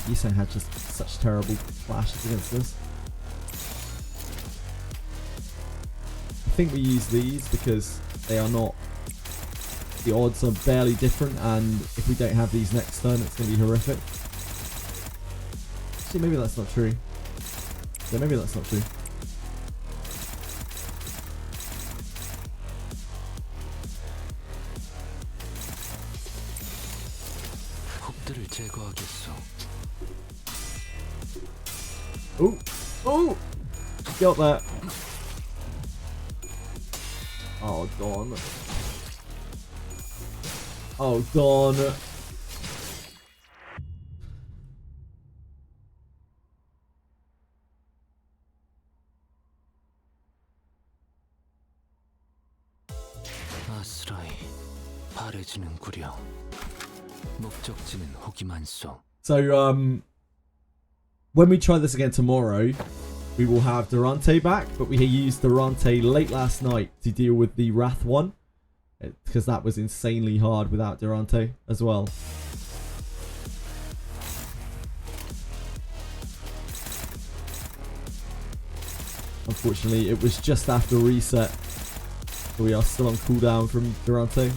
Yisang had just such terrible flashes against us. I think we use these because they are not, the odds are barely different, and if we don't have these next turn it's going to be horrific. Actually, maybe that's not true. Yeah, maybe that's not true. 혹들을 제거하겠소. Oh! Got that. Oh, Dawn. Oh, Dawn. 아스라이, 바래지는구려. 목적지는 혹이 많소. So, when we try this again tomorrow, we will have Durante back, but we used Durante late last night to deal with the Wrath one, because that was insanely hard without Durante as well. Unfortunately, it was just after reset, so we are still on cooldown from Durante.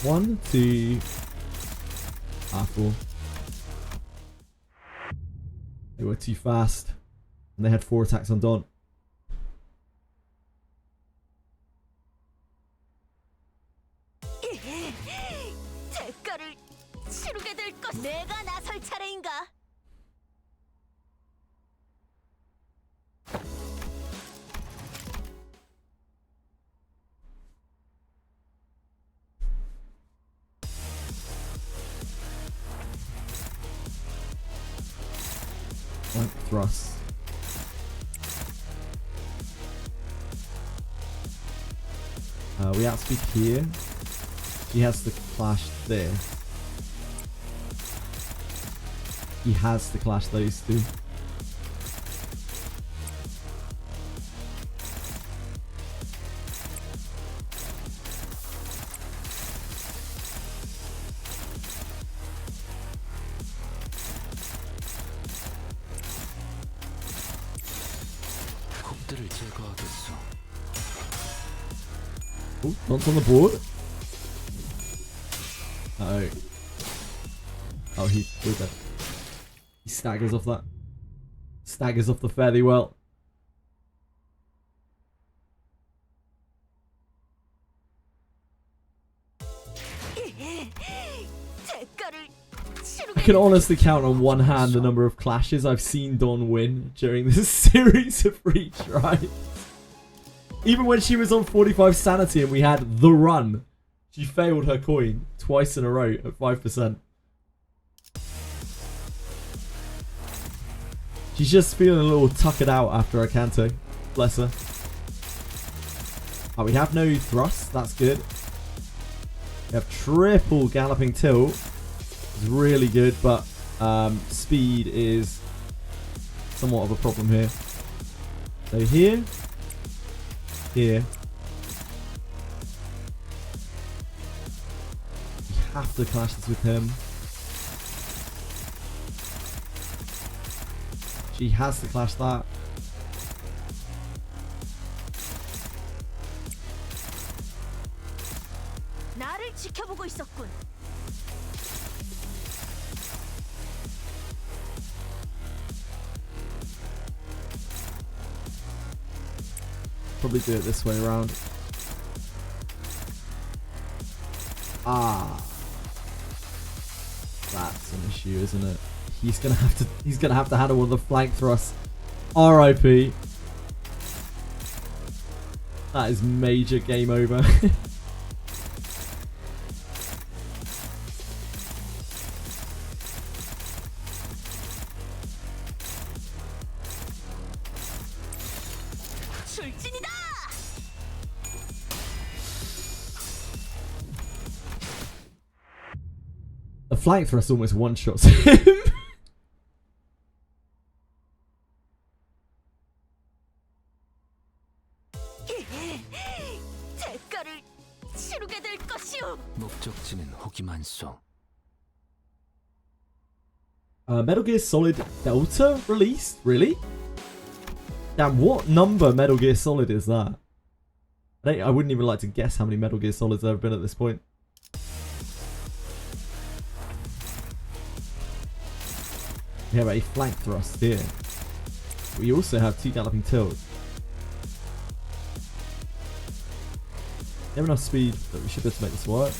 One, two, four. They were too fast, and they had 4 attacks on Dawn. 대가를 치르게 될 것. 내가 나설 차례인가? Like thrust. We outspeed here. He has to clash there. He has to clash those two. 혹들을 제거하겠소. Oh, not on the board. Oh. Oh, we're dead. He staggers off that. Staggers off the fairly well. I can honestly count on one hand the number of clashes I've seen Dawn win during this series of retries. Even when she was on 45 sanity and we had the run, she failed her coin twice in a row at 5%. She's just feeling a little tuckered out after her canto. Bless her. Oh, we have no thrust. That's good. We have triple galloping tilt. It's really good, but speed is somewhat of a problem here. So here. Here. We have to clash this with him. She has to clash that. 나를 지켜보고 있었군. Probably do it this way around. Ah, that's an issue, isn't it? He's gonna have to handle one of the flank thrusts. R.I.P. That is major game over. 출진이다. The flank thrust almost one-shots him. 대가를 치르게 될 것이오. 목적지는 호기만소. Metal Gear Solid Delta released? Really? Damn, what number Metal Gear Solid is that? I wouldn't even like to guess how many Metal Gear Solids there have been at this point. We have a flank thrust here. We also have 2 galloping tilts. We have enough speed that we should be able to make this work.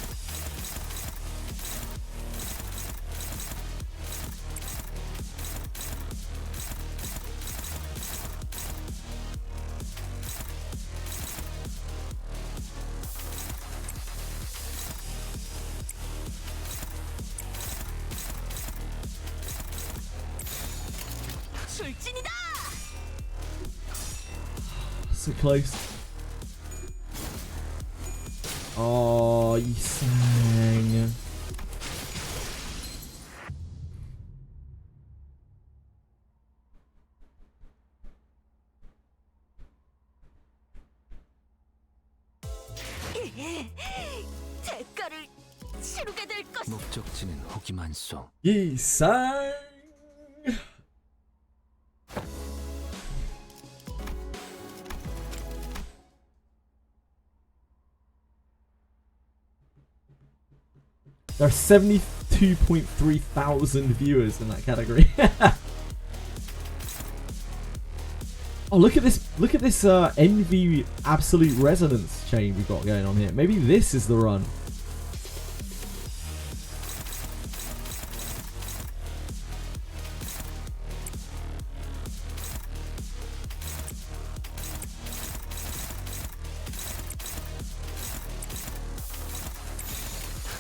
출진이다. So close. Oh, you sang. 대가를 치르게 될 것이. 목적지는 호기만소. You sang. There are 72.3 thousand viewers in that category. Oh, look at this Envy Absolute Resonance chain we've got going on here. Maybe this is the run.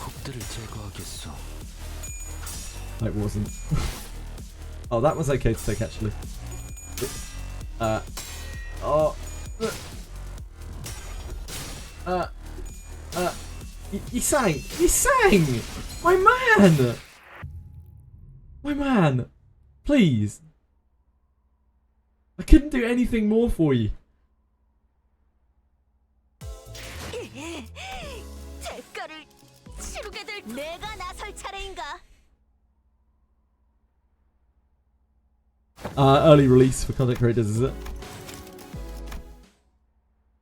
혹들을 제거하겠소. It wasn't. Oh, that was okay to take actually. He sang! He sang! My man! My man! Please! I couldn't do anything more for you. 대가를 치르게 될. 내가 나설 차례인가? Early release for content creators, is it?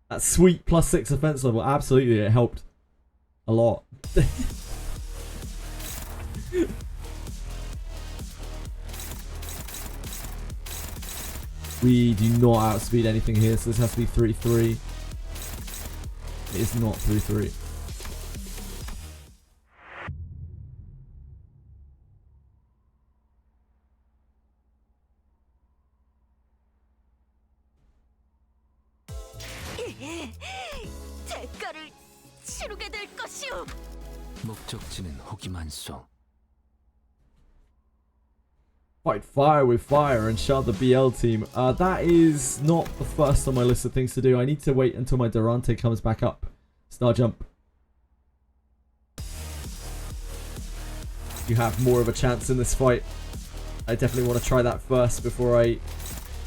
That sweet +6 offense level, absolutely, it helped a lot. We do not outspeed anything here, so this has to be 3-3. It is not 3-3. 대가를 치르게 될 것이오. 목적지는 호기만소. Fight fire with fire and shut the BL team. That is not the first on my list of things to do. I need to wait until my Durante comes back up. Star jump. You have more of a chance in this fight. I definitely want to try that first before I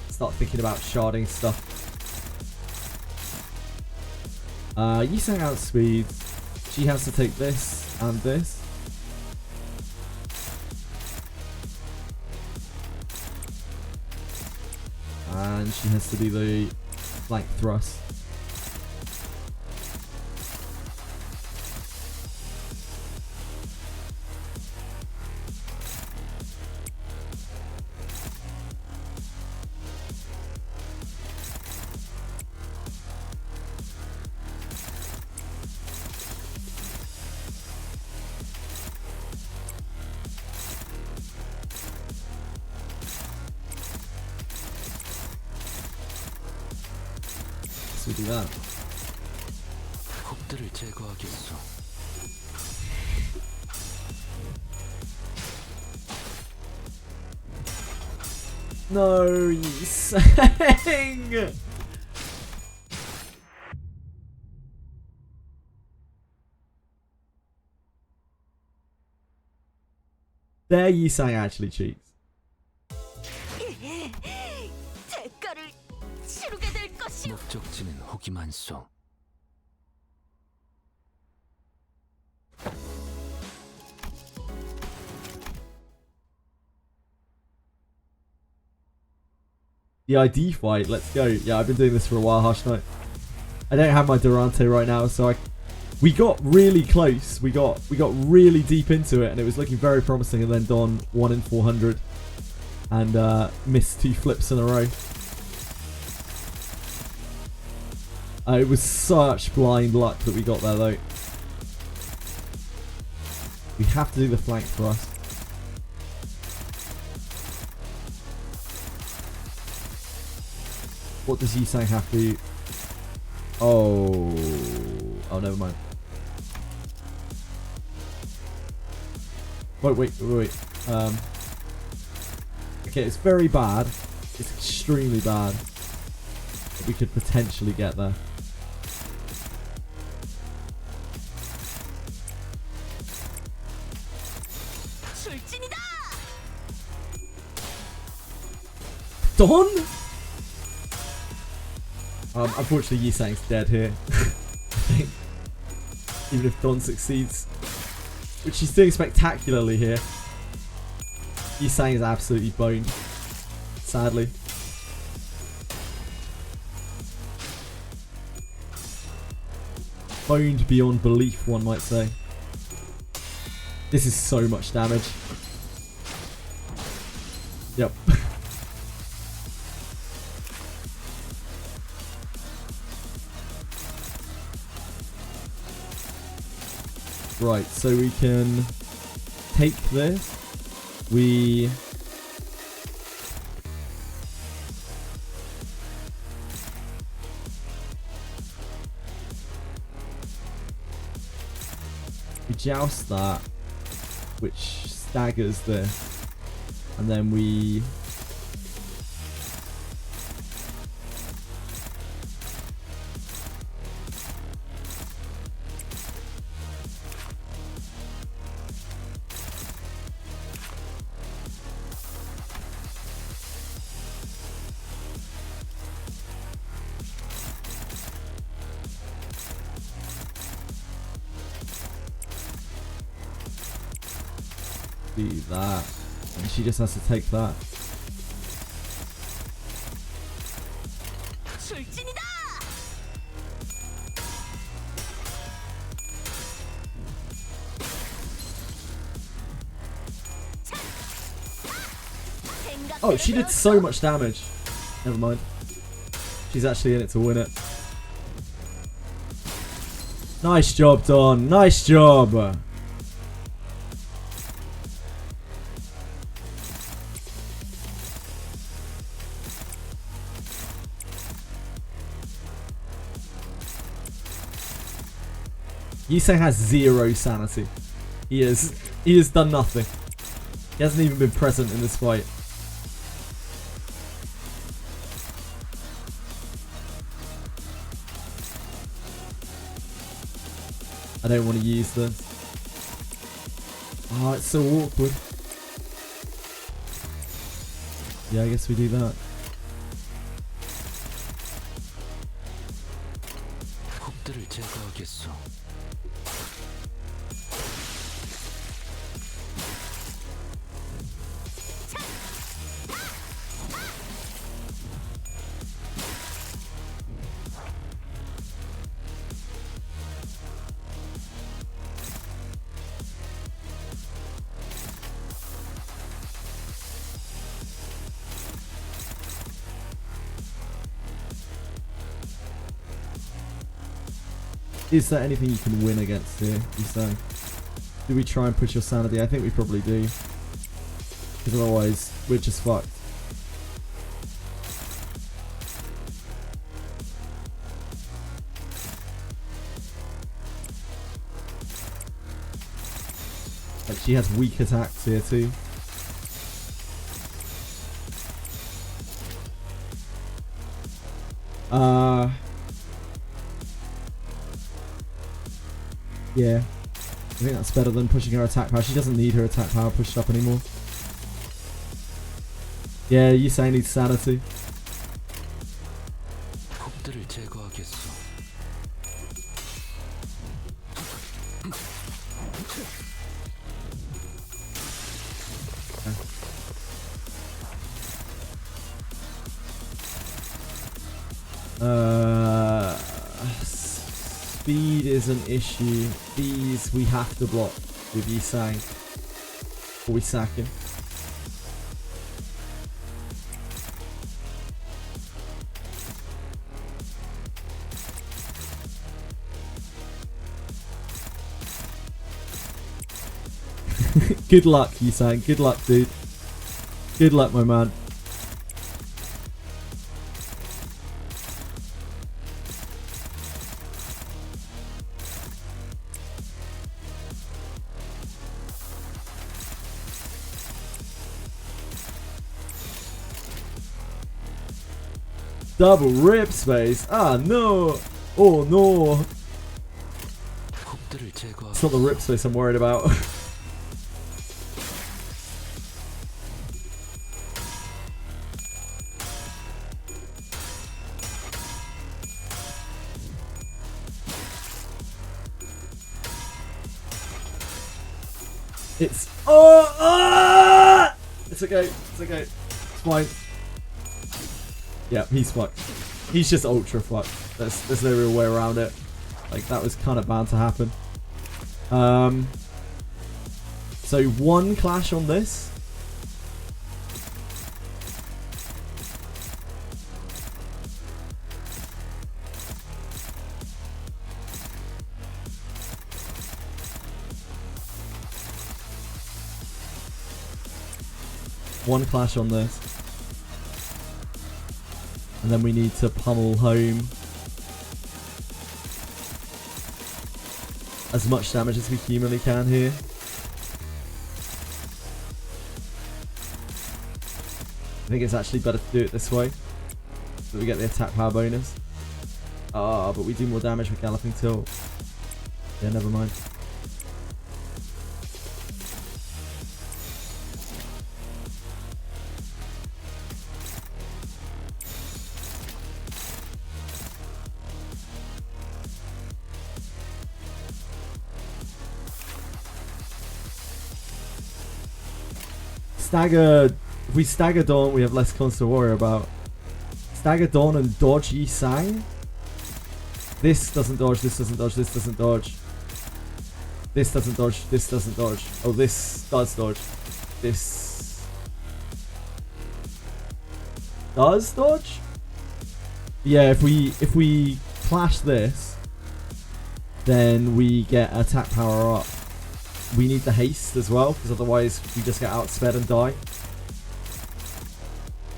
start thinking about sharding stuff. Yisang outspeeds. She has to take this and this. And she has to do the flank thrust. me do that. 혹들을 제거하겠소. No, you sang! There you sang actually cheats. 대가를 치르게 될 것이오. 목적지는 호기만소. The ID fight, let's go. Yeah, I've been doing this for a while, Hush Knight. I don't have my Durante right now, so we got really close. We got really deep into it, and it was looking very promising. And then Don 1 in 400, and missed 2 flips in a row. It was such blind luck that we got there, though. We have to do the flank thrust. What does Yisang have to... Oh, never mind. Wait. Okay, it's very bad. It's extremely bad. But we could potentially get there. 출진이다. Don? Unfortunately, Yisang's dead here. I think. Even if Don succeeds. Which he's doing spectacularly here. Yisang is absolutely boned. Sadly. Boned beyond belief, one might say. This is so much damage. Yep. Right, so we can take this. We joust that, which staggers this, and then we do that, and she just has to take that. 출진이다. Oh, she did so much damage. Never mind. She's actually in it to win it. Nice job, Don. Nice job. Yisang has 0 sanity. He has done nothing. He hasn't even been present in this fight. I don't want to use this. Oh, it's so awkward. Yeah, I guess we do that. 혹들을 제거하겠소. Is there anything you can win against here, Yisang? Do we try and push your sanity? I think we probably do. Because otherwise, we're just fucked. Like she has weak attacks here too. Yeah. I think that's better than pushing her attack power. She doesn't need her attack power pushed up anymore. Yeah, you say needs sanity. 곡들을 제거하겠소. Speed is an issue. These we have to block with Yisang. Or we sack him. Good luck, Yisang. Good luck, dude. Good luck, my man. Double rip space. Ah, no. Oh, no. 곡들을 제거하겠소. It's not the rip space I'm worried about. It's it's okay. It's okay. It's fine. Yeah, he's fucked. He's just ultra fucked. There's no real way around it. Like that was kind of bound to happen. So one clash on this. One clash on this. And then we need to pummel home as much damage as we humanly can here. I think it's actually better to do it this way, so we get the attack power bonus. But we do more damage with Galloping Tilt. Yeah, never mind. Stagger. If we stagger Dawn, we have less cons to worry about. Stagger Dawn and dodge Yisang. This doesn't dodge, this doesn't dodge, this doesn't dodge. This doesn't dodge, this doesn't dodge. Oh, this does dodge. This does dodge? Yeah, if we clash this, then we get attack power up. We need the haste as well, because otherwise we just get outsped and die.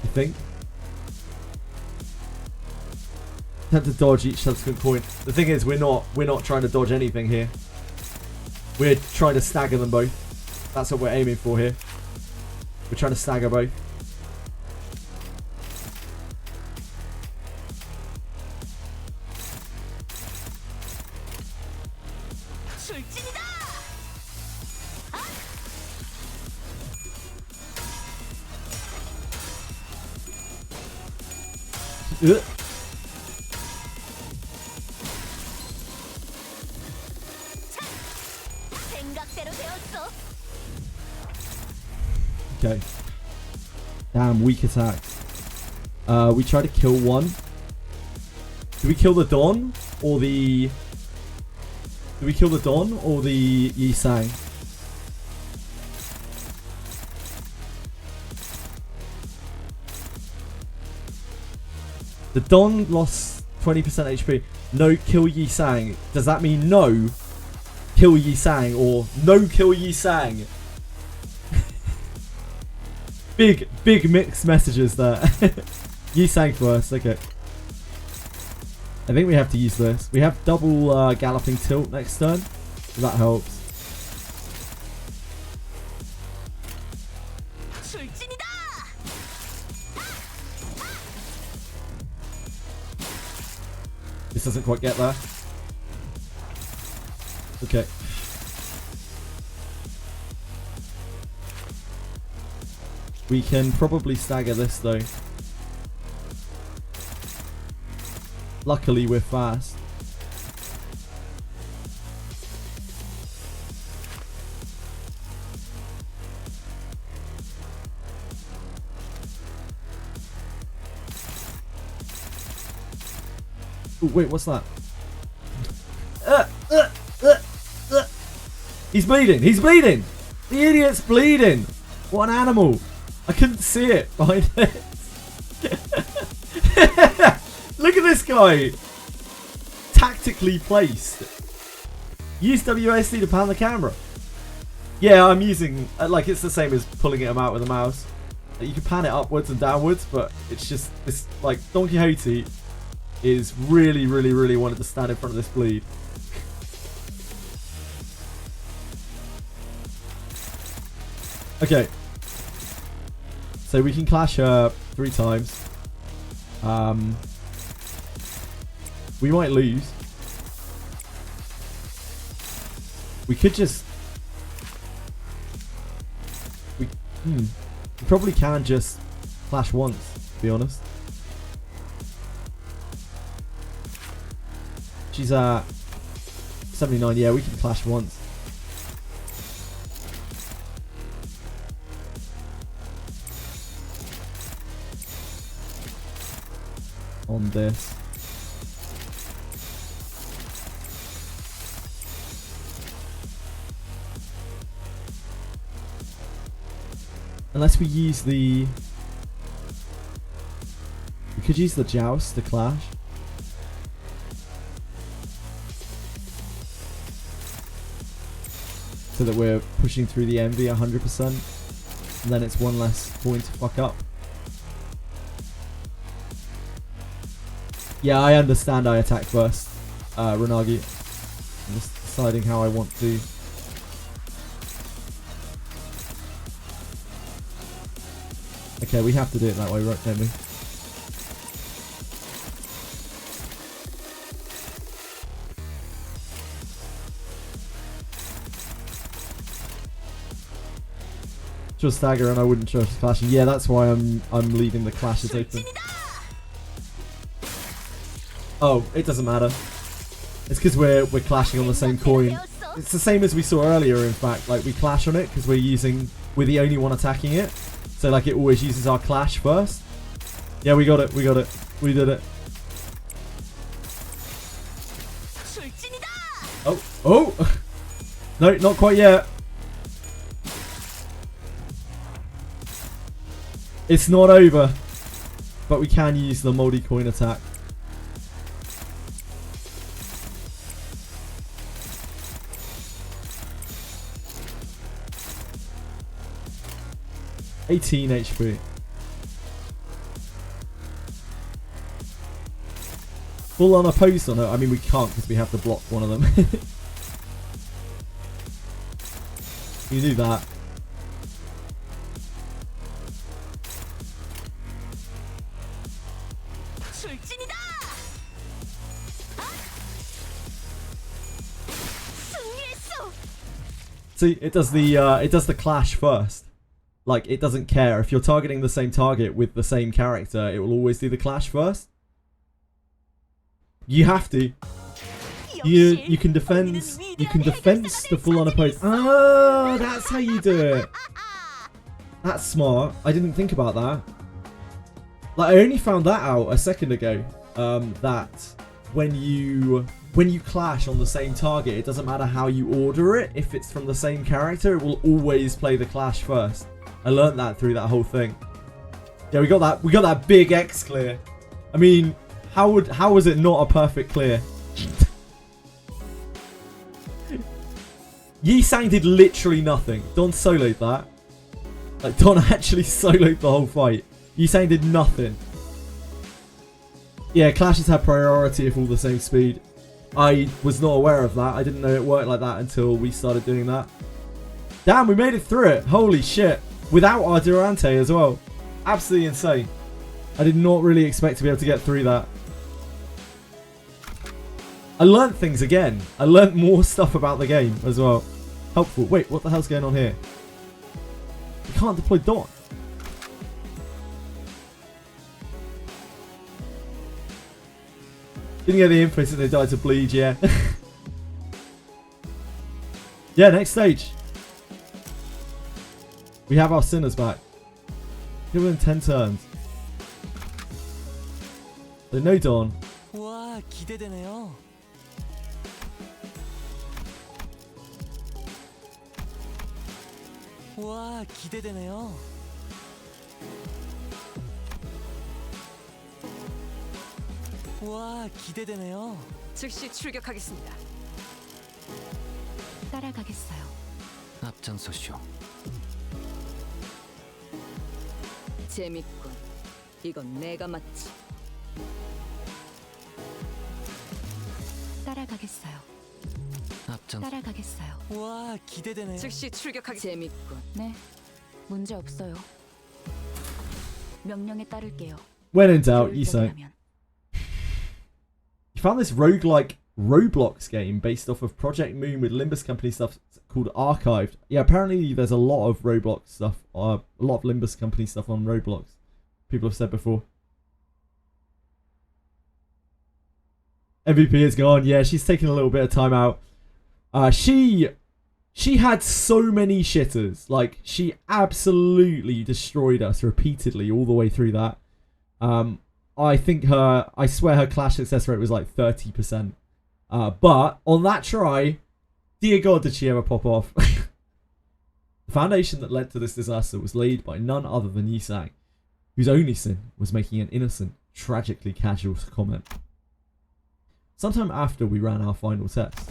I think. Attempt to dodge each subsequent point. The thing is, we're not trying to dodge anything here. We're trying to stagger them both. That's what we're aiming for here. We're trying to stagger both. Okay. Damn, weak attacks. We try to kill one. Do we kill the Dawn or the... Do we kill the Dawn or the Yisang? The Dawn lost 20% HP. No, kill Yisang. Does that mean no? Kill Yisang or no kill Yisang? Big mixed messages there. Yisang first, okay. I think we have to use this. We have double Galloping Tilt next turn, so that helps. doesn't quite get there. Okay. We can probably stagger this though. Luckily we're fast. Ooh, wait, what's that? He's bleeding! He's bleeding! The idiot's bleeding! What an animal! I couldn't see it behind it. Look at this guy! Tactically placed. Use WASD to pan the camera. Yeah, I'm using... like, it's the same as pulling it out with a mouse. You can pan it upwards and downwards, but it's just... this, like, Don Quixote is really, really, really wanted to stand in front of this bleed. Okay. So we can clash her 3 times. We might lose. We could just... We probably can just clash once, to be honest. She's at 79. Yeah, we can clash once. On this. Unless we use the... We could use the joust to clash. So that we're pushing through the envy 100%. And then it's one less point to fuck up. Yeah, I understand I attack first, Renagi. I'm just deciding how I want to. Okay, we have to do it that way, right, don't we? Just stagger and I wouldn't trust clashing. Yeah, that's why I'm leaving the clashes open. Oh, it doesn't matter. It's because we're clashing on the same coin. It's the same as we saw earlier, in fact. Like, we clash on it because we're the only one attacking it. So, like, it always uses our clash first. Yeah, we got it. We got it. We did it. Oh. Oh! No, not quite yet. It's not over. But we can use the moldy coin attack. $18 HP. Full on opposed on it. I mean, we can't because we have to block one of them. You do that. See, it does the clash first. Like, it doesn't care. If you're targeting the same target with the same character, it will always do the clash first. You have to. You can defense. You can defense the full on opposed. Oh, that's how you do it. That's smart. I didn't think about that. Like, I only found that out a second ago. That when you clash on the same target, it doesn't matter how you order it. If it's from the same character, it will always play the clash first. I learned that through that whole thing. Yeah, we got that. We got that big X clear. I mean, how was it not a perfect clear? Yi-Sang did literally nothing. Don soloed that. Like, Don actually soloed the whole fight. Yi-Sang did nothing. Yeah, clashes have priority if all the same speed. I was not aware of that. I didn't know it worked like that until we started doing that. Damn, we made it through it. Holy shit. Without our Durante as well. Absolutely insane. I did not really expect to be able to get through that. I learned things again. I learned more stuff about the game as well. Helpful. Wait, what the hell's going on here? You can't deploy Dawn. Didn't get the info since they died to bleed, yeah. Yeah, next stage. We have our sinners back. Give them 10 turns. So no Dawn. 와, 기대되네요. 와, 기대되네요. 와, 기대되네요. 즉시 출격하겠습니다. 따라가겠어요. 앞장서시오. 재밌군. 이건 내가 맞지. 따라가겠어요. 따라가겠어요. 와, 기대되네요. 즉시 출격하겠습니다. 재밌군. 네, 문제 없어요. 명령에 따를게요. When in doubt, you say. 계획대로라면. You found this roguelike Roblox game based off of Project Moon with Limbus Company stuff called Archived. Yeah, apparently there's a lot of Roblox stuff, a lot of Limbus Company stuff on Roblox. People have said before. MVP is gone. Yeah, she's taking a little bit of time out. She had so many shitters. Like, she absolutely destroyed us repeatedly all the way through that. I swear her clash success rate was like 30%. But on that try, dear God, did she ever pop off. The foundation that led to this disaster was laid by none other than Yisang, whose only sin was making an innocent, tragically casual comment. Sometime after we ran our final test.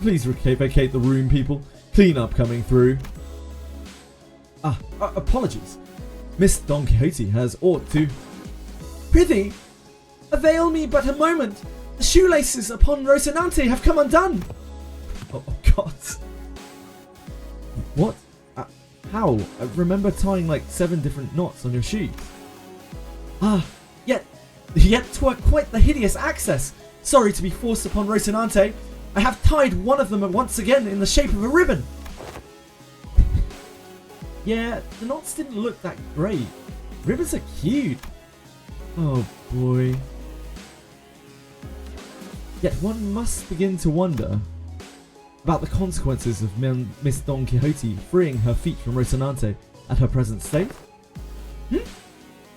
Please vacate the room, people. Clean up coming through. Apologies. Miss Don Quixote has ought to. Prithee, avail me but a moment. The shoelaces upon Rocinante have come undone. Oh God. What? How? I remember tying like 7 different knots on your shoes. Yet 'twere quite the hideous access. Sorry to be forced upon Rocinante. I have tied one of them once again in the shape of a ribbon. Yeah, the knots didn't look that great. Ribbons are cute. Oh boy. Yet one must begin to wonder about the consequences of Miss Don Quixote freeing her feet from Rocinante at her present state.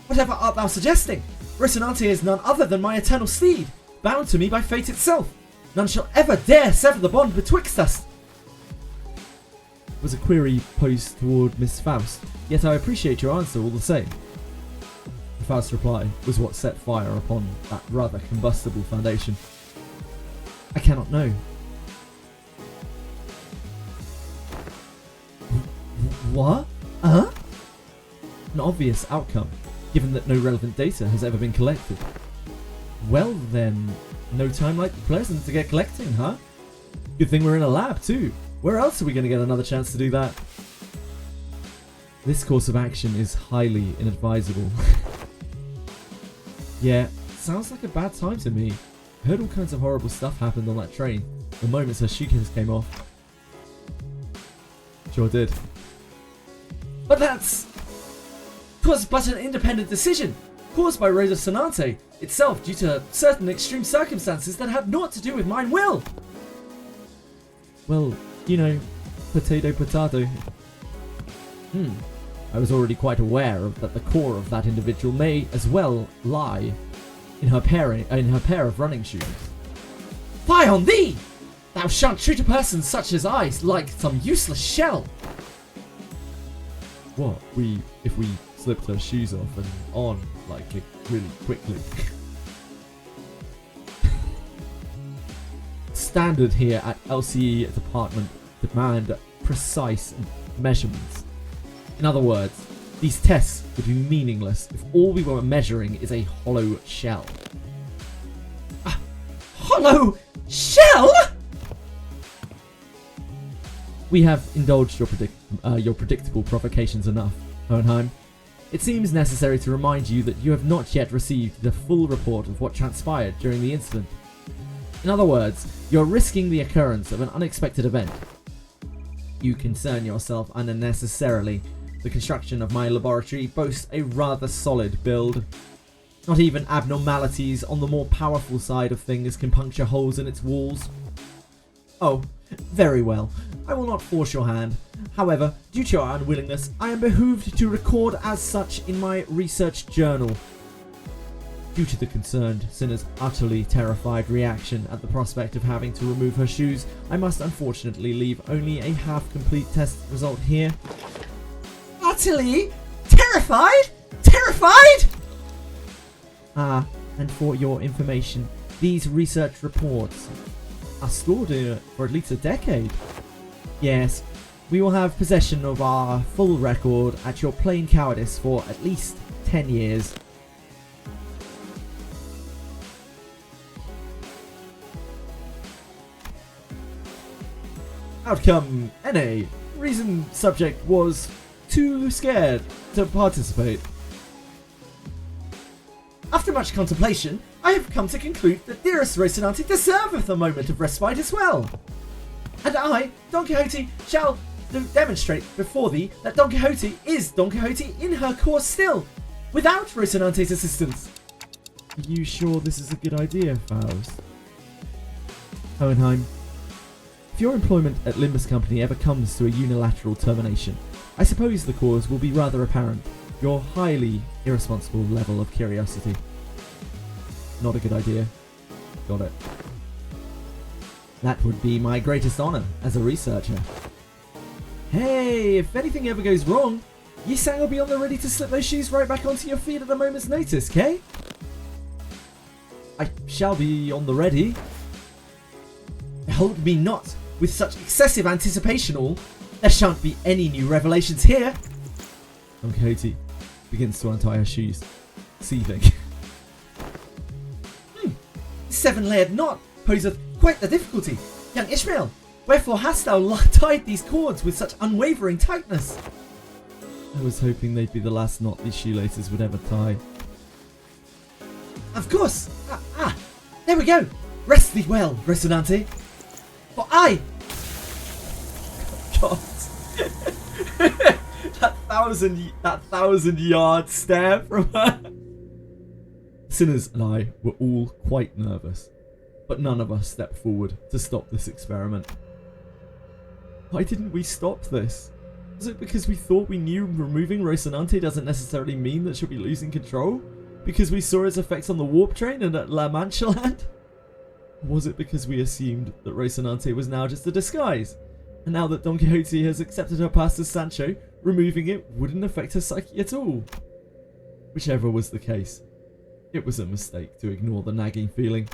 Whatever art thou suggesting? Rocinante is none other than my eternal steed, bound to me by fate itself. None shall ever dare sever the bond betwixt us. Was a query posed toward Miss Faust, yet I appreciate your answer all the same. Faust's reply was what set fire upon that rather combustible foundation. I cannot know. What? An obvious outcome, given that no relevant data has ever been collected. Well then, no time like the present to get collecting, huh? Good thing we're in a lab too. Where else are we going to get another chance to do that? This course of action is highly inadvisable. Yeah, sounds like a bad time to me. I heard all kinds of horrible stuff happened on that train the moment her shooters came off. Sure did. But 'twas but an independent decision, caused by Rocinante itself due to certain extreme circumstances that had naught to do with mine will. Well, you know, potato. I was already quite aware that the core of that individual may as well lie in her pair of running shoes. Fie on thee! Thou shan't treat a person such as I like some useless shell. What? If we slipped her shoes off and on like really quickly. Standard here at LCE department demand precise measurements. In other words, these tests would be meaningless if all we were measuring is a hollow shell. Hollow shell? We have indulged your predictable provocations enough, Hohenheim. it seems necessary to remind you that you have not yet received the full report of what transpired during the incident. In other words, you're risking the occurrence of an unexpected event. You concern yourself unnecessarily. The construction of my laboratory boasts a rather solid build. Not even abnormalities on the more powerful side of things can puncture holes in its walls. Oh, very well. I will not force your hand. However, due to your unwillingness, I am behooved to record as such in my research journal. Due to the concerned sinner's utterly terrified reaction at the prospect of having to remove her shoes, I must unfortunately leave only a half-complete test result here. Utterly terrified? Terrified? Ah, and for your information, these research reports are stored for at least a decade. Yes, we will have possession of our full record at your plain cowardice for at least 10 years. Outcome NA. Reason subject was too scared to participate. After much contemplation, I have come to conclude that dearest Rocinante deserveth a moment of respite as well. And I, Don Quixote, shall demonstrate before thee that Don Quixote is Don Quixote in her course still, without Rocinante's assistance. Are you sure this is a good idea, Faust? Hohenheim, if your employment at Limbus Company ever comes to a unilateral termination, I suppose the cause will be rather apparent. Your highly irresponsible level of curiosity. Not a good idea. Got it. That would be my greatest honor as a researcher. Hey, if anything ever goes wrong, Yisang will be on the ready to slip those shoes right back onto your feet at a moment's notice, okay? I shall be on the ready. Hold me not with such excessive anticipation all. There shan't be any new revelations here. Don Quixote begins to untie her shoes, seething. Seven-layered knot poseth quite the difficulty. Young Ishmael, wherefore hast thou tied these cords with such unwavering tightness? I was hoping they'd be the last knot these shoelaces would ever tie. Of course. There we go. Rest thee well, Rocinante. For I... God. that thousand yard stare from her. Sinners and I were all quite nervous, but none of us stepped forward to stop this experiment. Why didn't we stop this? Was it because we thought we knew removing Rocinante doesn't necessarily mean that she'll be losing control? Because we saw its effects on the warp train and at La Mancha Land? Or was it because we assumed that Rocinante was now just a disguise? And now that Don Quixote has accepted her past as Sancho, removing it wouldn't affect her psyche at all? Whichever was the case, it was a mistake to ignore the nagging feeling.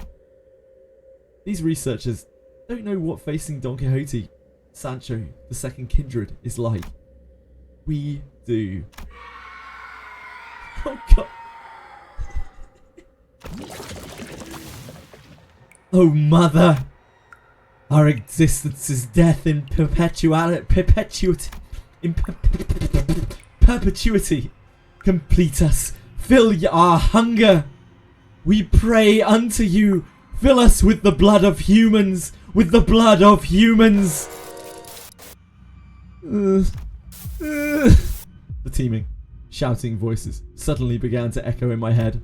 These researchers don't know what facing Don Quixote, Sancho, the second kindred, is like. We do. Oh god. Oh mother! Our existence is death in perpetuity. Complete us. Fill our hunger. We pray unto you. Fill us with the blood of humans. With the blood of humans. The teeming, shouting voices suddenly began to echo in my head.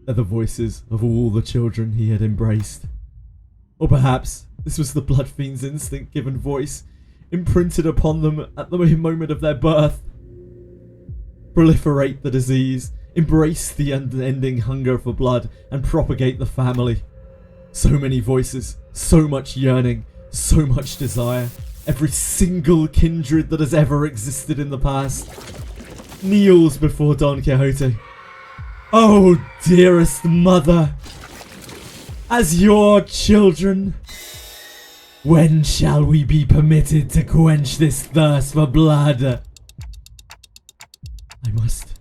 They're the voices of all the children he had embraced. Or perhaps this was the blood fiend's instinct given voice, imprinted upon them at the moment of their birth. Proliferate the disease, embrace the unending hunger for blood, and propagate the family. So many voices, so much yearning, so much desire. Every single kindred that has ever existed in the past kneels before Don Quixote. Oh, dearest mother, as your children, when shall we be permitted to quench this thirst for blood? I must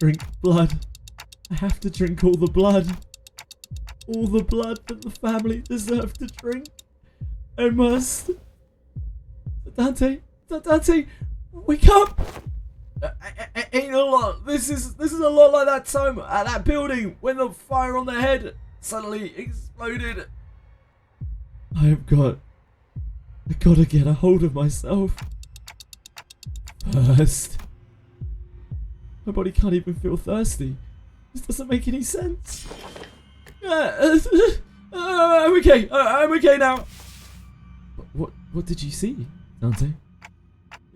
drink blood. I have to drink all the blood. All the blood that the family deserve to drink. I must. Dante, wake up! Ain't a lot. This is a lot like that time at that building when the fire on their head suddenly exploded. I gotta get a hold of myself. First. My body can't even feel thirsty. This doesn't make any sense. I'm okay. I'm okay now. What did you see, Dante?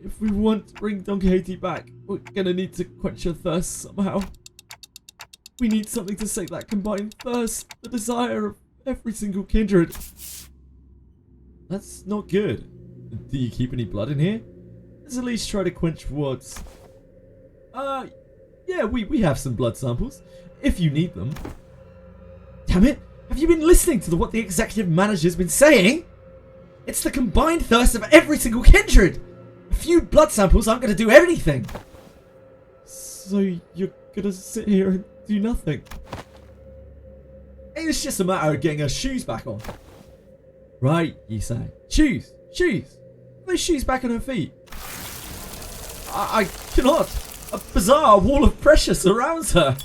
If we want to bring Don Quixote back, we're gonna need to quench her thirst somehow. We need something to sate that combined thirst, the desire of every single kindred. That's not good. Do you keep any blood in here? Let's at least try to quench what's... yeah, we have some blood samples, if you need them. Damn it! Have you been listening to what the executive manager's been saying? It's the combined thirst of every single kindred! A few blood samples aren't going to do anything! So you're going to sit here and do nothing? It's just a matter of getting her shoes back on. Right, you say. Shoes! Those shoes back on her feet. I cannot! A bizarre wall of pressure surrounds her!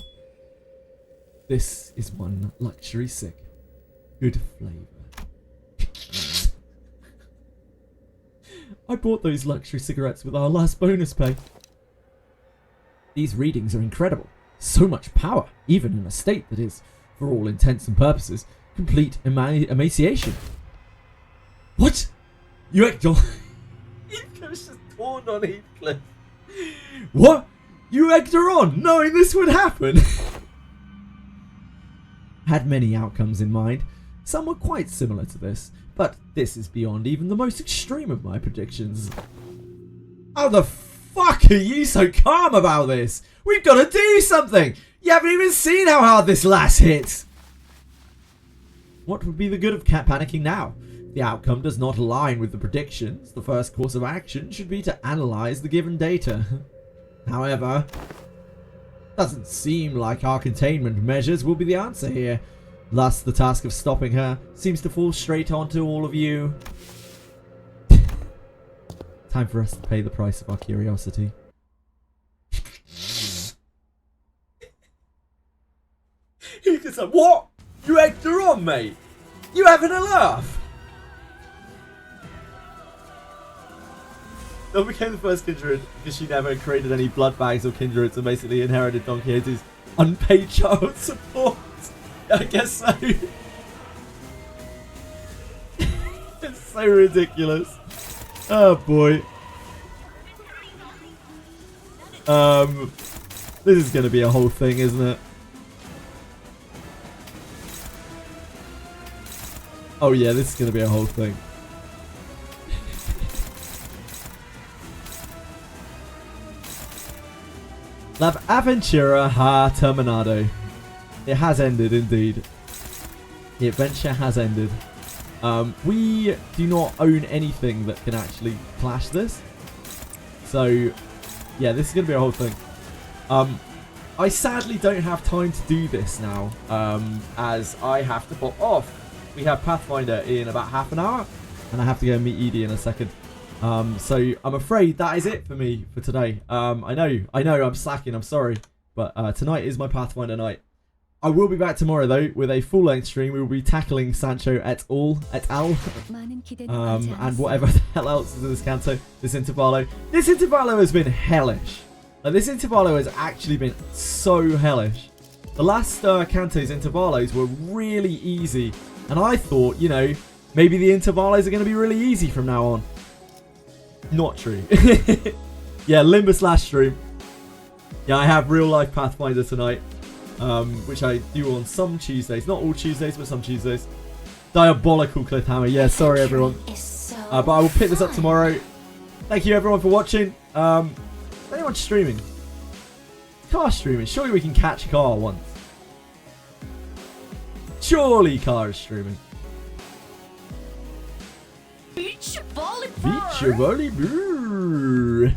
This is one luxury cig. Good flavour. I bought those luxury cigarettes with our last bonus pay. These readings are incredible. So much power, even in a state that is, for all intents and purposes, complete emaciation. What? You act on... Heathcliff's just torn on Heathcliff. What? You egged her on, knowing this would happen? Had many outcomes in mind. Some were quite similar to this, but this is beyond even the most extreme of my predictions. How the fuck are you so calm about this? We've got to do something! You haven't even seen how hard this lass hit! What would be the good of cat panicking now? The outcome does not align with the predictions. The first course of action should be to analyze the given data. However, doesn't seem like our containment measures will be the answer here. Thus, the task of stopping her seems to fall straight onto all of you. Time for us to pay the price of our curiosity. He just said, what? You egged her on, mate? You having a laugh? Dawn became the first kindred because she never created any blood bags or kindreds and basically inherited Don Quixote's unpaid child support. I guess so. It's so ridiculous. Oh boy. This is going to be a whole thing, isn't it? Oh yeah, this is going to be a whole thing. La Aventura ha terminado. It has ended indeed. The adventure has ended. We do not own anything that can actually clash this. So, yeah, this is going to be a whole thing. I sadly don't have time to do this now, as I have to pop off. We have Pathfinder in about half an hour, and I have to go and meet Edie in a second. So I'm afraid that is it for me for today. I know, I'm slacking, I'm sorry. But tonight is my Pathfinder night. I will be back tomorrow though with a full-length stream. We will be tackling Sancho et al. And whatever the hell else is in this canto, this Intervallo. This Intervallo has been hellish. Like, this Intervallo has actually been so hellish. The last canto's Intervallos were really easy. And I thought, you know, maybe the Intervallos are going to be really easy from now on. Not true. Yeah, Limbus last stream. Yeah, I have real life Pathfinder tonight. Which I do on some Tuesdays. Not all Tuesdays, but some Tuesdays. Diabolical cliffhanger. Yeah, sorry everyone. But I will pick this up tomorrow. Thank you everyone for watching. Is anyone streaming? Car streaming. Surely we can catch Car once. Surely Car is streaming. Beach volleyball. Beach volleyball.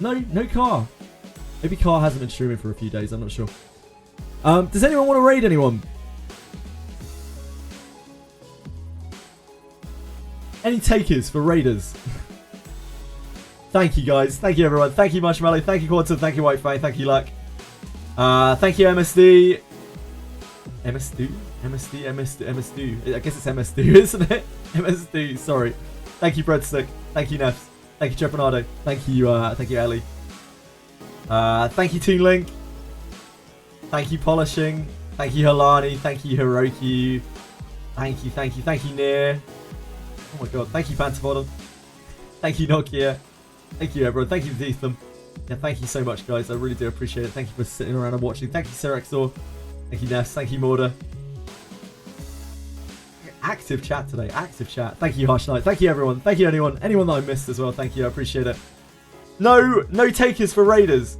No Car. Maybe Car hasn't been streaming for a few days, I'm not sure. Does anyone want to raid anyone? Any takers for raiders? Thank you, guys. Thank you, everyone. Thank you, Marshmallow. Thank you, Quantum. Thank you, White Fang. Thank you, Luck. Thank you, MSD. MSD. I guess it's MSD, isn't it? MSD. Sorry. Thank you, Breadstick. Thank you, Nefs. Thank you, Trepanado. Thank you, Ellie. Thank you, Toon Link. Thank you, Polishing. Thank you, Halani. Thank you, Hiroki. Thank you, Near. Oh my god. Thank you, Pantamodon. Thank you, Nokia. Thank you, everyone. Thank you, Deetham. Yeah, thank you so much, guys. I really do appreciate it. Thank you for sitting around and watching. Thank you, Serexor. Thank you, Ness. Thank you, Morda. Active chat today. Active chat. Thank you, Harsh Knight. Thank you, everyone. Thank you, anyone that I missed as well. Thank you. I appreciate it. No takers for Raiders.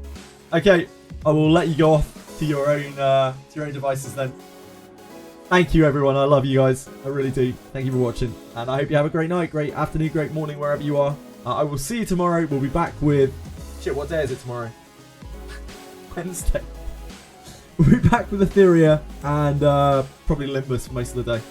Okay, I will let you go off to your own devices then. Thank you, everyone. I love you guys. I really do. Thank you for watching, and I hope you have a great night, great afternoon, great morning, wherever you are. I will see you tomorrow. We'll be back with shit. What day is it tomorrow? Wednesday. We'll be back with Etheria and probably Limbus for most of the day.